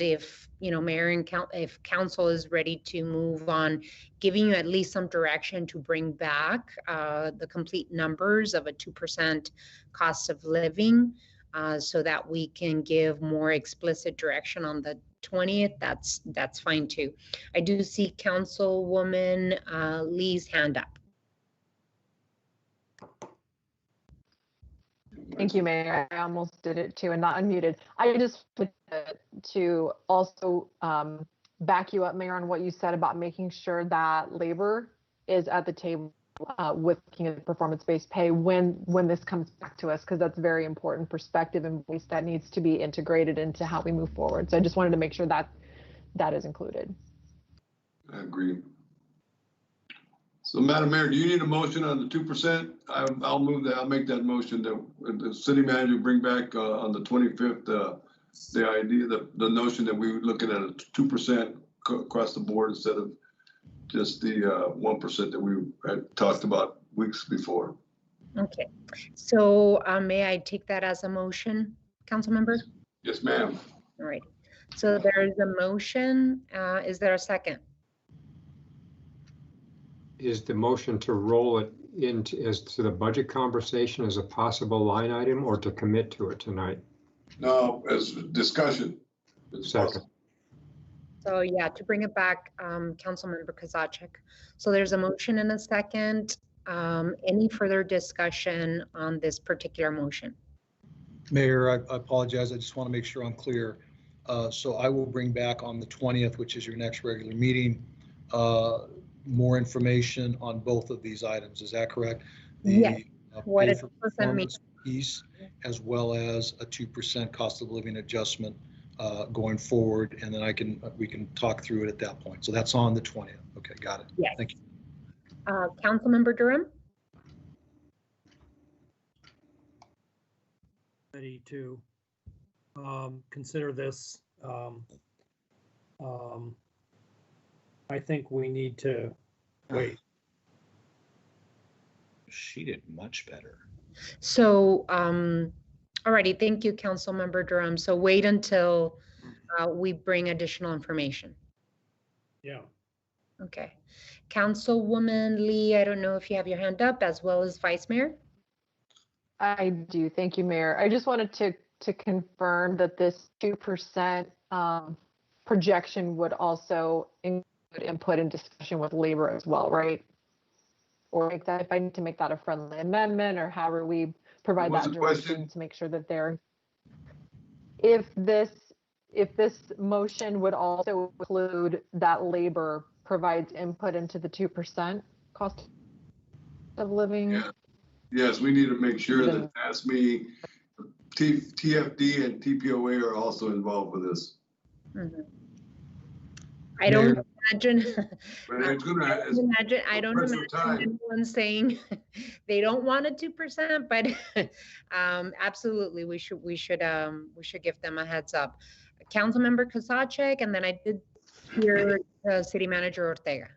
if, Mayor and if council is ready to move on, giving you at least some direction to bring back the complete numbers of a 2% cost of living so that we can give more explicit direction on the 20th, that's fine too. I do see Councilwoman Lee's hand up. Thank you, Mayor. I almost did it too and not unmuted. I just wanted to also back you up, Mayor, on what you said about making sure that labor is at the table with looking at performance-based pay when this comes back to us, because that's very important perspective and voice that needs to be integrated into how we move forward. So I just wanted to make sure that that is included. I agree. So, Madam Mayor, do you need a motion on the 2%? I'll move that. I'll make that motion that the city manager bring back on the 25th the idea, the notion that we were looking at a 2% across the board instead of just the 1% that we had talked about weeks before. Okay, so may I take that as a motion, council member? Yes, ma'am. All right, so there is a motion. Is there a second? Is the motion to roll it into as to the budget conversation as a possible line item or to commit to it tonight? No, as discussion. Second. So yeah, to bring it back, Councilmember Kozachik. So there's a motion and a second. Any further discussion on this particular motion? Mayor, I apologize. I just want to make sure I'm clear. So I will bring back on the 20th, which is your next regular meeting, more information on both of these items. Is that correct? Yes. What Pay a for percent means. performance piece, as well as a 2% cost of living adjustment going forward, and then we can talk through it at that point. So that's on the 20th. Okay, got it. Yes. Thank you. Councilmember Durham? Ready to consider this. I think we need to wait. She did much better. So, alrighty, thank you, Councilmember Durham. So wait until we bring additional information. Yeah. Okay. Councilwoman Lee, I don't know if you have your hand up, as well as Vice Mayor. I do. Thank you, Mayor. I just wanted to confirm that this 2% projection would also include input and discussion with labor as well, right? Or make that, if I need to make that a friendly amendment, or however we provide that direction to make sure that they're, if this motion would also include that labor provides input into the 2% cost of living. Yeah. Yes, we need to make sure that ASME, TFD, and TPOA are also involved with this. Mm-hmm. I don't imagine. I don't imagine anyone saying they don't want a 2%, but absolutely, we should give them a heads up. Councilmember Kozachik, and then I did hear City Manager Ortega.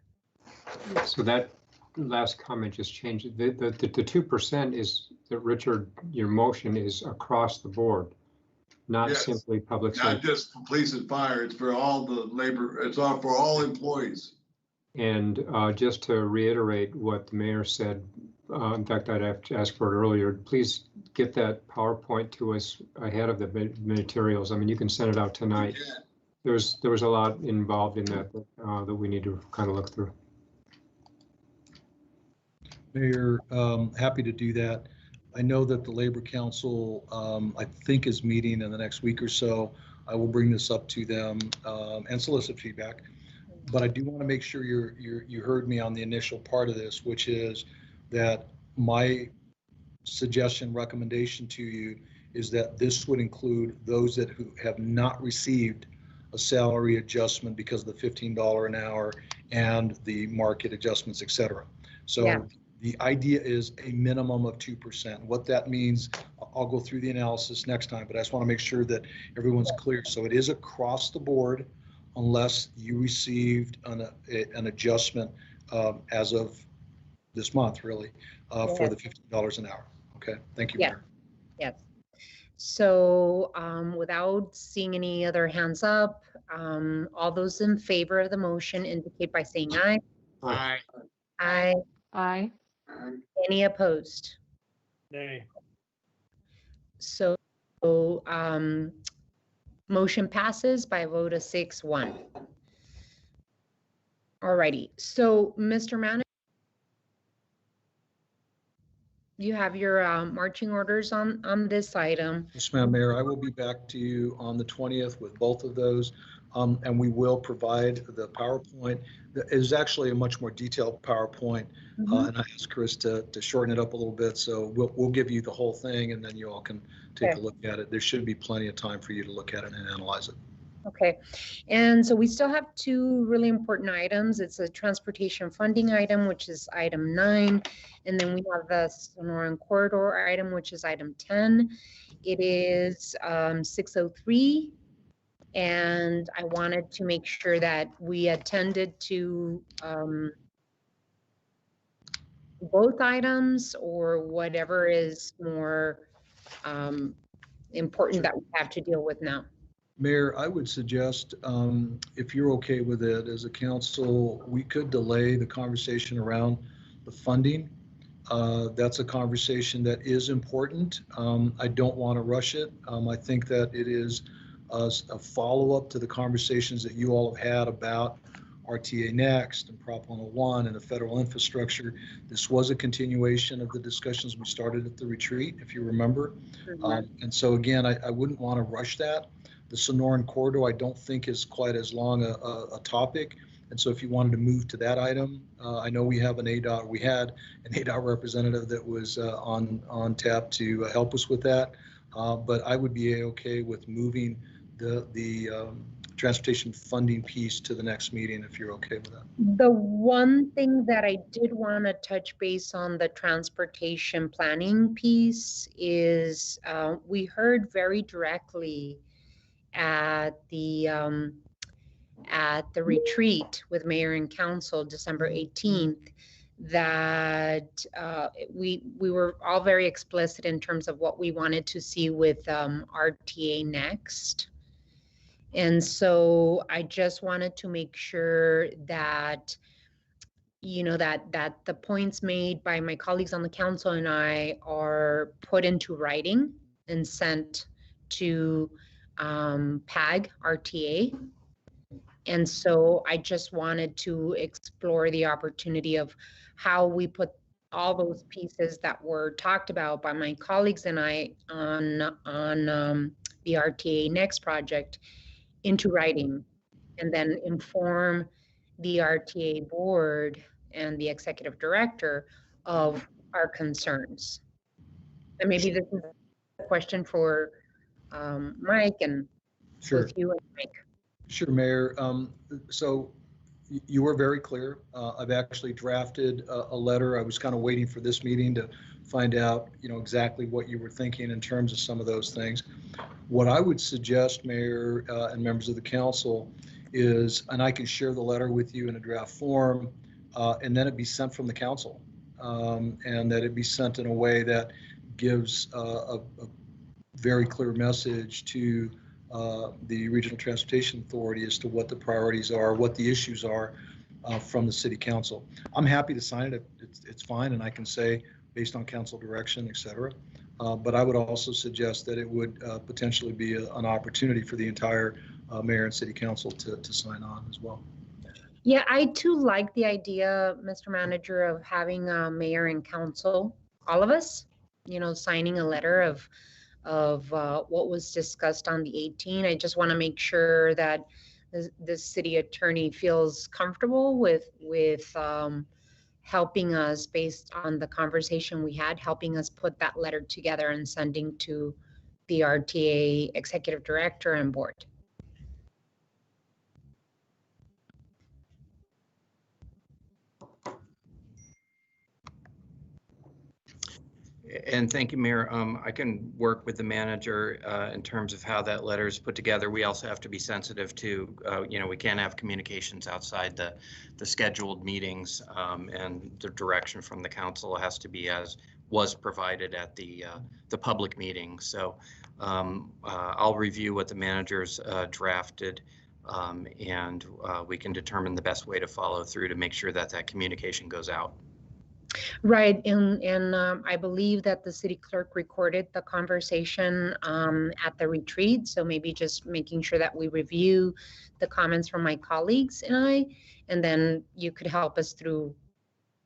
So that last comment just changed it. The 2% is that, Richard, your motion is across the board, not simply public safety. Not just for police and fire, it's for all the labor, it's all for all employees. And just to reiterate what the mayor said, in fact, I'd have to ask for it earlier, please get that PowerPoint to us ahead of the materials. I mean, you can send it out tonight. There was a lot involved in that that we need to kind of look through. Mayor, happy to do that. I know that the Labor Council, I think, is meeting in the next week or so. I will bring this up to them and solicit feedback. But I do want to make sure you heard me on the initial part of this, which is that my suggestion, recommendation to you is that this would include those who have not received a salary adjustment because of the $15 an hour and the market adjustments, et cetera. So the idea is a minimum of 2%. What that means, I'll go through the analysis next time, but I just want to make sure that everyone's clear. So it is across the board unless you received an adjustment as of this month, really, for the $15 an hour. Okay, thank you, Mayor. Yes. So without seeing any other hands up, all those in favor of the motion indicate by saying aye. Aye. Aye. Aye. Any opposed? Nay. So motion passes by a vote of 6-1. All righty. So, Mr. Manager, you have your marching orders on this item. Yes, ma'am, Mayor. I will be back to you on the 20th with both of those, and we will provide the PowerPoint. It is actually a much more detailed PowerPoint, and I asked Chris to shorten it up a little bit. So we'll give you the whole thing, and then you all can take a look at it. There should be plenty of time for you to look at it and analyze it. Okay, and so we still have two really important items. It's a transportation funding item, which is item 9, and then we have the Sonoran corridor item, which is item 10. It is 6:03, and I wanted to make sure that we attended to both items, or whatever is more important that we have to deal with now. Mayor, I would suggest, if you're okay with it, as a council, we could delay the conversation around the funding. That's a conversation that is important. I don't want to rush it. I think that it is a follow-up to the conversations that you all have had about RTA Next and Prop 101 and the federal infrastructure. This was a continuation of the discussions we started at the retreat, if you remember. And so again, I wouldn't want to rush that. The Sonoran Corridor, I don't think is quite as long a topic. And so if you wanted to move to that item, I know we have we had an ADOT representative that was on tap to help us with that. But I would be okay with moving the transportation funding piece to the next meeting if you're okay with that. The one thing that I did want to touch base on the transportation planning piece is we heard very directly at the retreat with Mayor and Council December 18th that we were all very explicit in terms of what we wanted to see with RTA Next. And so I just wanted to make sure that, you know, that the points made by my colleagues on the council and I are put into writing and sent to PAG RTA. And so I just wanted to explore the opportunity of how we put all those pieces that were talked about by my colleagues and I on the RTA Next project into writing, and then inform the RTA board and the executive director of our concerns. And maybe this is a question for Mike and Sure. with you and Mike. Sure, Mayor. So you were very clear. I've actually drafted a letter. I was kind of waiting for this meeting to find out, you know, exactly what you were thinking in terms of some of those things. What I would suggest, Mayor and members of the council, is, and I can share the letter with you in a draft form, and then it be sent from the council, and that it be sent in a way that gives a very clear message to the Regional Transportation Authority as to what the priorities are, what the issues are from the city council. I'm happy to sign it. It's fine, and I can say based on council direction, et cetera. But I would also suggest that it would potentially be an opportunity for the entire mayor and city council to sign on as well. Yeah, I too like the idea, Mr. Manager, of having a mayor and council, all of us, you know, signing a letter of what was discussed on the 18th. I just want to make sure that the city attorney feels comfortable with helping us based on the conversation we had, helping us put that letter together and sending to the RTA executive director and board. And thank you, Mayor. I can work with the manager in terms of how that letter is put together. We also have to be sensitive to, you know, we can't have communications outside the scheduled meetings, and the direction from the council has to be as was provided at the public meeting. So I'll review what the manager's drafted, and we can determine the best way to follow through to make sure that that communication goes out. Right, and I believe that the city clerk recorded the conversation at the retreat, so maybe just making sure that we review the comments from my colleagues and I, and then you could help us through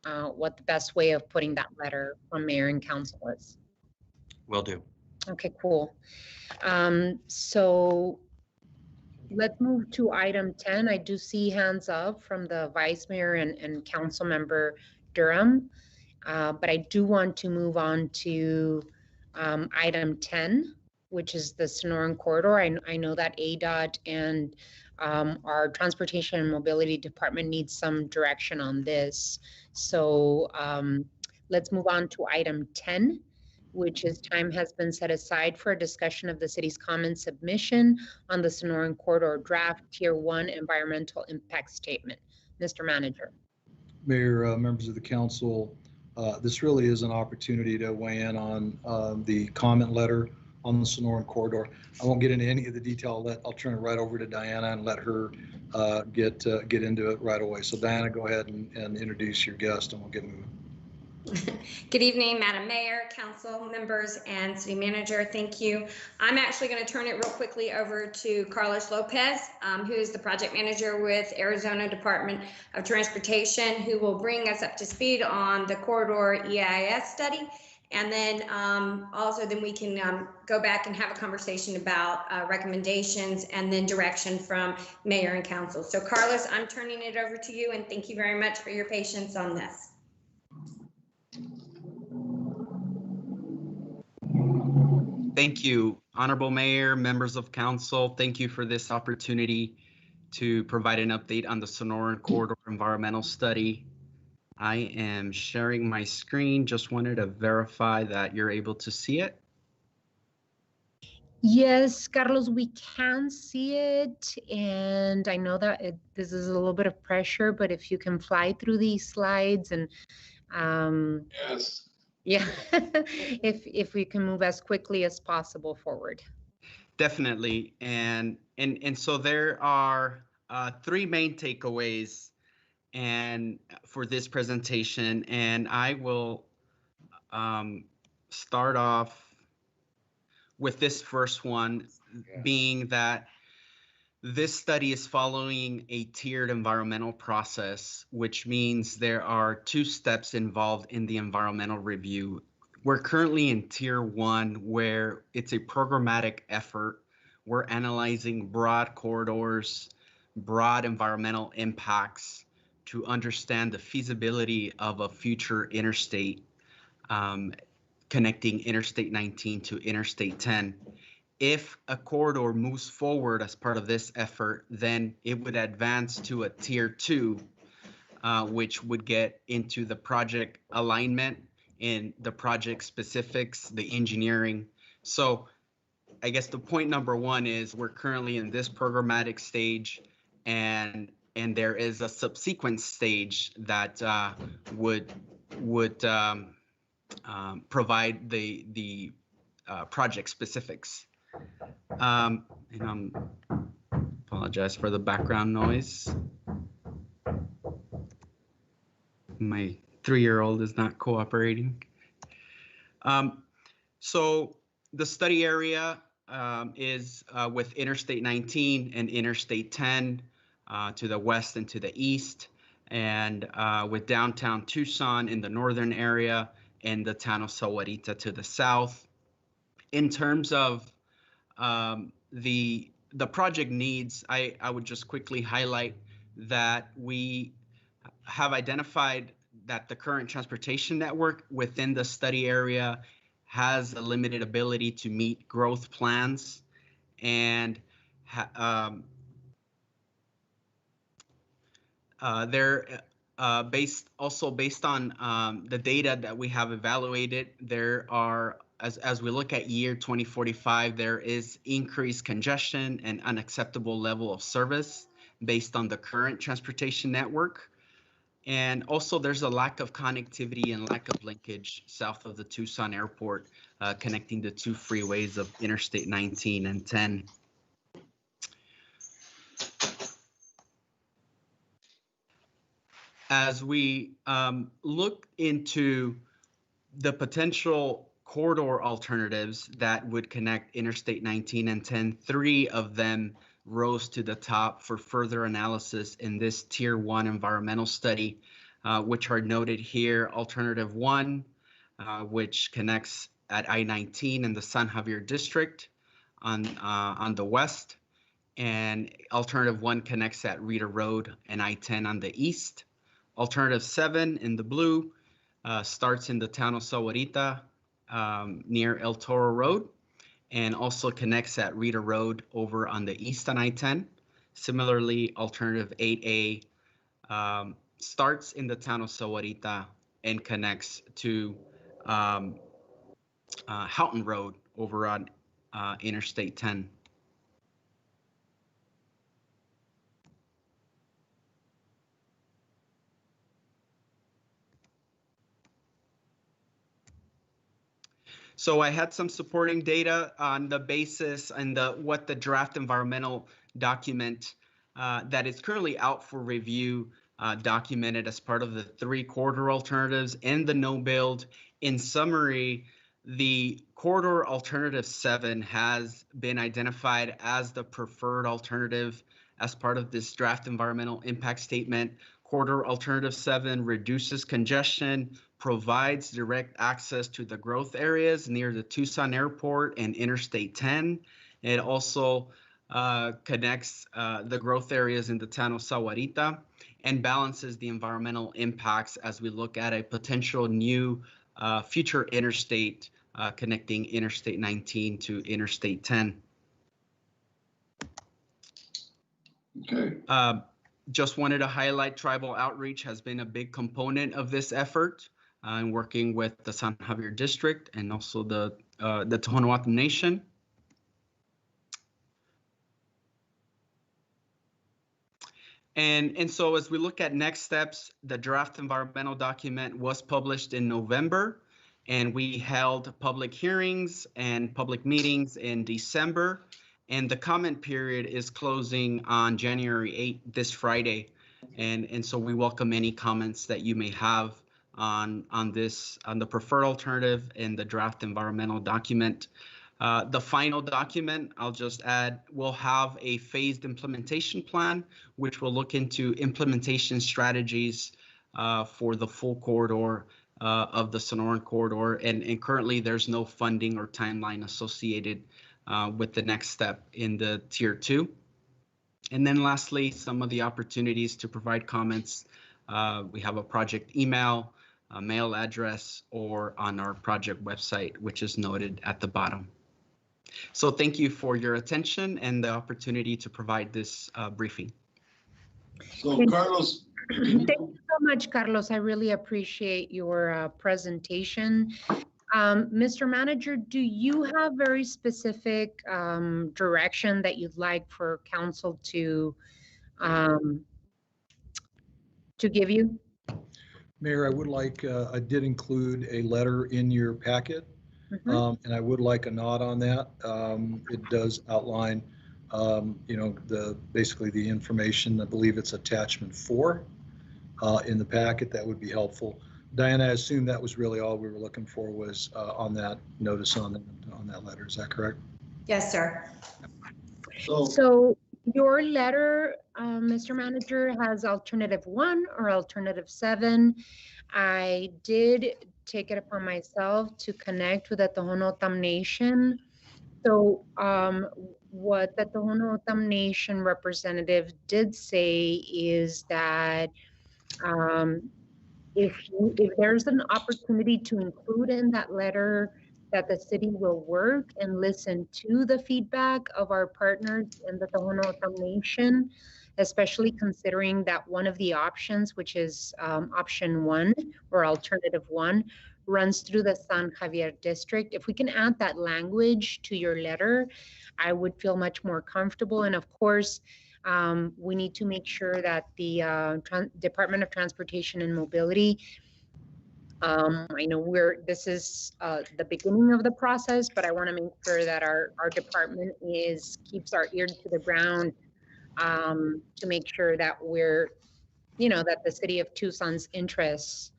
what the best way of putting that letter from mayor and council is. Will do. Okay, cool. So let's move to item 10. I do see hands up from the vice mayor and council member Durham. But I do want to move on to item 10, which is the Sonoran Corridor. I know that ADOT and our Transportation and Mobility Department needs some direction on this. So let's move on to item 10, which is time has been set aside for a discussion of the city's common submission on the Sonoran Corridor draft Tier 1 environmental impact statement. Mr. Manager. Mayor, members of the council, this really is an opportunity to weigh in on the comment letter on the Sonoran Corridor. I won't get into any of the detail. I'll turn it right over to Diana and let her get into it right away. So Diana, go ahead and introduce your guest and we'll get moving. Good evening, Madam Mayor, council members, and city manager. Thank you. I'm actually going to turn it real quickly over to Carlos Lopez, who is the project manager with Arizona Department of Transportation, who will bring us up to speed on the corridor EIS study. And then then we can go back and have a conversation about recommendations and then direction from mayor and council. So Carlos, I'm turning it over to you, and thank you very much for your patience on this. Thank you, Honorable Mayor, members of council. Thank you for this opportunity to provide an update on the Sonoran Corridor Environmental Study. I am sharing my screen. Just wanted to verify that you're able to see it. Yes, Carlos, we can see it. And I know that this is a little bit of pressure, but if you can fly through these slides and Yes. yeah, if we can move as quickly as possible forward. Definitely. And so there are three main takeaways and for this presentation, and I will start off with this first one, being that this study is following a tiered environmental process, which means there are two steps involved in the environmental review. We're currently in tier 1, where it's a programmatic effort. We're analyzing broad corridors, broad environmental impacts to understand the feasibility of a future interstate connecting Interstate 19 to Interstate 10. If a corridor moves forward as part of this effort, then it would advance to a tier 2, which would get into the project alignment and the project specifics, the engineering. So I guess the point number one is we're currently in this programmatic stage, and there is a subsequent stage that would provide the project specifics. And apologize for the background noise. My 3-year-old is not cooperating. So the study area is with Interstate 19 and Interstate 10 to the west and to the east, and with downtown Tucson in the northern area and the town of Sahuarita to the south. In terms of the project needs, I would just quickly highlight that we have identified that the current transportation network within the study area has a limited ability to meet growth plans, and they're based on the data that we have evaluated. There are, as we look at year 2045, there is increased congestion and unacceptable level of service based on the current transportation network. And also there's a lack of connectivity and lack of linkage south of the Tucson airport, connecting the two freeways of Interstate 19 and 10. As we look into the potential corridor alternatives that would connect Interstate 19 and 10, 3 of them rose to the top for further analysis in this Tier 1 environmental study, which are noted here. Alternative 1, which connects at I-19 in the San Javier district on the west, and Alternative 1 connects at Rita Road and I-10 on the east. Alternative 7 in the blue starts in the town of Sahuarita near El Toro Road, and also connects at Rita Road over on the east on I-10. Similarly, Alternative 8A starts in the town of Sahuarita and connects to Houghton Road over on Interstate 10. So I had some supporting data on the basis and what the draft environmental document that is currently out for review documented as part of the 3 corridor alternatives and the no build. In summary, the corridor alternative 7 has been identified as the preferred alternative as part of this draft environmental impact statement. Corridor alternative 7 reduces congestion, provides direct access to the growth areas near the Tucson airport and Interstate 10. It also connects the growth areas in the town of Sahuarita and balances the environmental impacts as we look at a potential new future interstate connecting Interstate 19 to Interstate 10. Okay. Just wanted to highlight tribal outreach has been a big component of this effort in working with the San Javier District and also the Tohono O'odham Nation. And so as we look at next steps, the draft environmental document was published in November, and we held public hearings and public meetings in December. And the comment period is closing on January 8th, this Friday. And so we welcome any comments that you may have on the preferred alternative and the draft environmental document. The final document, I'll just add, will have a phased implementation plan, which will look into implementation strategies for the full corridor of the Sonoran corridor. And currently there's no funding or timeline associated with the next step in the tier 2. And then lastly, some of the opportunities to provide comments. We have a project email, a mail address, or on our project website, which is noted at the bottom. So thank you for your attention and the opportunity to provide this briefing. So Carlos. Thank you so much, Carlos. I really appreciate your presentation. Mr. Manager, do you have very specific direction that you'd like for council to give you? Mayor, I would like, I did include a letter in your packet, and I would like a nod on that. It does outline, basically the information. I believe it's attachment 4 in the packet. That would be helpful. Diana, I assume that was really all we were looking for was on that notice on that letter. Is that correct? Yes, sir. So your letter, Mr. Manager, has alternative 1 or alternative 7. I did take it upon myself to connect with the Tohono O'odham Nation. So what the Tohono O'odham Nation representative did say is that if there's an opportunity to include in that letter that the city will work and listen to the feedback of our partners in the Tohono O'odham Nation, especially considering that one of the options, which is option 1 or alternative 1, runs through the San Javier District. If we can add that language to your letter, I would feel much more comfortable. And of course, we need to make sure that the Department of Transportation and Mobility, I know this is the beginning of the process, but I want to make sure that our department keeps our ear to the ground to make sure that that the city of Tucson's interests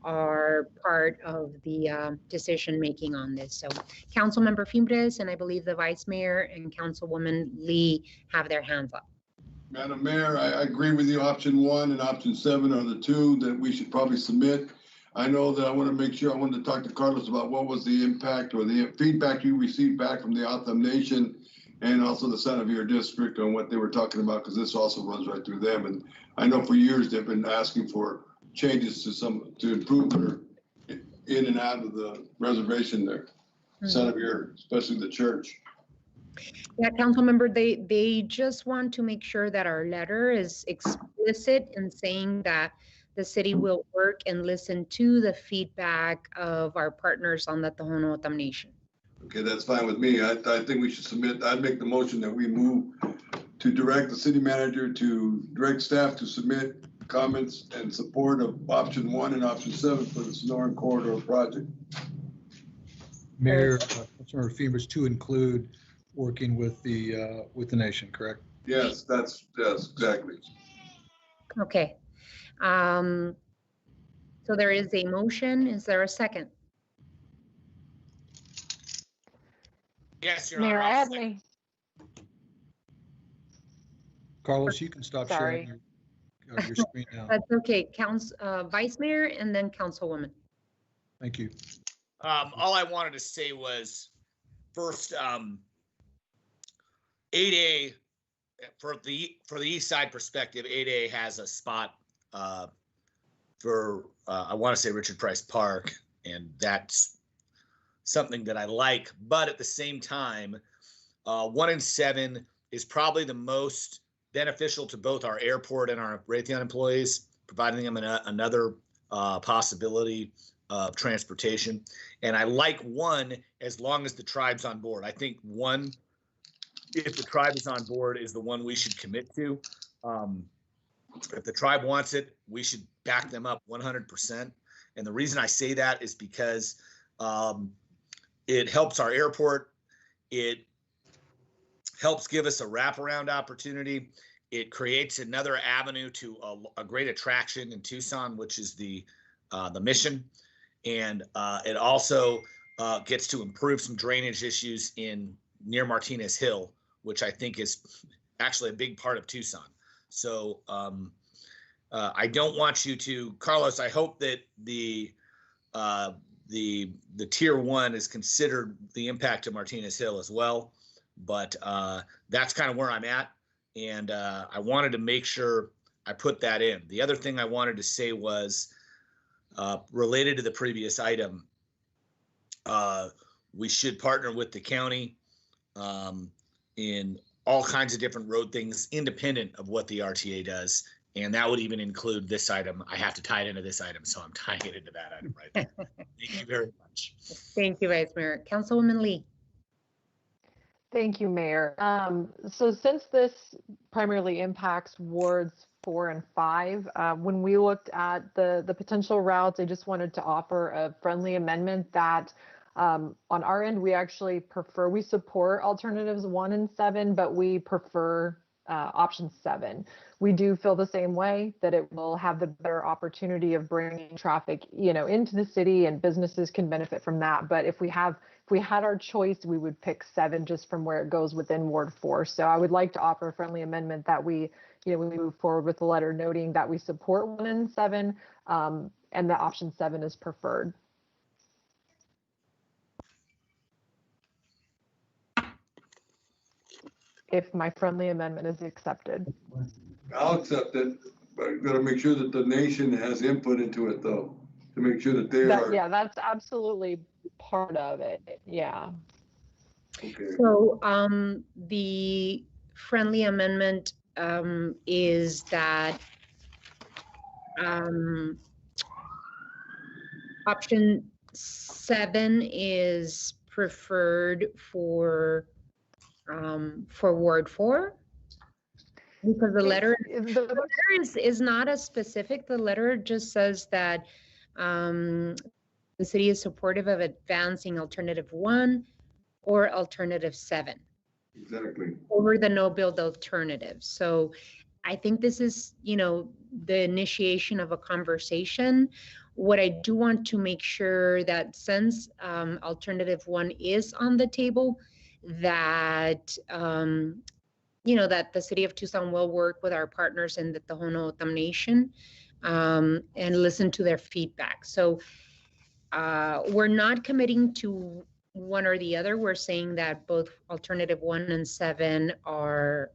are part of the decision making on this. So Councilmember Fimbres and I believe the Vice Mayor and Councilwoman Lee have their hands up. Madam Mayor, I agree with you. Option 1 and option 7 are the 2 that we should probably submit. I know that I want to make sure, I wanted to talk to Carlos about what was the impact or the feedback you received back from the O'odham Nation and also the San Javier District on what they were talking about, because this also runs right through them. And I know for years they've been asking for changes to improve their in and out of the reservation there. San Javier, especially the church. Yeah, Councilmember, they just want to make sure that our letter is explicit in saying that the city will work and listen to the feedback of our partners on the Tohono O'odham Nation. Okay, that's fine with me. I think we should submit, I'd make the motion that we move to direct the city manager to direct staff to submit comments and support of option 1 and option 7 for the Sonoran Corridor project. Mayor, Councilmember Fimbres, to include working with the nation, correct? Yes, yes, exactly. Okay. So there is a motion. Is there a second? Yes, Your Mayor Honor. I'll second. Adney. Carlos, you can stop sharing Sorry. your screen now. That's okay. Vice Mayor and then Councilwoman. Thank you. All I wanted to say was first, 8A for the East Side perspective, 8A has a spot for I want to say Richard Price Park, and that's something that I like. But at the same time, 1 and 7 is probably the most beneficial to both our airport and our Raytheon employees, providing them another possibility of transportation. And I like 1 as long as the tribe's on board. I think 1, if the tribe is on board, is the one we should commit to. If the tribe wants it, we should back them up 100%. And the reason I say that is because it helps our airport. It helps give us a wraparound opportunity. It creates another avenue to a great attraction in Tucson, which is the mission. And it also gets to improve some drainage issues near Martinez Hill, which I think is actually a big part of Tucson. So I don't want you to, Carlos, I hope that the tier 1 is considered the impact of Martinez Hill as well. But that's kind of where I'm at. And I wanted to make sure I put that in. The other thing I wanted to say was related to the previous item, we should partner with the county in all kinds of different road things independent of what the RTA does. And that would even include this item. I have to tie it into this item, so I'm tying it into that item right there. Thank you very much. Thank you, Vice Mayor. Councilwoman Lee. Thank you, Mayor. So since this primarily impacts wards 4 and 5, when we looked at the potential routes, I just wanted to offer a friendly amendment that on our end, we actually we support alternatives 1 and 7, but we prefer option 7. We do feel the same way, that it will have the better opportunity of bringing traffic, into the city, and businesses can benefit from that. But if we had our choice, we would pick 7 just from where it goes within Ward 4. So I would like to offer a friendly amendment that we move forward with the letter noting that we support 1 and 7, and that option 7 is preferred. If my friendly amendment is accepted. I'll accept it, but you gotta make sure that the nation has input into it though, to make sure that they are. Yeah, that's absolutely part of it. Yeah. Okay. So the friendly amendment is that option 7 is preferred for Ward 4, because the letter is not as specific. The letter just says that the city is supportive of advancing alternative 1 or alternative 7. Exactly. Over the no build alternative. So I think this is, the initiation of a conversation. What I do want to make sure that since alternative 1 is on the table, that that the city of Tucson will work with our partners in the Tohono O'odham Nation and listen to their feedback. So we're not committing to one or the other. We're saying that both alternative 1 and 7 are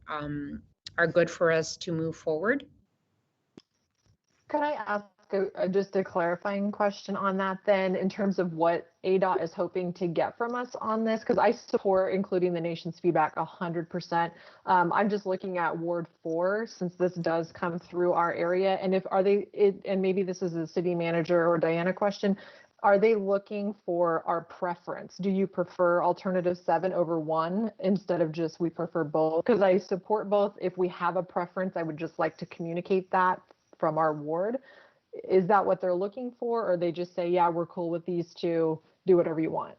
good for us to move forward. Can I ask just a clarifying question on that then, in terms of what ADOT is hoping to get from us on this? Because I support including the nation's feedback 100%. I'm just looking at Ward 4, since this does come through our area. And and maybe this is a city manager or Diana question, are they looking for our preference? Do you prefer alternative 7 over 1 instead of just we prefer both? Because I support both. If we have a preference, I would just like to communicate that from our ward. Is that what they're looking for? Or they just say, yeah, we're cool with these 2, do whatever you want?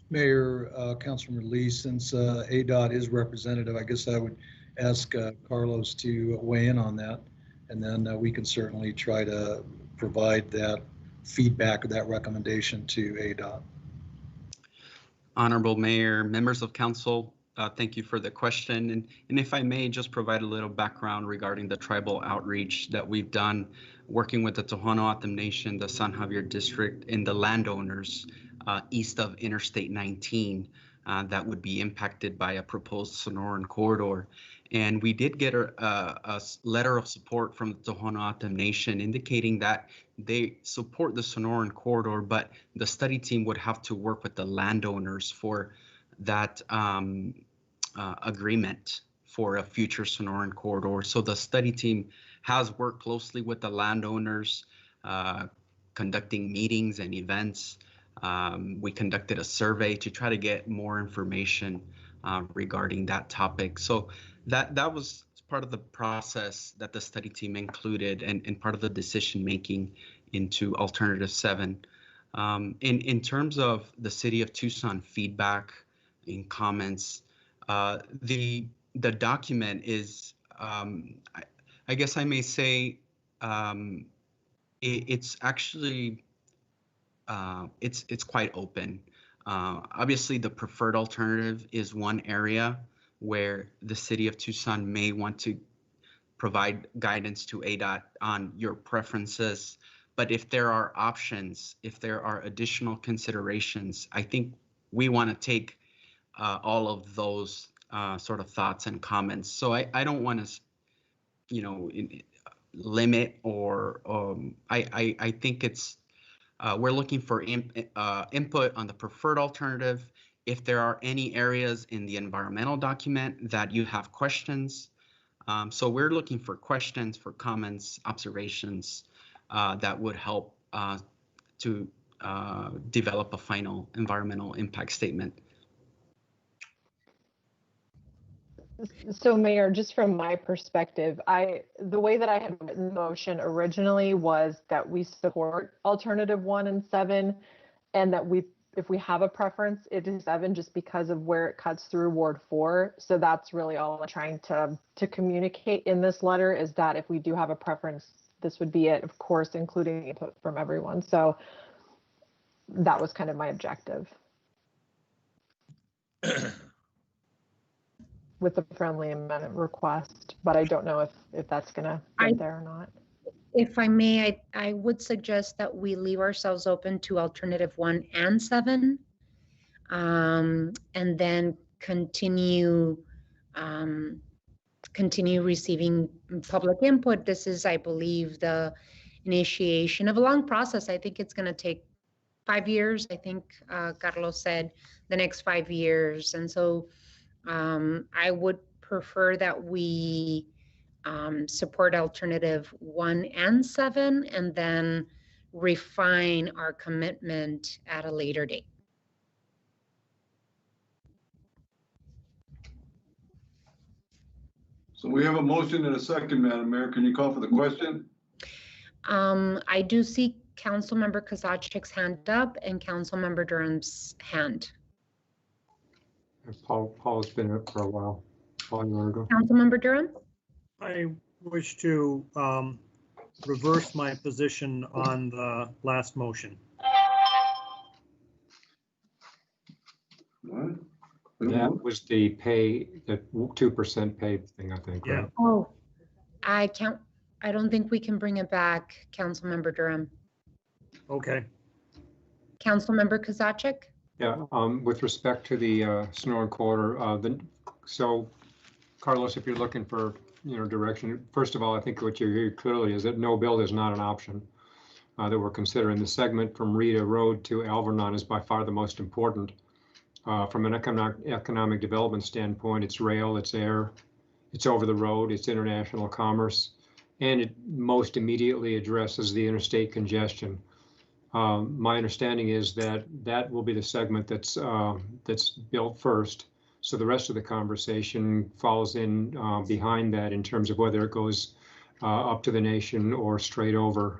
Mayor, Councilman Lee, since ADOT is representative, I guess I would ask Carlos to weigh in on that. And then we can certainly try to provide that feedback or that recommendation to ADOT. Honorable Mayor, members of council, thank you for the question. And if I may just provide a little background regarding the tribal outreach that we've done, working with the Tohono O'odham Nation, the San Javier District, and the landowners east of Interstate 19 that would be impacted by a proposed Sonoran corridor. And we did get a letter of support from the Tohono O'odham Nation indicating that they support the Sonoran corridor, but the study team would have to work with the landowners for that agreement for a future Sonoran corridor. So the study team has worked closely with the landowners, conducting meetings and events. We conducted a survey to try to get more information regarding that topic. So that was part of the process that the study team included and part of the decision making into Alternative 7. In terms of the City of Tucson feedback and comments, the document is, I guess I may say, it's actually it's quite open. Obviously, the preferred alternative is one area where the City of Tucson may want to provide guidance to ADOT on your preferences. But if there are options, if there are additional considerations, I think we want to take all of those sort of thoughts and comments. So I don't want to, limit or I think it's we're looking for input on the preferred alternative. If there are any areas in the environmental document that you have questions, so we're looking for questions, for comments, observations that would help to develop a final environmental impact statement. So Mayor, just from my perspective, the way that I had written the motion originally was that we support alternative 1 and 7, and that if we have a preference, it is 7 just because of where it cuts through Ward 4. So that's really all I'm trying to communicate in this letter, is that if we do have a preference, this would be it, of course, including input from everyone. So that was kind of my objective. With the friendly amendment request, but I don't know if that's gonna get there or not. If I may, I would suggest that we leave ourselves open to alternative 1 and 7, and then continue receiving public input. This is, I believe, the initiation of a long process. I think it's going to take 5 years. I think Carlos said the next 5 years. And so I would prefer that we support alternative 1 and 7, and then refine our commitment at a later date. So we have a motion and a second, Madam Mayor. Can you call for the question? I do see Councilmember Kozachik's hand up and Councilmember Durham's hand. Paul's been up for a while. Paul, you want to go? Councilmember Durham? I wish to reverse my position on the last motion. What? That was the 2% pay thing, I think. Yeah. Right? Oh, I don't think we can bring it back, Councilmember Durham. Okay. Councilmember Kozachik? Yeah, with respect to the Sonoran corridor, so Carlos, if you're looking for direction, first of all, I think what you hear clearly is that no build is not an option that we're considering. The segment from Rita Road to Alvernon is by far the most important. From an economic development standpoint, it's rail, it's air, it's over the road, it's international commerce, and it most immediately addresses the interstate congestion. My understanding is that that will be the segment that's built first. So the rest of the conversation falls in behind that in terms of whether it goes up to the nation or straight over,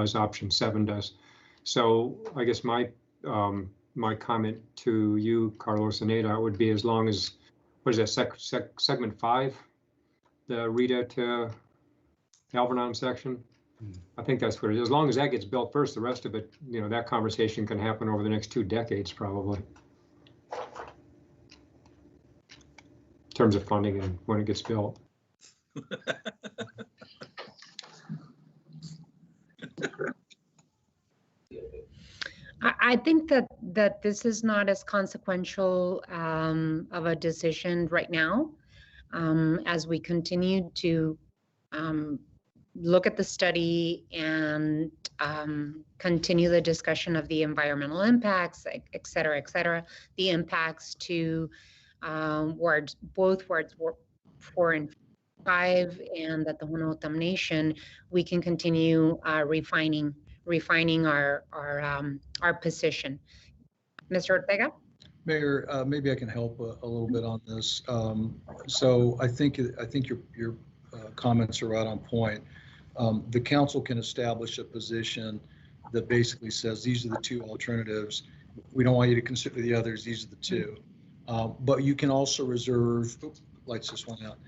as option 7 does. So I guess my comment to you, Carlos and Ada, would be as long as, what is that, segment 5, the Rita to Alvernon section. I think that's what it is. As long as that gets built first, the rest of it, that conversation can happen over the next 2 decades probably. In terms of funding and when it gets built. I think that this is not as consequential of a decision right now, as we continue to look at the study and continue the discussion of the environmental impacts, et cetera, the impacts to both wards 4 and 5, and that the Honotam Nation, we can continue refining our position. Mr. Ortega? Mayor, maybe I can help a little bit on this. So I think your comments are right on point. The council can establish a position that basically says these are the 2 alternatives. We don't want you to consider the others. These are the 2. But you can also reserve. Lights just went out.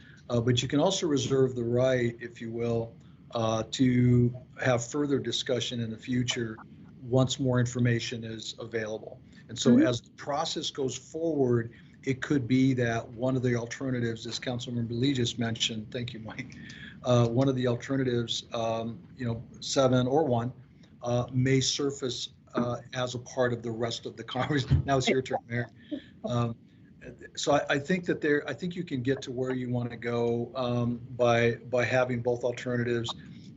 But you can also reserve the right, if you will, to have further discussion in the future once more information is available. And so as the process goes forward, it could be that one of the alternatives, as Councilmember Lee just mentioned, thank you, Mike, one of the alternatives, 7 or 1, may surface as a part of the rest of the conversation. Now it's your turn, Mayor. So I think you can get to where you want to go by having both alternatives,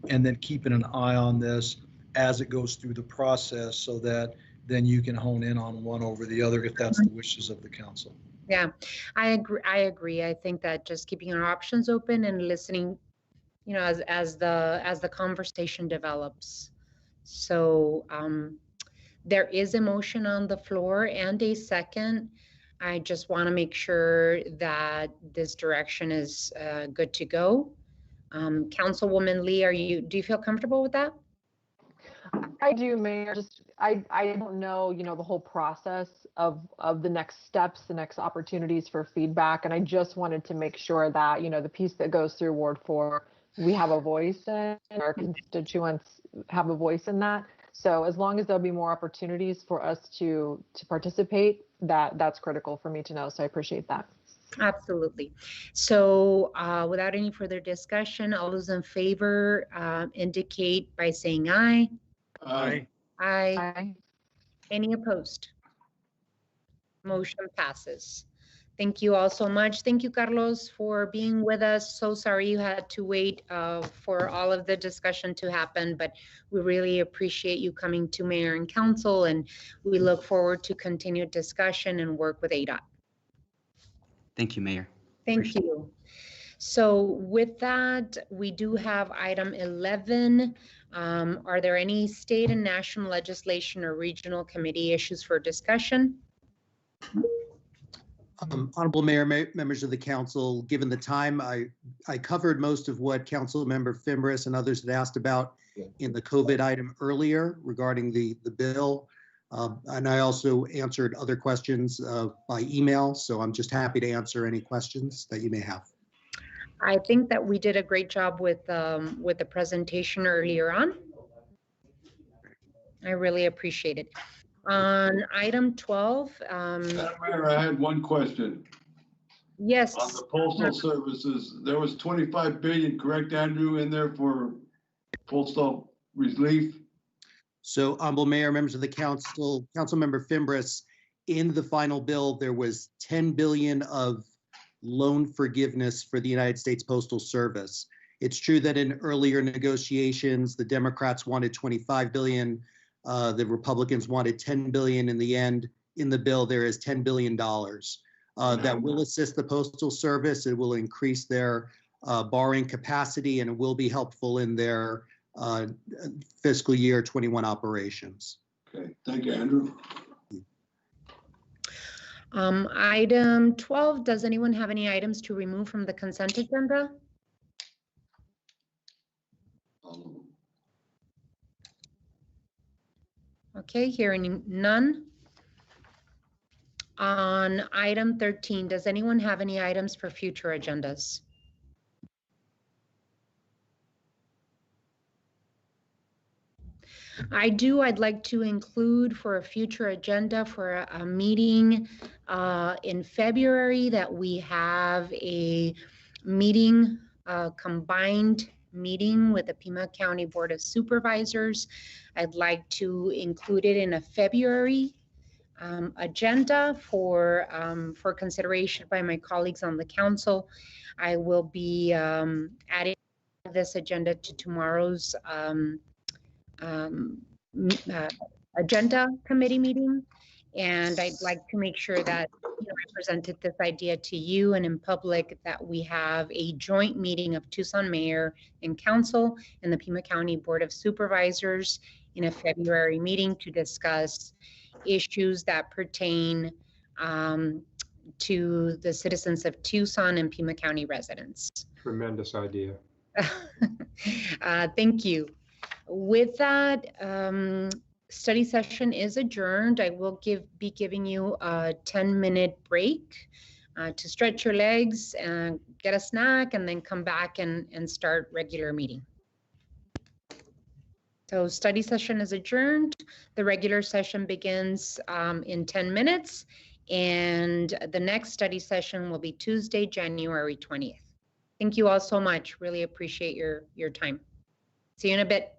and then keeping an eye on this as it goes through the process, so that then you can hone in on one over the other if that's the wishes of the council. Yeah, I agree. I think that just keeping our options open and listening, as the conversation develops. So there is a motion on the floor and a second. I just want to make sure that this direction is good to go. Councilwoman Lee, do you feel comfortable with that? I do, Mayor. I don't know, the whole process of the next steps, the next opportunities for feedback. And I just wanted to make sure that, the piece that goes through Ward 4, we have a voice in, our constituents have a voice in that. So as long as there'll be more opportunities for us to participate, that's critical for me to know. So I appreciate that. Absolutely. So without any further discussion, all those in favor indicate by saying aye. Aye. Aye. Aye. Any opposed? Motion passes. Thank you all so much. Thank you, Carlos, for being with us. So sorry you had to wait for all of the discussion to happen, but we really appreciate you coming to Mayor and Council, and we look forward to continued discussion and work with ADOT. Thank you, Mayor. Thank you. So with that, we do have item 11. Are there any state and national legislation or regional committee issues for discussion? Honorable Mayor, members of the council, given the time, I covered most of what Councilmember Fimbres and others had asked about in the COVID item earlier regarding the bill. And I also answered other questions by email, so I'm just happy to answer any questions that you may have. I think that we did a great job with the presentation earlier on. I really appreciate it. On item 12. Madam Mayor, I had one question. Yes. On the postal services, there was 25 billion, correct, Andrew, in there for postal relief? So, Honorable Mayor, members of the council, Councilmember Fimbres, in the final bill, there was 10 billion of loan forgiveness for the United States Postal Service. It's true that in earlier negotiations, the Democrats wanted 25 billion. The Republicans wanted 10 billion. In the end, in the bill, there is $10 billion. That will assist the Postal Service. It will increase their borrowing capacity, and it will be helpful in their fiscal year 21 operations. Okay, thank you, Andrew. Item 12, does anyone have any items to remove from the consent agenda? Okay, hearing none. On item 13, does anyone have any items for future agendas? I do. I'd like to include for a future agenda for a meeting in February that we have a meeting, combined meeting with the Pima County Board of Supervisors. I'd like to include it in a February agenda for consideration by my colleagues on the council. I will be adding this agenda to tomorrow's um, agenda committee meeting. And I'd like to make sure that I presented this idea to you and in public that we have a joint meeting of Tucson Mayor and Council and the Pima County Board of Supervisors in a February meeting to discuss issues that pertain to the citizens of Tucson and Pima County residents. Tremendous idea. Thank you. With that, study session is adjourned. I will be giving you a 10-minute break to stretch your legs and get a snack and then come back and start regular meeting. So study session is adjourned. The regular session begins in 10 minutes and the next study session will be Tuesday, January 20th. Thank you all so much. Really appreciate your time. See you in a bit.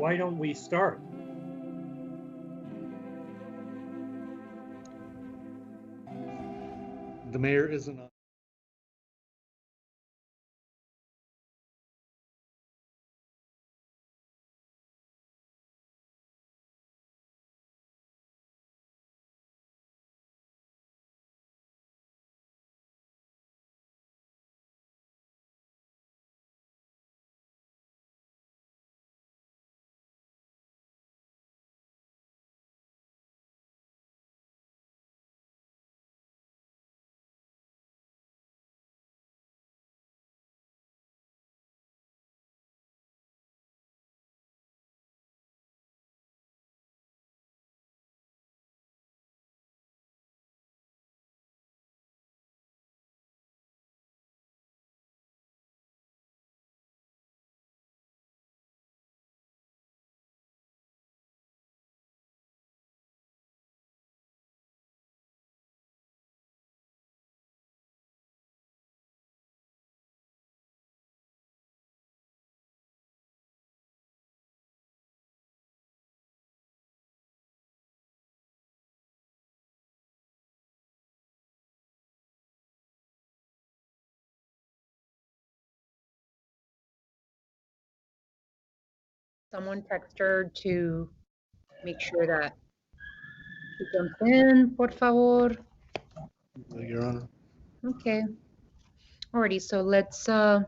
why don't we start? The mayor isn't on. Someone text her to make sure that she comes in, por favor. Your Honor. Okay. Alrighty, so let's start,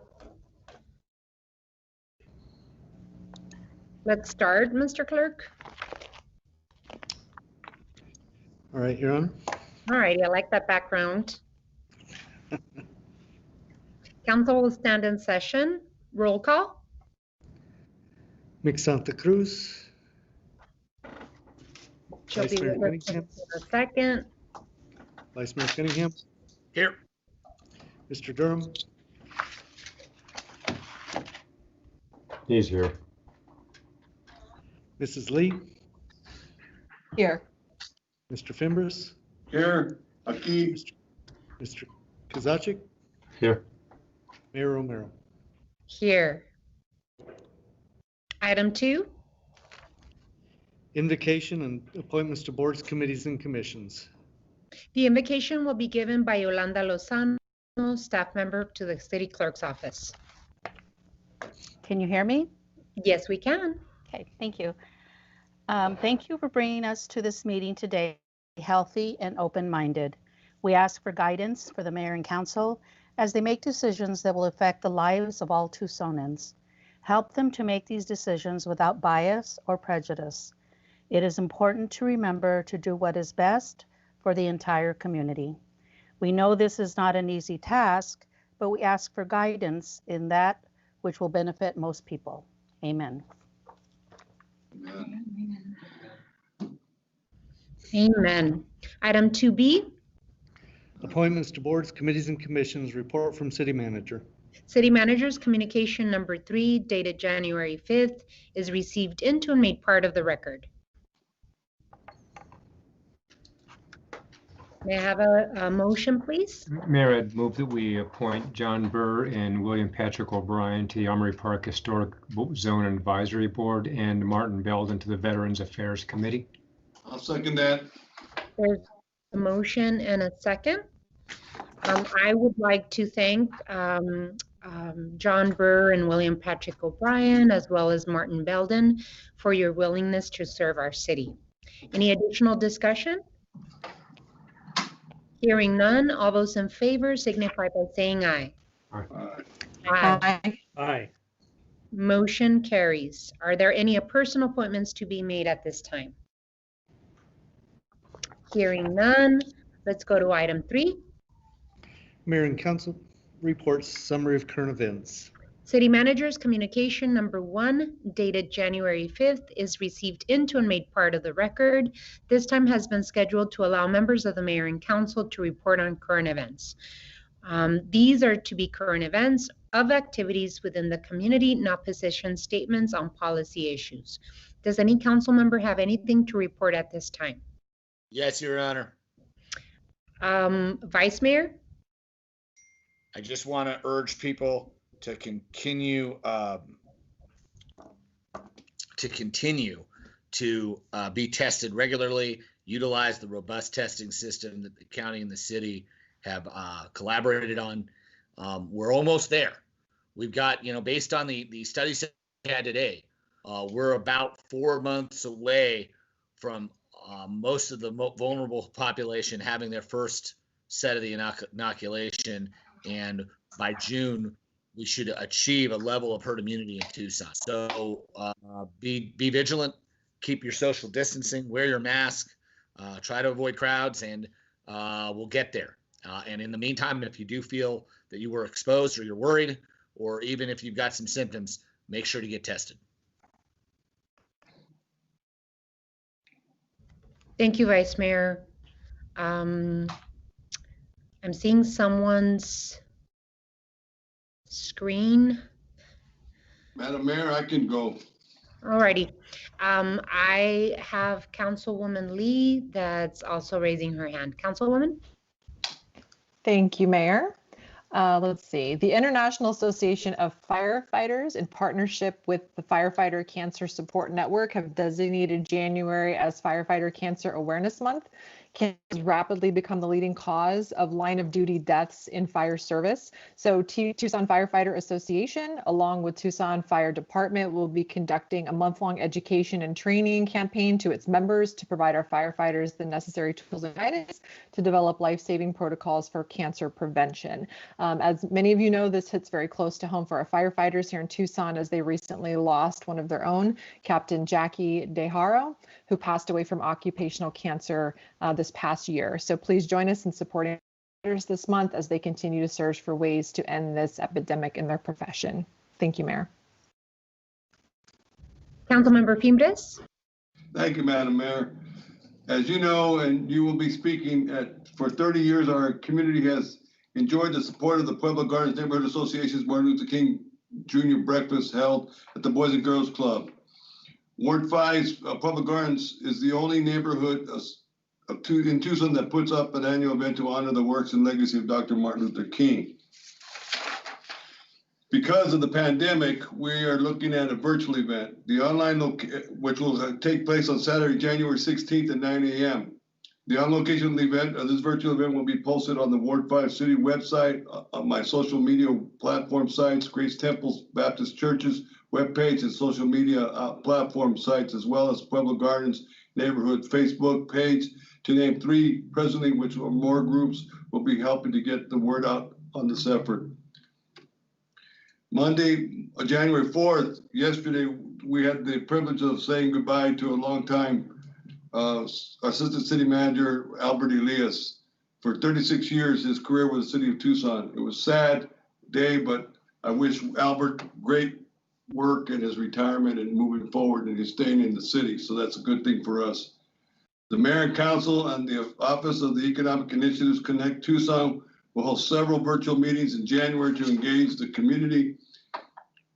Mr. Clerk. All right, Your Honor. Alrighty, I like that background. Council will stand in session. Roll call. Mick Santa Cruz. She'll Vice be Mayor with us in Cunningham. a second. Vice Mayor Cunningham. Here. Mr. Durham. He's here. Mrs. Lee. Here. Mr. Fimbres. Here, aquí. Mr. Kozaczek. Here. Mayor Romero. Here. Item 2. Invocation and appointments to boards, committees, and commissions. The invocation will be given by Yolanda Lozano, staff member to the city clerk's office. Can you hear me? Yes, we can. Okay, thank you. Thank you for bringing us to this meeting today, healthy and open-minded. We ask for guidance for the mayor and council as they make decisions that will affect the lives of all Tucsonans. Help them to make these decisions without bias or prejudice. It is important to remember to do what is best for the entire community. We know this is not an easy task, but we ask for guidance in that which will benefit most people. Amen. Amen. Item 2B. Appointments to boards, committees, and commissions. Report from city manager. City manager's communication number 3, dated January 5th, is received into and made part of the record. May I have a motion, please? Mayor, I'd move that we appoint John Burr and William Patrick O'Brien to the Armory Park Historic Zone Advisory Board and Martin Belden to the Veterans Affairs Committee. I'll second that. There's a motion and a second. I would like to thank John Burr and William Patrick O'Brien, as well as Martin Belden, for your willingness to serve our city. Any additional discussion? Hearing none, all those in favor signify by saying aye. Aye. Aye. Aye. Motion carries. Are there any personal appointments to be made at this time? Hearing none, let's go to item 3. Mayor and council reports, summary of current events. City manager's communication number 1, dated January 5th, is received into and made part of the record. This time has been scheduled to allow members of the mayor and council to report on current events. These are to be current events of activities within the community, not position statements on policy issues. Does any council member have anything to report at this time? Yes, Your Honor. Vice Mayor? I just want to urge people to continue to continue to be tested regularly, utilize the robust testing system that the county and the city have collaborated on. We're almost there. We've got, based on the studies that we had today, we're about 4 months away from most of the vulnerable population having their first set of the inoculation. And by June, we should achieve a level of herd immunity in Tucson. So be vigilant, keep your social distancing, wear your mask, try to avoid crowds, and we'll get there. And in the meantime, if you do feel that you were exposed or you're worried, or even if you've got some symptoms, make sure to get tested. Thank you, Vice Mayor. I'm seeing someone's screen. Madam Mayor, I can go. Alrighty. I have Councilwoman Lee that's also raising her hand. Councilwoman? Thank you, Mayor. Let's see. The International Association of Firefighters, in partnership with the Firefighter Cancer Support Network, have designated January as Firefighter Cancer Awareness Month. Cancer has rapidly become the leading cause of line of duty deaths in fire service. So Tucson Firefighter Association, along with Tucson Fire Department, will be conducting a month-long education and training campaign to its members to provide our firefighters the necessary tools and guidance to develop life-saving protocols for cancer prevention. As many of you know, this hits very close to home for our firefighters here in Tucson, as they recently lost one of their own, Captain Jackie DeHaro, who passed away from occupational cancer this past year. So please join us in supporting firefighters this month as they continue to search for ways to end this epidemic in their profession. Thank you, Mayor. Councilmember Fimbres? Thank you, Madam Mayor. As you know, and you will be speaking for 30 years, our community has enjoyed the support of the Pueblo Gardens Neighborhood Association's Martin Luther King Jr. breakfast held at the Boys and Girls Club. Ward 5's Pueblo Gardens is the only neighborhood in Tucson that puts up an annual event to honor the works and legacy of Dr. Martin Luther King. Because of the pandemic, we are looking at a virtual event, the online which will take place on Saturday, January 16th at 9 a.m. The on-location event of this virtual event will be posted on the Ward 5 City website, on my social media platform sites, Grace Temples Baptist Church's webpage, and social media platform sites, as well as Pueblo Gardens Neighborhood Facebook page, to name 3 presently, which are more groups will be helping to get the word out on this effort. Monday, January 4th, yesterday, we had the privilege of saying goodbye to a longtime Assistant City Manager, Albert Elias. For 36 years, his career with the city of Tucson. It was a sad day, but I wish Albert great work in his retirement and moving forward, and he's staying in the city, so that's a good thing for us. The Mayor and Council and the Office of the Economic Initiatives Connect Tucson will hold several virtual meetings in January to engage the community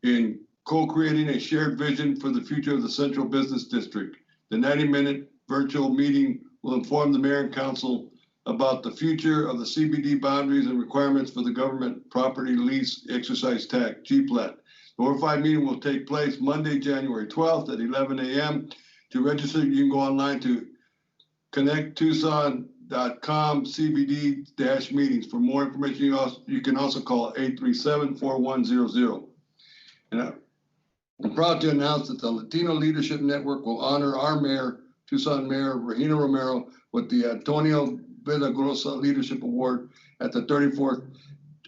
in co-creating a shared vision for the future of the Central Business District. The 90-minute virtual meeting will inform the Mayor and Council about the future of the CBD boundaries and requirements for the government property lease exercise tax, GPLAT. The Ward 5 meeting will take place Monday, January 12th at 11 a.m. To register, you can go online to connecttucson.com CBD-meetings. For more information, you can also call 837-4100. And I'm proud to announce that the Latino Leadership Network will honor our mayor, Tucson Mayor Regina Romero, with the Antonio Villagrosa Leadership Award at the 34th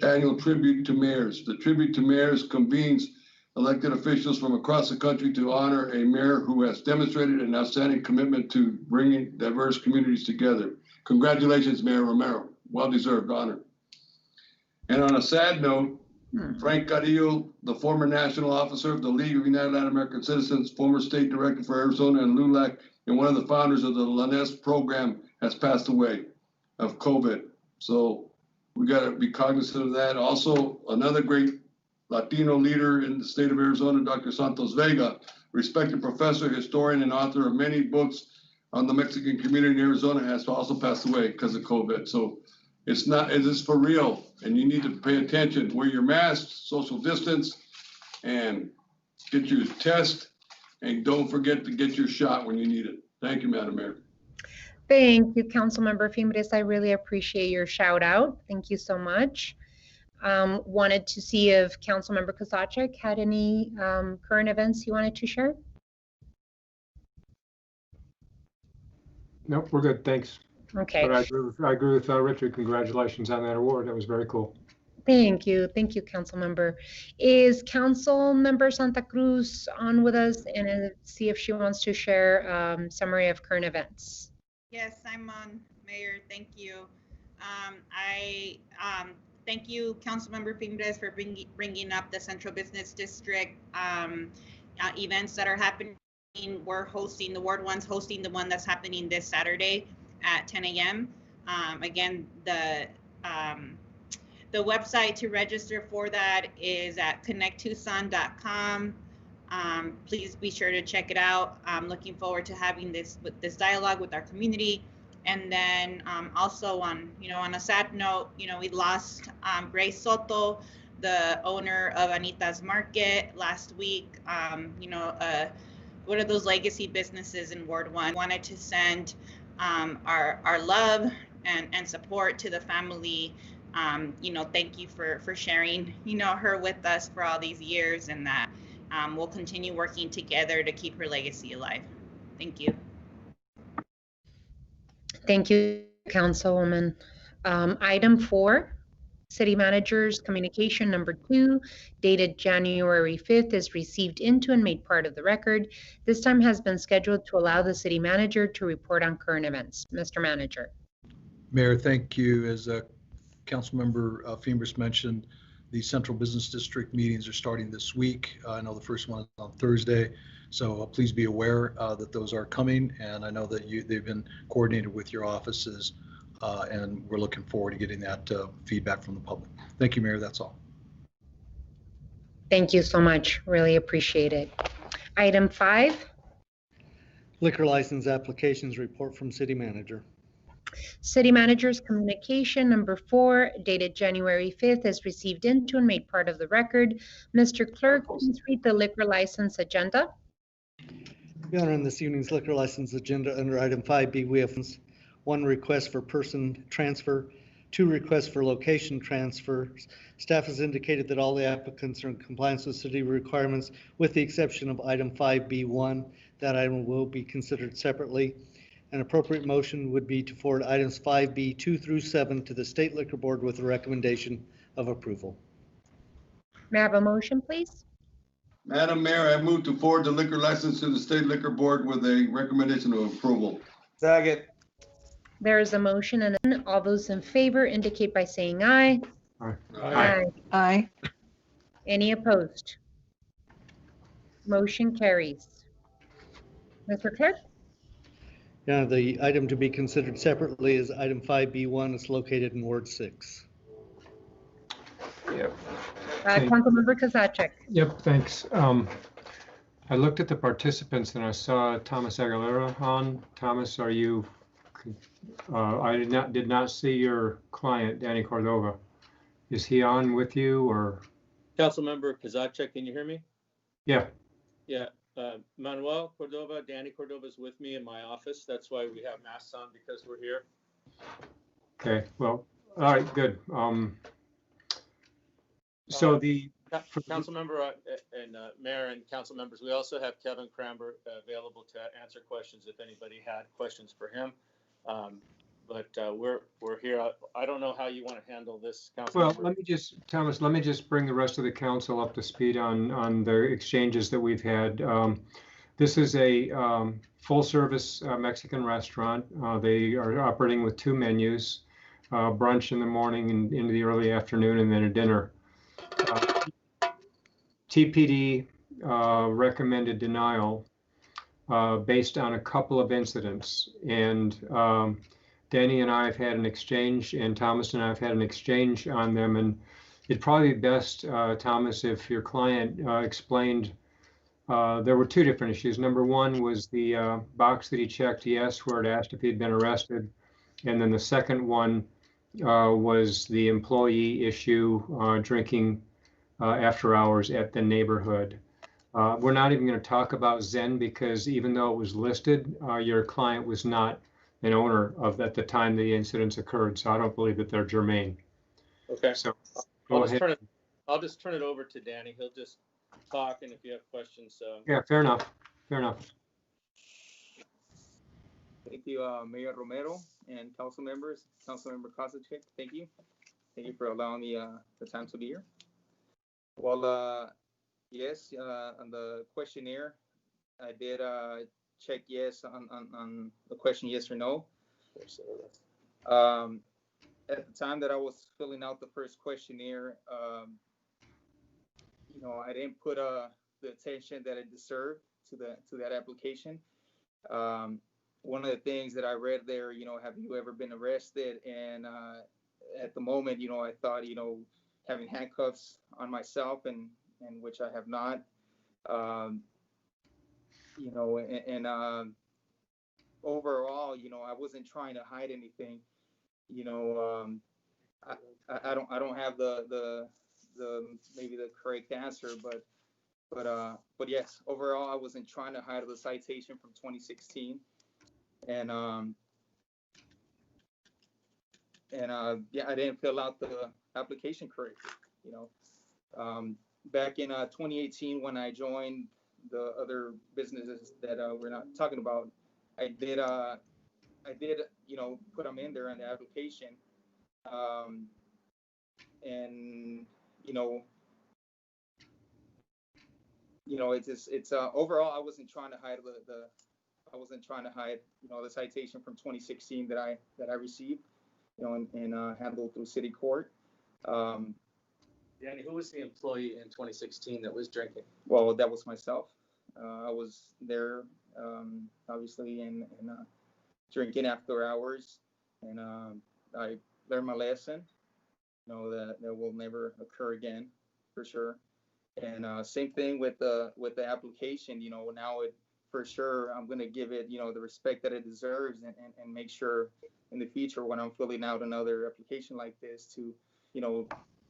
Annual Tribute to Mayors. The Tribute to Mayors convenes elected officials from across the country to honor a mayor who has demonstrated an outstanding commitment to bringing diverse communities together. Congratulations, Mayor Romero. Well-deserved honor. And on a sad note, Frank Carrillo, the former national officer of the League of United Latin American Citizens, former state director for Arizona and LULAC, and one of the founders of the LANES program, has passed away of COVID. So we got to be cognizant of that. Also, another great Latino leader in the state of Arizona, Dr. Santos Vega, respected professor, historian, and author of many books on the Mexican community in Arizona, has also passed away because of COVID. So it is for real, and you need to pay attention. Wear your mask, social distance, and get your test, And don't forget to get your shot when you need it. Thank you, Madam Mayor. Thank you, Councilmember Fimbres. I really appreciate your shout out. Thank you so much. Wanted to see if Councilmember Kozachik had any current events he wanted to share. Nope, we're good, thanks. Okay. But I agree with Richard. Congratulations on that award. That was very cool. Thank you, Councilmember. Is Councilmember Santa Cruz on with us, and see if she wants to share summary of current events? Yes, I'm on, Mayor. Thank you. I thank you, Councilmember Fimbres, for bringing up the Central Business District events that are happening. We're hosting, the Ward 1's hosting the one that's happening this Saturday at 10 a.m. Again, the website to register for that is at connecttucson.com. Please be sure to check it out. I'm looking forward to having this dialogue with our community. And then also on a sad note, we lost Grace Soto, the owner of Anita's Market, last week. One of those legacy businesses in Ward 1. Wanted to send our love and support to the family. Thank you for sharing, her with us for all these years, and that we'll continue working together to keep her legacy alive. Thank you. Thank you, Councilwoman. Item 4, City Manager's Communication number 2, dated January 5th, is received into and made part of the record. This time has been scheduled to allow the City Manager to report on current events. Mr. Manager. Mayor, thank you. As Councilmember Fimbres mentioned, the Central Business District meetings are starting this week. I know the first one is on Thursday, so please be aware that those are coming, and I know that they've been coordinated with your offices, and we're looking forward to getting that feedback from the public. Thank you, Mayor. That's all. Thank you so much. Really appreciate it. Item 5. Liquor license applications report from City Manager. City Manager's Communication number 4, dated January 5th, is received into and made part of the record. Mr. Clerk, please read the liquor license agenda. Your Honor, on this evening's liquor license agenda, under item 5B, we have 1 request for person transfer, 2 requests for location transfers. Staff has indicated that all the applicants are in compliance with city requirements, with the exception of item 5B1. That item will be considered separately. An appropriate motion would be to forward items 5B 2 through 7 to the State Liquor Board with a recommendation of approval. May I have a motion, please? Madam Mayor, I move to forward the liquor license to the State Liquor Board with a recommendation of approval. Second. There is a motion, and all those in favor indicate by saying aye. Aye. Aye. Aye. Any opposed? Motion carries. Mr. Clerk? Yeah, the item to be considered separately is item 5B1. It's located in Ward 6. Yep. Councilmember Kozachik. Yep, thanks. I looked at the participants and I saw Thomas Aguilera on. Thomas, are you, I did not see your client, Danny Cordova. Is he on with you, or? Councilmember Kozachik, can you hear me? Yeah. Yeah. Manuel Cordova, Danny Cordova is with me in my office. That's why we have masks on, because we're here. Okay, well, all right, good. So the Councilmember and Mayor and council members, we also have Kevin Cramber available to answer questions if anybody had questions for him. But we're here. I don't know how you want to handle this, Councilmember. Well, Thomas, let me just bring the rest of the council up to speed on the exchanges that we've had. This is a full-service Mexican restaurant. They are operating with 2 menus, brunch in the morning and into the early afternoon, and then a dinner. TPD recommended denial based on a couple of incidents, and Danny and I have had an exchange, and Thomas and I have had an exchange on them, and it'd probably be best, Thomas, if your client explained. There were 2 different issues. Number 1 was the box that he checked yes, where it asked if he'd been arrested, and then the second one was the employee issue, drinking after hours at the neighborhood. We're not even going to talk about Zen because even though it was listed, your client was not an owner of at the time the incidents occurred. So I don't believe that they're germane. Okay. So I'll just turn it over to Danny. He'll just talk, and if you have questions. Yeah, fair enough. Fair enough. Thank you, Mayor Romero and council members, Councilmember Kozachik. Thank you. Thank you for allowing me the time to be here. Well, yes, on the questionnaire, I did check yes on the question yes or no. At the time that I was filling out the first questionnaire, I didn't put the attention that it deserved to that application. One of the things that I read there, have you ever been arrested? And at the moment, I thought, having handcuffs on myself and which I have not, overall, I wasn't trying to hide anything. I don't have the maybe the correct answer, but yes, overall, I wasn't trying to hide the citation from 2016, and yeah, I didn't fill out the application correctly. Back in 2018, when I joined the other businesses that we're not talking about, I did put them in there on the application, and it's overall, I wasn't trying to hide the citation from 2016 that I received, and handled through city court. Danny, who was the employee in 2016 that was drinking? Well, that was myself. I was there, obviously, and drinking after hours, and I learned my lesson. That will never occur again, for sure. And same thing with the application. Now for sure I'm going to give it the respect that it deserves, and make sure in the future when I'm filling out another application like this to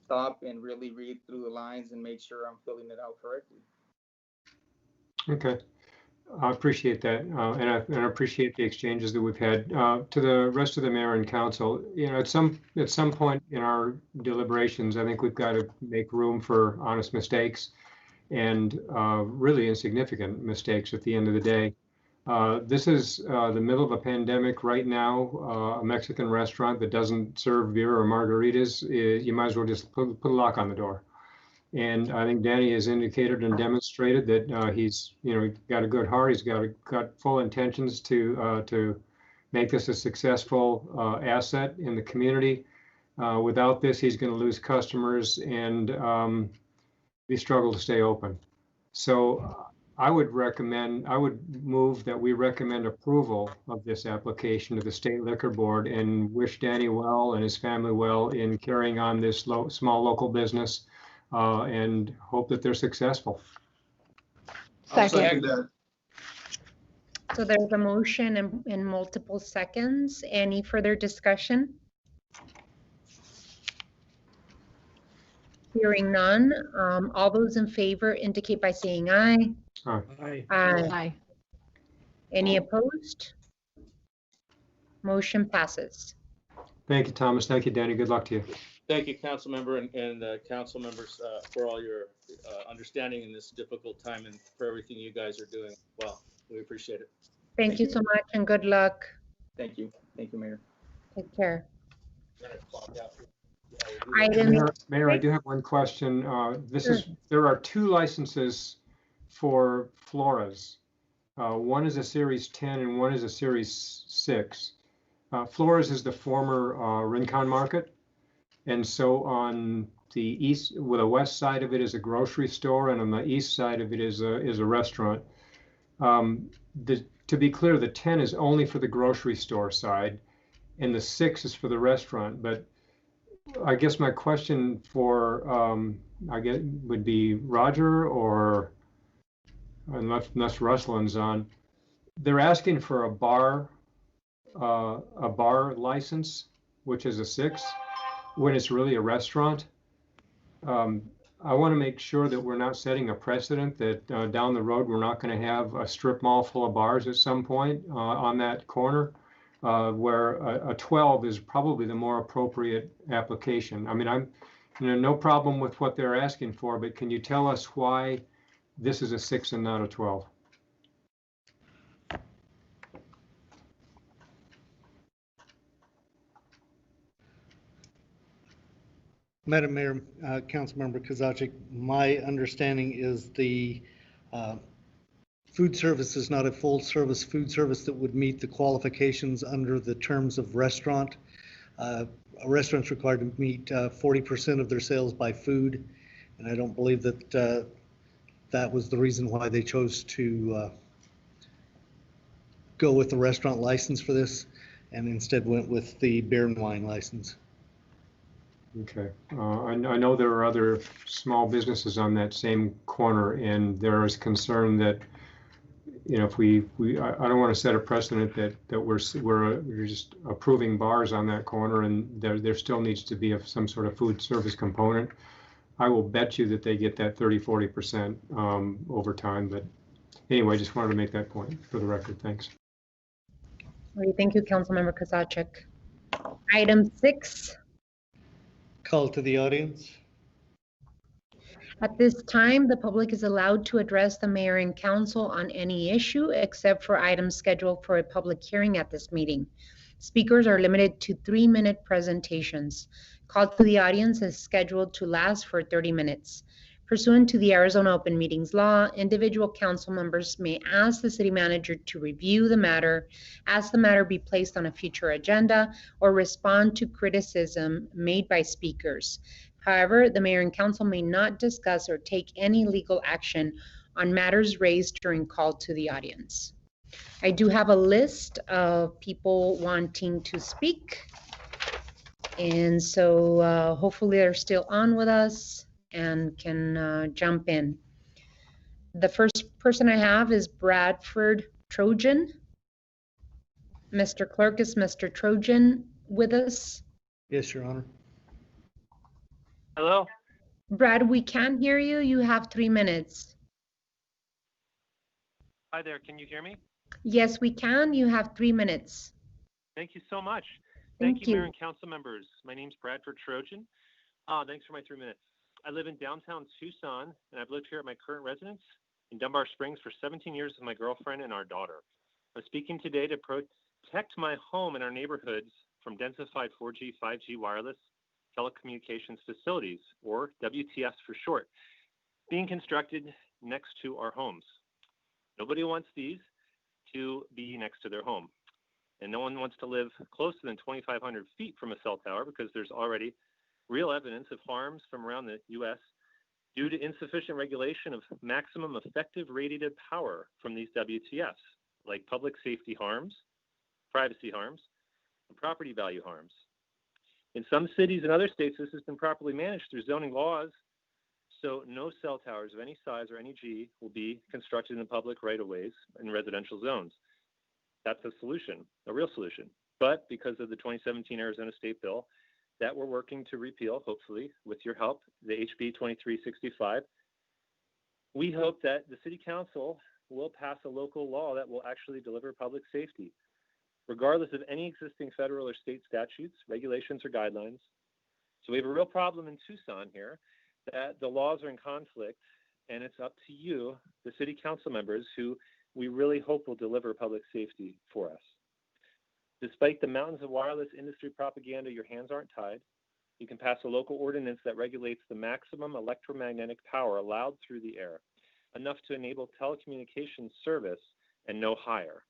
stop and really read through the lines and make sure I'm filling it out correctly. Okay. I appreciate that, and I appreciate the exchanges that we've had. To the rest of the mayor and council, at some point in our deliberations, I think we've got to make room for honest mistakes and really insignificant mistakes at the end of the day. This is the middle of a pandemic right now. A Mexican restaurant that doesn't serve beer or margaritas, you might as well just put a lock on the door. And I think Danny has indicated and demonstrated that he's got a good heart. He's got full intentions to make this a successful asset in the community. Without this, he's going to lose customers and be struggle to stay open. So I would move that we recommend approval of this application to the State Liquor Board and wish Danny well and his family well in carrying on this small local business, and hope that they're successful. Second. So there's a motion in multiple seconds. Any further discussion? Hearing none. All those in favor indicate by saying aye. Aye. Aye. Any opposed? Motion passes. Thank you, Thomas. Thank you, Danny. Good luck to you. Thank you, council member and council members, for all your understanding in this difficult time and for everything you guys are doing. Well, we appreciate it. Thank you so much and good luck. Thank you. Thank you, Mayor. Take care. Mayor, I do have one question. There are two licenses for Floras. One is a Series 10 and one is a Series 6. Floras is the former Rincon Market. And so on the east, well, the west side of it is a grocery store, and on the east side of it is a restaurant. To be clear, the 10 is only for the grocery store side, and the 6 is for the restaurant. But I guess my question for would be Roger, or unless Ruslin's on, they're asking for a bar license, which is a 6. When it's really a restaurant. I want to make sure that we're not setting a precedent that down the road, we're not going to have a strip mall full of bars at some point on that corner, where a 12 is probably the more appropriate application. I mean, no problem with what they're asking for, but can you tell us why this is a 6 and not a 12? Madam Mayor, Councilmember Kozaczek, my understanding is the food service is not a full service food service that would meet the qualifications under the terms of restaurant. A restaurant's required to meet 40% of their sales by food, and I don't believe that that was the reason why they chose to go with the restaurant license for this, and instead went with the beer and wine license. Okay. I know there are other small businesses on that same corner, and there is concern that, if I don't want to set a precedent that we're just approving bars on that corner, and there still needs to be some sort of food service component. I will bet you that they get that 30-40% over time. But anyway, just wanted to make that point for the record. Thanks. All right, thank you, Councilmember Kozaczek. Item 6. Call to the audience. At this time, the public is allowed to address the mayor and council on any issue except for items scheduled for a public hearing at this meeting. Speakers are limited to 3-minute presentations. Call to the audience is scheduled to last for 30 minutes. Pursuant to the Arizona Open Meetings Law, individual council members may ask the city manager to review the matter, ask the matter be placed on a future agenda, or respond to criticism made by speakers. However, the mayor and council may not discuss or take any legal action on matters raised during call to the audience. I do have a list of people wanting to speak. And so hopefully they're still on with us and can jump in. The first person I have is Bradford Trojan. Mr. Clerk, is Mr. Trojan with us? Yes, Your Honor. Hello? Brad, we can hear you. You have 3 minutes. Hi there, can you hear me? Yes, we can. You have 3 minutes. Thank you so much. Thank you. Mayor and council members. My name's Bradford Trojan. Thanks for my 3 minutes. I live in downtown Tucson, and I've lived here at my current residence in Dunbar Springs for 17 years with my girlfriend and our daughter. I'm speaking today to protect my home and our neighborhoods from densified 4G, 5G wireless telecommunications facilities, or WTFs for short, being constructed next to our homes. Nobody wants these to be next to their home. And no one wants to live closer than 2,500 feet from a cell tower because there's already real evidence of harms from around the U.S. due to insufficient regulation of maximum effective radiated power from these WTFs, like public safety harms, privacy harms, and property value harms. In some cities and other states, this has been properly managed through zoning laws, so no cell towers of any size or any G will be constructed in public right-of-ways in residential zones. That's a solution, a real solution. But because of the 2017 Arizona State Bill that we're working to repeal, hopefully, with your help, the HB 2365, we hope that the City Council will pass a local law that will actually deliver public safety, regardless of any existing federal or state statutes, regulations, or guidelines. So we have a real problem in Tucson here that the laws are in conflict, and it's up to you, the City Council members, who we really hope will deliver public safety for us. Despite the mountains of wireless industry propaganda, your hands aren't tied. You can pass a local ordinance that regulates the maximum electromagnetic power allowed through the air, enough to enable telecommunications service and no higher.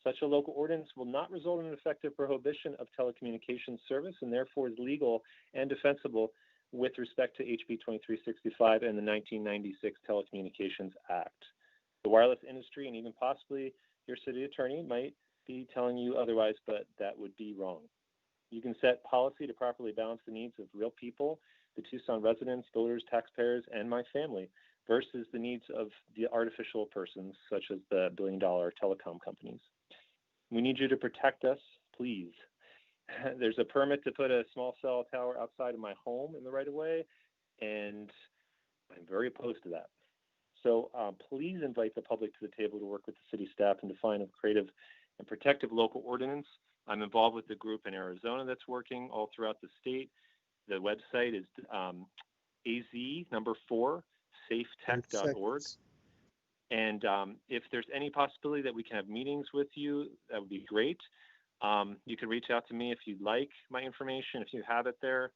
Such a local ordinance will not result in an effective prohibition of telecommunications service and therefore is legal and defensible with respect to HB 2365 and the 1996 Telecommunications Act. The wireless industry and even possibly your city attorney might be telling you otherwise, but that would be wrong. You can set policy to properly balance the needs of real people, the Tucson residents, voters, taxpayers, and my family, versus the needs of the artificial persons, such as the billion-dollar telecom companies. We need you to protect us, please. There's a permit to put a small cell tower outside of my home in the right-of-way, and I'm very opposed to that. So please invite the public to the table to work with the city staff and define a creative and protective local ordinance. I'm involved with the group in Arizona that's working all throughout the state. The website is AZ4 safetech.org. And if there's any possibility that we can have meetings with you, that would be great. You can reach out to me if you'd like my information, if you have it there.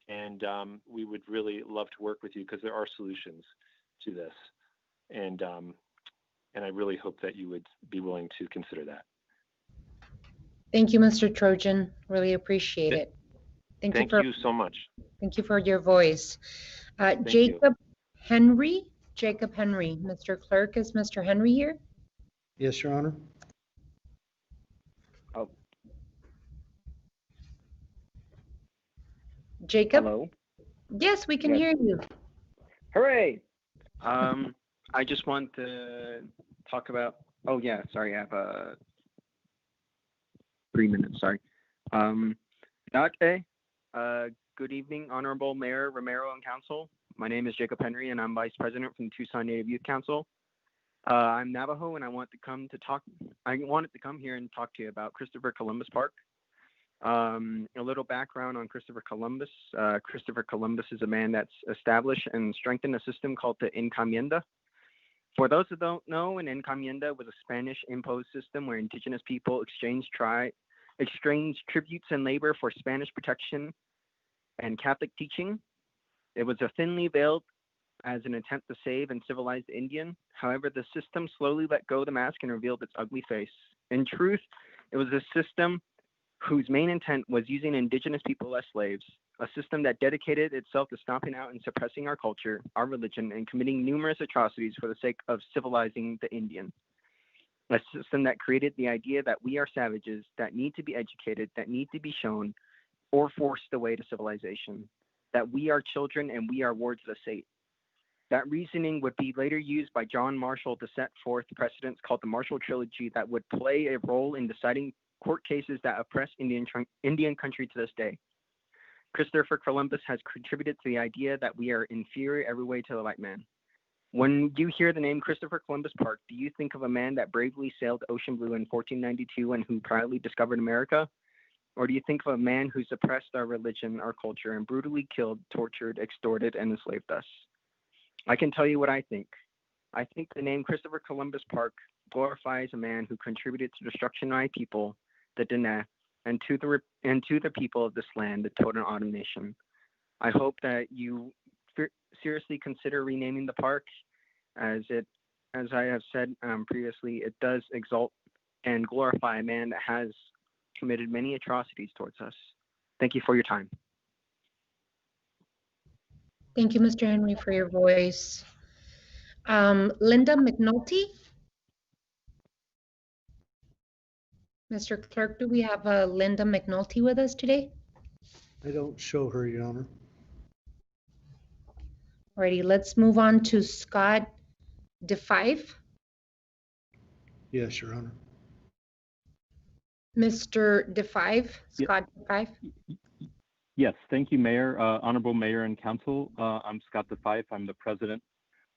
And we would really love to work with you because there are solutions to this. And I really hope that you would be willing to consider that. Thank you, Mr. Trojan. Really appreciate it. Thank you so much. Thank you for your voice. Thank Jacob Henry. Jacob Henry. Mr. Clerk, is Mr. Henry here? Yes, Your Honor. Oh. Jacob? Hello? Yes, we can Yes. hear you. Hooray! I just want to talk about, oh yeah, sorry, I have 3 minutes, sorry. Okay. Good evening, Honorable Mayor Romero and Council. My name is Jacob Henry, and I'm Vice President from the Tucson Native Youth Council. I'm Navajo, and I wanted to come here and talk to you about Christopher Columbus Park. A little background on Christopher Columbus. Christopher Columbus is a man that's established and strengthened a system called the encomienda. For those who don't know, an encomienda was a Spanish imposed system where indigenous people exchanged tributes and labor for Spanish protection and Catholic teaching. It was a thinly veiled as an attempt to save and civilize the Indian. However, the system slowly let go of the mask and revealed its ugly face. In truth, it was a system whose main intent was using indigenous people as slaves, a system that dedicated itself to stomping out and suppressing our culture, our religion, and committing numerous atrocities for the sake of civilizing the Indian. A system that created the idea that we are savages, that need to be educated, that need to be shown or forced away to civilization, that we are children and we are wards of the state. That reasoning would be later used by John Marshall to set forth precedents called the Marshall Trilogy that would play a role in deciding court cases that oppress Indian country to this day. Christopher Columbus has contributed to the idea that we are inferior every way to the white man. When you hear the name Christopher Columbus Park, do you think of a man that bravely sailed the ocean blue in 1492 and who proudly discovered America? Or do you think of a man who suppressed our religion, our culture, and brutally killed, tortured, extorted, and enslaved us? I can tell you what I think. I think the name Christopher Columbus Park glorifies a man who contributed to the destruction of my people, the Diné, and to the people of this land, the Totonac Autumn Nation. I hope that you seriously consider renaming the park, as I have said previously, it does exalt and glorify a man that has committed many atrocities towards us. Thank you for your time. Thank you, Mr. Henry, for your voice. Linda McNulty? Mr. Clerk, do we have Linda McNulty with us today? I don't show her, Your Honor. Alrighty, let's move on to Scott DeFive. Yes, Your Honor. Mr. DeFive, Scott DeFive. Yes, thank you, Mayor, Honorable Mayor and Council. I'm Scott DeFive. I'm the president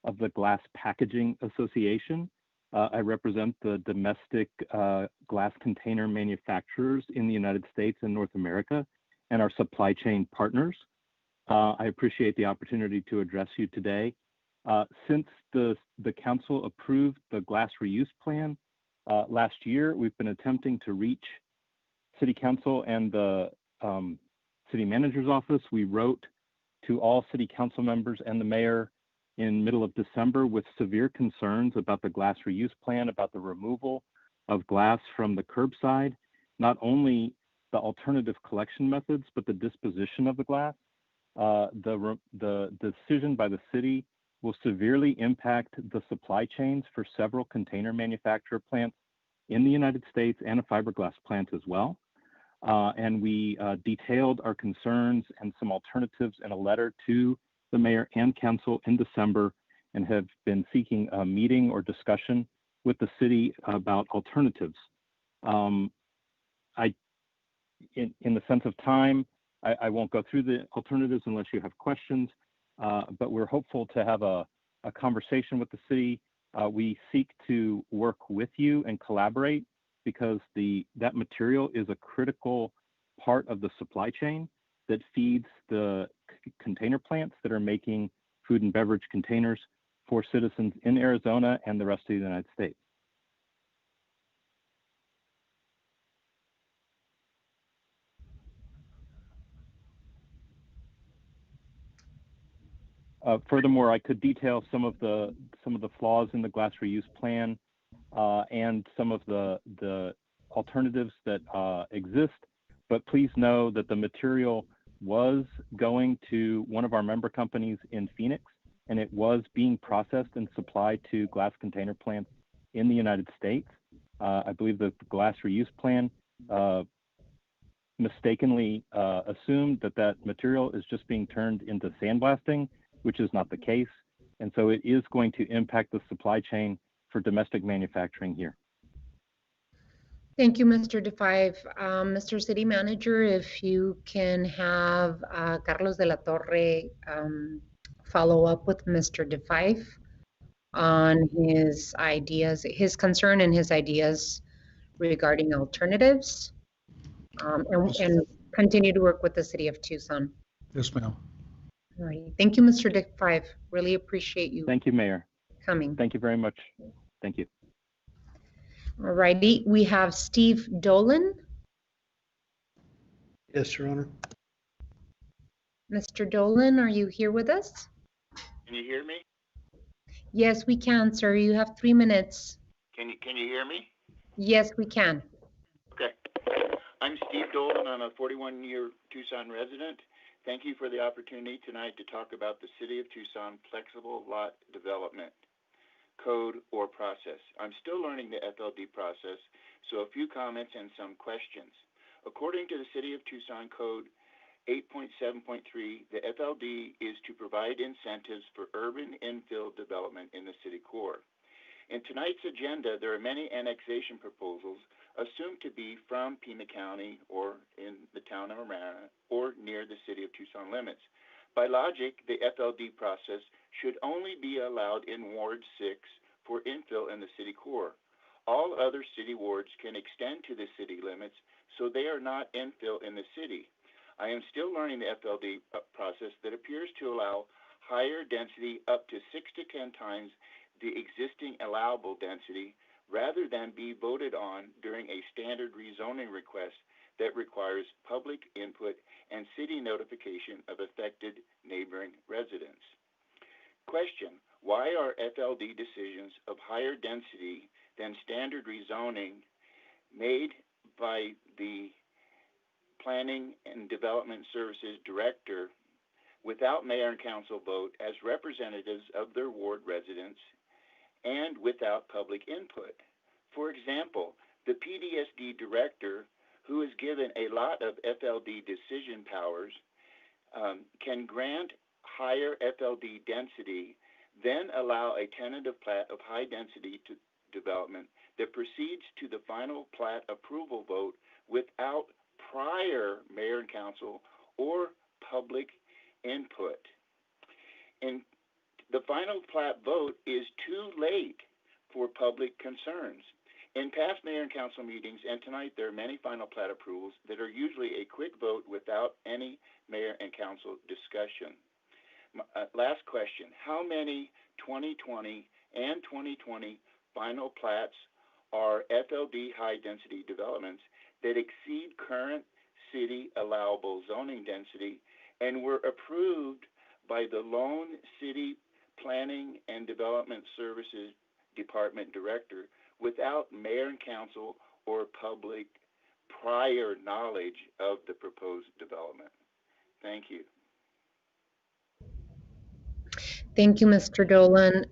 of the Glass Packaging Association. I represent the domestic glass container manufacturers in the United States and North America and our supply chain partners. I appreciate the opportunity to address you today. Since the council approved the glass reuse plan last year, we've been attempting to reach City Council and the City Manager's Office. We wrote to all City Council members and the mayor in middle of December with severe concerns about the glass reuse plan, about the removal of glass from the curbside, not only the alternative collection methods, but the disposition of the glass. The decision by the city will severely impact the supply chains for several container manufacturer plants in the United States and a fiberglass plant as well. And we detailed our concerns and some alternatives in a letter to the mayor and council in December, and have been seeking a meeting or discussion with the city about alternatives. In the sense of time, I won't go through the alternatives unless you have questions. but we're hopeful to have a conversation with the city. We seek to work with you and collaborate because that material is a critical part of the supply chain that feeds the container plants that are making food and beverage containers for citizens in Arizona and the rest of the United States. Furthermore, I could detail some of the flaws in the glass reuse plan and some of the alternatives that exist. But please know that the material was going to one of our member companies in Phoenix, and it was being processed and supplied to glass container plants in the United States. I believe the glass reuse plan mistakenly assumed that material is just being turned into sandblasting, which is not the case. And so it is going to impact the supply chain for domestic manufacturing here. Thank you, Mr. DeFive. Mr. City Manager, if you can have Carlos de la Torre follow up with Mr. DeFive on his ideas, his concern and his ideas regarding alternatives, and continue to work with the City of Tucson. Yes, ma'am. All right. Thank you, Mr. DeFive. Really appreciate you. Thank you, Mayor. Coming. Thank you very much. Thank you. All righty. We have Steve Dolan. Yes, Your Honor. Mr. Dolan, are you here with us? Can you hear me? Yes, we can, sir. You have 3 minutes. Can you hear me? Yes, we can. Okay. I'm Steve Dolan. I'm a 41-year Tucson resident. Thank you for the opportunity tonight to talk about the City of Tucson flexible lot development code or process. I'm still learning the FLD process, so a few comments and some questions. According to the City of Tucson Code 8.7.3, the FLD is to provide incentives for urban infill development in the city core. In tonight's agenda, there are many annexation proposals assumed to be from Pima County or in the town of Marana or near the City of Tucson limits. By logic, the FLD process should only be allowed in Ward 6 for infill in the city core. All other city wards can extend to the city limits, so they are not infill in the city. I am still learning the FLD process that appears to allow higher density up to 6 to 10 times the existing allowable density rather than be voted on during a standard rezoning request that requires public input and city notification of affected neighboring residents. Question: why are FLD decisions of higher density than standard rezoning made by the Planning and Development Services Director without mayor and council vote as representatives of their ward residents and without public input? For example, the PDSD director, who is given a lot of FLD decision powers, can grant higher FLD density, then allow a tentative plat of high density development that proceeds to the final plat approval vote without prior mayor and council or public input. And the final plat vote is too late for public concerns. In past mayor and council meetings, and tonight, there are many final plat approvals that are usually a quick vote without any mayor and council discussion. Last question: how many 2020 and 2020 final plats are FLD high-density developments that exceed current city allowable zoning density and were approved by the lone city Planning and Development Services Department Director without mayor and council or public prior knowledge of the proposed development? Thank you. Thank you, Mr. Dolan.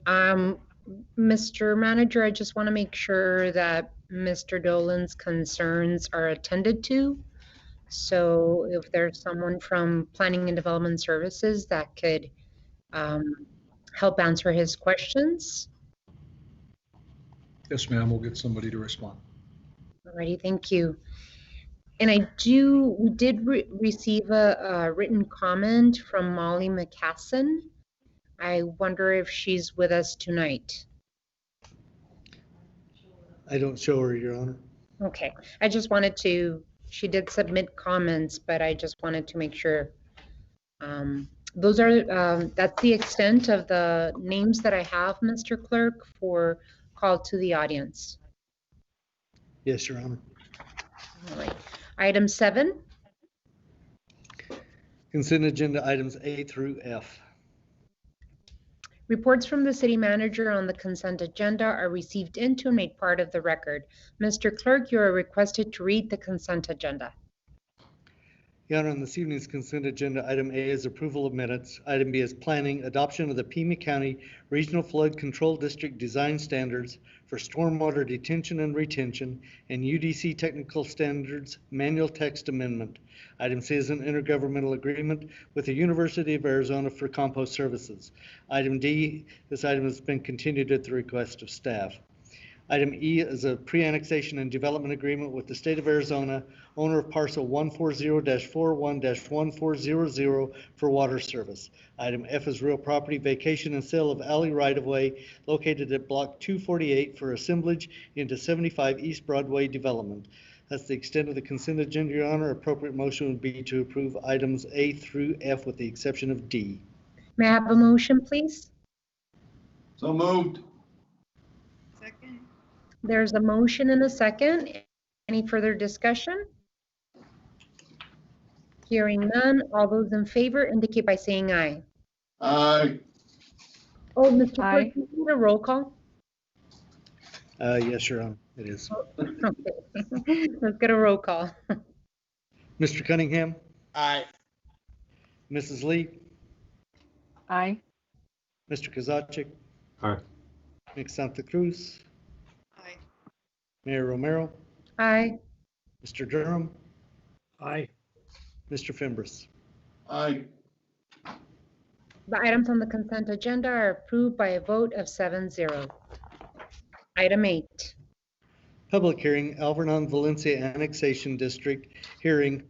Mr. Manager, I just want to make sure that Mr. Dolan's concerns are attended to. So if there's someone from Planning and Development Services that could help answer his questions. Yes, ma'am. We'll get somebody to respond. Alrighty, thank you. And we did receive a written comment from Molly McCassin. I wonder if she's with us tonight. I don't show her, Your Honor. Okay, I just wanted to, she did submit comments, but I just wanted to make sure. Those are, that's the extent of the names that I have, Mr. Clerk, for call to the audience. Yes, Your Honor. All right. Item 7. Consent agenda items A through F. Reports from the city manager on the consent agenda are received into and made part of the record. Mr. Clerk, you are requested to read the consent agenda. Your Honor, on this evening's consent agenda, item A is approval of minutes. Item B is planning, adoption of the Pima County Regional Flood Control District Design Standards for Stormwater Detention and Retention and UDC Technical Standards Manual Text Amendment. Item C is an intergovernmental agreement with the University of Arizona for compost services. Item D, this item has been continued at the request of staff. Item E is a pre-annexation and development agreement with the state of Arizona, owner of parcel 140-41-1400 for water service. Item F is real property vacation and sale of alley right-of-way located at block 248 for assemblage into 75 East Broadway development. That's the extent of the consent agenda, Your Honor. Appropriate motion would be to approve items A through F with the exception of D. May I have a motion, please? So moved. Second. There's a motion and a second. Any further discussion? Hearing none, all those in favor indicate by saying aye. Aye. Oh, Mr. Clerk, Aye. can you do a roll call? Yes, Your Honor, it is. Okay. Let's get a roll call. Mr. Cunningham, Aye. Mrs. Lee, Aye. Mr. Kozaczek, Aye. Ms. Santa Cruz, Aye. Mayor Romero, Aye. Mr. Durham, Aye. Mr. Fimbres. Aye. The items on the consent agenda are approved by a vote of 7-0. Item 8. Public hearing, Alvernon Valencia Annexation District hearing.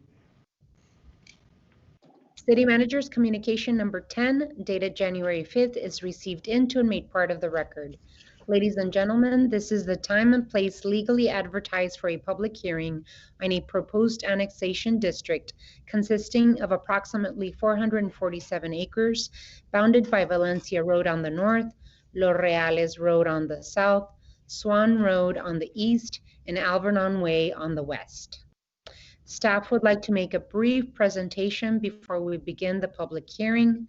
City Manager's communication number 10, dated January 5th, is received into and made part of the record. Ladies and gentlemen, this is the time and place legally advertised for a public hearing on a proposed annexation district consisting of approximately 447 acres, bounded by Valencia Road on the north, Los Reales Road on the south, Swan Road on the east, and Alvernon Way on the west. Staff would like to make a brief presentation before we begin the public hearing.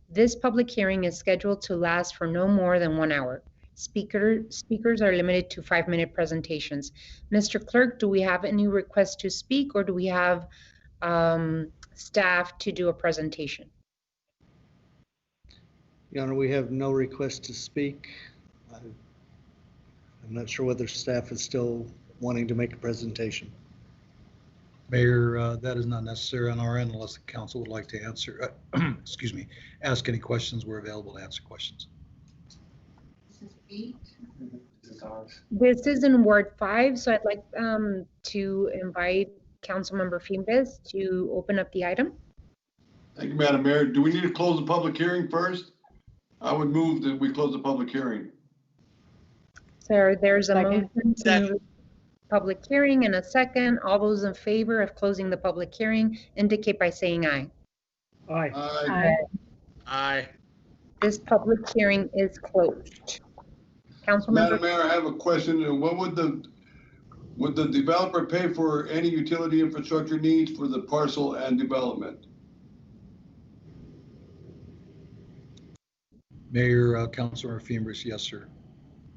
This public hearing is scheduled to last for no more than 1 hour. Speakers are limited to 5-minute presentations. Mr. Clerk, do we have any requests to speak, or do we have staff to do a presentation? Your Honor, we have no request to speak. I'm not sure whether staff is still wanting to make a presentation. Mayor, that is not necessary on our end unless the council would like to answer, excuse me, ask any questions. We're available to answer questions. This is in Ward 5, so I'd like to invite Councilmember Fimbres to open up the item. Thank you, Madam Mayor. Do we need to close the public hearing first? I would move that we close the public hearing. So there's a Second. motion to move public hearing and a second. All those in favor of closing the public hearing indicate by saying aye. Aye. Aye. Aye. This public hearing is closed. Madam Councilmember, Mayor, I have a question. What would the developer pay for any utility infrastructure needs for the parcel and development? Mayor, Councilmember Fimbres, yes, sir.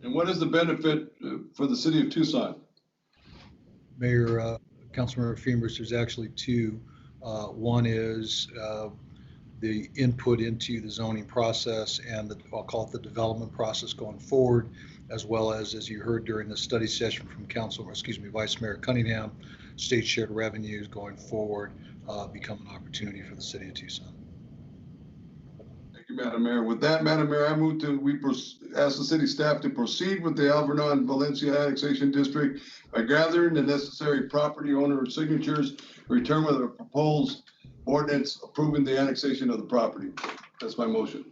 And what is the benefit for the city of Tucson? Mayor, Councilmember Fimbres, there's actually two. One is the input into the zoning process and I'll call it the development process going forward, as well as you heard during the study session from Vice Mayor Cunningham, state shared revenues going forward become an opportunity for the city of Tucson. Thank you, Madam Mayor. With that, Madam Mayor, I move we ask the city staff to proceed with the Alvernon Valencia Annexation District by gathering the necessary property owner signatures, return with a proposed ordinance approving the annexation of the property. That's my motion.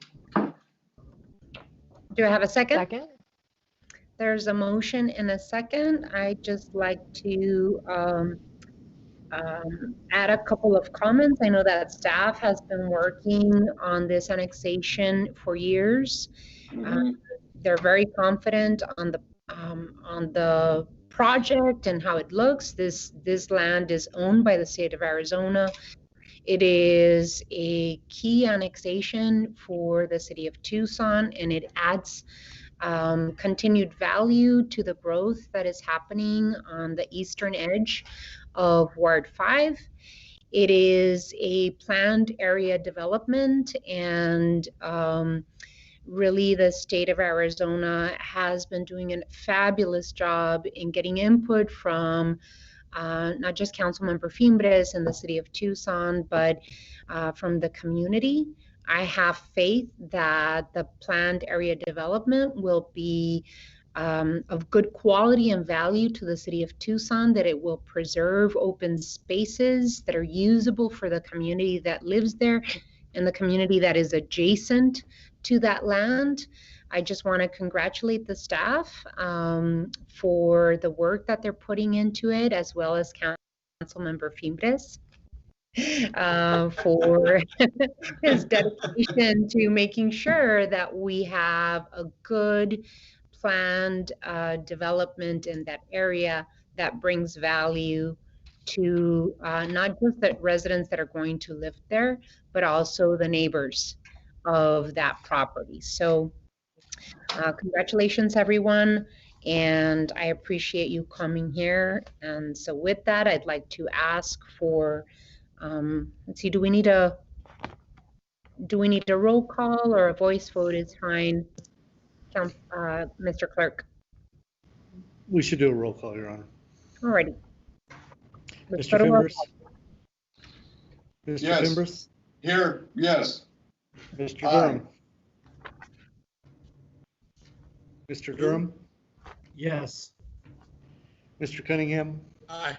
Do I have a second? Second. There's a motion and a second. I'd just like to add a couple of comments. I know that staff has been working on this annexation for years. They're very confident on the project and how it looks. This land is owned by the state of Arizona. It is a key annexation for the city of Tucson, and it adds continued value to the growth that is happening on the eastern edge of Ward 5. It is a planned area development, and really the state of Arizona has been doing a fabulous job in getting input from not just Councilmember Fimbres in the city of Tucson, but from the community. I have faith that the planned area development will be of good quality and value to the city of Tucson, that it will preserve open spaces that are usable for the community that lives there and the community that is adjacent to that land. I just want to congratulate the staff for the work that they're putting into it, as well as Councilmember Fimbres for his dedication to making sure that we have a good planned development in that area that brings value to not just the residents that are going to live there, but also the neighbors of that property. So congratulations, everyone. And I appreciate you coming here. And so with that, I'd like to ask for, let's see, do we need a roll call, or a voice vote is fine? Mr. Clerk. We should do a roll call, Your Honor. All righty. Mr. Fimbres? Mr. Yes. Fimbres? Here, yes. Mr. Durham? Mr. Durham? Yes. Mr. Cunningham? Aye.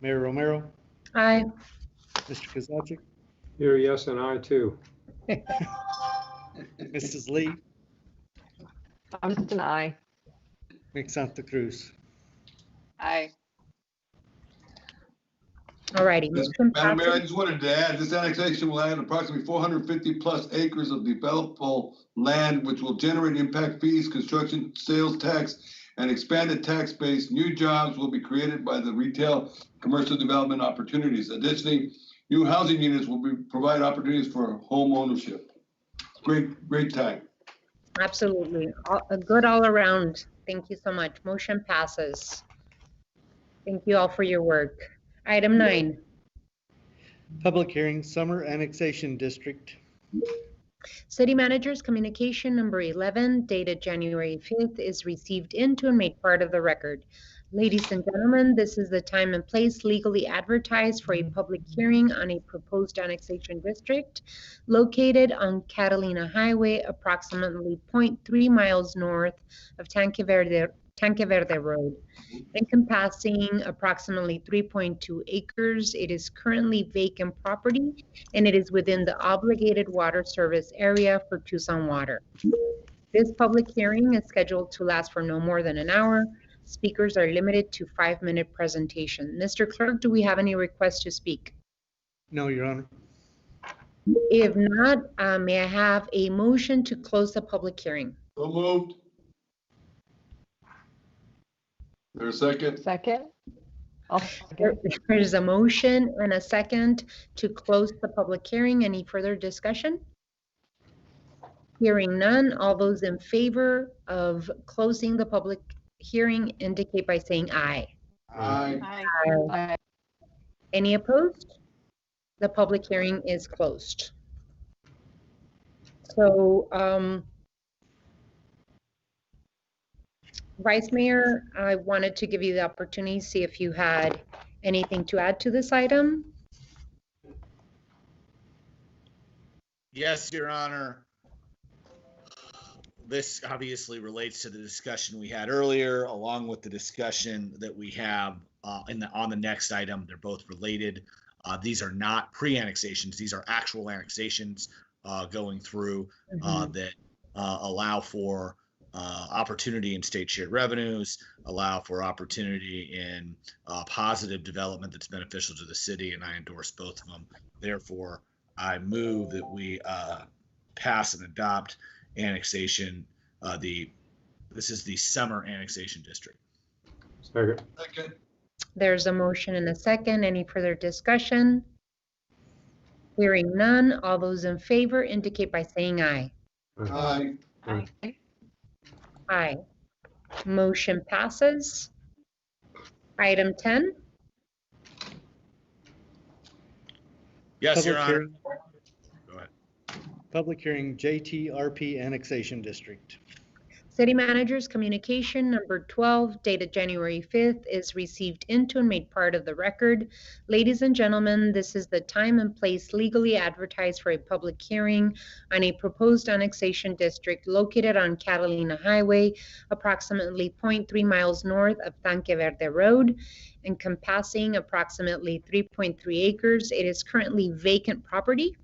Mayor Romero? Aye. Mr. Kozaczek? Here, yes, and I too. Mrs. Lee? I'm just an aye. Ms. Santa Cruz? Aye. All righty. Madam Mayor, I just wanted to add, this annexation will add approximately 450 plus acres of developable land, which will generate impact fees, construction, sales tax, and expanded tax base. New jobs will be created by the retail commercial development opportunities. Additionally, new housing units will provide opportunities for home ownership. Great time. Absolutely. A good all around. Thank you so much. Motion passes. Thank you all for your work. Item 9. Public hearing, Summer Annexation District. City Manager's communication number 11, dated January 5th, is received into and made part of the record. Ladies and gentlemen, this is the time and place legally advertised for a public hearing on a proposed annexation district located on Catalina Highway, approximately 0.3 miles north of Tanque Verde Road, encompassing approximately 3.2 acres. It is currently vacant property, and it is within the obligated water service area for Tucson Water. This public hearing is scheduled to last for no more than an hour. Speakers are limited to 5-minute presentation. Mr. Clerk, do we have any requests to speak? No, Your Honor. If not, may I have a motion to close the public hearing? So moved. There's a second? Second. There's a motion and a second to close the public hearing. Any further discussion? Hearing none, all those in favor of closing the public hearing indicate by saying aye. Aye. Aye. Any opposed? The public hearing is closed. So, Vice Mayor, I wanted to give you the opportunity to see if you had anything to add to this item. Yes, Your Honor. This obviously relates to the discussion we had earlier, along with the discussion that we have on the next item. They're both related. These are not pre-annexations. These are actual annexations going through that allow for opportunity in state shared revenues, allow for opportunity in positive development that's beneficial to the city, and I endorse both of them. Therefore, I move that we pass and adopt annexation. This is the summer annexation district. Second. Second. There's a motion and a second. Any further discussion? Hearing none, all those in favor indicate by saying aye. Aye. Aye. Aye. Motion passes. Item 10. Yes, Your Public Honor. hearing- Go ahead. Public hearing JTRP Annexation District. City Manager's communication number 12, dated January 5th, is received into and made part of the record. Ladies and gentlemen, this is the time and place legally advertised for a public hearing on a proposed annexation district located on Catalina Highway, approximately 0.3 miles north of Tanque Verde Road, encompassing approximately 3.3 acres. It is currently vacant property,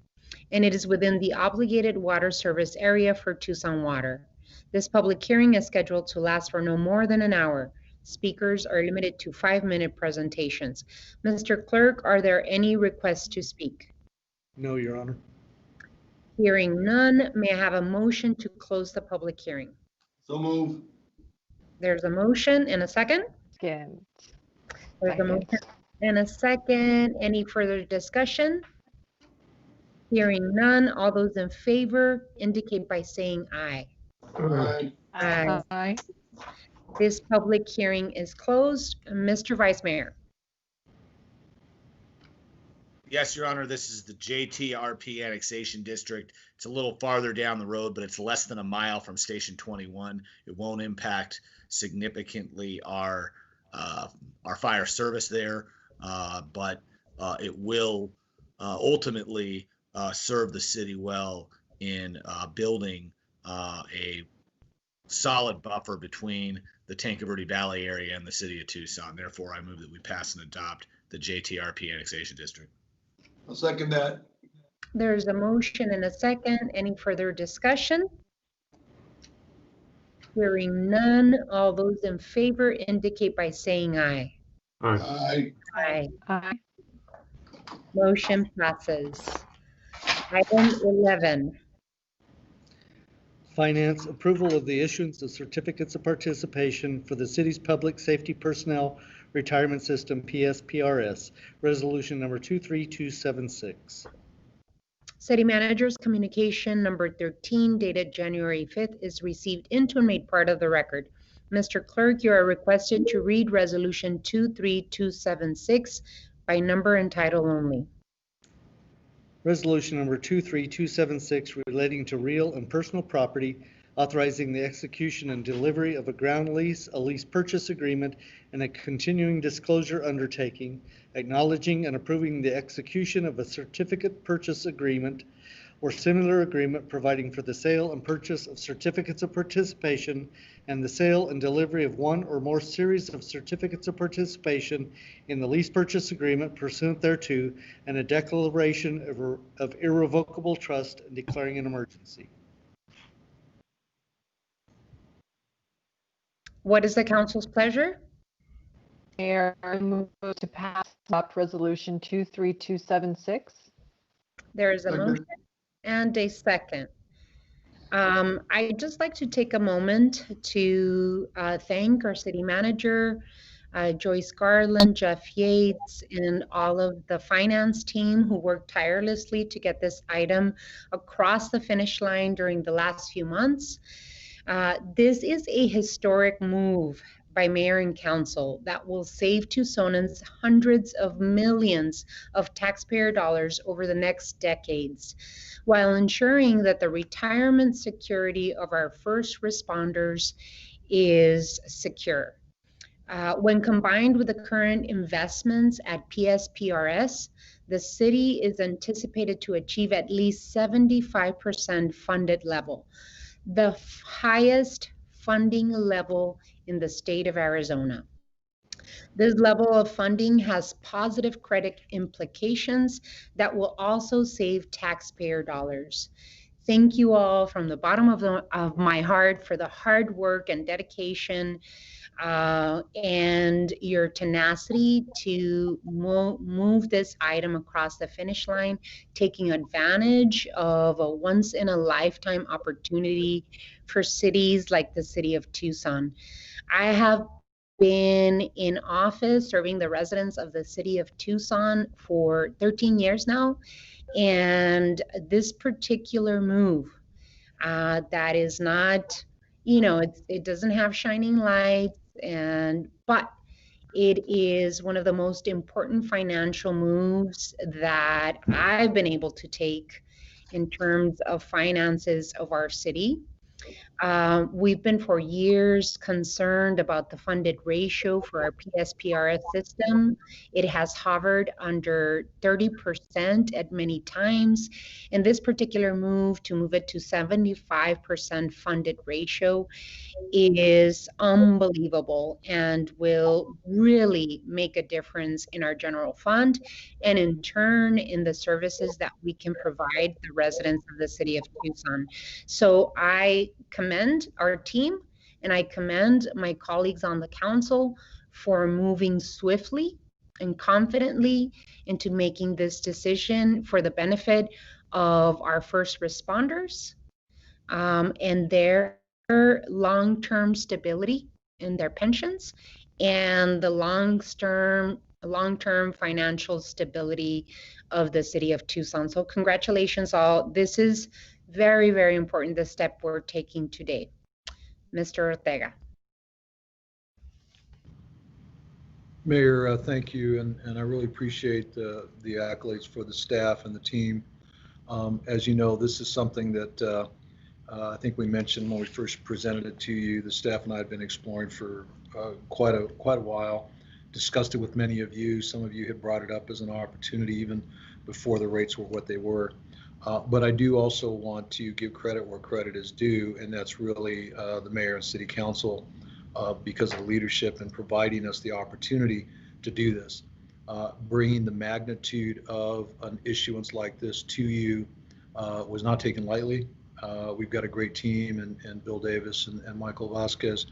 and it is within the obligated water service area for Tucson Water. This public hearing is scheduled to last for no more than an hour. Speakers are limited to 5-minute presentations. Mr. Clerk, are there any requests to speak? No, Your Honor. Hearing none, may I have a motion to close the public hearing? So move. There's a motion and a second? Second. There's a motion and a second. Any further discussion? Hearing none, all those in favor indicate by saying aye. Aye. Aye. Aye. This public hearing is closed. Mr. Vice Mayor. Yes, Your Honor, this is the JTRP annexation district. It's a little farther down the road, but it's less than a mile from Station 21. It won't impact significantly our fire service there, but it will ultimately serve the city well in building a solid buffer between the Tanque Verde Valley area and the city of Tucson. Therefore, I move that we pass and adopt the JTRP annexation district. I'll second that. There's a motion and a second. Any further discussion? Hearing none, all those in favor indicate by saying aye. Aye. Aye. Aye. Motion passes. Item 11. Finance, approval of the issuance of certificates of participation for the city's public safety personnel retirement system, PSPRS, resolution number 23276. City Manager's communication number 13, dated January 5th, is received into and made part of the record. Mr. Clerk, you are requested to read resolution 23276 by number and title only. Resolution number 23276 relating to real and personal property, authorizing the execution and delivery of a ground lease, a lease purchase agreement, and a continuing disclosure undertaking, acknowledging and approving the execution of a certificate purchase agreement or similar agreement providing for the sale and purchase of certificates of participation and the sale and delivery of one or more series of certificates of participation in the lease purchase agreement pursuant thereto, and a declaration of irrevocable trust and declaring an emergency. What is the council's pleasure? Mayor, I move to pass adopt resolution 23276. There is a Second. motion and a second. I'd just like to take a moment to thank our city manager, Joyce Garland, Jeff Yates, and all of the finance team who worked tirelessly to get this item across the finish line during the last few months. This is a historic move by mayor and council that will save Tucsonans hundreds of millions of taxpayer dollars over the next decades, while ensuring that the retirement security of our first responders is secure. When combined with the current investments at PSPRS, the city is anticipated to achieve at least 75% funded level, the highest funding level in the state of Arizona. This level of funding has positive credit implications that will also save taxpayer dollars. thank you all from the bottom of my heart for the hard work and dedication and your tenacity to move this item across the finish line, taking advantage of a once in a lifetime opportunity for cities like the city of Tucson. I have been in office serving the residents of the city of Tucson for 13 years now. And this particular move that is not, it doesn't have shining lights, but it is one of the most important financial moves that I've been able to take in terms of finances of our city. We've been for years concerned about the funded ratio for our PSPRS system. It has hovered under 30% at many times. And this particular move to move it to 75% funded ratio is unbelievable and will really make a difference in our general fund and in turn in the services that we can provide the residents of the city of Tucson. So I commend our team and I commend my colleagues on the council for moving swiftly and confidently into making this decision for the benefit of our first responders and their long-term stability in their pensions and the long-term financial stability of the city of Tucson. So congratulations all. This is very, very important, the step we're taking today. Mr. Ortega. Mayor, thank you, and I really appreciate the accolades for the staff and the team. As you know, this is something that I think we mentioned when we first presented it to you. The staff and I have been exploring for quite a while, discussed it with many of you. Some of you had brought it up as an opportunity even before the rates were what they were. But I do also want to give credit where credit is due, and that's really the mayor and city council because of leadership and providing us the opportunity to do this. Bringing the magnitude of an issuance like this to you was not taken lightly. We've got a great team and Bill Davis and Michael Vasquez,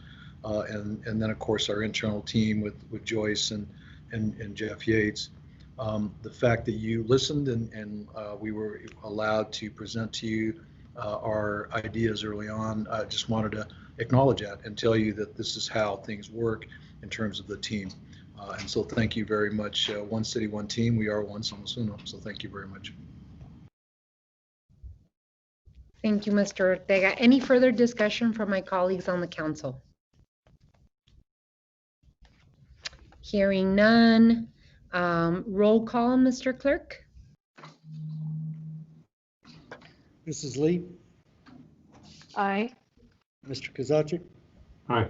and then of course our internal team with Joyce and Jeff Yates. The fact that you listened and we were allowed to present to you our ideas early on, I just wanted to acknowledge that and tell you that this is how things work in terms of the team. And so thank you very much. One city, one team. We are one Somos Uno. So thank you very much. Thank you, Mr. Ortega. Any further discussion from my colleagues on the council? Hearing none. Roll call, Mr. Clerk. Mrs. Lee, Aye. Mr. Kozaczek, Aye.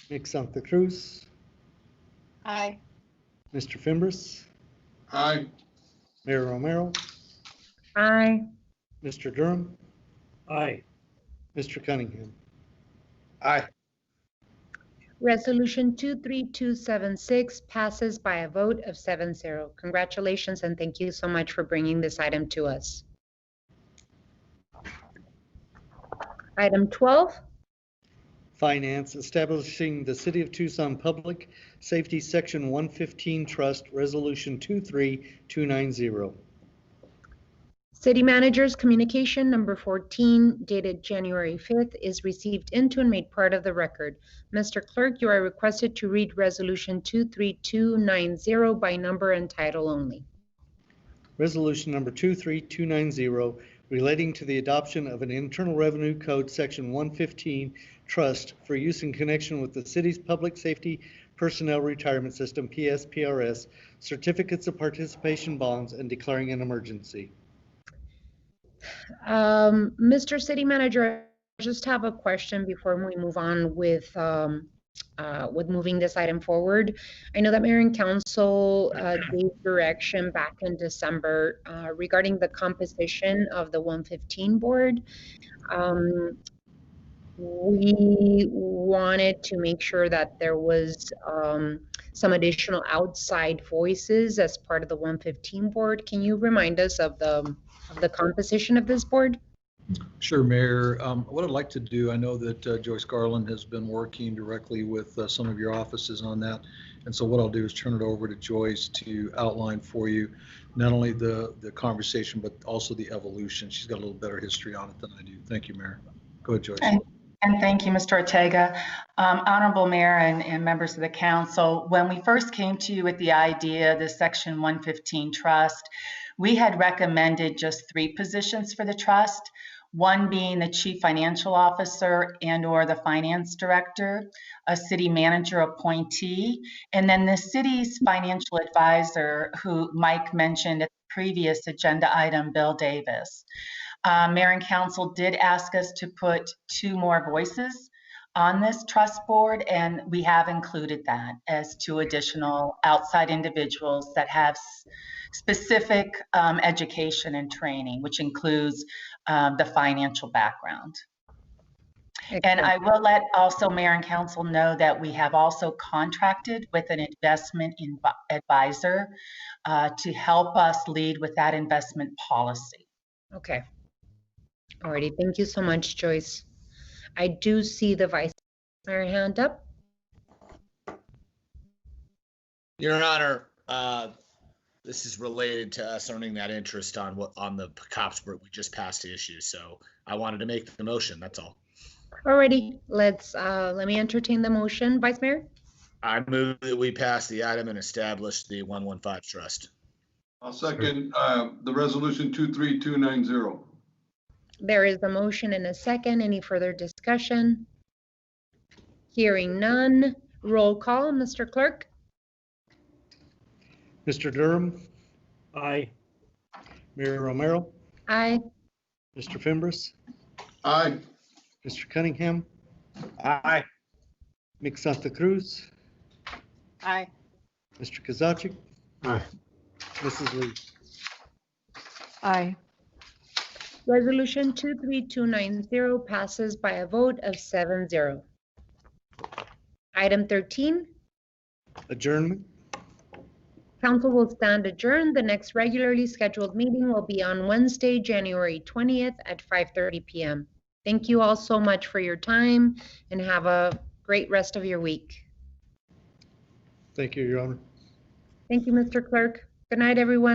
Ms. Santa Cruz, Aye. Mr. Fimbres, Aye. Mayor Romero, Aye. Mr. Durham, Aye. Mr. Cunningham. Aye. Resolution 23276 passes by a vote of 7-0. Congratulations and thank you so much for bringing this item to us. Item 12. Finance, establishing the City of Tucson Public Safety Section 115 Trust, Resolution 23290. City Manager's communication number 14 dated January 5th is received into and made part of the record. Mr. Clerk, you are requested to read Resolution 23290 by number and title only. Resolution number 23290 relating to the adoption of an Internal Revenue Code Section 115 trust for use in connection with the city's public safety personnel retirement system, PSPRS, certificates of participation bonds, and declaring an emergency. Mr. City Manager, I just have a question before we move on with moving this item forward. I know that Mayor and Council gave direction back in December regarding the composition of the 115 board. We wanted to make sure that there was some additional outside voices as part of the 115 board. Can you remind us of the composition of this board? Sure, Mayor. What I'd like to do, I know that Joyce Garland has been working directly with some of your offices on that. And so what I'll do is turn it over to Joyce to outline for you not only the conversation, but also the evolution. She's got a little better history on it than I do. Thank you, Mayor. Go ahead, Joyce. And thank you, Mr. Ortega. Honorable Mayor and members of the council, when we first came to you with the idea, the Section 115 trust, we had recommended just 3 positions for the trust, one being the chief financial officer and or the finance director, a city manager appointee, and then the city's financial advisor, who Mike mentioned at the previous agenda item, Bill Davis. Mayor and council did ask us to put 2 more voices on this trust board, and we have included that as 2 additional outside individuals that have specific education and training, which includes the financial background. And I will let also Mayor and council know that we have also contracted with an investment advisor to help us lead with that investment policy. Okay. Alrighty, thank you so much, Joyce. I do see the Vice Mayor hand up. Your Honor, this is related to us earning that interest on the COPS we just passed the issue. So I wanted to make the motion. That's all. Alrighty, let me entertain the motion, Vice Mayor. I move that we pass the item and establish the 115 trust. I'll second the resolution 23290. There is a motion and a second. Any further discussion? Hearing none. Roll call, Mr. Clerk. Mr. Durham, Aye. Mayor Romero, Aye. Mr. Fimbres, Aye. Mr. Cunningham, Aye. Mick Santa Cruz, Aye. Mr. Kozaczek, Aye. Mrs. Lee. Aye. Resolution 23290 passes by a vote of 7-0. Item 13. Adjournment. Council will stand adjourned. The next regularly scheduled meeting will be on Wednesday, January 20th at 5:30 p.m. Thank you all so much for your time and have a great rest of your week. Thank you, Your Honor. Thank you, Mr. Clerk. Good night, everyone.